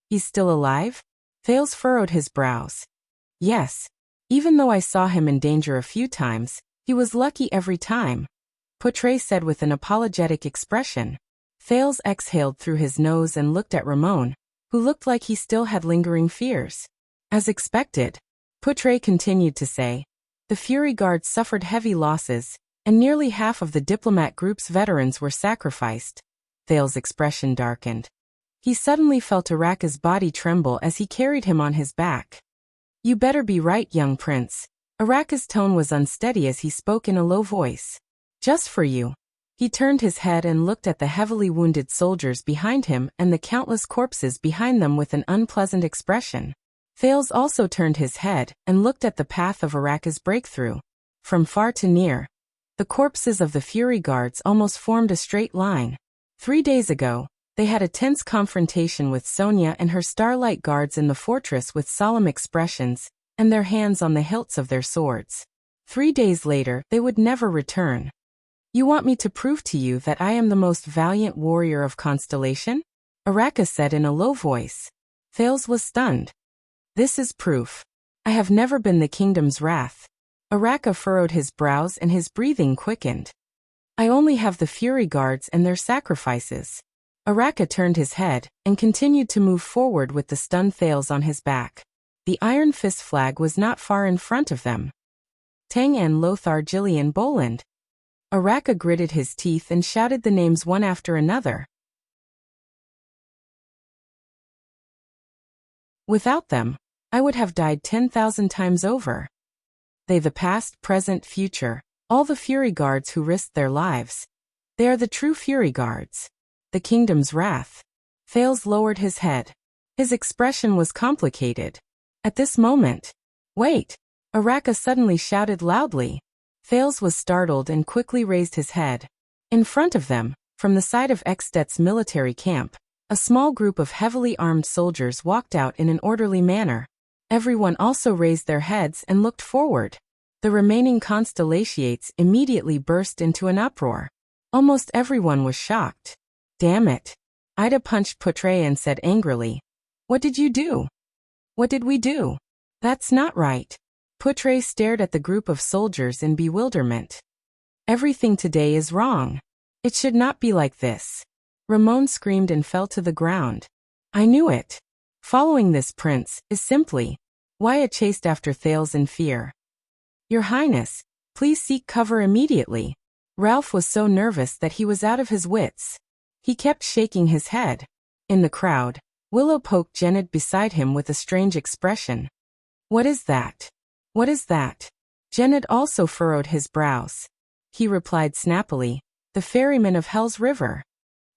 "He's still alive?" Thales furrowed his brows. "Yes. Even though I saw him in danger a few times, he was lucky every time," Poutre said with an apologetic expression. Thales exhaled through his nose and looked at Ramon, who looked like he still had lingering fears. "As expected," Poutre continued to say, "the Fury Guards suffered heavy losses, and nearly half of the diplomat group's veterans were sacrificed." Thales' expression darkened. He suddenly felt Araka's body tremble as he carried him on his back. "You better be right, young prince." Araka's tone was unsteady as he spoke in a low voice. "Just for you." He turned his head and looked at the heavily wounded soldiers behind him and the countless corpses behind them with an unpleasant expression. Thales also turned his head and looked at the path of Araka's breakthrough. From far to near, the corpses of the Fury Guards almost formed a straight line. 3 days ago, they had a tense confrontation with Sonia and her Starlight Guards in the fortress with solemn expressions, and their hands on the hilts of their swords. 3 days later, they would never return. "You want me to prove to you that I am the most valiant warrior of Constellation?" Araka said in a low voice. Thales was stunned. "This is proof. I have never been the kingdom's wrath." Araka furrowed his brows and his breathing quickened. I only have the Fury Guards and their sacrifices. Araka turned his head and continued to move forward with the stunned Thales on his back. The Iron Fist flag was not far in front of them. Tang En Lothar Jillian Boland. Araka gritted his teeth and shouted the names one after another. Without them, I would have died 10,000 times over. They, the past, present, future, all the Fury Guards who risked their lives. They are the true Fury Guards. The kingdom's wrath. Thales lowered his head. His expression was complicated. At this moment, wait! Araka suddenly shouted loudly. Thales was startled and quickly raised his head. In front of them, from the side of Ekstet's military camp, a small group of heavily armed soldiers walked out in an orderly manner. Everyone also raised their heads and looked forward. The remaining constellations immediately burst into an uproar. Almost everyone was shocked. Damn it! Ida punched Putre and said angrily. What did you do? What did we do? That's not right. Putre stared at the group of soldiers in bewilderment. Everything today is wrong. It should not be like this. Ramon screamed and fell to the ground. I knew it. Following this prince is simply. Wyatt chased after Thales in fear. Your Highness, please seek cover immediately. Ralph was so nervous that he was out of his wits. He kept shaking his head. In the crowd, Willow poked Janet beside him with a strange expression. What is that? What is that? Janet also furrowed his brows. He replied snappily, the ferryman of Hell's River.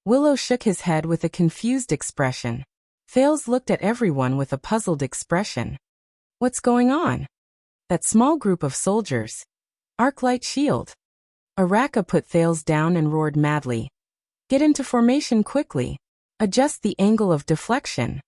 Willow shook his head with a confused expression. Thales looked at everyone with a puzzled expression. What's going on? That small group of soldiers. Arclight shield. Araka put Thales down and roared madly. Get into formation quickly. Adjust the angle of deflection.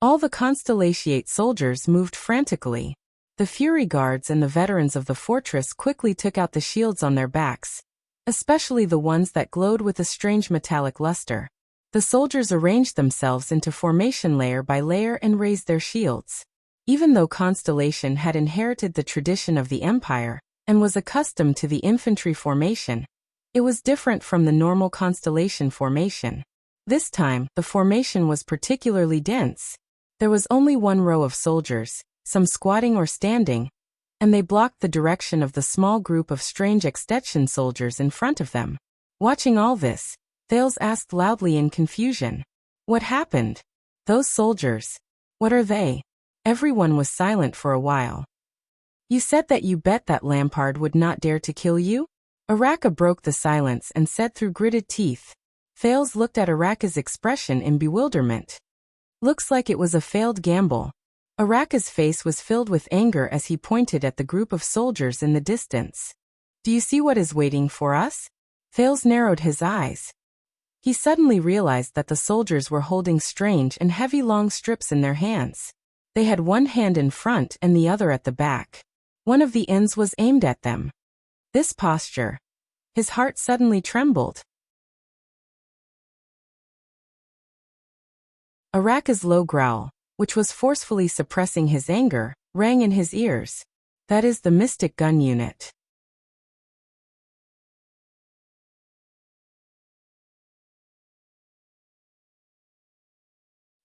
All the Constellatiate soldiers moved frantically. The Fury Guards and the veterans of the fortress quickly took out the shields on their backs, especially the ones that glowed with a strange metallic luster. The soldiers arranged themselves into formation layer by layer and raised their shields. Even though Constellation had inherited the tradition of the Empire and was accustomed to the infantry formation, it was different from the normal Constellation formation. This time, the formation was particularly dense. There was only one row of soldiers, some squatting or standing, and they blocked the direction of the small group of strange extension soldiers in front of them. Watching all this, Thales asked loudly in confusion. What happened? Those soldiers. What are they? Everyone was silent for a while. You said that you bet that Lampard would not dare to kill you? Araka broke the silence and said through gritted teeth. Thales looked at Araka's expression in bewilderment. Looks like it was a failed gamble. Araka's face was filled with anger as he pointed at the group of soldiers in the distance. Do you see what is waiting for us? Thales narrowed his eyes. He suddenly realized that the soldiers were holding strange and heavy long strips in their hands. They had one hand in front and the other at the back. One of the ends was aimed at them. This posture. His heart suddenly trembled. Araka's low growl, which was forcefully suppressing his anger, rang in his ears. That is the Mystic Gun Unit.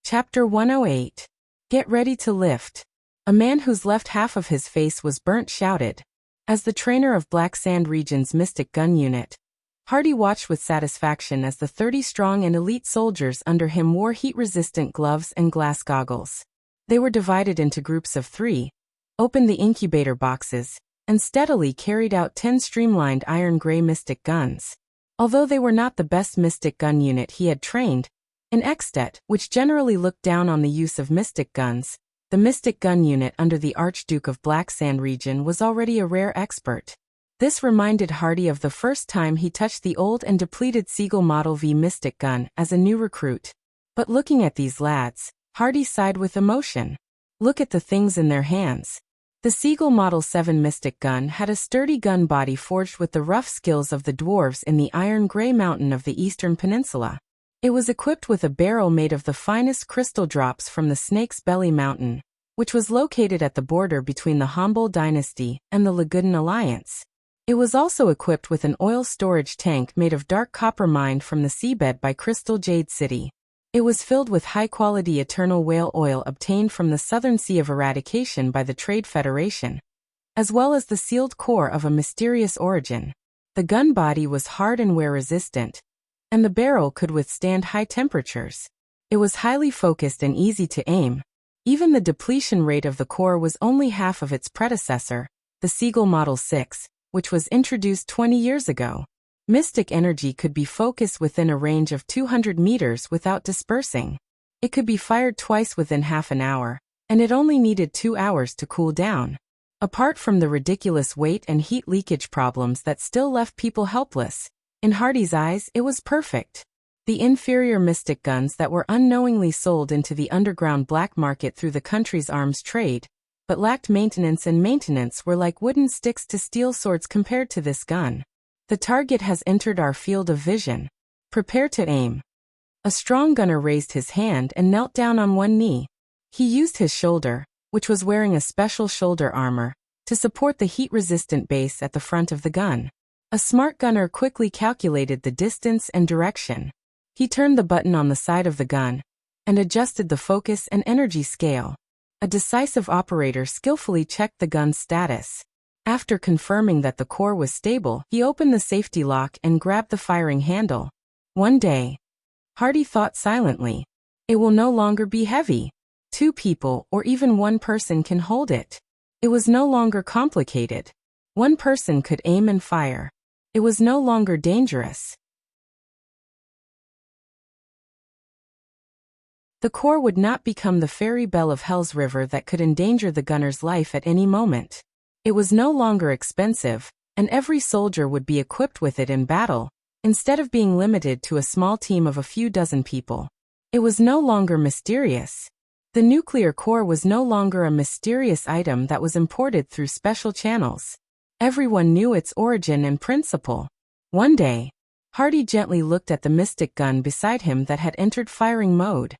Chapter 108. Get ready to lift. A man whose left half of his face was burnt shouted. As the trainer of Black Sand Region's Mystic Gun Unit, Hardy watched with satisfaction as the 30 strong and elite soldiers under him wore heat-resistant gloves and glass goggles. They were divided into groups of 3, opened the incubator boxes, and steadily carried out 10 streamlined iron-gray mystic guns. Although they were not the best mystic gun unit he had trained, in Ekstet, which generally looked down on the use of mystic guns, the mystic gun unit under the Archduke of Black Sand Region was already a rare expert. This reminded Hardy of the first time he touched the old and depleted Siegel Model V mystic gun as a new recruit. But looking at these lads, Hardy sighed with emotion. Look at the things in their hands. The Siegel Model 7 mystic gun had a sturdy gun body forged with the rough skills of the dwarves in the iron-gray mountain of the Eastern Peninsula. It was equipped with a barrel made of the finest crystal drops from the Snake's Belly Mountain, which was located at the border between the Hanbul dynasty and the Lagudan alliance. It was also equipped with an oil storage tank made of dark copper mined from the seabed by Crystal Jade City. It was filled with high-quality eternal whale oil obtained from the Southern Sea of Eradication by the Trade Federation, as well as the sealed core of a mysterious origin. The gun body was hard and wear-resistant, and the barrel could withstand high temperatures. It was highly focused and easy to aim. Even the depletion rate of the core was only half of its predecessor, the Seagull Model 6, which was introduced 20 years ago. Mystic energy could be focused within a range of 200 meters without dispersing. It could be fired twice within half an hour, and it only needed 2 hours to cool down. Apart from the ridiculous weight and heat leakage problems that still left people helpless, in Hardy's eyes it was perfect. The inferior mystic guns that were unknowingly sold into the underground black market through the country's arms trade, but lacked maintenance, and maintenance were like wooden sticks to steel swords compared to this gun. The target has entered our field of vision. Prepare to aim. A strong gunner raised his hand and knelt down on one knee. He used his shoulder, which was wearing a special shoulder armor, to support the heat-resistant base at the front of the gun. A smart gunner quickly calculated the distance and direction. He turned the button on the side of the gun and adjusted the focus and energy scale. A decisive operator skillfully checked the gun's status. After confirming that the core was stable, he opened the safety lock and grabbed the firing handle. One day, Hardy thought silently, it will no longer be heavy. 2 people or even 1 person can hold it. It was no longer complicated. 1 person could aim and fire. It was no longer dangerous. The core would not become the fairy bell of Hell's River that could endanger the gunner's life at any moment. It was no longer expensive, and every soldier would be equipped with it in battle, instead of being limited to a small team of a few dozen people. It was no longer mysterious. The nuclear core was no longer a mysterious item that was imported through special channels. Everyone knew its origin and principle. One day, Hardy gently looked at the mystic gun beside him that had entered firing mode.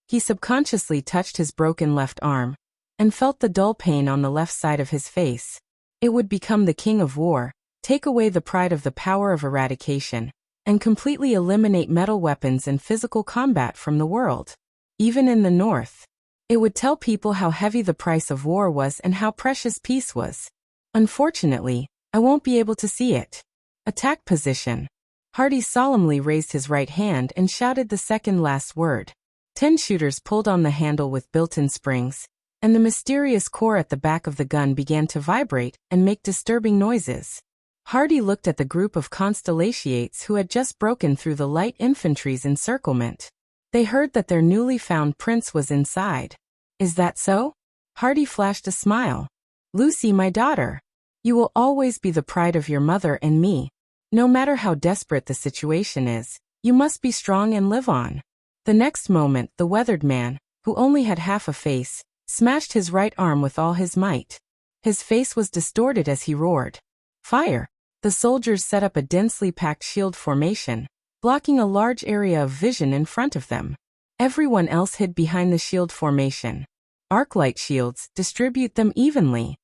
He subconsciously touched his broken left arm and felt the dull pain on the left side of his face. It would become the king of war, take away the pride of the power of eradication, and completely eliminate metal weapons and physical combat from the world. Even in the north, it would tell people how heavy the price of war was and how precious peace was. Unfortunately, I won't be able to see it. Attack position. Hardy solemnly raised his right hand and shouted the second last word. 10 shooters pulled on the handle with built-in springs, and the mysterious core at the back of the gun began to vibrate and make disturbing noises. Hardy looked at the group of Constellatiates who had just broken through the light infantry's encirclement. They heard that their newly found prince was inside. Is that so? Hardy flashed a smile. Lucy, my daughter. You will always be the pride of your mother and me. No matter how desperate the situation is, you must be strong and live on. The next moment, the weathered man, who only had half a face, smashed his right arm with all his might. His face was distorted as he roared. Fire! The soldiers set up a densely packed shield formation, blocking a large area of vision in front of them. Everyone else hid behind the shield formation. Arc-light shields, distribute them evenly.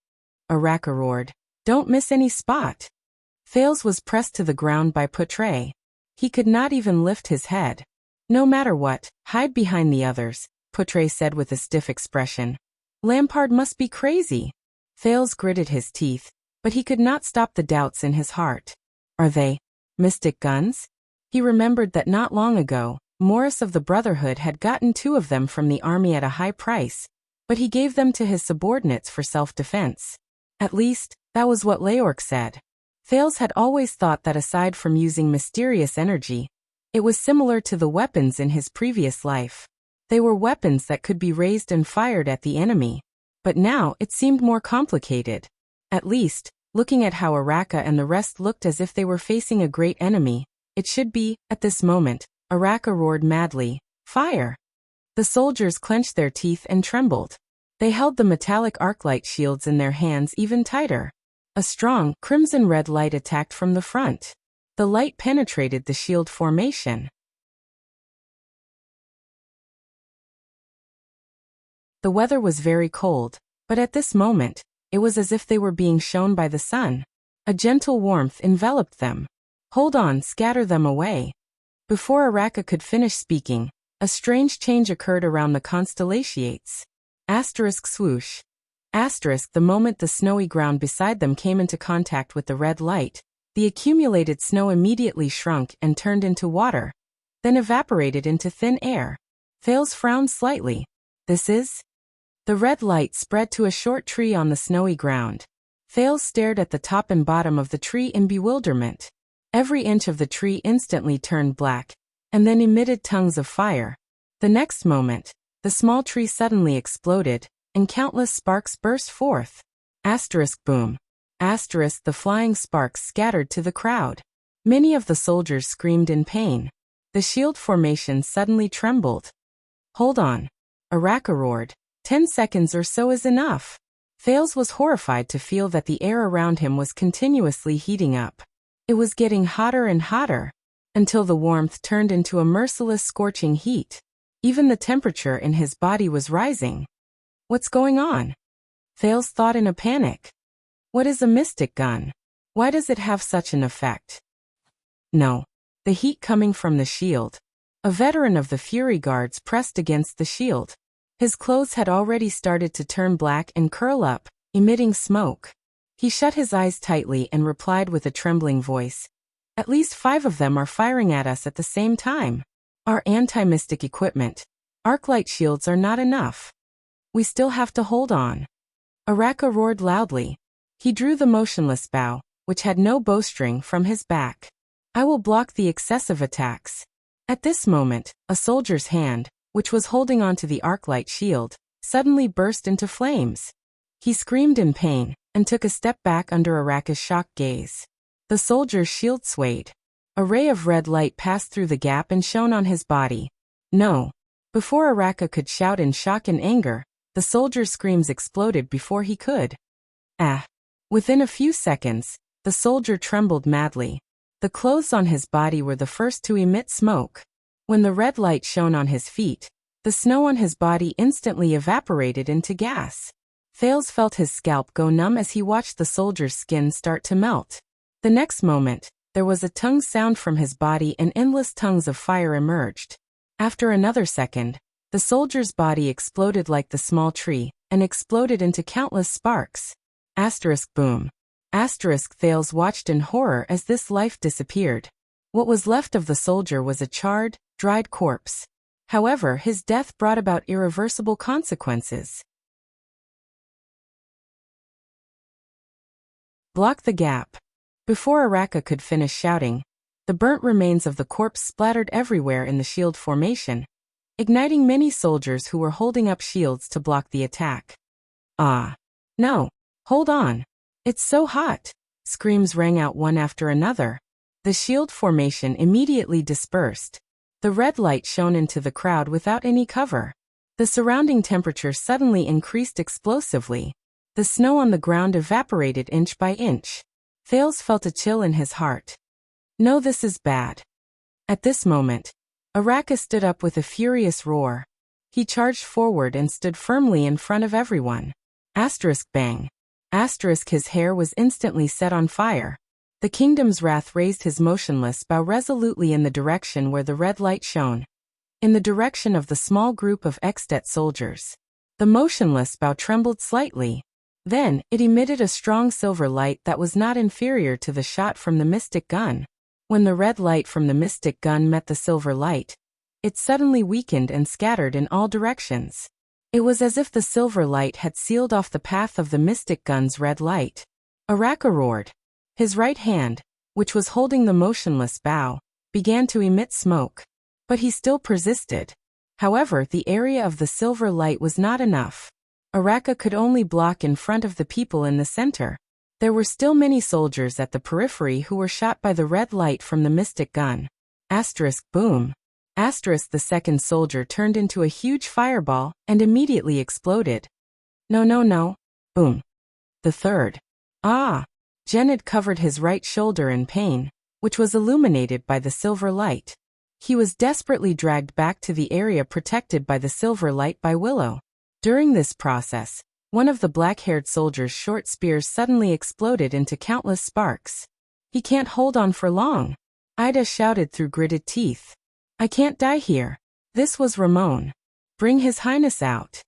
Araka roared. Don't miss any spot. Thales was pressed to the ground by Portray. He could not even lift his head. No matter what, hide behind the others, Portray said with a stiff expression. Lampard must be crazy. Thales gritted his teeth, but he could not stop the doubts in his heart. Are they mystic guns? He remembered that not long ago, Morris of the Brotherhood had gotten 2 of them from the army at a high price, but he gave them to his subordinates for self-defense. At least, that was what Leorc said. Thales had always thought that aside from using mysterious energy, it was similar to the weapons in his previous life. They were weapons that could be raised and fired at the enemy. But now it seemed more complicated. At least, looking at how Araka and the rest looked as if they were facing a great enemy, it should be, at this moment, Araka roared madly, Fire! The soldiers clenched their teeth and trembled. They held the metallic arc-light shields in their hands even tighter. A strong, crimson-red light attacked from the front. The light penetrated the shield formation. The weather was very cold, but at this moment, it was as if they were being shone by the sun. A gentle warmth enveloped them. Hold on, scatter them away. Before Araka could finish speaking, a strange change occurred around the constellations. Asterisk swoosh. Asterisk the moment the snowy ground beside them came into contact with the red light, the accumulated snow immediately shrunk and turned into water, then evaporated into thin air. Thales frowned slightly. This is? The red light spread to a short tree on the snowy ground. Thales stared at the top and bottom of the tree in bewilderment. Every inch of the tree instantly turned black, and then emitted tongues of fire. The next moment, the small tree suddenly exploded, and countless sparks burst forth. Asterisk boom. Asterisk the flying sparks scattered to the crowd. Many of the soldiers screamed in pain. The shield formation suddenly trembled. Hold on. Araka roared. 10 seconds or so is enough. Thales was horrified to feel that the air around him was continuously heating up. It was getting hotter and hotter, until the warmth turned into a merciless scorching heat. Even the temperature in his body was rising. What's going on? Thales thought in a panic. What is a mystic gun? Why does it have such an effect? No. The heat coming from the shield. A veteran of the Fury Guards pressed against the shield. His clothes had already started to turn black and curl up, emitting smoke. He shut his eyes tightly and replied with a trembling voice. At least 5 of them are firing at us at the same time. Our anti-mystic equipment, arc-light shields are not enough. We still have to hold on. Araka roared loudly. He drew the motionless bow, which had no bowstring, from his back. I will block the excessive attacks. At this moment, a soldier's hand, which was holding onto the arc-light shield, suddenly burst into flames. He screamed in pain, and took a step back under Araka's shocked gaze. The soldier's shield swayed. A ray of red light passed through the gap and shone on his body. No. Before Araka could shout in shock and anger, the soldier's screams exploded before he could. Ah! Within a few seconds, the soldier trembled madly. The clothes on his body were the first to emit smoke. When the red light shone on his feet, the snow on his body instantly evaporated into gas. Thales felt his scalp go numb as he watched the soldier's skin start to melt. The next moment, there was a tongue sound from his body and endless tongues of fire emerged. After another second, the soldier's body exploded like the small tree, and exploded into countless sparks. Asterisk boom. Asterisk Thales watched in horror as this life disappeared. What was left of the soldier was a charred, dried corpse. However, his death brought about irreversible consequences. Block the gap. Before Araka could finish shouting, the burnt remains of the corpse splattered everywhere in the shield formation, igniting many soldiers who were holding up shields to block the attack. Ah! No! Hold on! It's so hot! Screams rang out one after another. The shield formation immediately dispersed. The red light shone into the crowd without any cover. The surrounding temperature suddenly increased explosively. The snow on the ground evaporated inch by inch. Thales felt a chill in his heart. No, this is bad. At this moment, Araka stood up with a furious roar. He charged forward and stood firmly in front of everyone. Asterisk bang. Asterisk his hair was instantly set on fire. The kingdom's wrath raised his motionless bow resolutely in the direction where the red light shone. In the direction of the small group of Extet soldiers. The motionless bow trembled slightly. Then, it emitted a strong silver light that was not inferior to the shot from the mystic gun. When the red light from the mystic gun met the silver light, it suddenly weakened and scattered in all directions. It was as if the silver light had sealed off the path of the mystic gun's red light. Araka roared. His right hand, which was holding the motionless bow, began to emit smoke. But he still persisted. However, the area of the silver light was not enough. Araka could only block in front of the people in the center. There were still many soldiers at the periphery who were shot by the red light from the mystic gun. Asterisk boom. Asterisk the second soldier turned into a huge fireball and immediately exploded. No. Boom. The third. Ah! Genid covered his right shoulder in pain, which was illuminated by the silver light. He was desperately dragged back to the area protected by the silver light by Willow. During this process, one of the black-haired soldier's short spears suddenly exploded into countless sparks. "He can't hold on for long," Ida shouted through gritted teeth. "I can't die here." This was Ramon. "Bring His Highness out,"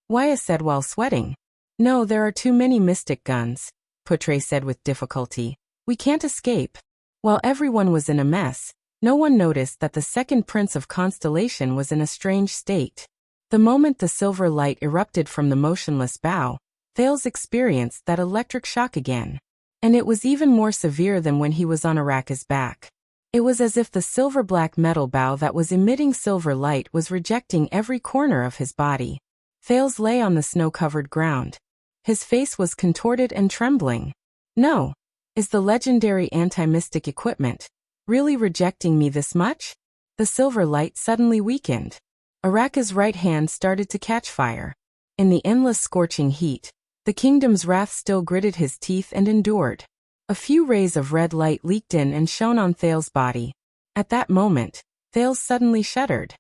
Waya said while sweating. "No, there are too many mystic guns," Putre said with difficulty. "We can't escape." While everyone was in a mess, no one noticed that the second Prince of Constellation was in a strange state. The moment the silver light erupted from the motionless bow, Thales experienced that electric shock again. And it was even more severe than when he was on Araka's back. It was as if the silver-black metal bow that was emitting silver light was rejecting every corner of his body. Thales lay on the snow-covered ground. His face was contorted and trembling. "No. Is the legendary anti-mystic equipment really rejecting me this much?" The silver light suddenly weakened. Araka's right hand started to catch fire. In the endless scorching heat, the kingdom's wrath still gritted his teeth and endured. A few rays of red light leaked in and shone on Thales' body. At that moment, Thales suddenly shuddered.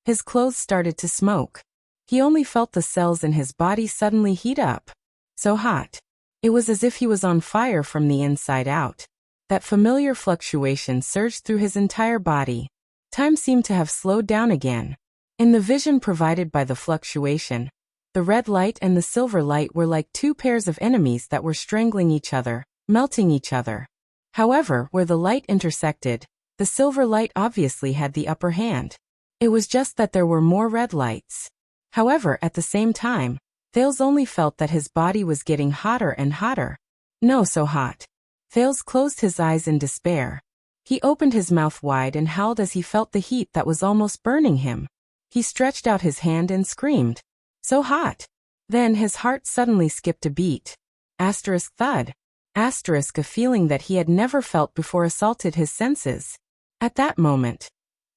His clothes started to smoke. He only felt the cells in his body suddenly heat up. So hot. It was as if he was on fire from the inside out. That familiar fluctuation surged through his entire body. Time seemed to have slowed down again. In the vision provided by the fluctuation, the red light and the silver light were like two pairs of enemies that were strangling each other, melting each other. However, where the light intersected, the silver light obviously had the upper hand. It was just that there were more red lights. However, at the same time, Thales only felt that his body was getting hotter and hotter. No, so hot. Thales closed his eyes in despair. He opened his mouth wide and howled as he felt the heat that was almost burning him. He stretched out his hand and screamed. So hot. Then his heart suddenly skipped a beat. Thud. A feeling that he had never felt before assaulted his senses. At that moment,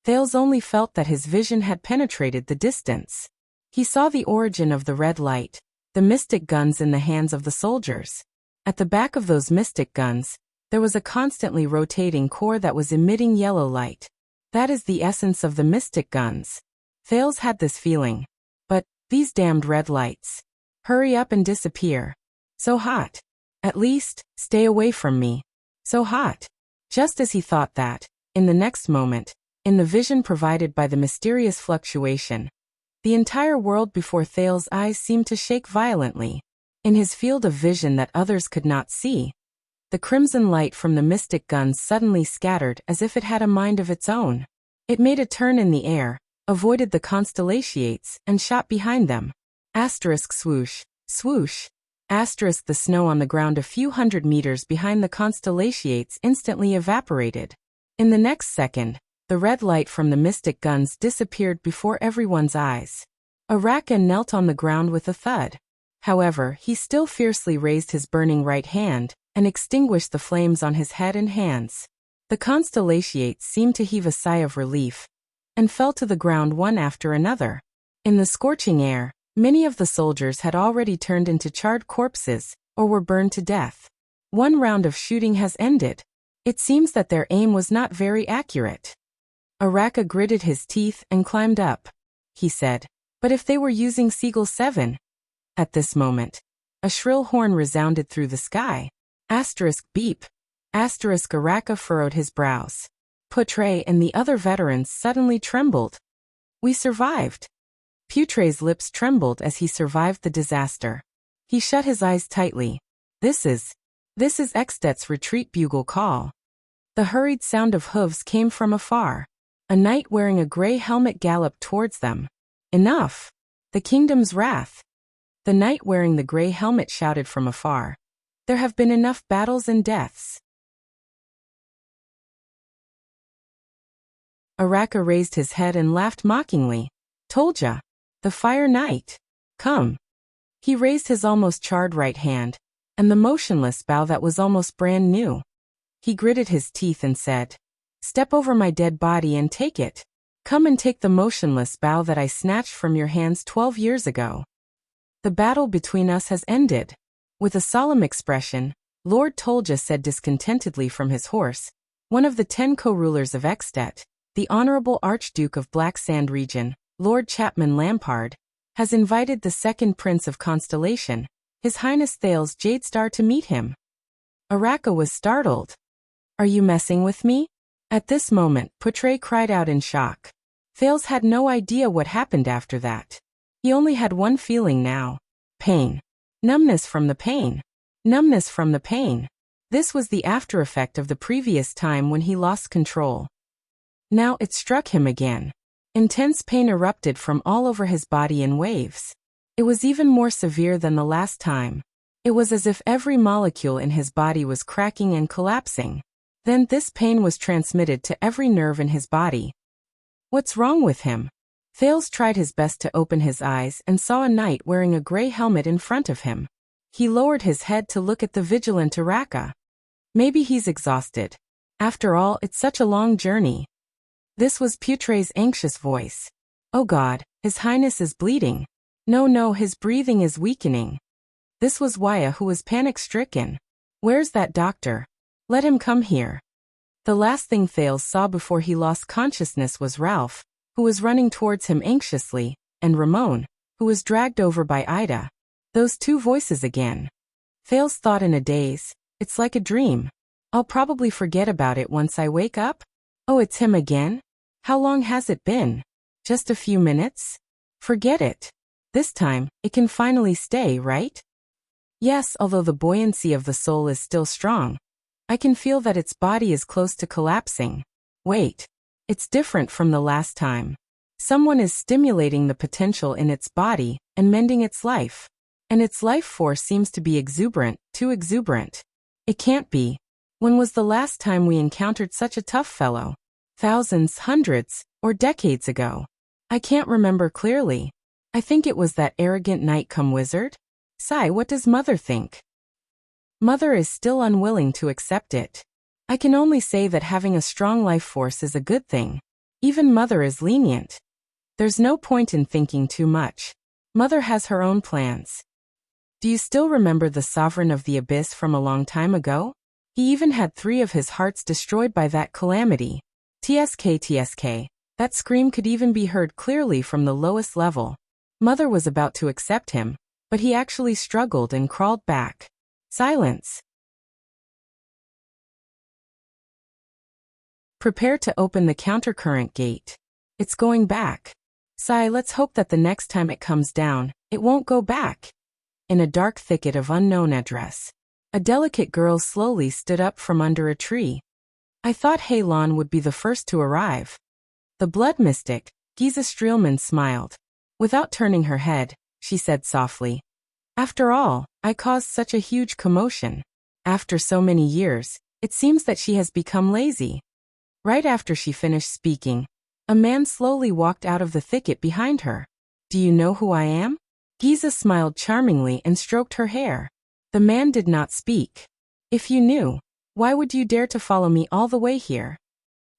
Thales only felt that his vision had penetrated the distance. He saw the origin of the red light, the mystic guns in the hands of the soldiers. At the back of those mystic guns, there was a constantly rotating core that was emitting yellow light. That is the essence of the mystic guns. Thales had this feeling. But, these damned red lights. Hurry up and disappear. So hot. At least, stay away from me. So hot. Just as he thought that, in the next moment, in the vision provided by the mysterious fluctuation, the entire world before Thales' eyes seemed to shake violently. In his field of vision that others could not see, the crimson light from the mystic guns suddenly scattered as if it had a mind of its own. It made a turn in the air, avoided the constellations, and shot behind them. Swoosh, swoosh. The snow on the ground a few hundred meters behind the constellations instantly evaporated. In the next second, the red light from the mystic guns disappeared before everyone's eyes. Araka knelt on the ground with a thud. However, he still fiercely raised his burning right hand and extinguished the flames on his head and hands. The constellations seemed to heave a sigh of relief and fell to the ground one after another. In the scorching air, many of the soldiers had already turned into charred corpses or were burned to death. One round of shooting has ended. It seems that their aim was not very accurate. Araka gritted his teeth and climbed up. He said, "But if they were using Seagull 7? At this moment, a shrill horn resounded through the sky. Beep. Araka furrowed his brows. Putre and the other veterans suddenly trembled. "We survived." Putre's lips trembled as he survived the disaster. He shut his eyes tightly. This is Extet's retreat bugle call. The hurried sound of hooves came from afar. A knight wearing a gray helmet galloped towards them. "Enough! The kingdom's wrath!" The knight wearing the gray helmet shouted from afar. "There have been enough battles and deaths." Araka raised his head and laughed mockingly. "Told ya! The Fire Knight! Come!" He raised his almost charred right hand, and the motionless bow that was almost brand new. He gritted his teeth and said, "Step over my dead body and take it. Come and take the motionless bow that I snatched from your hands 12 years ago. The battle between us has ended." With a solemn expression, Lord Tolja said discontentedly from his horse, one of the 10 co-rulers of Extet, The Honorable Archduke of Black Sand Region, Lord Chapman Lampard, has invited the second Prince of Constellation, His Highness Thales Jadestar, to meet him. Araka was startled. Are you messing with me? At this moment, Putre cried out in shock. Thales had no idea what happened after that. He only had one feeling now. Pain. Numbness from the pain. Numbness from the pain. This was the after effect of the previous time when he lost control. Now it struck him again. Intense pain erupted from all over his body in waves. It was even more severe than the last time. It was as if every molecule in his body was cracking and collapsing. Then this pain was transmitted to every nerve in his body. What's wrong with him? Thales tried his best to open his eyes and saw a knight wearing a gray helmet in front of him. He lowered his head to look at the vigilant Araka. Maybe he's exhausted. After all, it's such a long journey. This was Putre's anxious voice. Oh God, His Highness is bleeding. No, his breathing is weakening. This was Wuxia, who was panic-stricken. Where's that doctor? Let him come here. The last thing Thales saw before he lost consciousness was Ralph, who was running towards him anxiously, and Ramon, who was dragged over by Ida. Those two voices again. Thales thought in a daze, it's like a dream. I'll probably forget about it once I wake up. Oh, it's him again? How long has it been? Just a few minutes? Forget it. This time, it can finally stay, right? Yes, although the buoyancy of the soul is still strong. I can feel that its body is close to collapsing. Wait. It's different from the last time. Someone is stimulating the potential in its body and mending its life. And its life force seems to be exuberant, too exuberant. It can't be. When was the last time we encountered such a tough fellow? Thousands, hundreds, or decades ago. I can't remember clearly. I think it was that arrogant knight-cum-wizard. Sigh, what does Mother think? Mother is still unwilling to accept it. I can only say that having a strong life force is a good thing. Even Mother is lenient. There's no point in thinking too much. Mother has her own plans. Do you still remember the Sovereign of the Abyss from a long time ago? He even had 3 of his hearts destroyed by that calamity. TSK. That scream could even be heard clearly from the lowest level. Mother was about to accept him, but he actually struggled and crawled back. Silence. Prepare to open the countercurrent gate. It's going back. Sigh, let's hope that the next time it comes down, it won't go back. In a dark thicket of unknown address, a delicate girl slowly stood up from under a tree. I thought Heilon would be the first to arrive. The blood mystic, Giza Streelman, smiled. Without turning her head, she said softly, after all, I caused such a huge commotion. After so many years, it seems that she has become lazy. Right after she finished speaking, a man slowly walked out of the thicket behind her. Do you know who I am? Giza smiled charmingly and stroked her hair. The man did not speak. If you knew, why would you dare to follow me all the way here?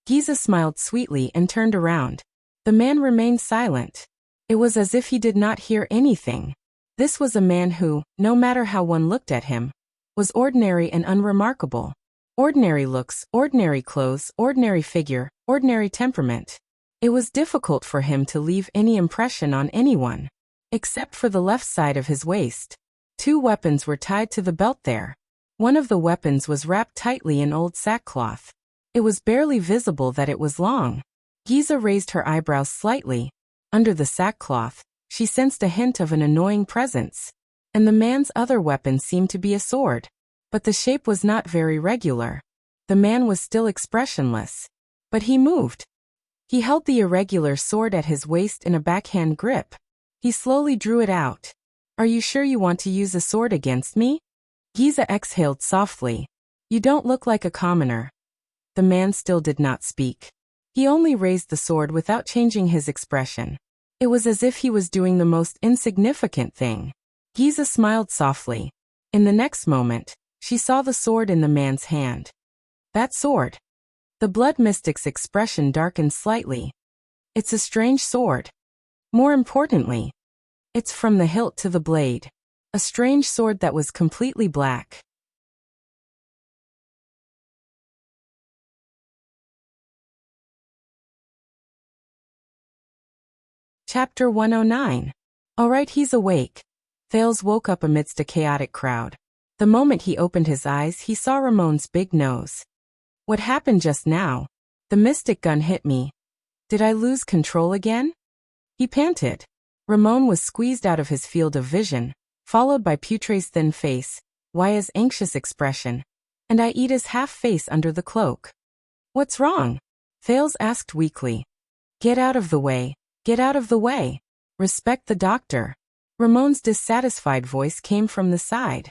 Giza smiled sweetly and turned around. The man remained silent. It was as if he did not hear anything. This was a man who, no matter how one looked at him, was ordinary and unremarkable. Ordinary looks, ordinary clothes, ordinary figure, ordinary temperament. It was difficult for him to leave any impression on anyone, except for the left side of his waist. 2 weapons were tied to the belt there. One of the weapons was wrapped tightly in old sackcloth. It was barely visible that it was long. Giza raised her eyebrows slightly. Under the sackcloth, she sensed a hint of an annoying presence. And the man's other weapon seemed to be a sword. But the shape was not very regular. The man was still expressionless. But he moved. He held the irregular sword at his waist in a backhand grip. He slowly drew it out. Are you sure you want to use a sword against me? Giza exhaled softly. You don't look like a commoner. The man still did not speak. He only raised the sword without changing his expression. It was as if he was doing the most insignificant thing. Giza smiled softly. In the next moment, she saw the sword in the man's hand. That sword. The blood mystic's expression darkened slightly. It's a strange sword. More importantly, it's from the hilt to the blade. A strange sword that was completely black. Chapter 109. Alright, he's awake. Thales woke up amidst a chaotic crowd. The moment he opened his eyes, he saw Ramon's big nose. What happened just now? The mystic gun hit me. Did I lose control again? He panted. Ramon was squeezed out of his field of vision, followed by Putre's thin face, Wuxia's anxious expression, and Aida's half-face under the cloak. What's wrong? Thales asked weakly. Get out of the way. Get out of the way. Respect the doctor. Ramon's dissatisfied voice came from the side.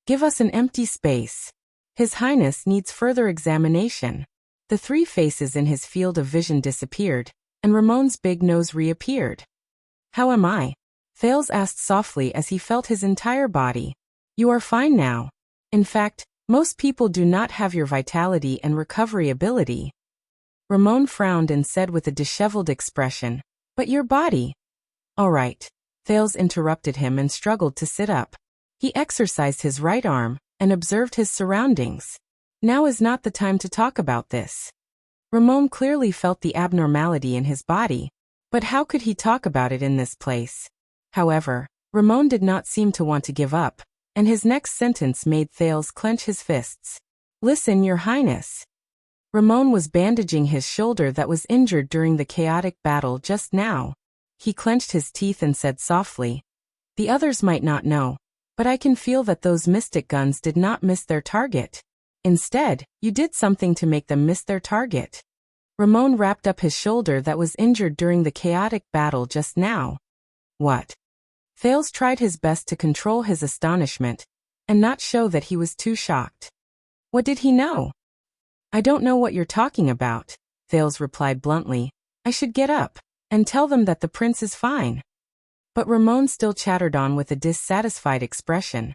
Give us an empty space. His Highness needs further examination. The three faces in his field of vision disappeared, and Ramon's big nose reappeared. How am I? Thales asked softly as he felt his entire body. You are fine now. In fact, most people do not have your vitality and recovery ability. Ramon frowned and said with a disheveled expression, But your body. All right. Thales interrupted him and struggled to sit up. He exercised his right arm and observed his surroundings. Now is not the time to talk about this. Ramon clearly felt the abnormality in his body, but how could he talk about it in this place? However, Ramon did not seem to want to give up, and his next sentence made Thales clench his fists. Listen, Your Highness. Ramon was bandaging his shoulder that was injured during the chaotic battle just now. He clenched his teeth and said softly, The others might not know, but I can feel that those mystic guns did not miss their target. Instead, you did something to make them miss their target. Ramon wrapped up his shoulder that was injured during the chaotic battle just now. What? Thales tried his best to control his astonishment and not show that he was too shocked. What did he know? I don't know what you're talking about, Thales replied bluntly. I should get up and tell them that the prince is fine. But Ramon still chattered on with a dissatisfied expression.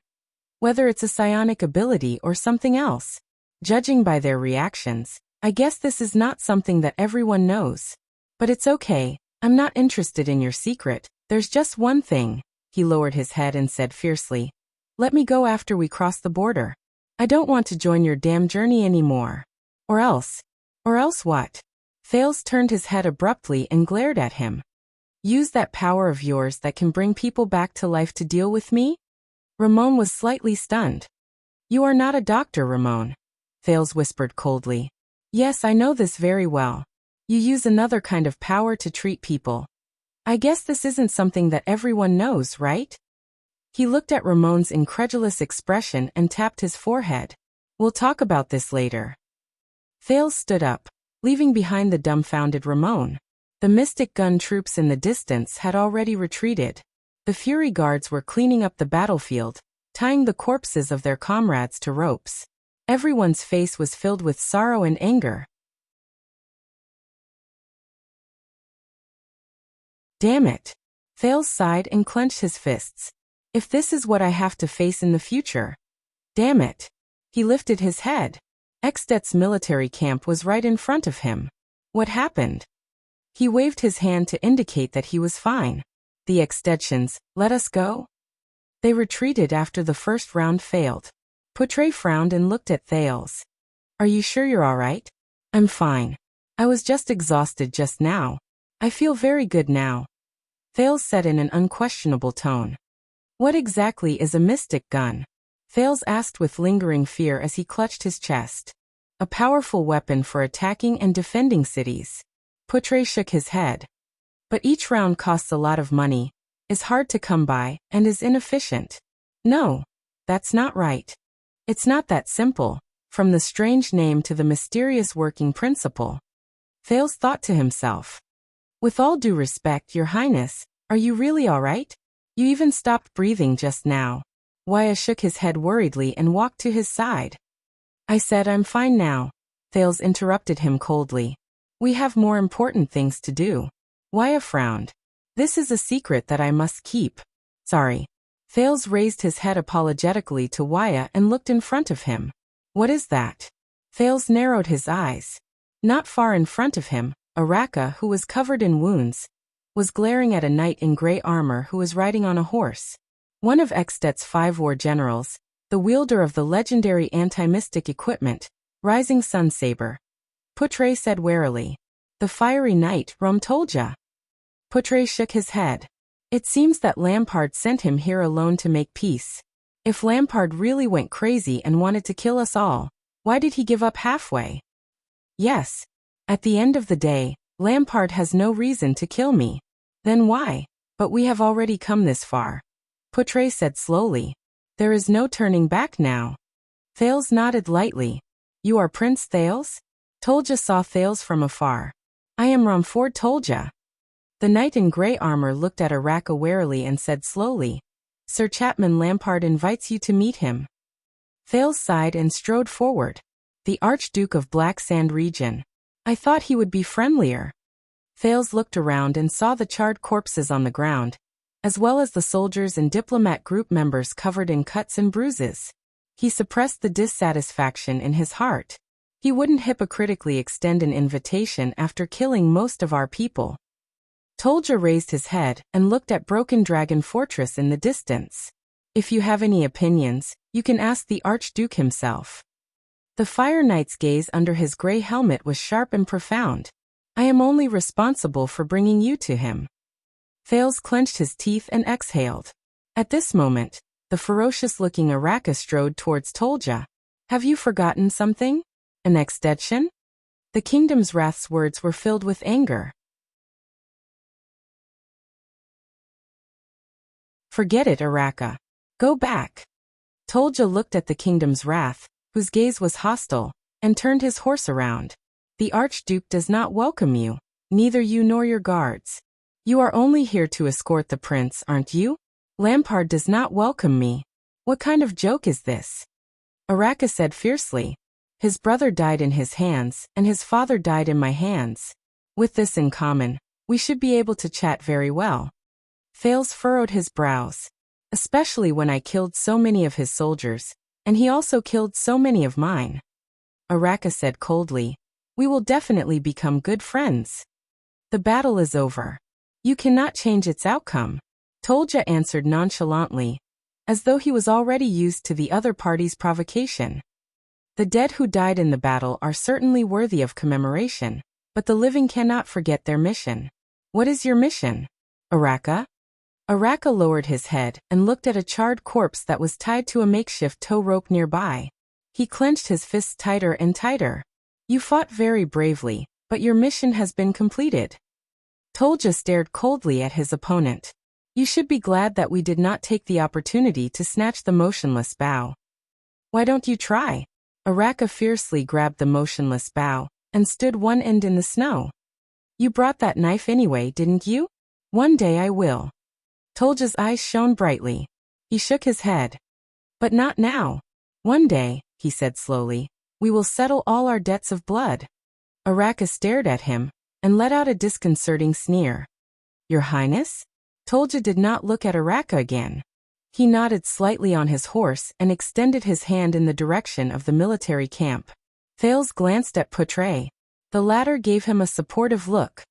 Whether it's a psionic ability or something else, judging by their reactions, I guess this is not something that everyone knows. But it's okay, I'm not interested in your secret, there's just one thing. He lowered his head and said fiercely, Let me go after we cross the border. I don't want to join your damn journey anymore. Or else what? Thales turned his head abruptly and glared at him. Use that power of yours that can bring people back to life to deal with me? Ramon was slightly stunned. You are not a doctor, Ramon. Thales whispered coldly. Yes, I know this very well. You use another kind of power to treat people. I guess this isn't something that everyone knows, right? He looked at Ramon's incredulous expression and tapped his forehead. We'll talk about this later. Thales stood up, leaving behind the dumbfounded Ramon. The mystic gun troops in the distance had already retreated. The Fury Guards were cleaning up the battlefield, tying the corpses of their comrades to ropes. Everyone's face was filled with sorrow and anger. Damn it. Thales sighed and clenched his fists. If this is what I have to face in the future. Damn it. He lifted his head. Extet's military camp was right in front of him. What happened? He waved his hand to indicate that he was fine. The Extetians, let us go? They retreated after the first round failed. Putre frowned and looked at Thales. Are you sure you're all right? I'm fine. I was just exhausted just now. I feel very good now. Thales said in an unquestionable tone. What exactly is a mystic gun? Thales asked with lingering fear as he clutched his chest. A powerful weapon for attacking and defending cities. Putre shook his head. But each round costs a lot of money, is hard to come by, and is inefficient. No, that's not right. It's not that simple, from the strange name to the mysterious working principle. Thales thought to himself. With all due respect, Your Highness, are you really all right? You even stopped breathing just now. Wuxia shook his head worriedly and walked to his side. I said I'm fine now. Thales interrupted him coldly. We have more important things to do. Wuxia frowned. This is a secret that I must keep. Sorry. Thales raised his head apologetically to Wuxia and looked in front of him. What is that? Thales narrowed his eyes. Not far in front of him, Araka, who was covered in wounds, was glaring at a knight in gray armor who was riding on a horse. One of Extet's 5 war generals, the wielder of the legendary anti-mystic equipment, Rising Sun Saber. Putre said warily. The fiery knight, Rom told ya. Poutre shook his head. It seems that Lampard sent him here alone to make peace. If Lampard really went crazy and wanted to kill us all, why did he give up halfway? Yes. At the end of the day, Lampard has no reason to kill me. Then why? But we have already come this far. Poutre said slowly. There is no turning back now. Thales nodded lightly. You are Prince Thales? Tolja saw Thales from afar. I am Romford Tolja. The knight in grey armor looked at Araka warily and said slowly, Sir Chapman Lampard invites you to meet him. Thales sighed and strode forward. The Archduke of Black Sand region. I thought he would be friendlier. Thales looked around and saw the charred corpses on the ground, as well as the soldiers and diplomat group members covered in cuts and bruises. He suppressed the dissatisfaction in his heart. He wouldn't hypocritically extend an invitation after killing most of our people. Tolja raised his head and looked at Broken Dragon Fortress in the distance. If you have any opinions, you can ask the Archduke himself. The Fire Knight's gaze under his grey helmet was sharp and profound. I am only responsible for bringing you to him. Thales clenched his teeth and exhaled. At this moment, the ferocious-looking Araka strode towards Tolja. Have you forgotten something? An extension? The Kingdom's Wrath's words were filled with anger. Forget it, Araka. Go back. Tolja looked at the Kingdom's Wrath, whose gaze was hostile, and turned his horse around. The Archduke does not welcome you, neither you nor your guards. You are only here to escort the prince, aren't you? Lampard does not welcome me. What kind of joke is this? Araka said fiercely. His brother died in his hands, and his father died in my hands. With this in common, we should be able to chat very well. Thales furrowed his brows. Especially when I killed so many of his soldiers, and he also killed so many of mine. Araka said coldly. We will definitely become good friends. The battle is over. You cannot change its outcome. Tolja answered nonchalantly, as though he was already used to the other party's provocation. The dead who died in the battle are certainly worthy of commemoration, but the living cannot forget their mission. What is your mission, Araka? Araka lowered his head and looked at a charred corpse that was tied to a makeshift tow rope nearby. He clenched his fists tighter and tighter. You fought very bravely, but your mission has been completed. Tolja stared coldly at his opponent. You should be glad that we did not take the opportunity to snatch the motionless bow. Why don't you try? Araka fiercely grabbed the motionless bow and stood one end in the snow. You brought that knife anyway, didn't you? One day I will. Tolja's eyes shone brightly. He shook his head. But not now. One day, he said slowly, we will settle all our debts of blood. Araka stared at him and let out a disconcerting sneer. Your Highness? Tolja did not look at Araka again. He nodded slightly on his horse and extended his hand in the direction of the military camp. Thales glanced at Poutre. The latter gave him a supportive look.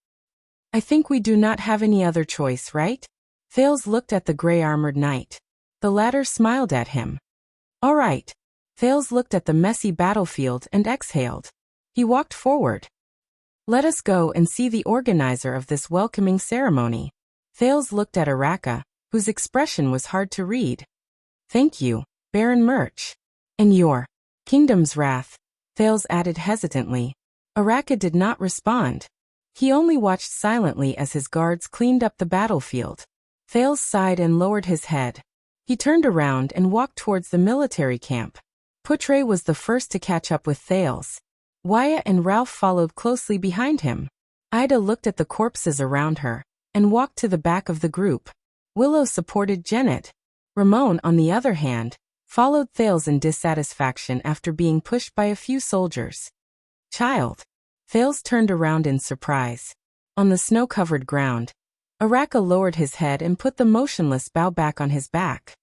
I think we do not have any other choice, right? Thales looked at the grey-armored knight. The latter smiled at him. All right. Thales looked at the messy battlefield and exhaled. He walked forward. Let us go and see the organizer of this welcoming ceremony. Thales looked at Araka, whose expression was hard to read. Thank you, Baron Murch. And your Kingdom's Wrath, Thales added hesitantly. Araka did not respond. He only watched silently as his guards cleaned up the battlefield. Thales sighed and lowered his head. He turned around and walked towards the military camp. Poutre was the first to catch up with Thales. Wyatt and Ralph followed closely behind him. Ida looked at the corpses around her and walked to the back of the group. Willow supported Janet. Ramon, on the other hand, followed Thales in dissatisfaction after being pushed by a few soldiers. Child. Thales turned around in surprise. On the snow-covered ground, Araka lowered his head and put the motionless bow back on his back.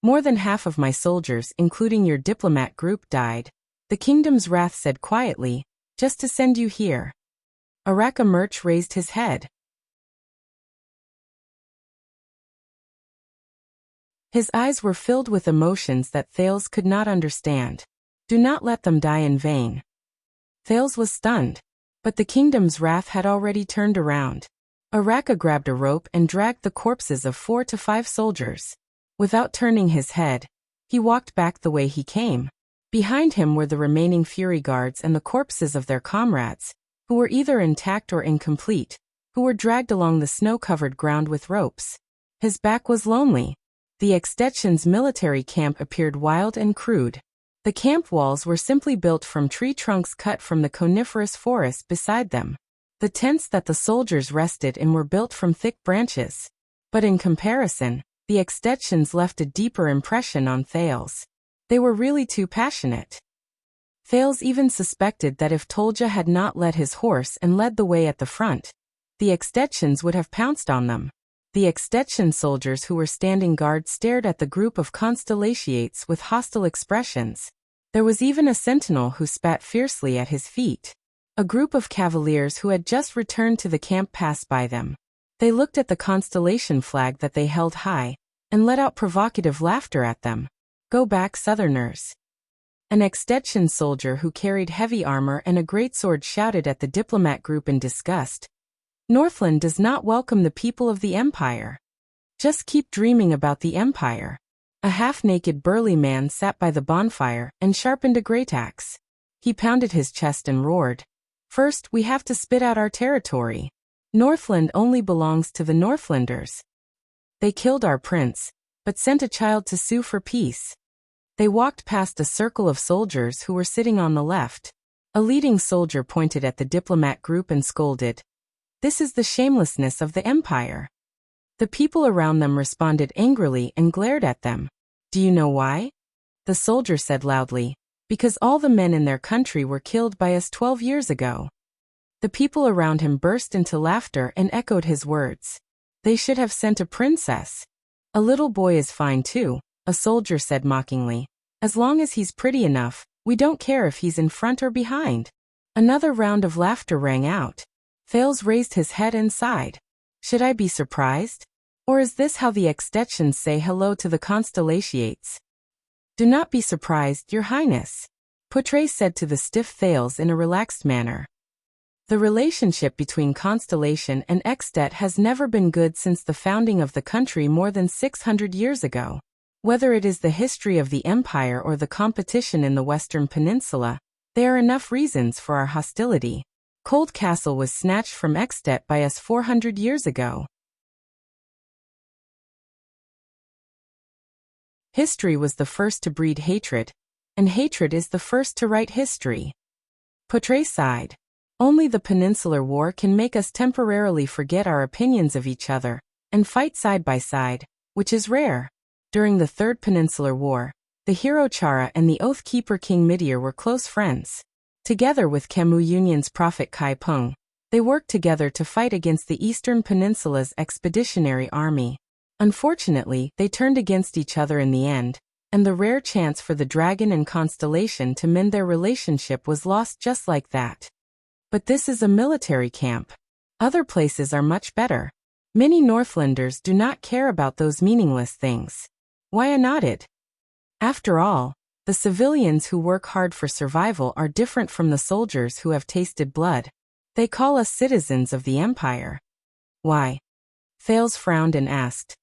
More than half of my soldiers, including your diplomat group, died. The Kingdom's Wrath said quietly, just to send you here. Araka Murch raised his head. His eyes were filled with emotions that Thales could not understand. Do not let them die in vain. Thales was stunned, but the Kingdom's Wrath had already turned around. Araka grabbed a rope and dragged the corpses of 4 to 5 soldiers. Without turning his head, he walked back the way he came. Behind him were the remaining Fury guards and the corpses of their comrades, who were either intact or incomplete, who were dragged along the snow-covered ground with ropes. His back was lonely. The Extettion's military camp appeared wild and crude. The camp walls were simply built from tree trunks cut from the coniferous forest beside them. The tents that the soldiers rested in were built from thick branches. But in comparison, the Extettions left a deeper impression on Thales. They were really too passionate. Thales even suspected that if Tolja had not led his horse and led the way at the front, the Extettions would have pounced on them. The Extetion soldiers who were standing guard stared at the group of Constellatiates with hostile expressions. There was even a sentinel who spat fiercely at his feet. A group of cavaliers who had just returned to the camp passed by them. They looked at the constellation flag that they held high, and let out provocative laughter at them. "Go back, Southerners." An Extetion soldier who carried heavy armor and a greatsword shouted at the diplomat group in disgust. "Northland does not welcome the people of the Empire. Just keep dreaming about the Empire." A half-naked burly man sat by the bonfire and sharpened a greataxe. He pounded his chest and roared, "First, we have to spit out our territory. Northland only belongs to the Northlanders. They killed our prince, but sent a child to sue for peace." They walked past a circle of soldiers who were sitting on the left. A leading soldier pointed at the diplomat group and scolded, "This is the shamelessness of the Empire." The people around them responded angrily and glared at them. "Do you know why?" The soldier said loudly, "Because all the men in their country were killed by us 12 years ago." The people around him burst into laughter and echoed his words. "They should have sent a princess." "A little boy is fine too," a soldier said mockingly. "As long as he's pretty enough, we don't care if he's in front or behind." Another round of laughter rang out. Thales raised his head and sighed. "Should I be surprised? Or is this how the Extettions say hello to the Constellatiates?" "Do not be surprised, Your Highness," Putre said to the stiff Thales in a relaxed manner. The relationship between Constellation and Extet has never been good since the founding of the country more than 600 years ago. Whether it is the history of the Empire or the competition in the Western Peninsula, there are enough reasons for our hostility. Cold Castle was snatched from Extet by us 400 years ago. History was the first to breed hatred, and hatred is the first to write history. Putre sighed. Only the Peninsular War can make us temporarily forget our opinions of each other, and fight side by side, which is rare. During the Third Peninsular War, the hero Chara and the Oath-keeper King Midir were close friends. Together with Khemu Union's prophet Kai Peng, they worked together to fight against the Eastern Peninsula's expeditionary army. Unfortunately, they turned against each other in the end, and the rare chance for the Dragon and Constellation to mend their relationship was lost just like that. But this is a military camp. Other places are much better. Many Northlanders do not care about those meaningless things. Waya nodded. After all, the civilians who work hard for survival are different from the soldiers who have tasted blood. They call us citizens of the Empire. Why? Thales frowned and asked.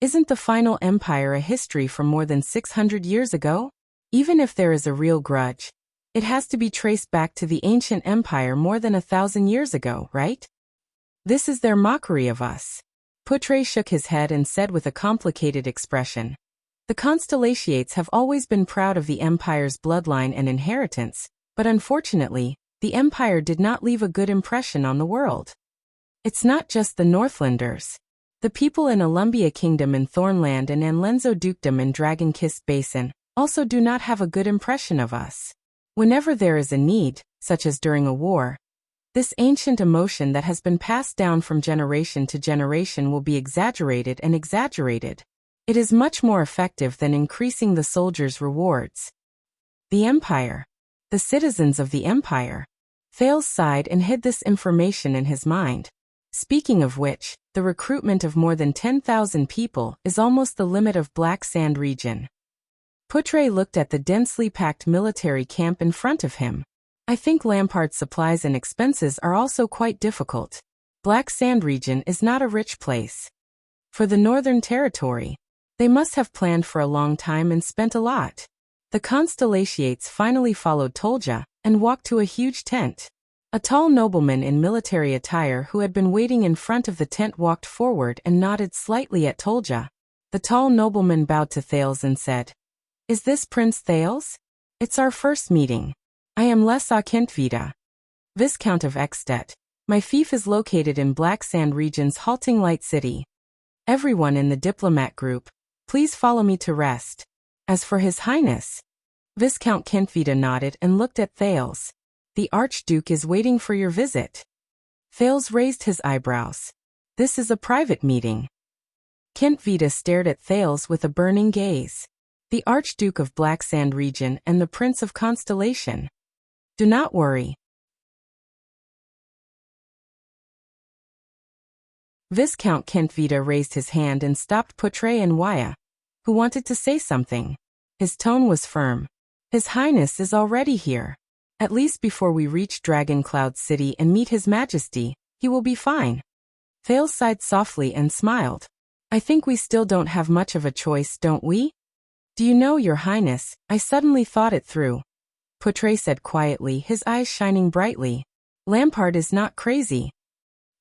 Isn't the final empire a history from more than 600 years ago? Even if there is a real grudge, it has to be traced back to the ancient empire more than 1,000 years ago, right? This is their mockery of us. Putre shook his head and said with a complicated expression. The Constellatiates have always been proud of the empire's bloodline and inheritance, but unfortunately, the empire did not leave a good impression on the world. It's not just the Northlanders. The people in Alumbia Kingdom in Thornland and Anlenzo Dukedom in Dragon-Kissed Basin also do not have a good impression of us. Whenever there is a need, such as during a war, this ancient emotion that has been passed down from generation to generation will be exaggerated and exaggerated. It is much more effective than increasing the soldiers' rewards. The Empire. The citizens of the Empire. Thales sighed and hid this information in his mind. Speaking of which, the recruitment of more than 10,000 people is almost the limit of Black Sand region. Putre looked at the densely packed military camp in front of him. I think Lampart's supplies and expenses are also quite difficult. Black Sand region is not a rich place. For the Northern Territory, they must have planned for a long time and spent a lot. The Constellations finally followed Tolja and walked to a huge tent. A tall nobleman in military attire who had been waiting in front of the tent walked forward and nodded slightly at Tolja. The tall nobleman bowed to Thales and said, "Is this Prince Thales? It's our first meeting. I am Lesa Kintvita, Viscount of Ekstedt. My fief is located in Black Sand region's halting light city. Everyone in the diplomat group, please follow me to rest. As for His Highness..." Viscount Kintvita nodded and looked at Thales. "The Archduke is waiting for your visit." Thales raised his eyebrows. "This is a private meeting." Kintvita stared at Thales with a burning gaze. "The Archduke of Black Sand region and the Prince of Constellation. Do not worry." Viscount Kintvita raised his hand and stopped Potre and Waya, who wanted to say something. His tone was firm. "His Highness is already here. At least before we reach Dragon Cloud City and meet His Majesty, he will be fine." Thales sighed softly and smiled. "I think we still don't have much of a choice, don't we?" "Do you know, Your Highness, I suddenly thought it through," Potre said quietly, his eyes shining brightly. "Lampard is not crazy."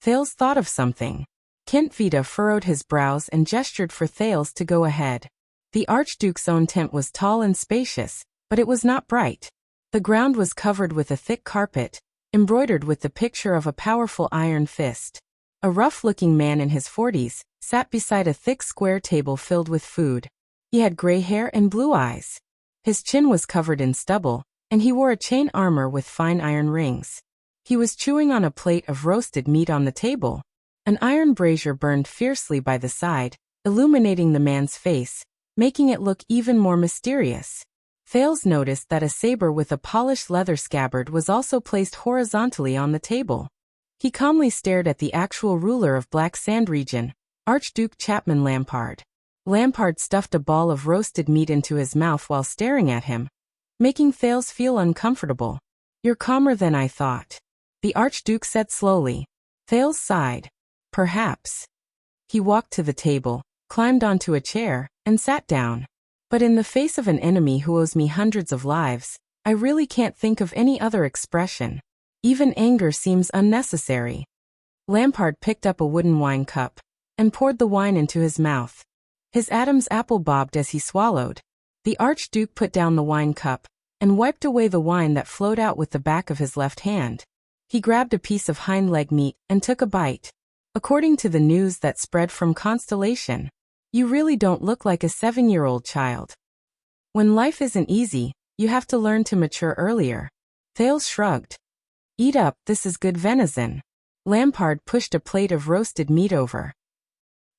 Thales thought of something. Kintvita furrowed his brows and gestured for Thales to go ahead. The Archduke's own tent was tall and spacious, but it was not bright. The ground was covered with a thick carpet, embroidered with the picture of a powerful iron fist. A rough-looking man in his 40s sat beside a thick square table filled with food. He had gray hair and blue eyes. His chin was covered in stubble, and he wore a chain armor with fine iron rings. He was chewing on a plate of roasted meat on the table. An iron brazier burned fiercely by the side, illuminating the man's face, making it look even more mysterious. Thales noticed that a saber with a polished leather scabbard was also placed horizontally on the table. He calmly stared at the actual ruler of Black Sand region, Archduke Chapman Lampard. Lampard stuffed a ball of roasted meat into his mouth while staring at him, making Thales feel uncomfortable. "You're calmer than I thought," the Archduke said slowly. Thales sighed. "Perhaps." He walked to the table, climbed onto a chair, and sat down. "But in the face of an enemy who owes me hundreds of lives, I really can't think of any other expression. Even anger seems unnecessary." Lampard picked up a wooden wine cup and poured the wine into his mouth. His Adam's apple bobbed as he swallowed. The Archduke put down the wine cup and wiped away the wine that flowed out with the back of his left hand. He grabbed a piece of hind leg meat and took a bite. "According to the news that spread from Constellation, you really don't look like a 7-year-old child. When life isn't easy, you have to learn to mature earlier." Thales shrugged. "Eat up, this is good venison." Lampard pushed a plate of roasted meat over.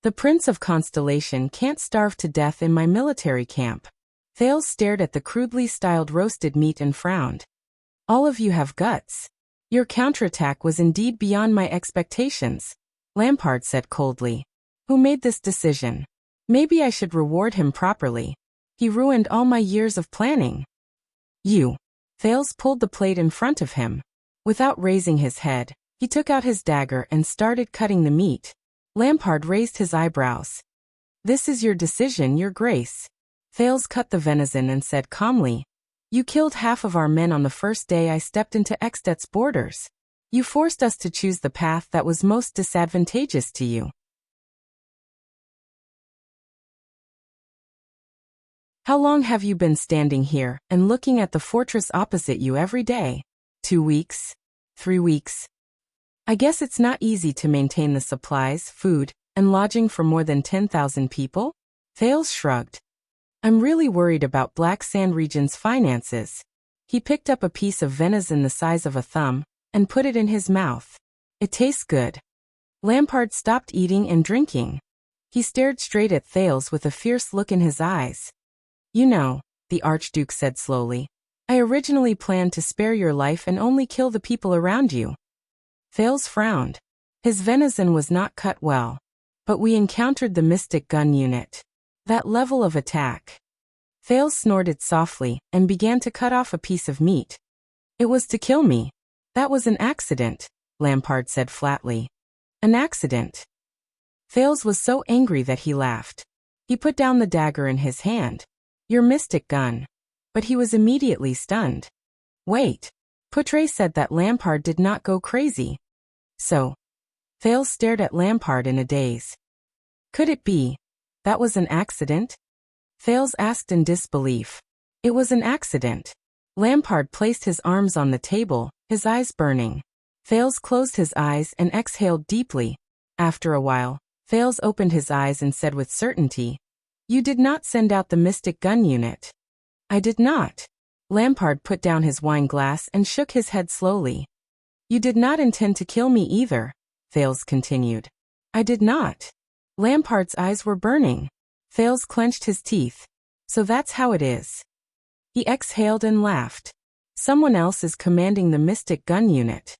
"The Prince of Constellation can't starve to death in my military camp." Thales stared at the crudely styled roasted meat and frowned. "All of you have guts. Your counterattack was indeed beyond my expectations," Lampard said coldly. "Who made this decision? Maybe I should reward him properly. He ruined all my years of planning." "You." Thales pulled the plate in front of him. Without raising his head, he took out his dagger and started cutting the meat. Lampard raised his eyebrows. "This is your decision, Your Grace." Thales cut the venison and said calmly, "You killed half of our men on the first day I stepped into Ekstedt's borders. You forced us to choose the path that was most disadvantageous to you. How long have you been standing here and looking at the fortress opposite you every day? 2 weeks? 3 weeks? I guess it's not easy to maintain the supplies, food, and lodging for more than 10,000 people?" Thales shrugged. "I'm really worried about Black Sand region's finances." He picked up a piece of venison the size of a thumb and put it in his mouth. "It tastes good." Lampard stopped eating and drinking. He stared straight at Thales with a fierce look in his eyes. "You know," the Archduke said slowly, "I originally planned to spare your life and only kill the people around you." Thales frowned. His venison was not cut well. "But we encountered the Mystic Gun Unit. That level of attack." Thales snorted softly and began to cut off a piece of meat. "It was to kill me. That was an accident," Lampard said flatly. An accident. Fales was so angry that he laughed. He put down the dagger in his hand. Your mystic gun. But he was immediately stunned. Wait. Poutre said that Lampard did not go crazy. So. Fales stared at Lampard in a daze. Could it be? That was an accident? Fales asked in disbelief. It was an accident. Lampard placed his arms on the table, his eyes burning. Fales closed his eyes and exhaled deeply. After a while, Fales opened his eyes and said with certainty, You did not send out the mystic gun unit. I did not. Lampard put down his wine glass and shook his head slowly. You did not intend to kill me either, Fales continued. I did not. Lampard's eyes were burning. Fales clenched his teeth. So that's how it is. He exhaled and laughed. Someone else is commanding the mystic gun unit.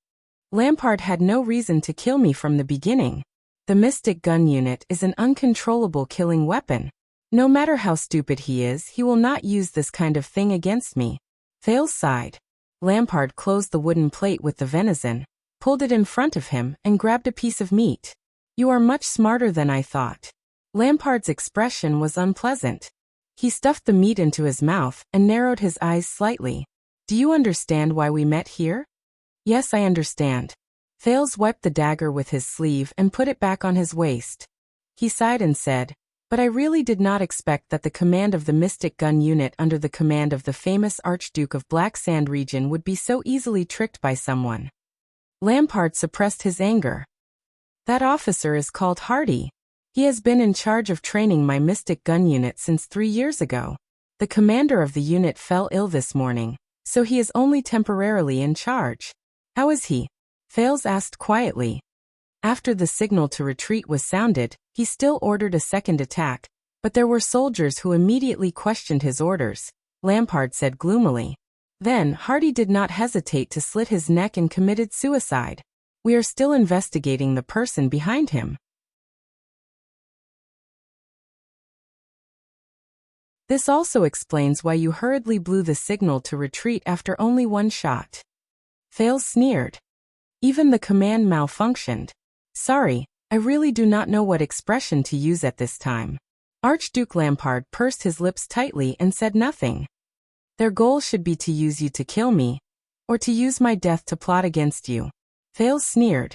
Lampard had no reason to kill me from the beginning. The mystic gun unit is an uncontrollable killing weapon. No matter how stupid he is, he will not use this kind of thing against me. Fales sighed. Lampard closed the wooden plate with the venison, pulled it in front of him, and grabbed a piece of meat. You are much smarter than I thought. Lampard's expression was unpleasant. He stuffed the meat into his mouth and narrowed his eyes slightly. Do you understand why we met here? Yes, I understand. Fales wiped the dagger with his sleeve and put it back on his waist. He sighed and said, But I really did not expect that the command of the mystic gun unit under the command of the famous Archduke of Black Sand region would be so easily tricked by someone. Lampard suppressed his anger. That officer is called Hardy. He has been in charge of training my mystic gun unit since 3 years ago. The commander of the unit fell ill this morning, so he is only temporarily in charge. How is he? Fales asked quietly. After the signal to retreat was sounded, he still ordered a second attack, but there were soldiers who immediately questioned his orders, Lampard said gloomily. Then Hardy did not hesitate to slit his neck and committed suicide. We are still investigating the person behind him. This also explains why you hurriedly blew the signal to retreat after only one shot. Fales sneered. Even the command malfunctioned. Sorry, I really do not know what expression to use at this time. Archduke Lampard pursed his lips tightly and said nothing. Their goal should be to use you to kill me, or to use my death to plot against you. Fales sneered.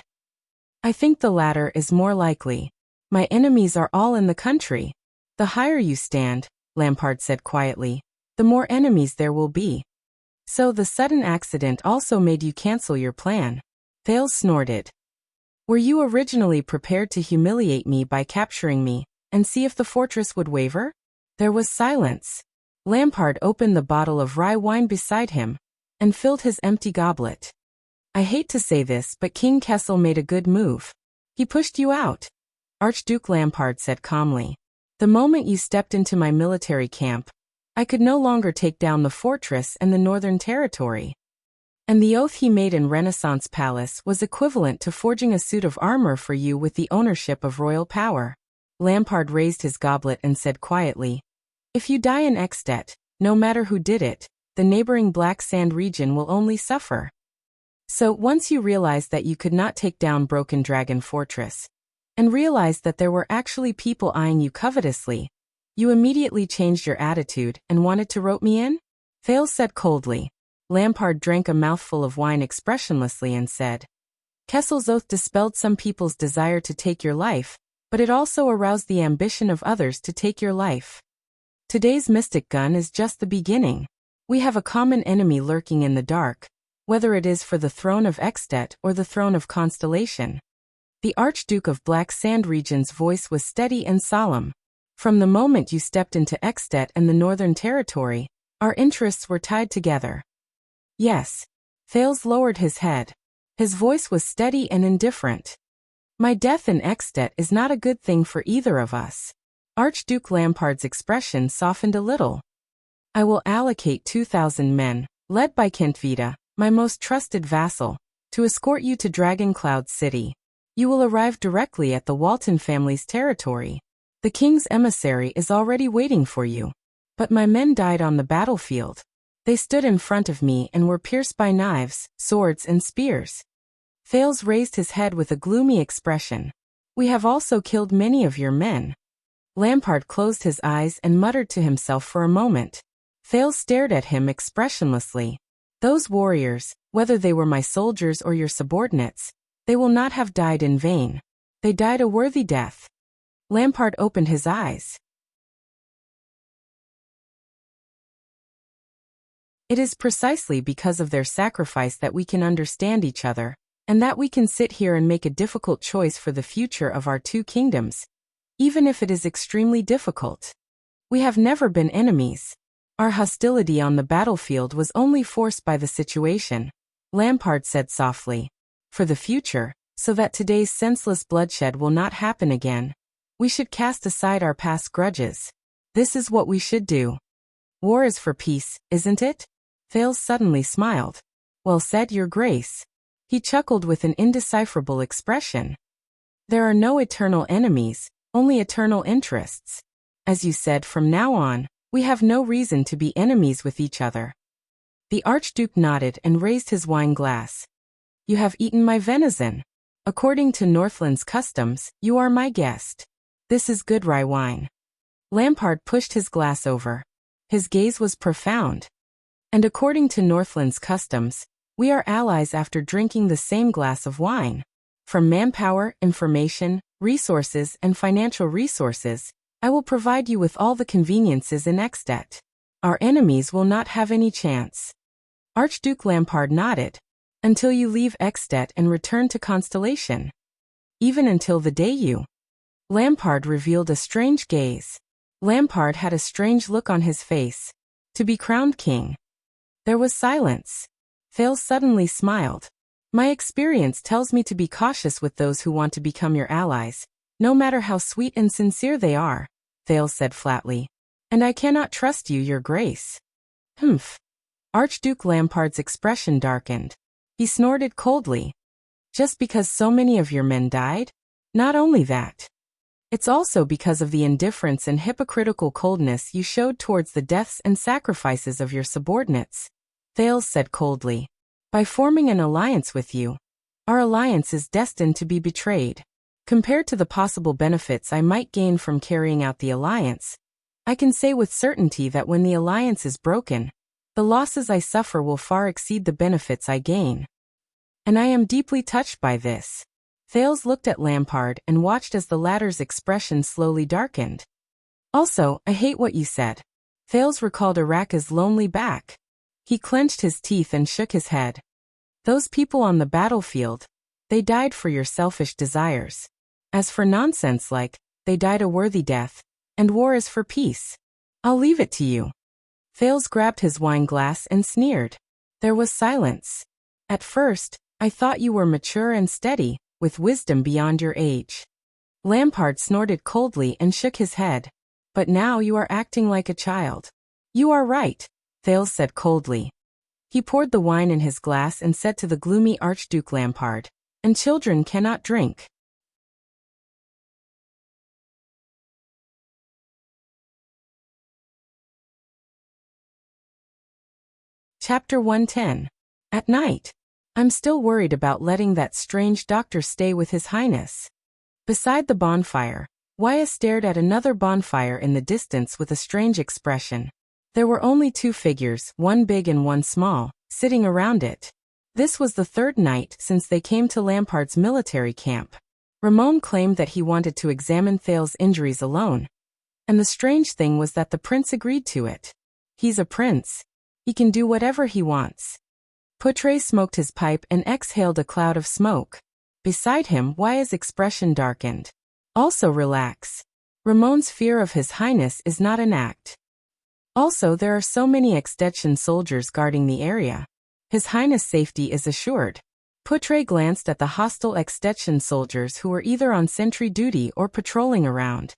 I think the latter is more likely. My enemies are all in the country. The higher you stand, Lampard said quietly, the more enemies there will be. So the sudden accident also made you cancel your plan. Fales snorted. Were you originally prepared to humiliate me by capturing me, and see if the fortress would waver? There was silence. Lampard opened the bottle of rye wine beside him, and filled his empty goblet. I hate to say this, but King Kessel made a good move. He pushed you out. Archduke Lampard said calmly. The moment you stepped into my military camp, I could no longer take down the fortress and the Northern Territory. And the oath he made in Renaissance Palace was equivalent to forging a suit of armor for you with the ownership of royal power. Lampard raised his goblet and said quietly, If you die in Extet, no matter who did it, the neighboring Black Sand region will only suffer. So once you realized that you could not take down Broken Dragon Fortress, and realized that there were actually people eyeing you covetously, you immediately changed your attitude and wanted to rope me in? Fales said coldly. Lampard drank a mouthful of wine expressionlessly and said, Kessel's oath dispelled some people's desire to take your life, but it also aroused the ambition of others to take your life. Today's mystic gun is just the beginning. We have a common enemy lurking in the dark, whether it is for the throne of Extet or the throne of Constellation. The Archduke of Black Sand region's voice was steady and solemn. From the moment you stepped into Extet and the Northern Territory, our interests were tied together. Yes. Fales lowered his head. His voice was steady and indifferent. My death in Extet is not a good thing for either of us. Archduke Lampard's expression softened a little. I will allocate 2,000 men, led by Kentvita, my most trusted vassal, to escort you to Dragoncloud City. You will arrive directly at the Walton family's territory. The king's emissary is already waiting for you. But my men died on the battlefield. They stood in front of me and were pierced by knives, swords, and spears. Thales raised his head with a gloomy expression. We have also killed many of your men. Lampard closed his eyes and muttered to himself for a moment. Thales stared at him expressionlessly. Those warriors, whether they were my soldiers or your subordinates, they will not have died in vain. They died a worthy death. Lampard opened his eyes. It is precisely because of their sacrifice that we can understand each other, and that we can sit here and make a difficult choice for the future of our two kingdoms, even if it is extremely difficult. We have never been enemies. Our hostility on the battlefield was only forced by the situation, Lampard said softly. For the future, so that today's senseless bloodshed will not happen again, we should cast aside our past grudges. This is what we should do. War is for peace, isn't it? Thales suddenly smiled. Well said, Your Grace. He chuckled with an indecipherable expression. There are no eternal enemies, only eternal interests. As you said, from now on, we have no reason to be enemies with each other. The Archduke nodded and raised his wine glass. You have eaten my venison. According to Northland's customs, you are my guest. This is good rye wine. Lampard pushed his glass over. His gaze was profound. And according to Northland's customs, we are allies after drinking the same glass of wine. From manpower, information, resources, and financial resources, I will provide you with all the conveniences in Ekstedt. Our enemies will not have any chance. Archduke Lampard nodded. Until you leave Ekstedt and return to Constellation. Even until the day you. Lampard revealed a strange gaze. Lampard had a strange look on his face. To be crowned king. There was silence. Thales suddenly smiled. My experience tells me to be cautious with those who want to become your allies, no matter how sweet and sincere they are, Thales said flatly. And I cannot trust you, Your Grace. Humph. Archduke Lampard's expression darkened. He snorted coldly. Just because so many of your men died? Not only that. It's also because of the indifference and hypocritical coldness you showed towards the deaths and sacrifices of your subordinates, Thales said coldly. By forming an alliance with you, our alliance is destined to be betrayed. Compared to the possible benefits I might gain from carrying out the alliance, I can say with certainty that when the alliance is broken, the losses I suffer will far exceed the benefits I gain. And I am deeply touched by this. Thales looked at Lampard and watched as the latter's expression slowly darkened. Also, I hate what you said. Thales recalled Araka's lonely back. He clenched his teeth and shook his head. Those people on the battlefield, they died for your selfish desires. As for nonsense like, they died a worthy death, and war is for peace. I'll leave it to you. Thales grabbed his wine glass and sneered. There was silence. At first, I thought you were mature and steady, with wisdom beyond your age. Lampard snorted coldly and shook his head. But now you are acting like a child. You are right, Thales said coldly. He poured the wine in his glass and said to the gloomy Archduke Lampard, and children cannot drink. Chapter 110. At night. I'm still worried about letting that strange doctor stay with His Highness. Beside the bonfire, Wyatt stared at another bonfire in the distance with a strange expression. There were only two figures, one big and one small, sitting around it. This was the third night since they came to Lampard's military camp. Ramon claimed that he wanted to examine Thales' injuries alone. And the strange thing was that the prince agreed to it. He's a prince. He can do whatever he wants. Poutre smoked his pipe and exhaled a cloud of smoke. Beside him, Wyatt's expression darkened. Also relax. Ramon's fear of His Highness is not an act. Also, there are so many Ekstedtian soldiers guarding the area. His Highness' safety is assured. Poutre glanced at the hostile Ekstedtian soldiers who were either on sentry duty or patrolling around.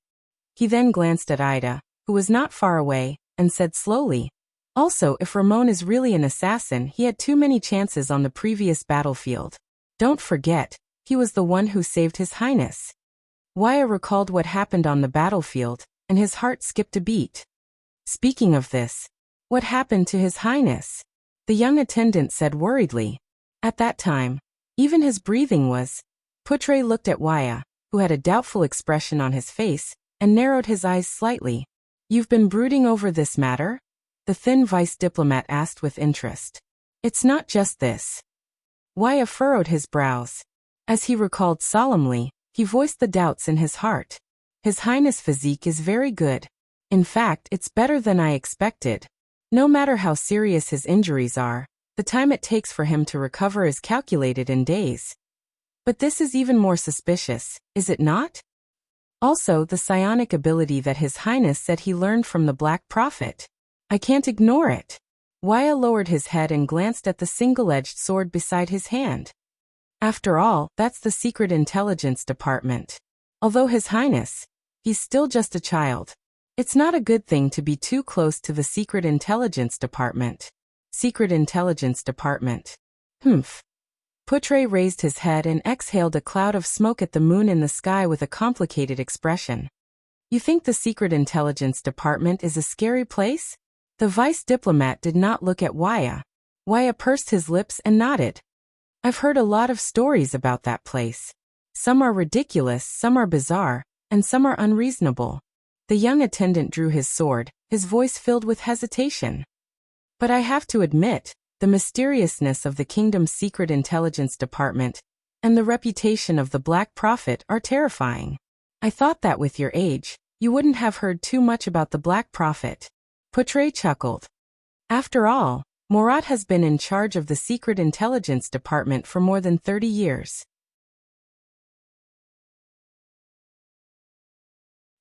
He then glanced at Ida, who was not far away, and said slowly, also, if Ramon is really an assassin, he had too many chances on the previous battlefield. Don't forget, he was the one who saved His Highness. Wyatt recalled what happened on the battlefield, and his heart skipped a beat. Speaking of this, what happened to His Highness? The young attendant said worriedly. At that time, Even his breathing was. Putre looked at Waya, who had a doubtful expression on his face, and narrowed his eyes slightly. You've been brooding over this matter? The thin vice diplomat asked with interest. It's not just this. Waya furrowed his brows. As he recalled solemnly, he voiced the doubts in his heart. His Highness' physique is very good. In fact, it's better than I expected. No matter how serious his injuries are, the time it takes for him to recover is calculated in days. But this is even more suspicious, is it not? Also, the psionic ability that His Highness said he learned from the Black Prophet. I can't ignore it. Waya lowered his head and glanced at the single-edged sword beside his hand. After all, that's the Secret Intelligence Department. Although His Highness, he's still just a child. It's not a good thing to be too close to the Secret Intelligence Department. Secret Intelligence Department. Humph. Putre raised his head and exhaled a cloud of smoke at the moon in the sky with a complicated expression. You think the Secret Intelligence Department is a scary place? The vice diplomat did not look at Waya. Waya pursed his lips and nodded. I've heard a lot of stories about that place. Some are ridiculous, some are bizarre, and some are unreasonable. The young attendant drew his sword, his voice filled with hesitation. But I have to admit, the mysteriousness of the kingdom's secret intelligence department and the reputation of the Black Prophet are terrifying. I thought that with your age, you wouldn't have heard too much about the Black Prophet. Putre chuckled. After all, Morat has been in charge of the secret intelligence department for more than 30 years.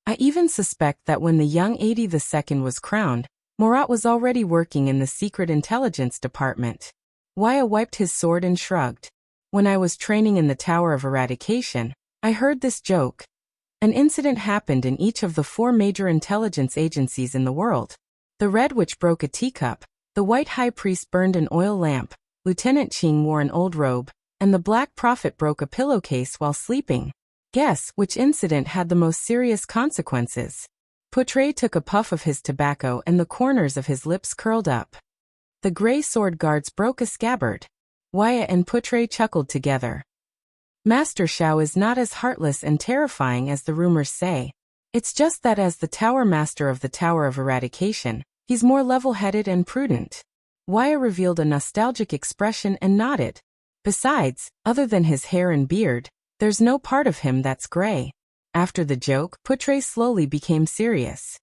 I even suspect that when the young Adi II was crowned, Morat was already working in the secret intelligence department. Waya wiped his sword and shrugged. When I was training in the Tower of Eradication, I heard this joke. An incident happened in each of the 4 major intelligence agencies in the world. The Red Witch broke a teacup, the White High Priest burned an oil lamp, Lieutenant Qing wore an old robe, and the Black Prophet broke a pillowcase while sleeping. Guess which incident had the most serious consequences? Putre took a puff of his tobacco and the corners of his lips curled up. The gray sword guards broke a scabbard. Waya and Putre chuckled together. Master Shao is not as heartless and terrifying as the rumors say. It's just that as the Tower Master of the Tower of Eradication, he's more level-headed and prudent. Waya revealed a nostalgic expression and nodded. Besides, other than his hair and beard, there's no part of him that's gray. After the joke, Putre slowly became serious.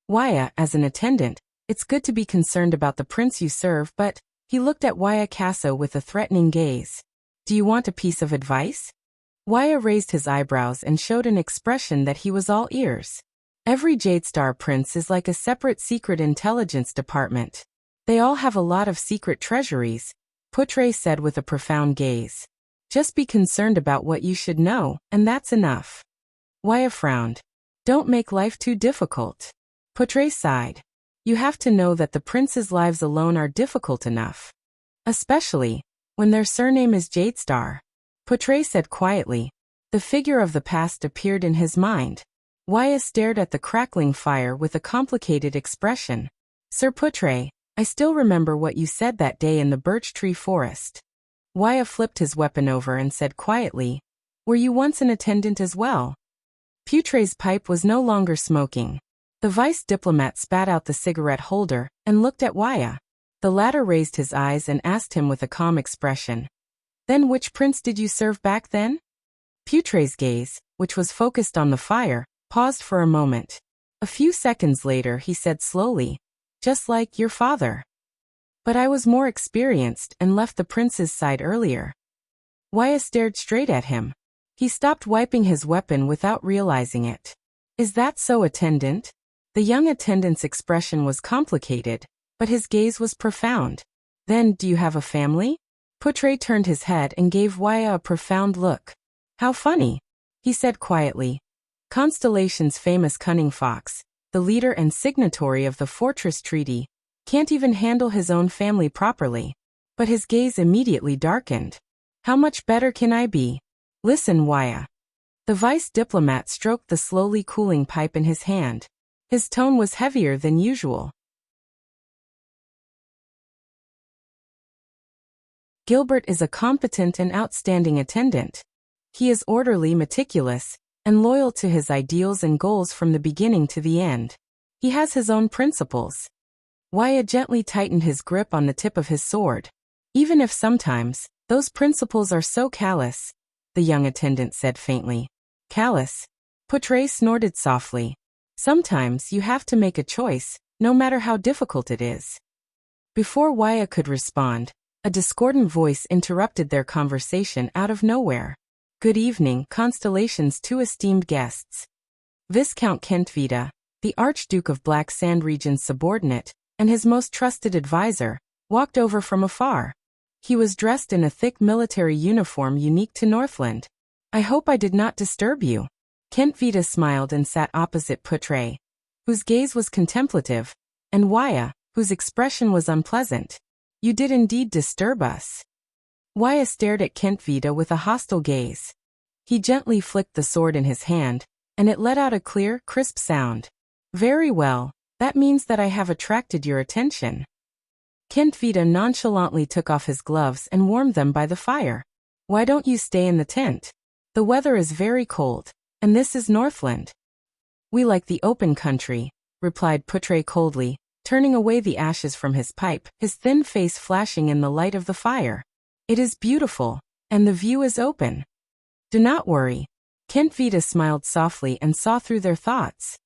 Waya, as an attendant, it's good to be concerned about the prince you serve, but he looked at Waya Casso with a threatening gaze. Do you want a piece of advice? Waya raised his eyebrows and showed an expression that he was all ears. Every Jadestar prince is like a separate secret intelligence department. They all have a lot of secret treasuries, Putre said with a profound gaze. Just be concerned about what you should know, and that's enough. Waya frowned. Don't make life too difficult. Putre sighed. You have to know that the prince's lives alone are difficult enough. Especially when their surname is Jadestar. Putre said quietly. The figure of the past appeared in his mind. Waya stared at the crackling fire with a complicated expression. Sir Putre, I still remember what you said that day in the birch tree forest. Waya flipped his weapon over and said quietly, were you once an attendant as well? Putre's pipe was no longer smoking. The vice diplomat spat out the cigarette holder and looked at Waya. The latter raised his eyes and asked him with a calm expression. Then which prince did you serve back then? Putre's gaze, which was focused on the fire, paused for a moment. A few seconds later he said slowly, just like your father. But I was more experienced and left the prince's side earlier. Waya stared straight at him. He stopped wiping his weapon without realizing it. Is that so, attendant? The young attendant's expression was complicated, but his gaze was profound. Then, do you have a family? Putre turned his head and gave Waya a profound look. How funny, he said quietly. Constellation's famous cunning fox, the leader and signatory of the Fortress Treaty, can't even handle his own family properly. But his gaze immediately darkened. How much better can I be? Listen, Waya. The vice diplomat stroked the slowly cooling pipe in his hand. His tone was heavier than usual. Gilbert is a competent and outstanding attendant. He is orderly, meticulous, and loyal to his ideals and goals from the beginning to the end. He has his own principles. Wuxia gently tightened his grip on the tip of his sword. Even if sometimes, those principles are so callous, the young attendant said faintly. Callous? Portray snorted softly. Sometimes you have to make a choice, no matter how difficult it is. Before Wuxia could respond, a discordant voice interrupted their conversation out of nowhere. Good evening, Constellation's two esteemed guests. Viscount Kentvita, the Archduke of Black Sand Region's subordinate, and his most trusted advisor, walked over from afar. He was dressed in a thick military uniform unique to Northland. I hope I did not disturb you. Kentvita smiled and sat opposite Portray, whose gaze was contemplative, and Wuxia, whose expression was unpleasant. You did indeed disturb us. Wuxia stared at Kentvita with a hostile gaze. He gently flicked the sword in his hand, and it let out a clear, crisp sound. Very well, that means that I have attracted your attention. Kentvita nonchalantly took off his gloves and warmed them by the fire. Why don't you stay in the tent? The weather is very cold, and this is Northland. We like the open country, replied Portray coldly, turning away the ashes from his pipe, his thin face flashing in the light of the fire. It is beautiful, and the view is open. Do not worry. Kentvita smiled softly and saw through their thoughts.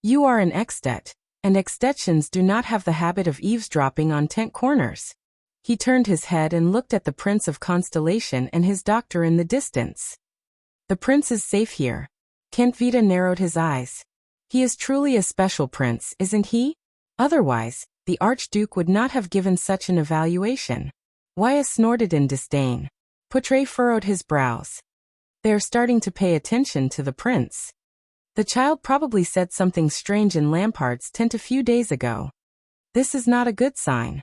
You are an extet, and extetians do not have the habit of eavesdropping on tent corners. He turned his head and looked at the Prince of Constellation and his doctor in the distance. The prince is safe here. Kentvita narrowed his eyes. He is truly a special prince, isn't he? Otherwise, the Archduke would not have given such an evaluation. Wuxia snorted in disdain. Portray furrowed his brows. They are starting to pay attention to the prince. The child probably said something strange in Lampard's tent a few days ago. This is not a good sign.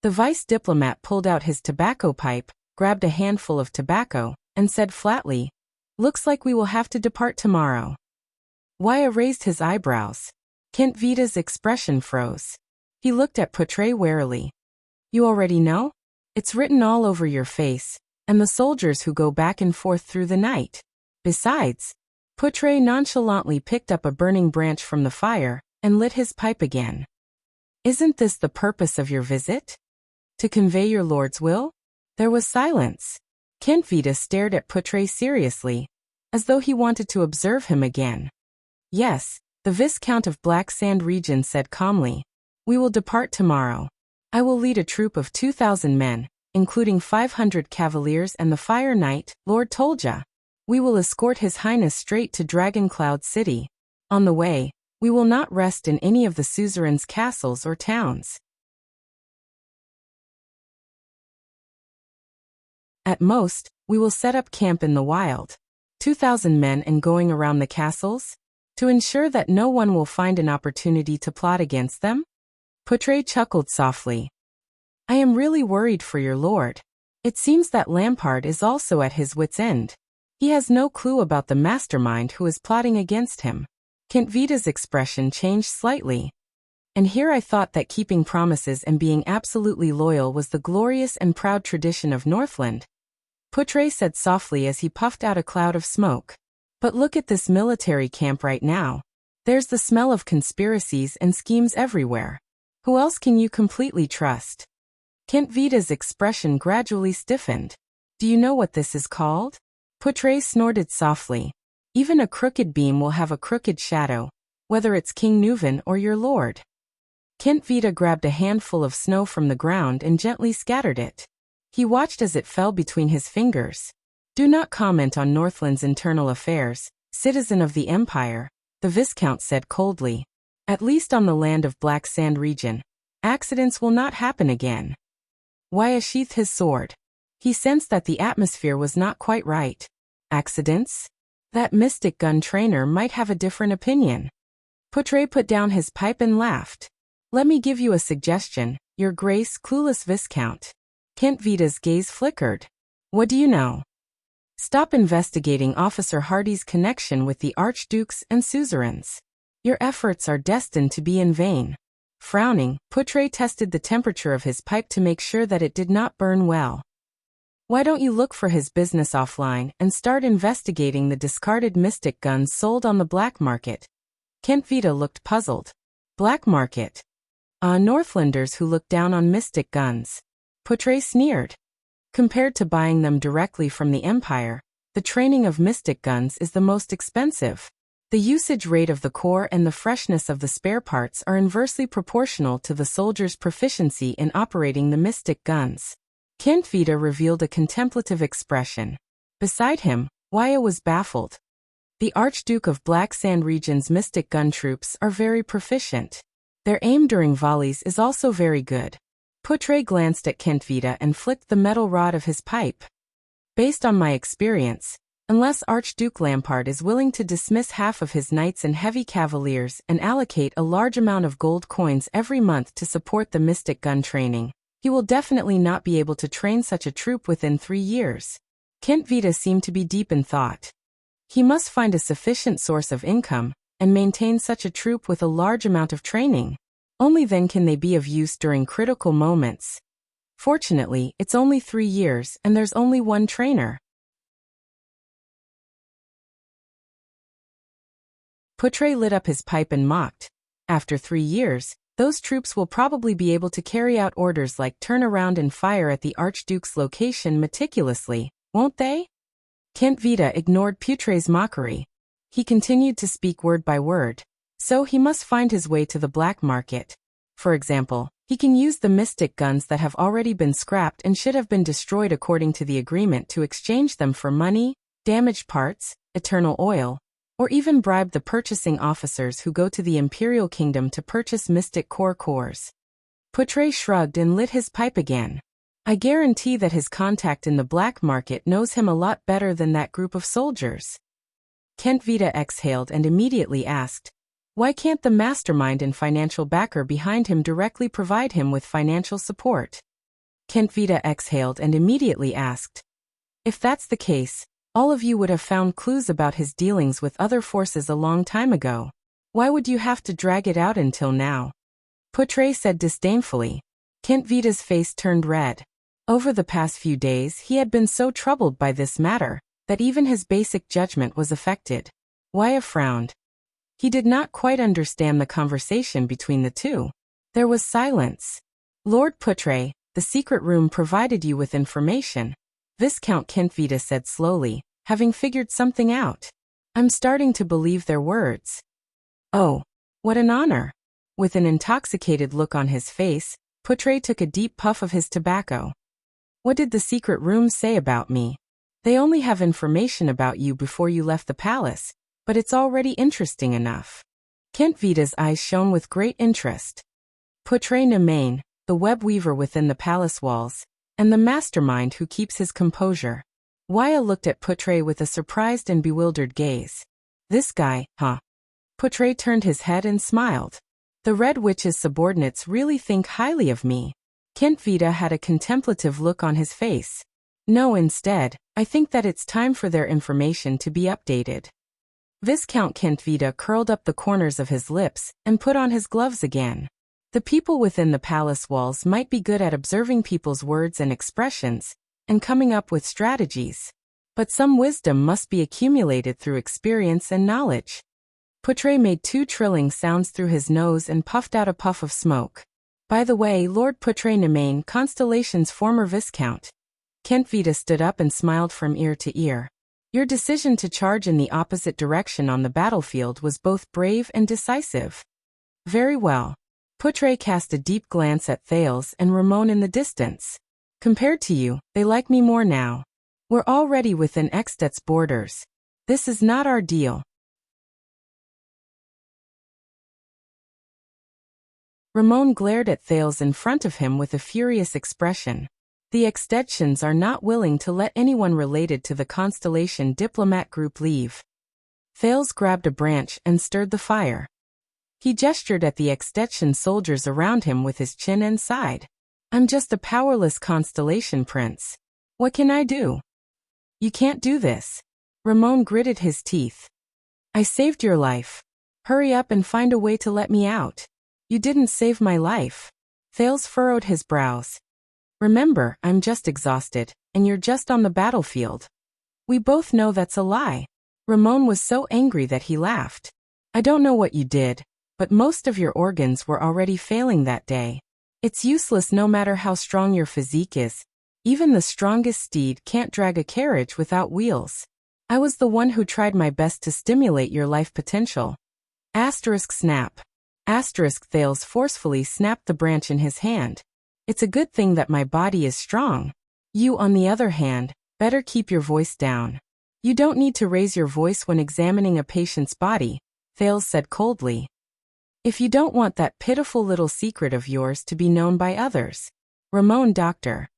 The vice diplomat pulled out his tobacco pipe, grabbed a handful of tobacco, and said flatly, "Looks like we will have to depart tomorrow." Wuxia raised his eyebrows. Kentvita's expression froze. He looked at Portray warily. You already know? It's written all over your face, and the soldiers who go back and forth through the night. Besides, Portray nonchalantly picked up a burning branch from the fire and lit his pipe again. Isn't this the purpose of your visit? To convey your lord's will? There was silence. Kentvita stared at Portray seriously, as though he wanted to observe him again. Yes, the Viscount of Black Sand Region said calmly. We will depart tomorrow. I will lead a troop of 2,000 men, including 500 cavaliers and the Fire Knight, Lord Tolja. We will escort His Highness straight to Dragon Cloud City. On the way, we will not rest in any of the suzerain's castles or towns. At most, we will set up camp in the wild. 2,000 men and going around the castles? To ensure that no one will find an opportunity to plot against them? Portray chuckled softly. I am really worried for your lord. It seems that Lampard is also at his wit's end. He has no clue about the mastermind who is plotting against him. Kentvita's expression changed slightly. And here I thought that keeping promises and being absolutely loyal was the glorious and proud tradition of Northland. Portray said softly as he puffed out a cloud of smoke. But look at this military camp right now. There's the smell of conspiracies and schemes everywhere. Who else can you completely trust? Kentvita's expression gradually stiffened. Do you know what this is called? Portray snorted softly. Even a crooked beam will have a crooked shadow, whether it's King Nuvan or your lord. Kentvita grabbed a handful of snow from the ground and gently scattered it. He watched as it fell between his fingers. Do not comment on Northland's internal affairs, citizen of the Empire, the Viscount said coldly. At least on the land of Black Sand Region, accidents will not happen again. Wuxia sheathed his sword. He sensed that the atmosphere was not quite right. Accidents? That mystic gun trainer might have a different opinion. Portray put down his pipe and laughed. Let me give you a suggestion, your grace, clueless Viscount. Kentvita's gaze flickered. What do you know? Stop investigating Officer Hardy's connection with the Archdukes and suzerains. Your efforts are destined to be in vain. Frowning, Portray tested the temperature of his pipe to make sure that it did not burn well. Why don't you look for his business offline and start investigating the discarded mystic guns sold on the black market? Kent Vita looked puzzled. Black market? Northlanders who look down on mystic guns. Poutre sneered. Compared to buying them directly from the Empire, the training of mystic guns is the most expensive. The usage rate of the core and the freshness of the spare parts are inversely proportional to the soldier's proficiency in operating the mystic guns. Kent Vita revealed a contemplative expression. Beside him, Wuxia was baffled. The Archduke of Black Sand Region's mystic gun troops are very proficient. Their aim during volleys is also very good. Poutre glanced at Kent Vita and flicked the metal rod of his pipe. Based on my experience, unless Archduke Lampard is willing to dismiss half of his knights and heavy cavaliers and allocate a large amount of gold coins every month to support the mystic gun training, he will definitely not be able to train such a troop within 3 years. Kent Vita seemed to be deep in thought. He must find a sufficient source of income and maintain such a troop with a large amount of training. Only then can they be of use during critical moments. Fortunately, it's only 3 years and there's only one trainer. Poutre lit up his pipe and mocked. After 3 years, those troops will probably be able to carry out orders like turn around and fire at the Archduke's location meticulously, won't they? Kent Vita ignored Poutre's mockery. He continued to speak word by word. So he must find his way to the black market. For example, he can use the mystic guns that have already been scrapped and should have been destroyed according to the agreement to exchange them for money, damaged parts, eternal oil, or even bribe the purchasing officers who go to the Imperial Kingdom to purchase mystic cores. Poutre shrugged and lit his pipe again. I guarantee that his contact in the black market knows him a lot better than that group of soldiers. Kent Vita exhaled and immediately asked, why can't the mastermind and financial backer behind him directly provide him with financial support? Kent Vita exhaled and immediately asked, if that's the case, all of you would have found clues about his dealings with other forces a long time ago. Why would you have to drag it out until now? Poutre said disdainfully. Kent Vita's face turned red. Over the past few days he had been so troubled by this matter that even his basic judgment was affected. Wuxia frowned. He did not quite understand the conversation between the two. There was silence. Lord Poutre, the secret room provided you with information, Viscount Kent Vita said slowly, having figured something out. I'm starting to believe their words. Oh, what an honor. With an intoxicated look on his face, Poutre took a deep puff of his tobacco. What did the secret room say about me? They only have information about you before you left the palace, but it's already interesting enough. Kent Vita's eyes shone with great interest. Poutre Nemain, the web weaver within the palace walls, and the mastermind who keeps his composure. Wuxia looked at Poutre with a surprised and bewildered gaze. This guy, huh? Poutre turned his head and smiled. The Red Witch's subordinates really think highly of me. Kent Vita had a contemplative look on his face. No, instead, I think that it's time for their information to be updated. Viscount Kent Vita curled up the corners of his lips and put on his gloves again. The people within the palace walls might be good at observing people's words and expressions, and coming up with strategies. But some wisdom must be accumulated through experience and knowledge. Poutre made 2 trilling sounds through his nose and puffed out a puff of smoke. By the way, Lord Poutre Nemain, Constellation's former viscount. Kent Vita stood up and smiled from ear to ear. Your decision to charge in the opposite direction on the battlefield was both brave and decisive. Very well. Poutre cast a deep glance at Thales and Ramon in the distance. Compared to you, they like me more now. We're already within Extet's borders. This is not our deal. Ramon glared at Thales in front of him with a furious expression. The Extetians are not willing to let anyone related to the Constellation diplomat group leave. Thales grabbed a branch and stirred the fire. He gestured at the Extetian soldiers around him with his chin and sighed. I'm just a powerless Constellation prince. What can I do? You can't do this. Ramon gritted his teeth. I saved your life. Hurry up and find a way to let me out. You didn't save my life. Thales furrowed his brows. Remember, I'm just exhausted, and you're just on the battlefield. We both know that's a lie. Ramon was so angry that he laughed. I don't know what you did, but most of your organs were already failing that day. It's useless no matter how strong your physique is. Even the strongest steed can't drag a carriage without wheels. I was the one who tried my best to stimulate your life potential. Snap. Thales forcefully snapped the branch in his hand. It's a good thing that my body is strong. You, on the other hand, better keep your voice down. You don't need to raise your voice when examining a patient's body, Thales said coldly. If you don't want that pitiful little secret of yours to be known by others. Ramon, doctor.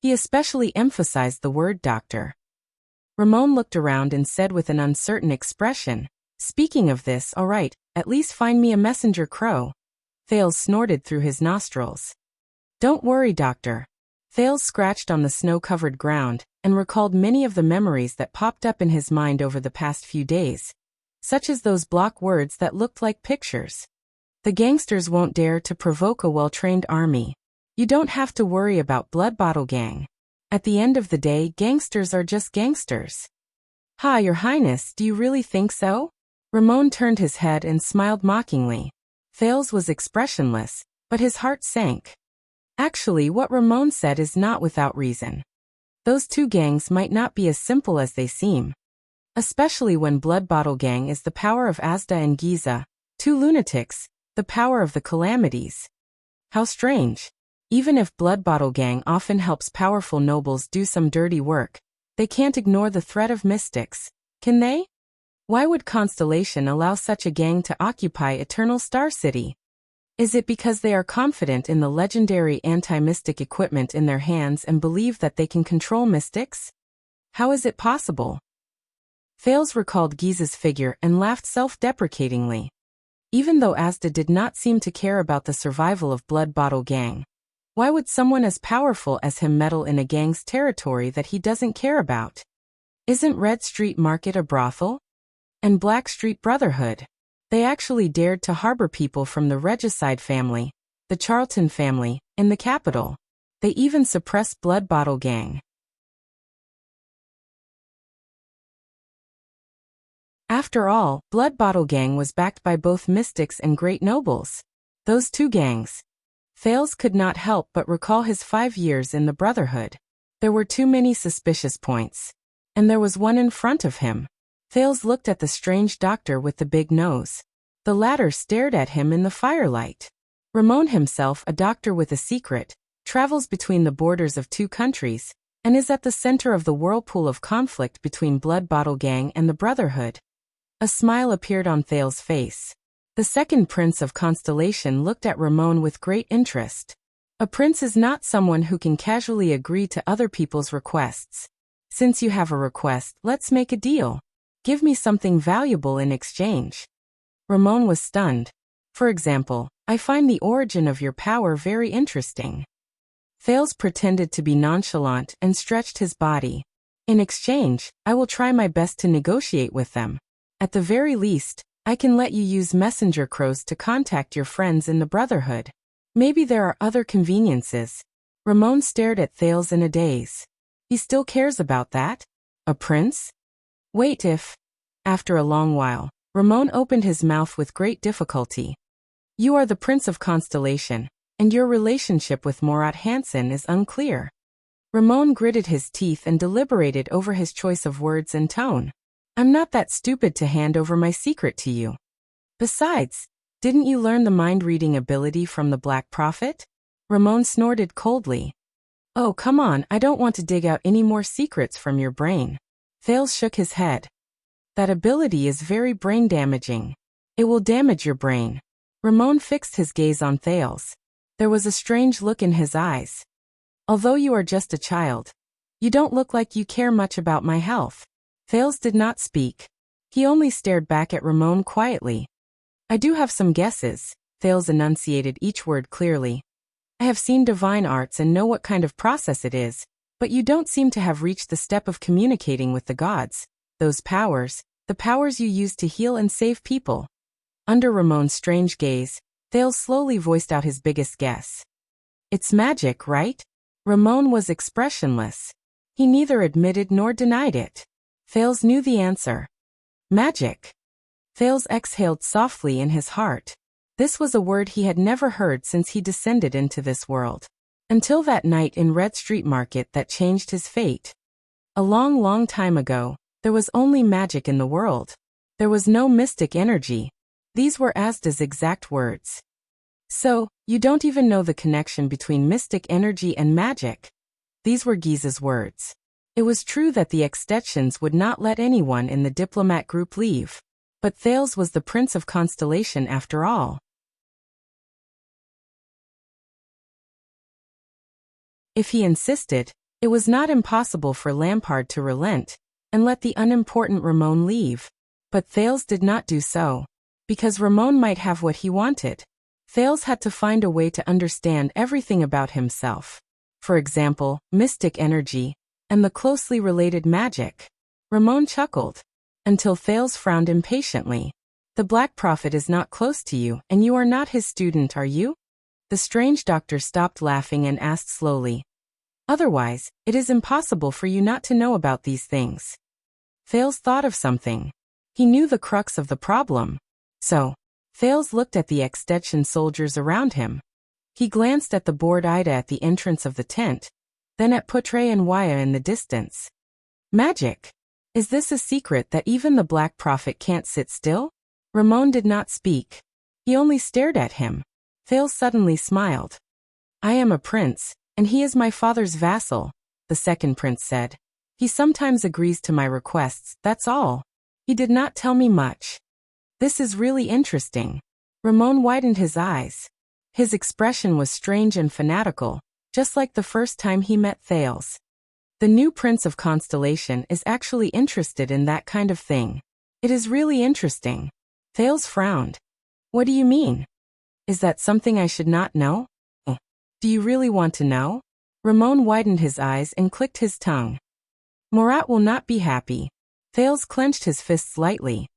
He especially emphasized the word doctor. Ramon looked around and said with an uncertain expression, speaking of this, all right, at least find me a messenger crow. Thales snorted through his nostrils. Don't worry, doctor. Thales scratched on the snow-covered ground and recalled many of the memories that popped up in his mind over the past few days, such as those block words that looked like pictures. The gangsters won't dare to provoke a well-trained army. You don't have to worry about Blood Bottle Gang. At the end of the day, gangsters are just gangsters. Ha, Your Highness, do you really think so? Ramon turned his head and smiled mockingly. Thales was expressionless, but his heart sank. Actually, what Ramon said is not without reason. Those two gangs might not be as simple as they seem. Especially when Blood Bottle Gang is the power of Asda and Giza, two lunatics, the power of the calamities. How strange. Even if Blood Bottle Gang often helps powerful nobles do some dirty work, they can't ignore the threat of mystics, can they? Why would Constellation allow such a gang to occupy Eternal Star City? Is it because they are confident in the legendary anti-mystic equipment in their hands and believe that they can control mystics? How is it possible? Thales recalled Giza's figure and laughed self-deprecatingly. Even though Asda did not seem to care about the survival of Blood Bottle Gang, why would someone as powerful as him meddle in a gang's territory that he doesn't care about? Isn't Red Street Market a brothel? And Black Street Brotherhood? They actually dared to harbor people from the Regicide family, the Charlton family, in the capital. They even suppressed Blood Bottle Gang. After all, Blood Bottle Gang was backed by both mystics and great nobles. Those two gangs. Thales could not help but recall his 5 years in the Brotherhood. There were too many suspicious points. And there was one in front of him. Thales looked at the strange doctor with the big nose. The latter stared at him in the firelight. Ramon himself, a doctor with a secret, travels between the borders of two countries, and is at the center of the whirlpool of conflict between Blood Bottle Gang and the Brotherhood. A smile appeared on Thales' face. The second prince of Constellation looked at Ramon with great interest. A prince is not someone who can casually agree to other people's requests. Since you have a request, let's make a deal. Give me something valuable in exchange. Ramon was stunned. For example, I find the origin of your power very interesting. Thales pretended to be nonchalant and stretched his body. In exchange, I will try my best to negotiate with them. At the very least, I can let you use messenger crows to contact your friends in the Brotherhood. Maybe there are other conveniences. Ramon stared at Thales in a daze. He still cares about that? A prince? Wait if... After a long while, Ramon opened his mouth with great difficulty. You are the Prince of Constellation, and your relationship with Morat Hansen is unclear. Ramon gritted his teeth and deliberated over his choice of words and tone. I'm not that stupid to hand over my secret to you. Besides, didn't you learn the mind-reading ability from the Black Prophet? Ramon snorted coldly. Oh, come on, I don't want to dig out any more secrets from your brain. Thales shook his head. That ability is very brain-damaging. It will damage your brain. Ramon fixed his gaze on Thales. There was a strange look in his eyes. Although you are just a child, you don't look like you care much about my health. Thales did not speak. He only stared back at Ramon quietly. I do have some guesses, Thales enunciated each word clearly. I have seen divine arts and know what kind of process it is, but you don't seem to have reached the step of communicating with the gods. Those powers, the powers you use to heal and save people. Under Ramon's strange gaze, Thales slowly voiced out his biggest guess. It's magic, right? Ramon was expressionless. He neither admitted nor denied it. Thales knew the answer. Magic. Thales exhaled softly in his heart. This was a word he had never heard since he descended into this world. Until that night in Red Street Market that changed his fate. A long, long time ago, there was only magic in the world. There was no mystic energy. These were Asda's exact words. So, you don't even know the connection between mystic energy and magic. These were Giza's words. It was true that the extensions would not let anyone in the diplomat group leave. But Thales was the Prince of Constellation after all. If he insisted, it was not impossible for Lampard to relent and let the unimportant Ramon leave. But Thales did not do so. Because Ramon might have what he wanted. Thales had to find a way to understand everything about himself. For example, mystic energy, and the closely related magic. Ramon chuckled. Until Thales frowned impatiently. The Black Prophet is not close to you, and you are not his student, are you? The strange doctor stopped laughing and asked slowly. Otherwise, it is impossible for you not to know about these things. Thales thought of something. He knew the crux of the problem. So, Thales looked at the extension soldiers around him. He glanced at the bored Ida at the entrance of the tent, then at Putre and Waya in the distance. Magic! Is this a secret that even the Black Prophet can't sit still? Ramon did not speak. He only stared at him. Thales suddenly smiled. I am a prince, and he is my father's vassal, the second prince said. He sometimes agrees to my requests, that's all. He did not tell me much. This is really interesting. Ramon widened his eyes. His expression was strange and fanatical, just like the first time he met Thales. The new Prince of Constellation is actually interested in that kind of thing. It is really interesting. Thales frowned. What do you mean? Is that something I should not know? Do you really want to know? Ramon widened his eyes and clicked his tongue. Murat will not be happy. Thales clenched his fists lightly.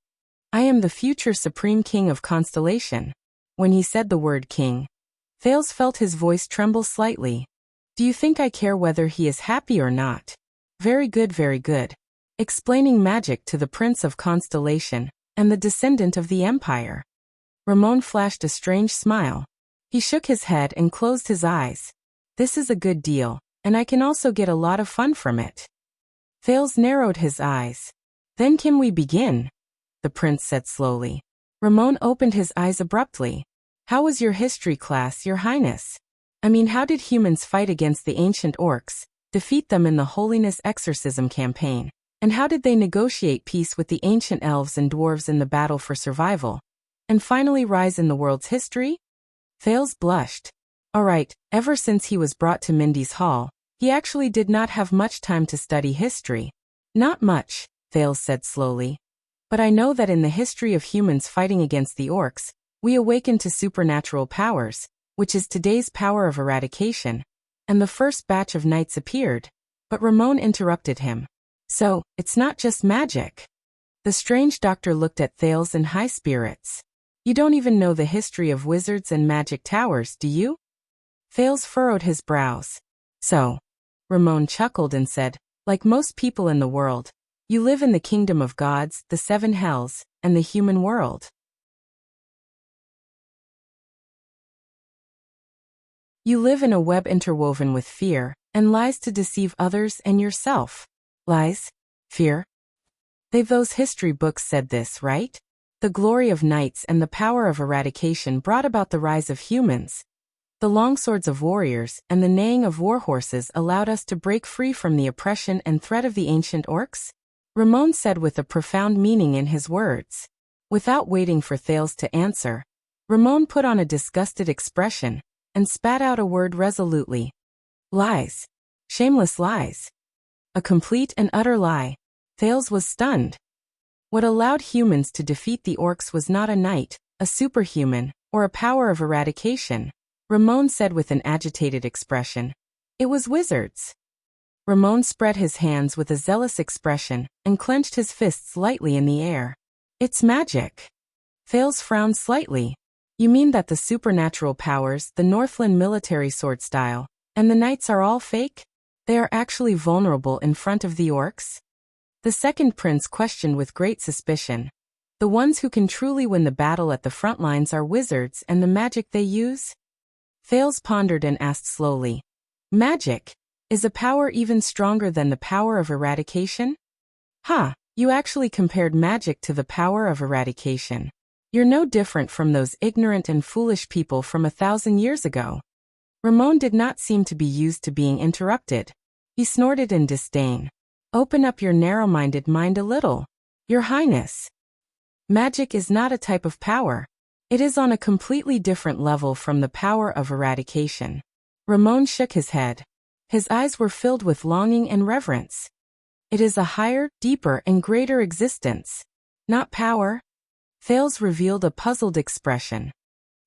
I am the future Supreme King of Constellation. When he said the word king, Thales felt his voice tremble slightly. Do you think I care whether he is happy or not? Very good, very good. Explaining magic to the Prince of Constellation and the descendant of the Empire. Ramon flashed a strange smile. He shook his head and closed his eyes. This is a good deal, and I can also get a lot of fun from it. Thales narrowed his eyes. Then can we begin? The prince said slowly. Ramon opened his eyes abruptly. How was your history class, Your Highness? I mean, how did humans fight against the ancient orcs, defeat them in the Holiness Exorcism campaign, and how did they negotiate peace with the ancient elves and dwarves in the battle for survival, and finally rise in the world's history? Thales blushed. All right, ever since he was brought to Mindy's Hall, he actually did not have much time to study history. Not much, Thales said slowly. But I know that in the history of humans fighting against the orcs, we awakened to supernatural powers, which is today's power of eradication, and the first batch of knights appeared, but Ramon interrupted him. So, it's not just magic. The strange doctor looked at Thales in high spirits. You don't even know the history of wizards and magic towers, do you? Thales furrowed his brows. So, Ramon chuckled and said, like most people in the world, you live in the kingdom of gods, the seven hells, and the human world. You live in a web interwoven with fear, and lies to deceive others and yourself. Lies? Fear? Those history books said this, right? The glory of knights and the power of eradication brought about the rise of humans. The longswords of warriors and the neighing of warhorses allowed us to break free from the oppression and threat of the ancient orcs? Ramon said with a profound meaning in his words. Without waiting for Thales to answer, Ramon put on a disgusted expression and spat out a word resolutely. Lies. Shameless lies. A complete and utter lie. Thales was stunned. What allowed humans to defeat the orcs was not a knight, a superhuman, or a power of eradication, Ramon said with an agitated expression. It was wizards. Ramon spread his hands with a zealous expression and clenched his fists lightly in the air. It's magic. Thales frowned slightly. You mean that the supernatural powers, the Northland military sword style, And the knights are all fake? They are actually vulnerable in front of the orcs? The second prince questioned with great suspicion. The ones who can truly win the battle at the front lines are wizards, and the magic they use? Thales pondered and asked slowly. Magic? Is a power even stronger than the power of eradication? Ha! You actually compared magic to the power of eradication. You're no different from those ignorant and foolish people from 1,000 years ago. Ramon did not seem to be used to being interrupted. He snorted in disdain. Open up your narrow-minded mind a little, Your Highness. Magic is not a type of power. It is on a completely different level from the power of eradication. Ramon shook his head. His eyes were filled with longing and reverence. It is a higher, deeper, and greater existence. Not power. Thales revealed a puzzled expression.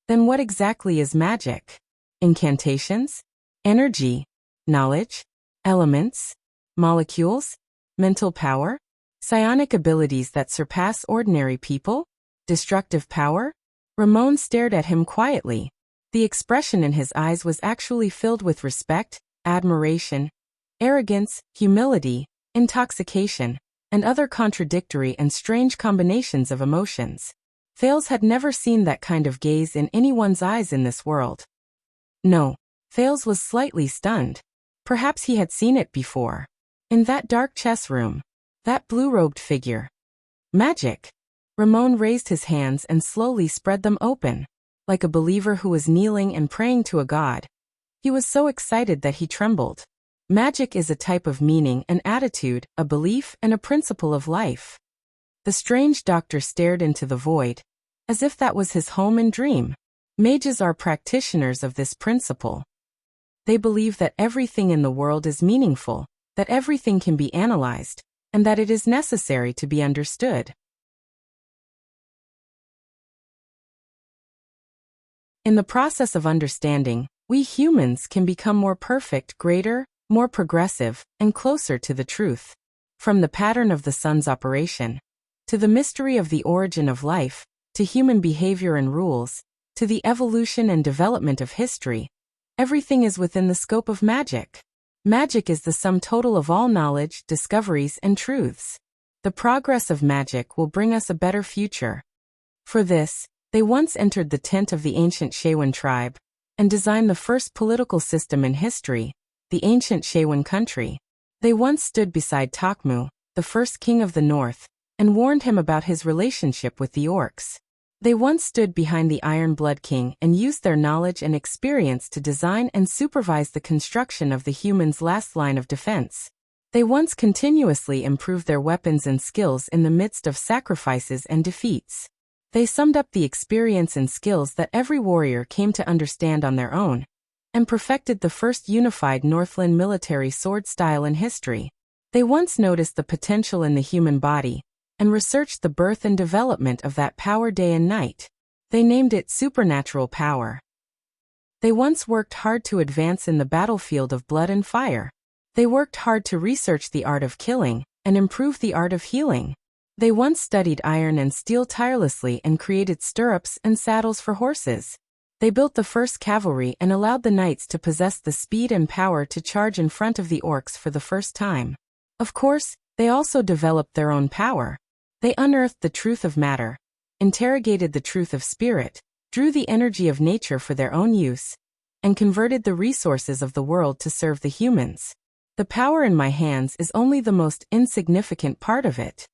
Then what exactly is magic? Incantations? Energy? Knowledge? Elements? Molecules? Mental power? Psionic abilities that surpass ordinary people? Destructive power? Ramon stared at him quietly. The expression in his eyes was actually filled with respect, admiration, arrogance, humility, intoxication, and other contradictory and strange combinations of emotions. Thales had never seen that kind of gaze in anyone's eyes in this world. No, Thales was slightly stunned. Perhaps he had seen it before. In that dark chess room. That blue-robed figure. Magic. Ramon raised his hands and slowly spread them open, like a believer who was kneeling and praying to a god. He was so excited that he trembled. Magic is a type of meaning, an attitude, a belief, and a principle of life. The strange doctor stared into the void, as if that was his home and dream. Mages are practitioners of this principle. They believe that everything in the world is meaningful, that everything can be analyzed, and that it is necessary to be understood. In the process of understanding, we humans can become more perfect, greater, more progressive, and closer to the truth. From the pattern of the sun's operation, to the mystery of the origin of life, to human behavior and rules, to the evolution and development of history, everything is within the scope of magic. Magic is the sum total of all knowledge, discoveries, and truths. The progress of magic will bring us a better future. For this, they once entered the tent of the ancient Shewan tribe and designed the first political system in history, the ancient Shewan country. They once stood beside Takmu, the first king of the north, and warned him about his relationship with the orcs. They once stood behind the Iron Blood King and used their knowledge and experience to design and supervise the construction of the humans' last line of defense. They once continuously improved their weapons and skills in the midst of sacrifices and defeats. They summed up the experience and skills that every warrior came to understand on their own, and perfected the first unified Northland military sword style in history. They once noticed the potential in the human body, and researched the birth and development of that power day and night. They named it supernatural power. They once worked hard to advance in the battlefield of blood and fire. They worked hard to research the art of killing, and improve the art of healing. They once studied iron and steel tirelessly and created stirrups and saddles for horses. They built the first cavalry and allowed the knights to possess the speed and power to charge in front of the orcs for the first time. Of course, they also developed their own power. They unearthed the truth of matter, interrogated the truth of spirit, drew the energy of nature for their own use, and converted the resources of the world to serve the humans. The power in my hands is only the most insignificant part of it.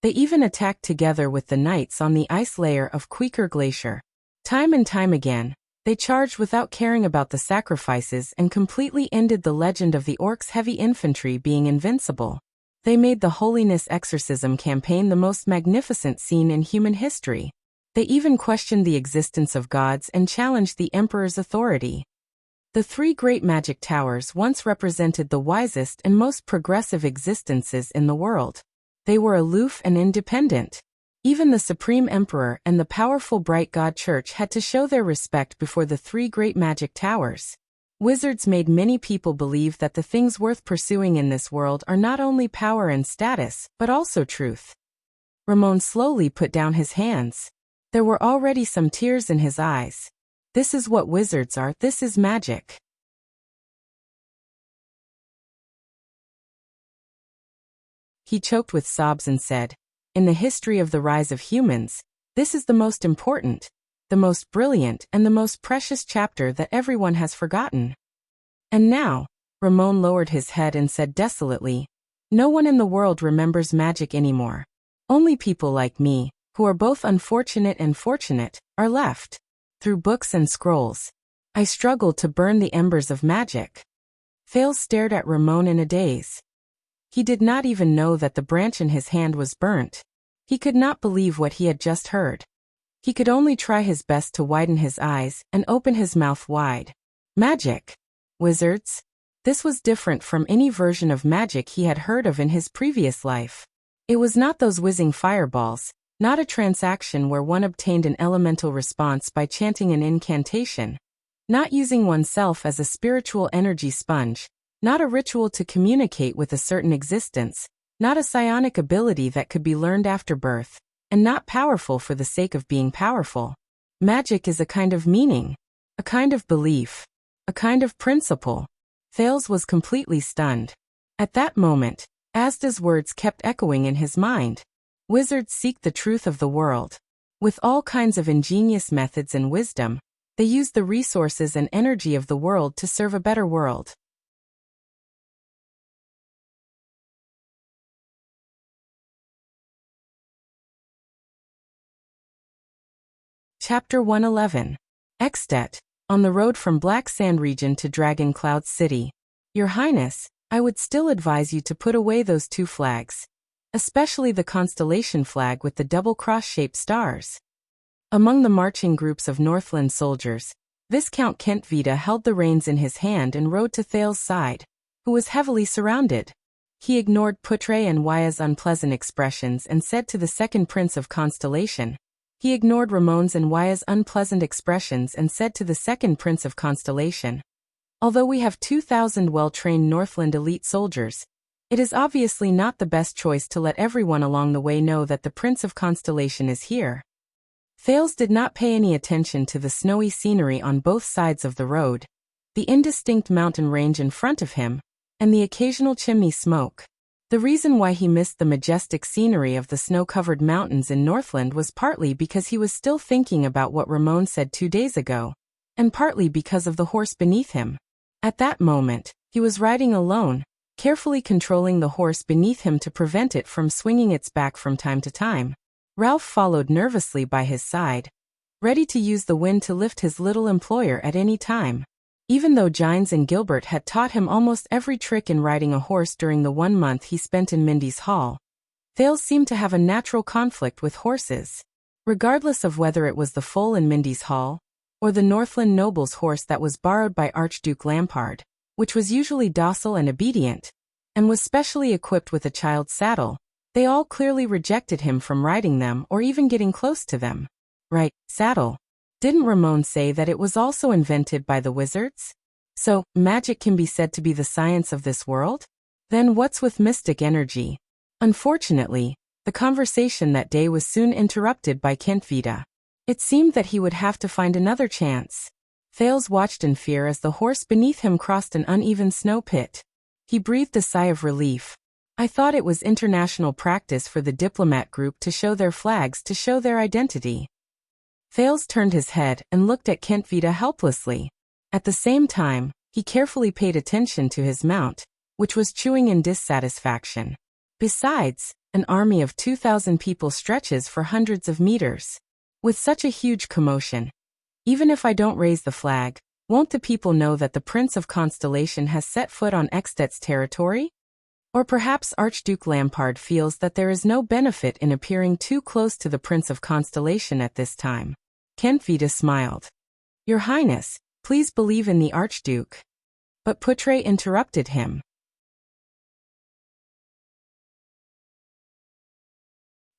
They even attacked together with the knights on the ice layer of Quaker Glacier. Time and time again, they charged without caring about the sacrifices and completely ended the legend of the orcs' heavy infantry being invincible. They made the Holiness Exorcism campaign the most magnificent scene in human history. They even questioned the existence of gods and challenged the emperor's authority. The three great magic towers once represented the wisest and most progressive existences in the world. They were aloof and independent. Even the Supreme Emperor and the powerful Bright God Church had to show their respect before the three great magic towers. Wizards made many people believe that the things worth pursuing in this world are not only power and status, but also truth. Ramon slowly put down his hands. There were already some tears in his eyes. This is what wizards are, this is magic. He choked with sobs and said, "In the history of the rise of humans, this is the most important, the most brilliant and the most precious chapter that everyone has forgotten." And now, Ramon lowered his head and said desolately, "No one in the world remembers magic anymore. Only people like me, who are both unfortunate and fortunate, are left. Through books and scrolls, I struggled to burn the embers of magic." Thales stared at Ramon in a daze. He did not even know that the branch in his hand was burnt. He could not believe what he had just heard. He could only try his best to widen his eyes and open his mouth wide. Magic? Wizards? This was different from any version of magic he had heard of in his previous life. It was not those whizzing fireballs, not a transaction where one obtained an elemental response by chanting an incantation, not using oneself as a spiritual energy sponge, not a ritual to communicate with a certain existence, not a psionic ability that could be learned after birth, and not powerful for the sake of being powerful. Magic is a kind of meaning, a kind of belief, a kind of principle. Thales was completely stunned. At that moment, Asda's words kept echoing in his mind. Wizards seek the truth of the world. With all kinds of ingenious methods and wisdom, they use the resources and energy of the world to serve a better world. Chapter 111. Extet, on the road from Black Sand region to Dragon Cloud City. Your Highness, I would still advise you to put away those 2 flags, especially the constellation flag with the double cross-shaped stars. Among the marching groups of Northland soldiers, Viscount Kentvita held the reins in his hand and rode to Thales' side, who was heavily surrounded. He ignored Putre and Waya's unpleasant expressions and said to the second Prince of Constellation. He ignored Ramon's and Waya's unpleasant expressions and said to the second Prince of Constellation, "Although we have 2,000 well-trained Northland elite soldiers, it is obviously not the best choice to let everyone along the way know that the Prince of Constellation is here." Thales did not pay any attention to the snowy scenery on both sides of the road, the indistinct mountain range in front of him, and the occasional chimney smoke. The reason why he missed the majestic scenery of the snow-covered mountains in Northland was partly because he was still thinking about what Ramon said 2 days ago, and partly because of the horse beneath him. At that moment, he was riding alone, carefully controlling the horse beneath him to prevent it from swinging its back from time to time. Ralph followed nervously by his side, ready to use the wind to lift his little employer at any time. Even though Gines and Gilbert had taught him almost every trick in riding a horse during the 1 month he spent in Mindy's Hall, Thales seemed to have a natural conflict with horses. Regardless of whether it was the foal in Mindy's Hall, or the Northland noble's horse that was borrowed by Archduke Lampard, which was usually docile and obedient, and was specially equipped with a child's saddle, they all clearly rejected him from riding them or even getting close to them. Right, saddle. Didn't Ramon say that it was also invented by the wizards? So, magic can be said to be the science of this world? Then what's with mystic energy? Unfortunately, the conversation that day was soon interrupted by Kentvita. It seemed that he would have to find another chance. Thales watched in fear as the horse beneath him crossed an uneven snow pit. He breathed a sigh of relief. I thought it was international practice for the diplomat group to show their flags to show their identity. Thales turned his head and looked at Kentvita helplessly. At the same time, he carefully paid attention to his mount, which was chewing in dissatisfaction. Besides, an army of 2,000 people stretches for hundreds of meters. With such a huge commotion, even if I don't raise the flag, won't the people know that the Prince of Constellation has set foot on Extet's territory? Or perhaps Archduke Lampard feels that there is no benefit in appearing too close to the Prince of Constellation at this time. Kentvita smiled. Your Highness, please believe in the Archduke. But Putre interrupted him.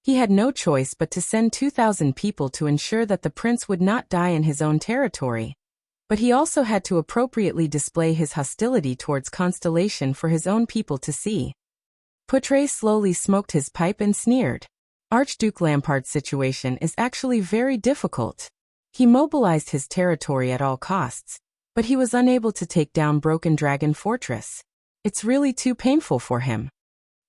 He had no choice but to send 2,000 people to ensure that the prince would not die in his own territory. But he also had to appropriately display his hostility towards Constellation for his own people to see. Putre slowly smoked his pipe and sneered. Archduke Lampard's situation is actually very difficult. He mobilized his territory at all costs, but he was unable to take down Broken Dragon Fortress. It's really too painful for him.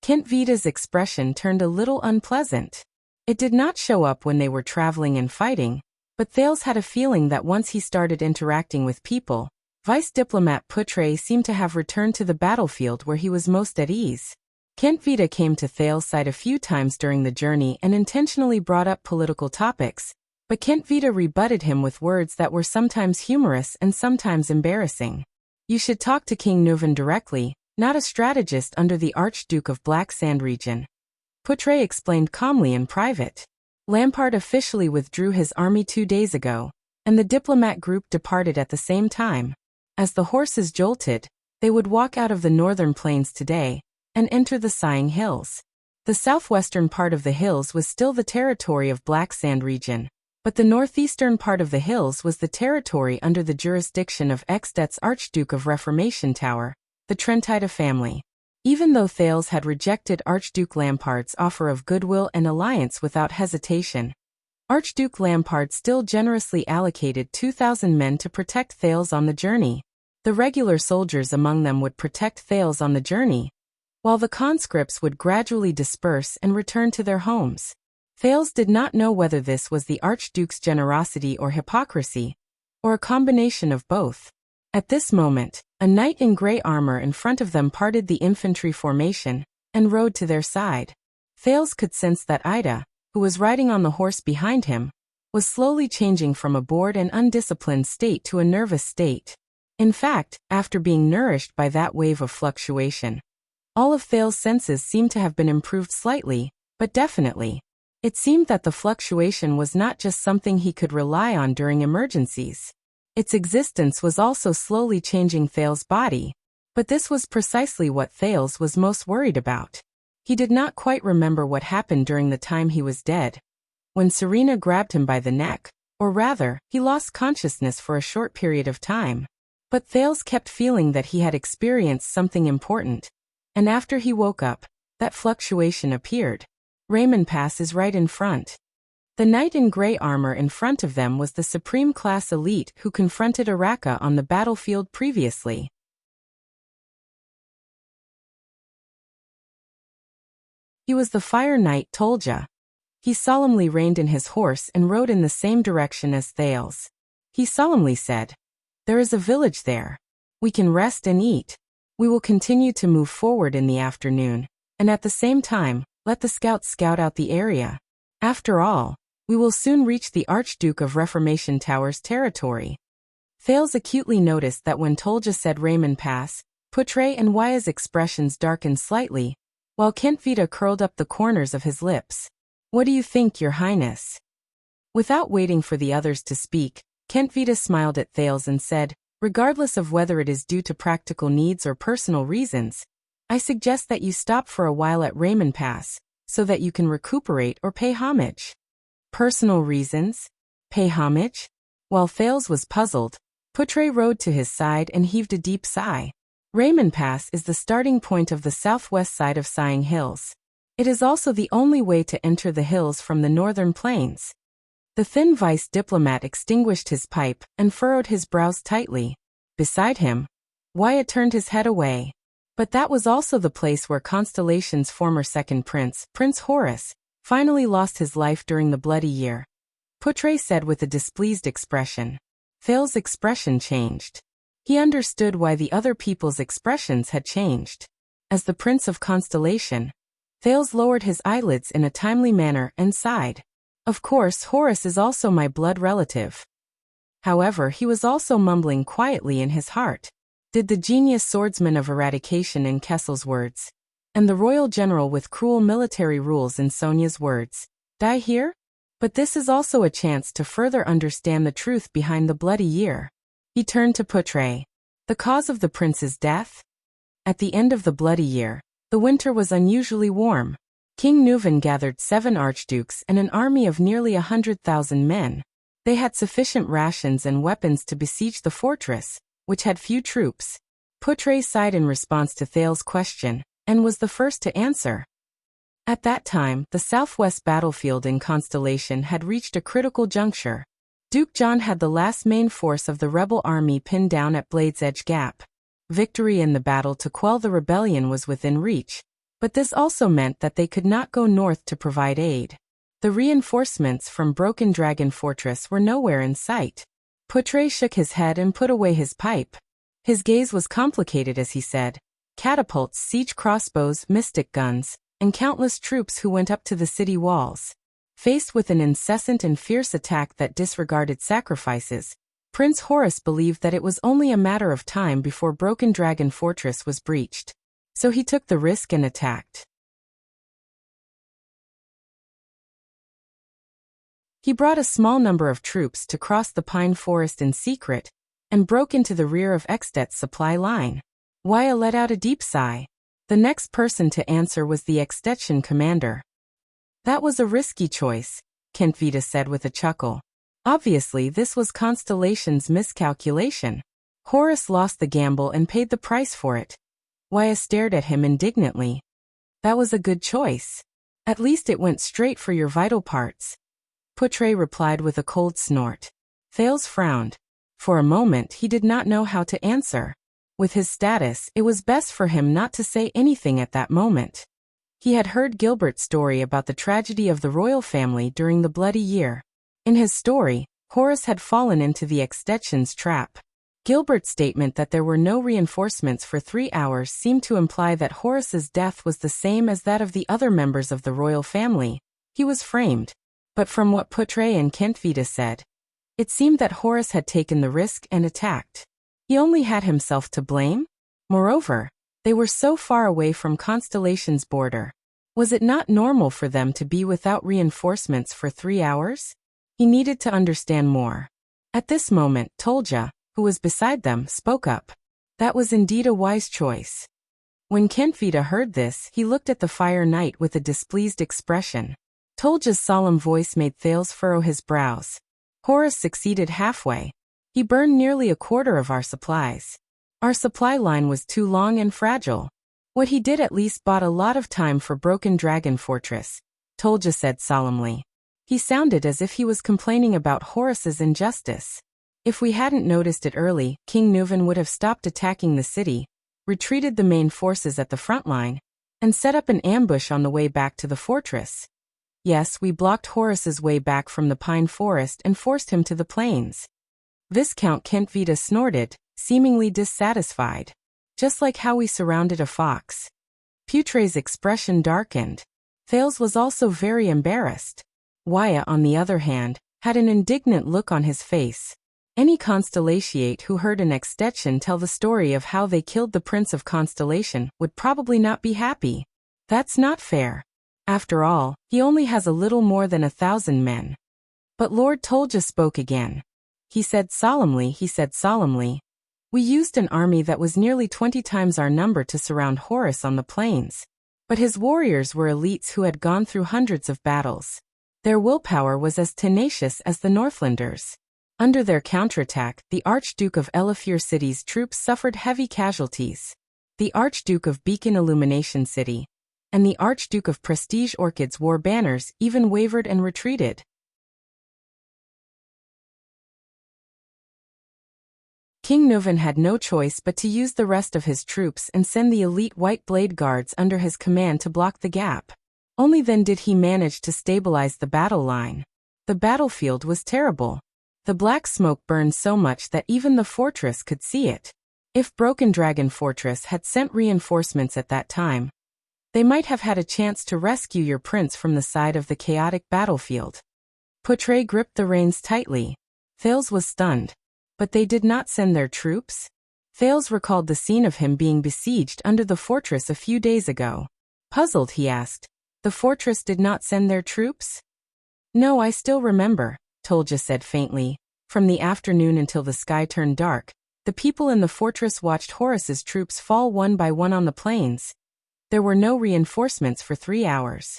Kent Vida's expression turned a little unpleasant. It did not show up when they were traveling and fighting, but Thales had a feeling that once he started interacting with people, Vice Diplomat Putre seemed to have returned to the battlefield where he was most at ease. Kent Vida came to Thales' side a few times during the journey and intentionally brought up political topics, but Kent Vida rebutted him with words that were sometimes humorous and sometimes embarrassing. You should talk to King Nuvan directly, not a strategist under the Archduke of Black Sand region. Putre explained calmly in private. Lampard officially withdrew his army 2 days ago, and the diplomat group departed at the same time. As the horses jolted, they would walk out of the northern plains today and enter the Sighing Hills. The southwestern part of the hills was still the territory of Black Sand region, but the northeastern part of the hills was the territory under the jurisdiction of Exdet's Archduke of Reformation Tower, the Trentida family. Even though Thales had rejected Archduke Lampard's offer of goodwill and alliance without hesitation, Archduke Lampard still generously allocated 2,000 men to protect Thales on the journey. The regular soldiers among them would protect Thales on the journey, while the conscripts would gradually disperse and return to their homes. Thales did not know whether this was the Archduke's generosity or hypocrisy, or a combination of both. At this moment, a knight in grey armor in front of them parted the infantry formation and rode to their side. Thales could sense that Ida, who was riding on the horse behind him, was slowly changing from a bored and undisciplined state to a nervous state. In fact, after being nourished by that wave of fluctuation, all of Thales' senses seemed to have been improved slightly, but definitely. It seemed that the fluctuation was not just something he could rely on during emergencies. Its existence was also slowly changing Thales' body, but this was precisely what Thales was most worried about. He did not quite remember what happened during the time he was dead, when Serena grabbed him by the neck, or rather, he lost consciousness for a short period of time. But Thales kept feeling that he had experienced something important, and after he woke up, that fluctuation appeared. Raymond Pass is right in front. The knight in grey armor in front of them was the supreme class elite who confronted Araka on the battlefield previously. He was the fire knight Tolja. He solemnly reined in his horse and rode in the same direction as Thales. He solemnly said, "There is a village there. We can rest and eat. We will continue to move forward in the afternoon, and at the same time, let the scouts scout out the area. After all, we will soon reach the Archduke of Reformation Tower's territory." Thales acutely noticed that when Tolja said Raymond Pass, Putre and Waya's expressions darkened slightly, while Kent Vida curled up the corners of his lips. "What do you think, Your Highness?" Without waiting for the others to speak, Kent Vida smiled at Thales and said, "Regardless of whether it is due to practical needs or personal reasons, I suggest that you stop for a while at Raymond Pass, so that you can recuperate or pay homage." Personal reasons? Pay homage? While Thales was puzzled, Putre rode to his side and heaved a deep sigh. Raymond Pass is the starting point of the southwest side of Sighing Hills. It is also the only way to enter the hills from the northern plains. The thin vice diplomat extinguished his pipe and furrowed his brows tightly. Beside him, Wyatt turned his head away. But that was also the place where Constellation's former second prince, Prince Horus, finally lost his life during the Bloody Year. Putre said with a displeased expression. Thales' expression changed. He understood why the other people's expressions had changed. As the Prince of Constellation, Thales lowered his eyelids in a timely manner and sighed. "Of course, Horus is also my blood relative." However, he was also mumbling quietly in his heart. Did the genius swordsman of eradication in Kessel's words, and the royal general with cruel military rules in Sonia's words, die here? But this is also a chance to further understand the truth behind the Bloody Year. He turned to Putre. "The cause of the prince's death?" At the end of the Bloody Year, the winter was unusually warm. King Nuvan gathered 7 archdukes and an army of nearly 100,000 men. They had sufficient rations and weapons to besiege the fortress, which had few troops. Putre sighed in response to Thales' question, and was the first to answer. At that time, the southwest battlefield in Constellation had reached a critical juncture. Duke John had the last main force of the rebel army pinned down at Blade's Edge Gap. Victory in the battle to quell the rebellion was within reach, But this also meant that they could not go north to provide aid. The reinforcements from Broken Dragon Fortress were nowhere in sight. Poutre shook his head and put away his pipe. His gaze was complicated as he said, catapults, siege crossbows, mystic guns, and countless troops who went up to the city walls. Faced with an incessant and fierce attack that disregarded sacrifices, Prince Horus believed that it was only a matter of time before Broken Dragon Fortress was breached. So he took the risk and attacked. He brought a small number of troops to cross the pine forest in secret, and broke into the rear of Extet's supply line. Wuxia let out a deep sigh. The next person to answer was the Extension commander. That was a risky choice, Kentvita said with a chuckle. Obviously this was Constellation's miscalculation. Horus lost the gamble and paid the price for it. Wuxia stared at him indignantly. That was a good choice. At least it went straight for your vital parts. Poutre replied with a cold snort. Thales frowned. For a moment he did not know how to answer. With his status, it was best for him not to say anything at that moment. He had heard Gilbert's story about the tragedy of the royal family during the Bloody Year. In his story, Horus had fallen into the Extension's trap. Gilbert's statement that there were no reinforcements for 3 hours seemed to imply that Horus's death was the same as that of the other members of the royal family. He was framed. But from what Poutre and Kentvita said, it seemed that Horus had taken the risk and attacked. He only had himself to blame? Moreover, they were so far away from Constellation's border. Was it not normal for them to be without reinforcements for 3 hours? He needed to understand more. At this moment, Tolja, who was beside them, spoke up. That was indeed a wise choice. When Kentvita heard this, he looked at the Fire Knight with a displeased expression. Tolja's solemn voice made Thales furrow his brows. Horus succeeded halfway. He burned nearly a quarter of our supplies. Our supply line was too long and fragile. What he did at least bought a lot of time for Broken Dragon Fortress, Tolja said solemnly. He sounded as if he was complaining about Horus's injustice. If we hadn't noticed it early, King Nuvan would have stopped attacking the city, retreated the main forces at the front line, and set up an ambush on the way back to the fortress. Yes, we blocked Horus's way back from the pine forest and forced him to the plains. Viscount Kentvita snorted, seemingly dissatisfied. Just like how we surrounded a fox. Poutre's expression darkened. Thales was also very embarrassed. Wuxia, on the other hand, had an indignant look on his face. Any Constellatiate who heard an Extension tell the story of how they killed the Prince of Constellation would probably not be happy. That's not fair. After all, he only has a little more than 1,000 men. But Lord Tolja spoke again. He said solemnly, we used an army that was nearly 20 times our number to surround Horus on the plains. But his warriors were elites who had gone through hundreds of battles. Their willpower was as tenacious as the Northlanders. Under their counterattack, the Archduke of Elafir City's troops suffered heavy casualties. The Archduke of Beacon Illumination City and the Archduke of Prestige Orchids wore banners even wavered and retreated. King Nuvan had no choice but to use the rest of his troops and send the elite White Blade Guards under his command to block the gap. Only then did he manage to stabilize the battle line. The battlefield was terrible. The black smoke burned so much that even the fortress could see it. If Broken Dragon Fortress had sent reinforcements at that time, they might have had a chance to rescue your prince from the side of the chaotic battlefield. Poutre gripped the reins tightly. Thales was stunned. But they did not send their troops? Thales recalled the scene of him being besieged under the fortress a few days ago. Puzzled, he asked, the fortress did not send their troops? No, I still remember, Tolja said faintly. From the afternoon until the sky turned dark, the people in the fortress watched Horus's troops fall one by one on the plains. There were no reinforcements for 3 hours.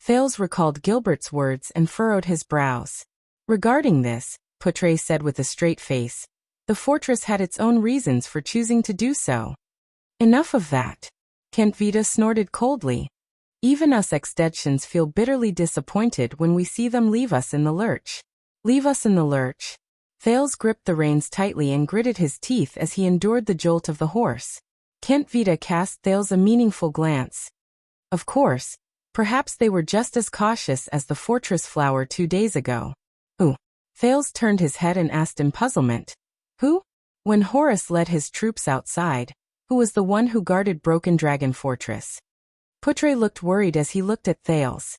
Thales recalled Gilbert's words and furrowed his brows. Regarding this, Poutre said with a straight face, the fortress had its own reasons for choosing to do so. Enough of that. Kentvita snorted coldly. Even us Extensions feel bitterly disappointed when we see them leave us in the lurch. Leave us in the lurch. Thales gripped the reins tightly and gritted his teeth as he endured the jolt of the horse. Kentvita cast Thales a meaningful glance. Of course, perhaps they were just as cautious as the fortress flower 2 days ago. Who? Thales turned his head and asked in puzzlement. Who? When Horus led his troops outside, who was the one who guarded Broken Dragon Fortress? Putre looked worried as he looked at Thales.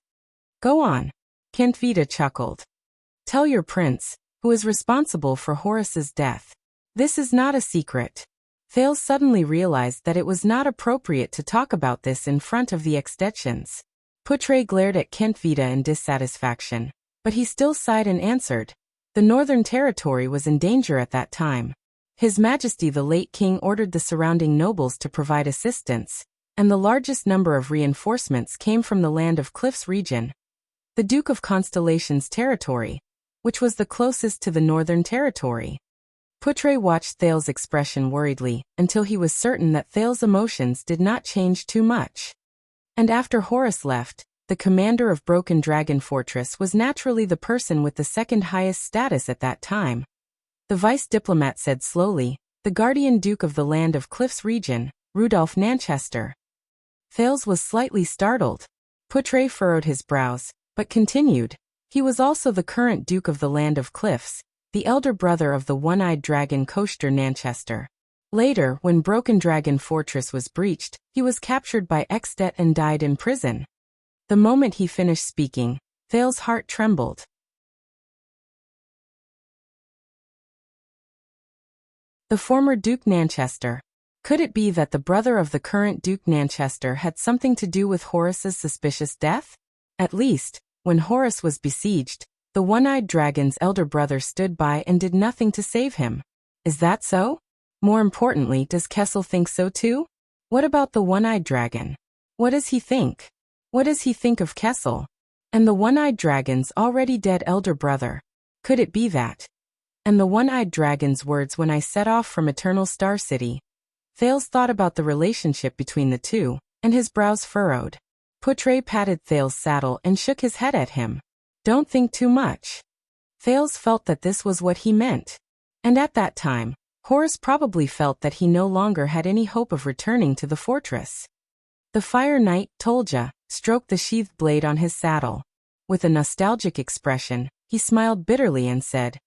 Go on. Kentvita chuckled. Tell your prince, who is responsible for Horus's death. This is not a secret. Thales suddenly realized that it was not appropriate to talk about this in front of the Extettians. Putre glared at Kentvita in dissatisfaction, but he still sighed and answered. The Northern Territory was in danger at that time. His Majesty the late king ordered the surrounding nobles to provide assistance, and the largest number of reinforcements came from the Land of Cliffs region, the Duke of Constellation's territory, which was the closest to the Northern Territory. Putre watched Thales' expression worriedly until he was certain that Thales' emotions did not change too much. And after Horus left, the commander of Broken Dragon Fortress was naturally the person with the second highest status at that time. The vice diplomat said slowly, the guardian duke of the Land of Cliffs region, Rudolph Nanchester. Thales was slightly startled. Putre furrowed his brows, but continued. He was also the current duke of the Land of Cliffs, the elder brother of the one-eyed dragon Koster Nanchester. Later, when Broken Dragon Fortress was breached, he was captured by Extet and died in prison. The moment he finished speaking, Thales' heart trembled. The former Duke Nanchester. Could it be that the brother of the current Duke Nanchester had something to do with Horus's suspicious death? At least, when Horus was besieged, the one-eyed dragon's elder brother stood by and did nothing to save him. Is that so? More importantly, does Kessel think so too? What about the one-eyed dragon? What does he think? What does he think of Kessel? And the one-eyed dragon's already dead elder brother? Could it be that? And the one-eyed dragon's words when I set off from Eternal Star City. Thales thought about the relationship between the two, and his brows furrowed. Putre patted Thales' saddle and shook his head at him. Don't think too much. Thales felt that this was what he meant. And at that time, Horus probably felt that he no longer had any hope of returning to the fortress. The Fire Knight, Tolja, stroked the sheathed blade on his saddle. With a nostalgic expression, he smiled bitterly and said,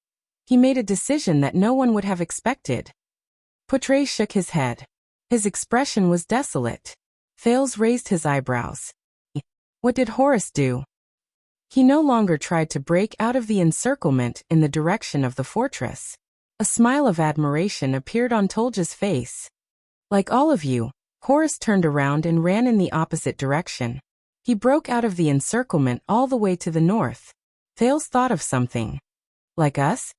he made a decision that no one would have expected. Putre shook his head. His expression was desolate. Thales raised his eyebrows. What did Horus do? He no longer tried to break out of the encirclement in the direction of the fortress. A smile of admiration appeared on Tolja's face. Like all of you, Horus turned around and ran in the opposite direction. He broke out of the encirclement all the way to the north. Thales thought of something. Like us?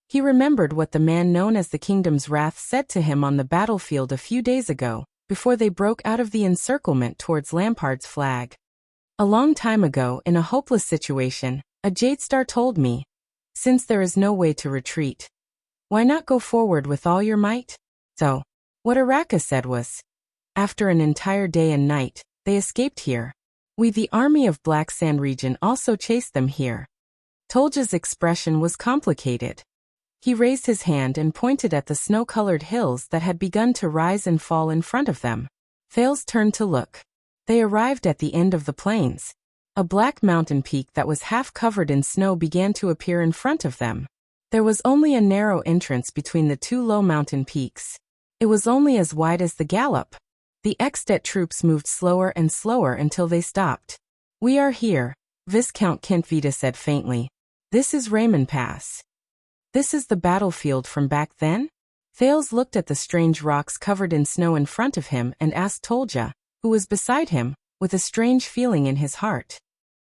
He remembered what the man known as the Kingdom's Wrath said to him on the battlefield a few days ago, before they broke out of the encirclement towards Lampard's flag. A long time ago, in a hopeless situation, a Jadestar told me, since there is no way to retreat, why not go forward with all your might? So, what Araka said was, after an entire day and night, they escaped here. We, the army of Black Sand region, also chased them here. Tolja's expression was complicated. He raised his hand and pointed at the snow-colored hills that had begun to rise and fall in front of them. Thales turned to look. They arrived at the end of the plains. A black mountain peak that was half covered in snow began to appear in front of them. There was only a narrow entrance between the two low mountain peaks. It was only as wide as the gallop. The Extet troops moved slower and slower until they stopped. We are here, Viscount Kentvita said faintly. This is Raymond Pass. This is the battlefield from back then? Thales looked at the strange rocks covered in snow in front of him and asked Tolja, who was beside him, with a strange feeling in his heart.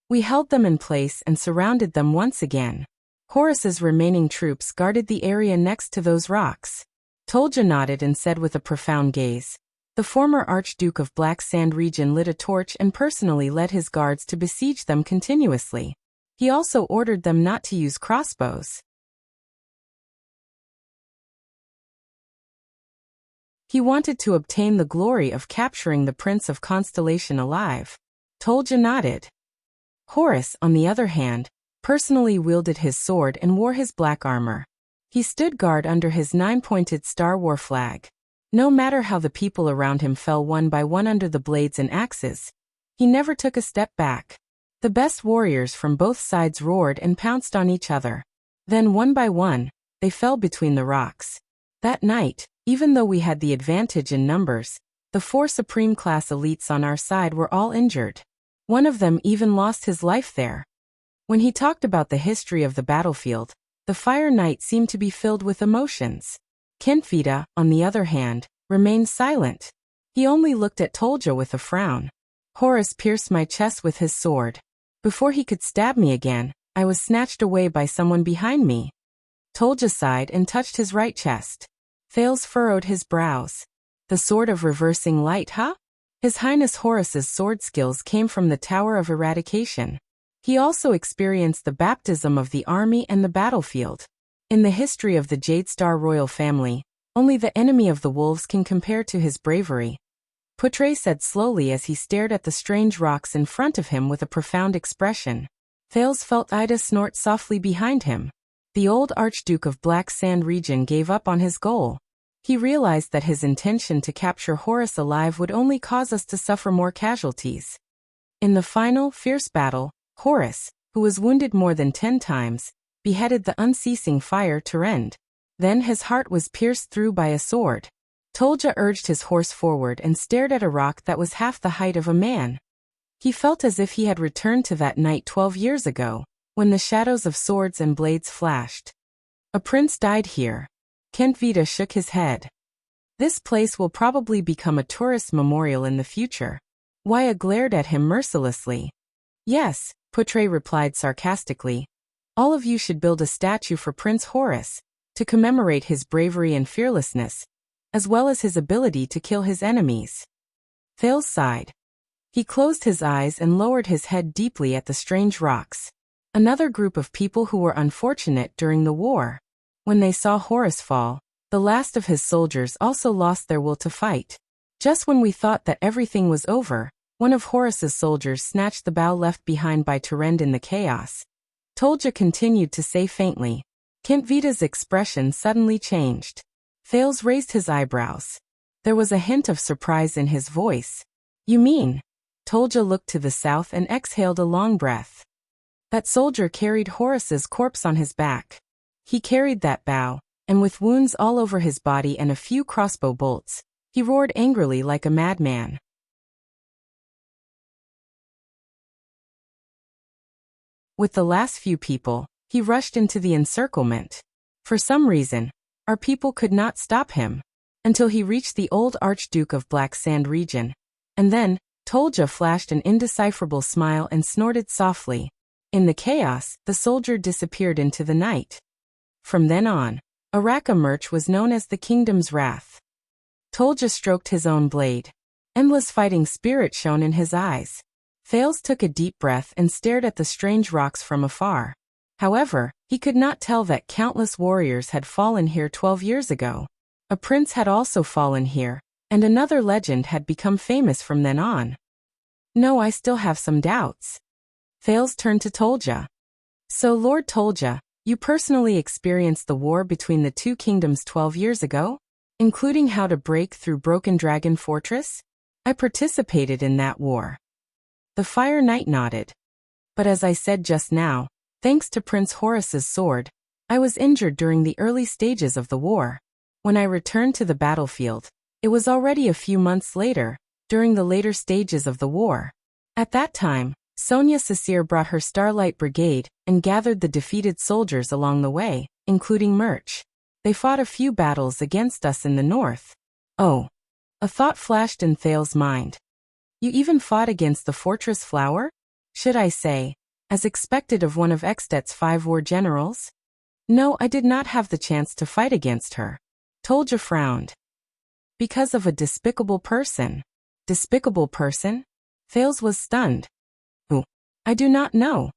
We held them in place and surrounded them once again. Horus's remaining troops guarded the area next to those rocks. Tolja nodded and said with a profound gaze, the former Archduke of Black Sand region lit a torch and personally led his guards to besiege them continuously. He also ordered them not to use crossbows. He wanted to obtain the glory of capturing the Prince of Constellation alive. Tolja nodded. Horus, on the other hand, personally wielded his sword and wore his black armor. He stood guard under his 9-pointed Star War flag. No matter how the people around him fell one by one under the blades and axes, He never took a step back. The best warriors from both sides roared and pounced on each other. Then one by one, they fell between the rocks. That night, even though we had the advantage in numbers, the 4 supreme class elites on our side were all injured. One of them even lost his life there. When he talked about the history of the battlefield, the Fire Knight seemed to be filled with emotions. Kentvita, on the other hand, remained silent. He only looked at Tolja with a frown. Horus pierced my chest with his sword. Before he could stab me again, I was snatched away by someone behind me. Tolja sighed and touched his right chest. Thales furrowed his brows. The sword of reversing light, huh? His Highness Horus's sword skills came from the Tower of Eradication. He also experienced the baptism of the army and the battlefield. In the history of the Jadestar royal family, only the enemy of the wolves can compare to his bravery. Putre said slowly as he stared at the strange rocks in front of him with a profound expression. Thales felt Ida snort softly behind him. The old Archduke of Black Sand region gave up on his goal. He realized that his intention to capture Horus alive would only cause us to suffer more casualties. In the final, fierce battle, Horus, who was wounded more than 10 times, beheaded the unceasing fire Tyrend. Then his heart was pierced through by a sword. Tolja urged his horse forward and stared at a rock that was half the height of a man. He felt as if he had returned to that night 12 years ago, when the shadows of swords and blades flashed. A prince died here. Kentvita shook his head. This place will probably become a tourist memorial in the future. Waya glared at him mercilessly. Yes, Putre replied sarcastically. All of you should build a statue for Prince Horus, to commemorate his bravery and fearlessness, as well as his ability to kill his enemies. Thales sighed. He closed his eyes and lowered his head deeply at the strange rocks. Another group of people who were unfortunate during the war. When they saw Horus fall, the last of his soldiers also lost their will to fight. Just when we thought that everything was over, one of Horus's soldiers snatched the bow left behind by Tyrend in the chaos. Tolja continued to say faintly. Kentvita's expression suddenly changed. Thales raised his eyebrows. There was a hint of surprise in his voice. You mean? Tolja looked to the south and exhaled a long breath. That soldier carried Horus's corpse on his back. He carried that bow, and with wounds all over his body and a few crossbow bolts, he roared angrily like a madman. With the last few people, he rushed into the encirclement. For some reason, our people could not stop him, until he reached the old Archduke of Black Sand region. And then, Tolja flashed an indecipherable smile and snorted softly. In the chaos, the soldier disappeared into the night. From then on, Araka Murch was known as the Kingdom's Wrath. Tolja stroked his own blade. Endless fighting spirit shone in his eyes. Thales took a deep breath and stared at the strange rocks from afar. However, he could not tell that countless warriors had fallen here 12 years ago. A prince had also fallen here, and another legend had become famous from then on. No, I still have some doubts. Thales turned to Tolja. So Lord Tolja, you personally experienced the war between the two kingdoms 12 years ago? Including how to break through Broken Dragon Fortress? I participated in that war. The Fire Knight nodded. But as I said just now, thanks to Prince Horus's sword, I was injured during the early stages of the war. When I returned to the battlefield, it was already a few months later, during the later stages of the war. At that time, Sonia Sasir brought her Starlight Brigade and gathered the defeated soldiers along the way, including Murch. They fought a few battles against us in the north. Oh. A thought flashed in Thales' mind. You even fought against the Fortress Flower? Should I say, as expected of one of Ekstet's 5 war generals? No, I did not have the chance to fight against her. Tolja frowned. Because of a despicable person. Despicable person? Thales was stunned. Who? I do not know.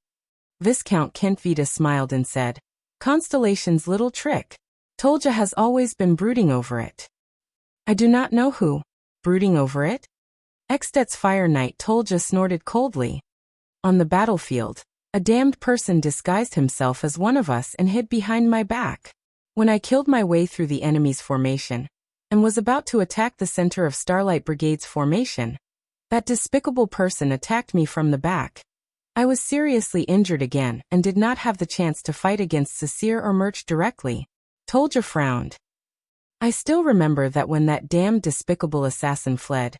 Viscount Kentvita smiled and said, Constellation's little trick. Tolja has always been brooding over it. I do not know who. Brooding over it? Ekstet's Fire Knight Tolja snorted coldly. On the battlefield, a damned person disguised himself as one of us and hid behind my back. When I killed my way through the enemy's formation, and was about to attack the center of Starlight Brigade's formation, That despicable person attacked me from the back. I was seriously injured again and did not have the chance to fight against Sasir or Murch directly. Tolja frowned. I still remember that when that damned despicable assassin fled,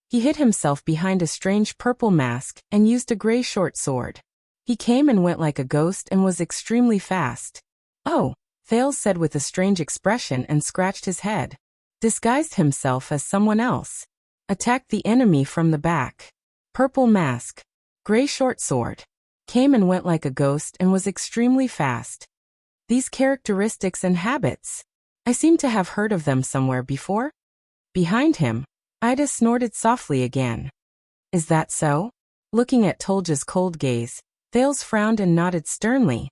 he hid himself behind a strange purple mask and used a gray short sword. He came and went like a ghost and was extremely fast. Oh, Thales said with a strange expression and scratched his head. Disguised himself as someone else. Attacked the enemy from the back. Purple mask. Gray short sword. Came and went like a ghost and was extremely fast. These characteristics and habits. I seem to have heard of them somewhere before. Behind him, Ida snorted softly again. Is that so? Looking at Tolja's cold gaze, Thales frowned and nodded sternly.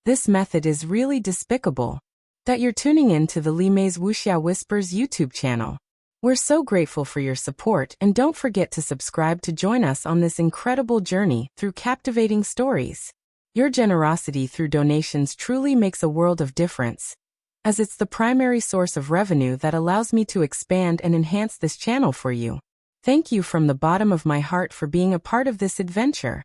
This method is really despicable. That you're tuning in to the Lime's Wuxia Whispers YouTube channel. We're so grateful for your support, and don't forget to subscribe to join us on this incredible journey through captivating stories. Your generosity through donations truly makes a world of difference, as it's the primary source of revenue that allows me to expand and enhance this channel for you. Thank you from the bottom of my heart for being a part of this adventure.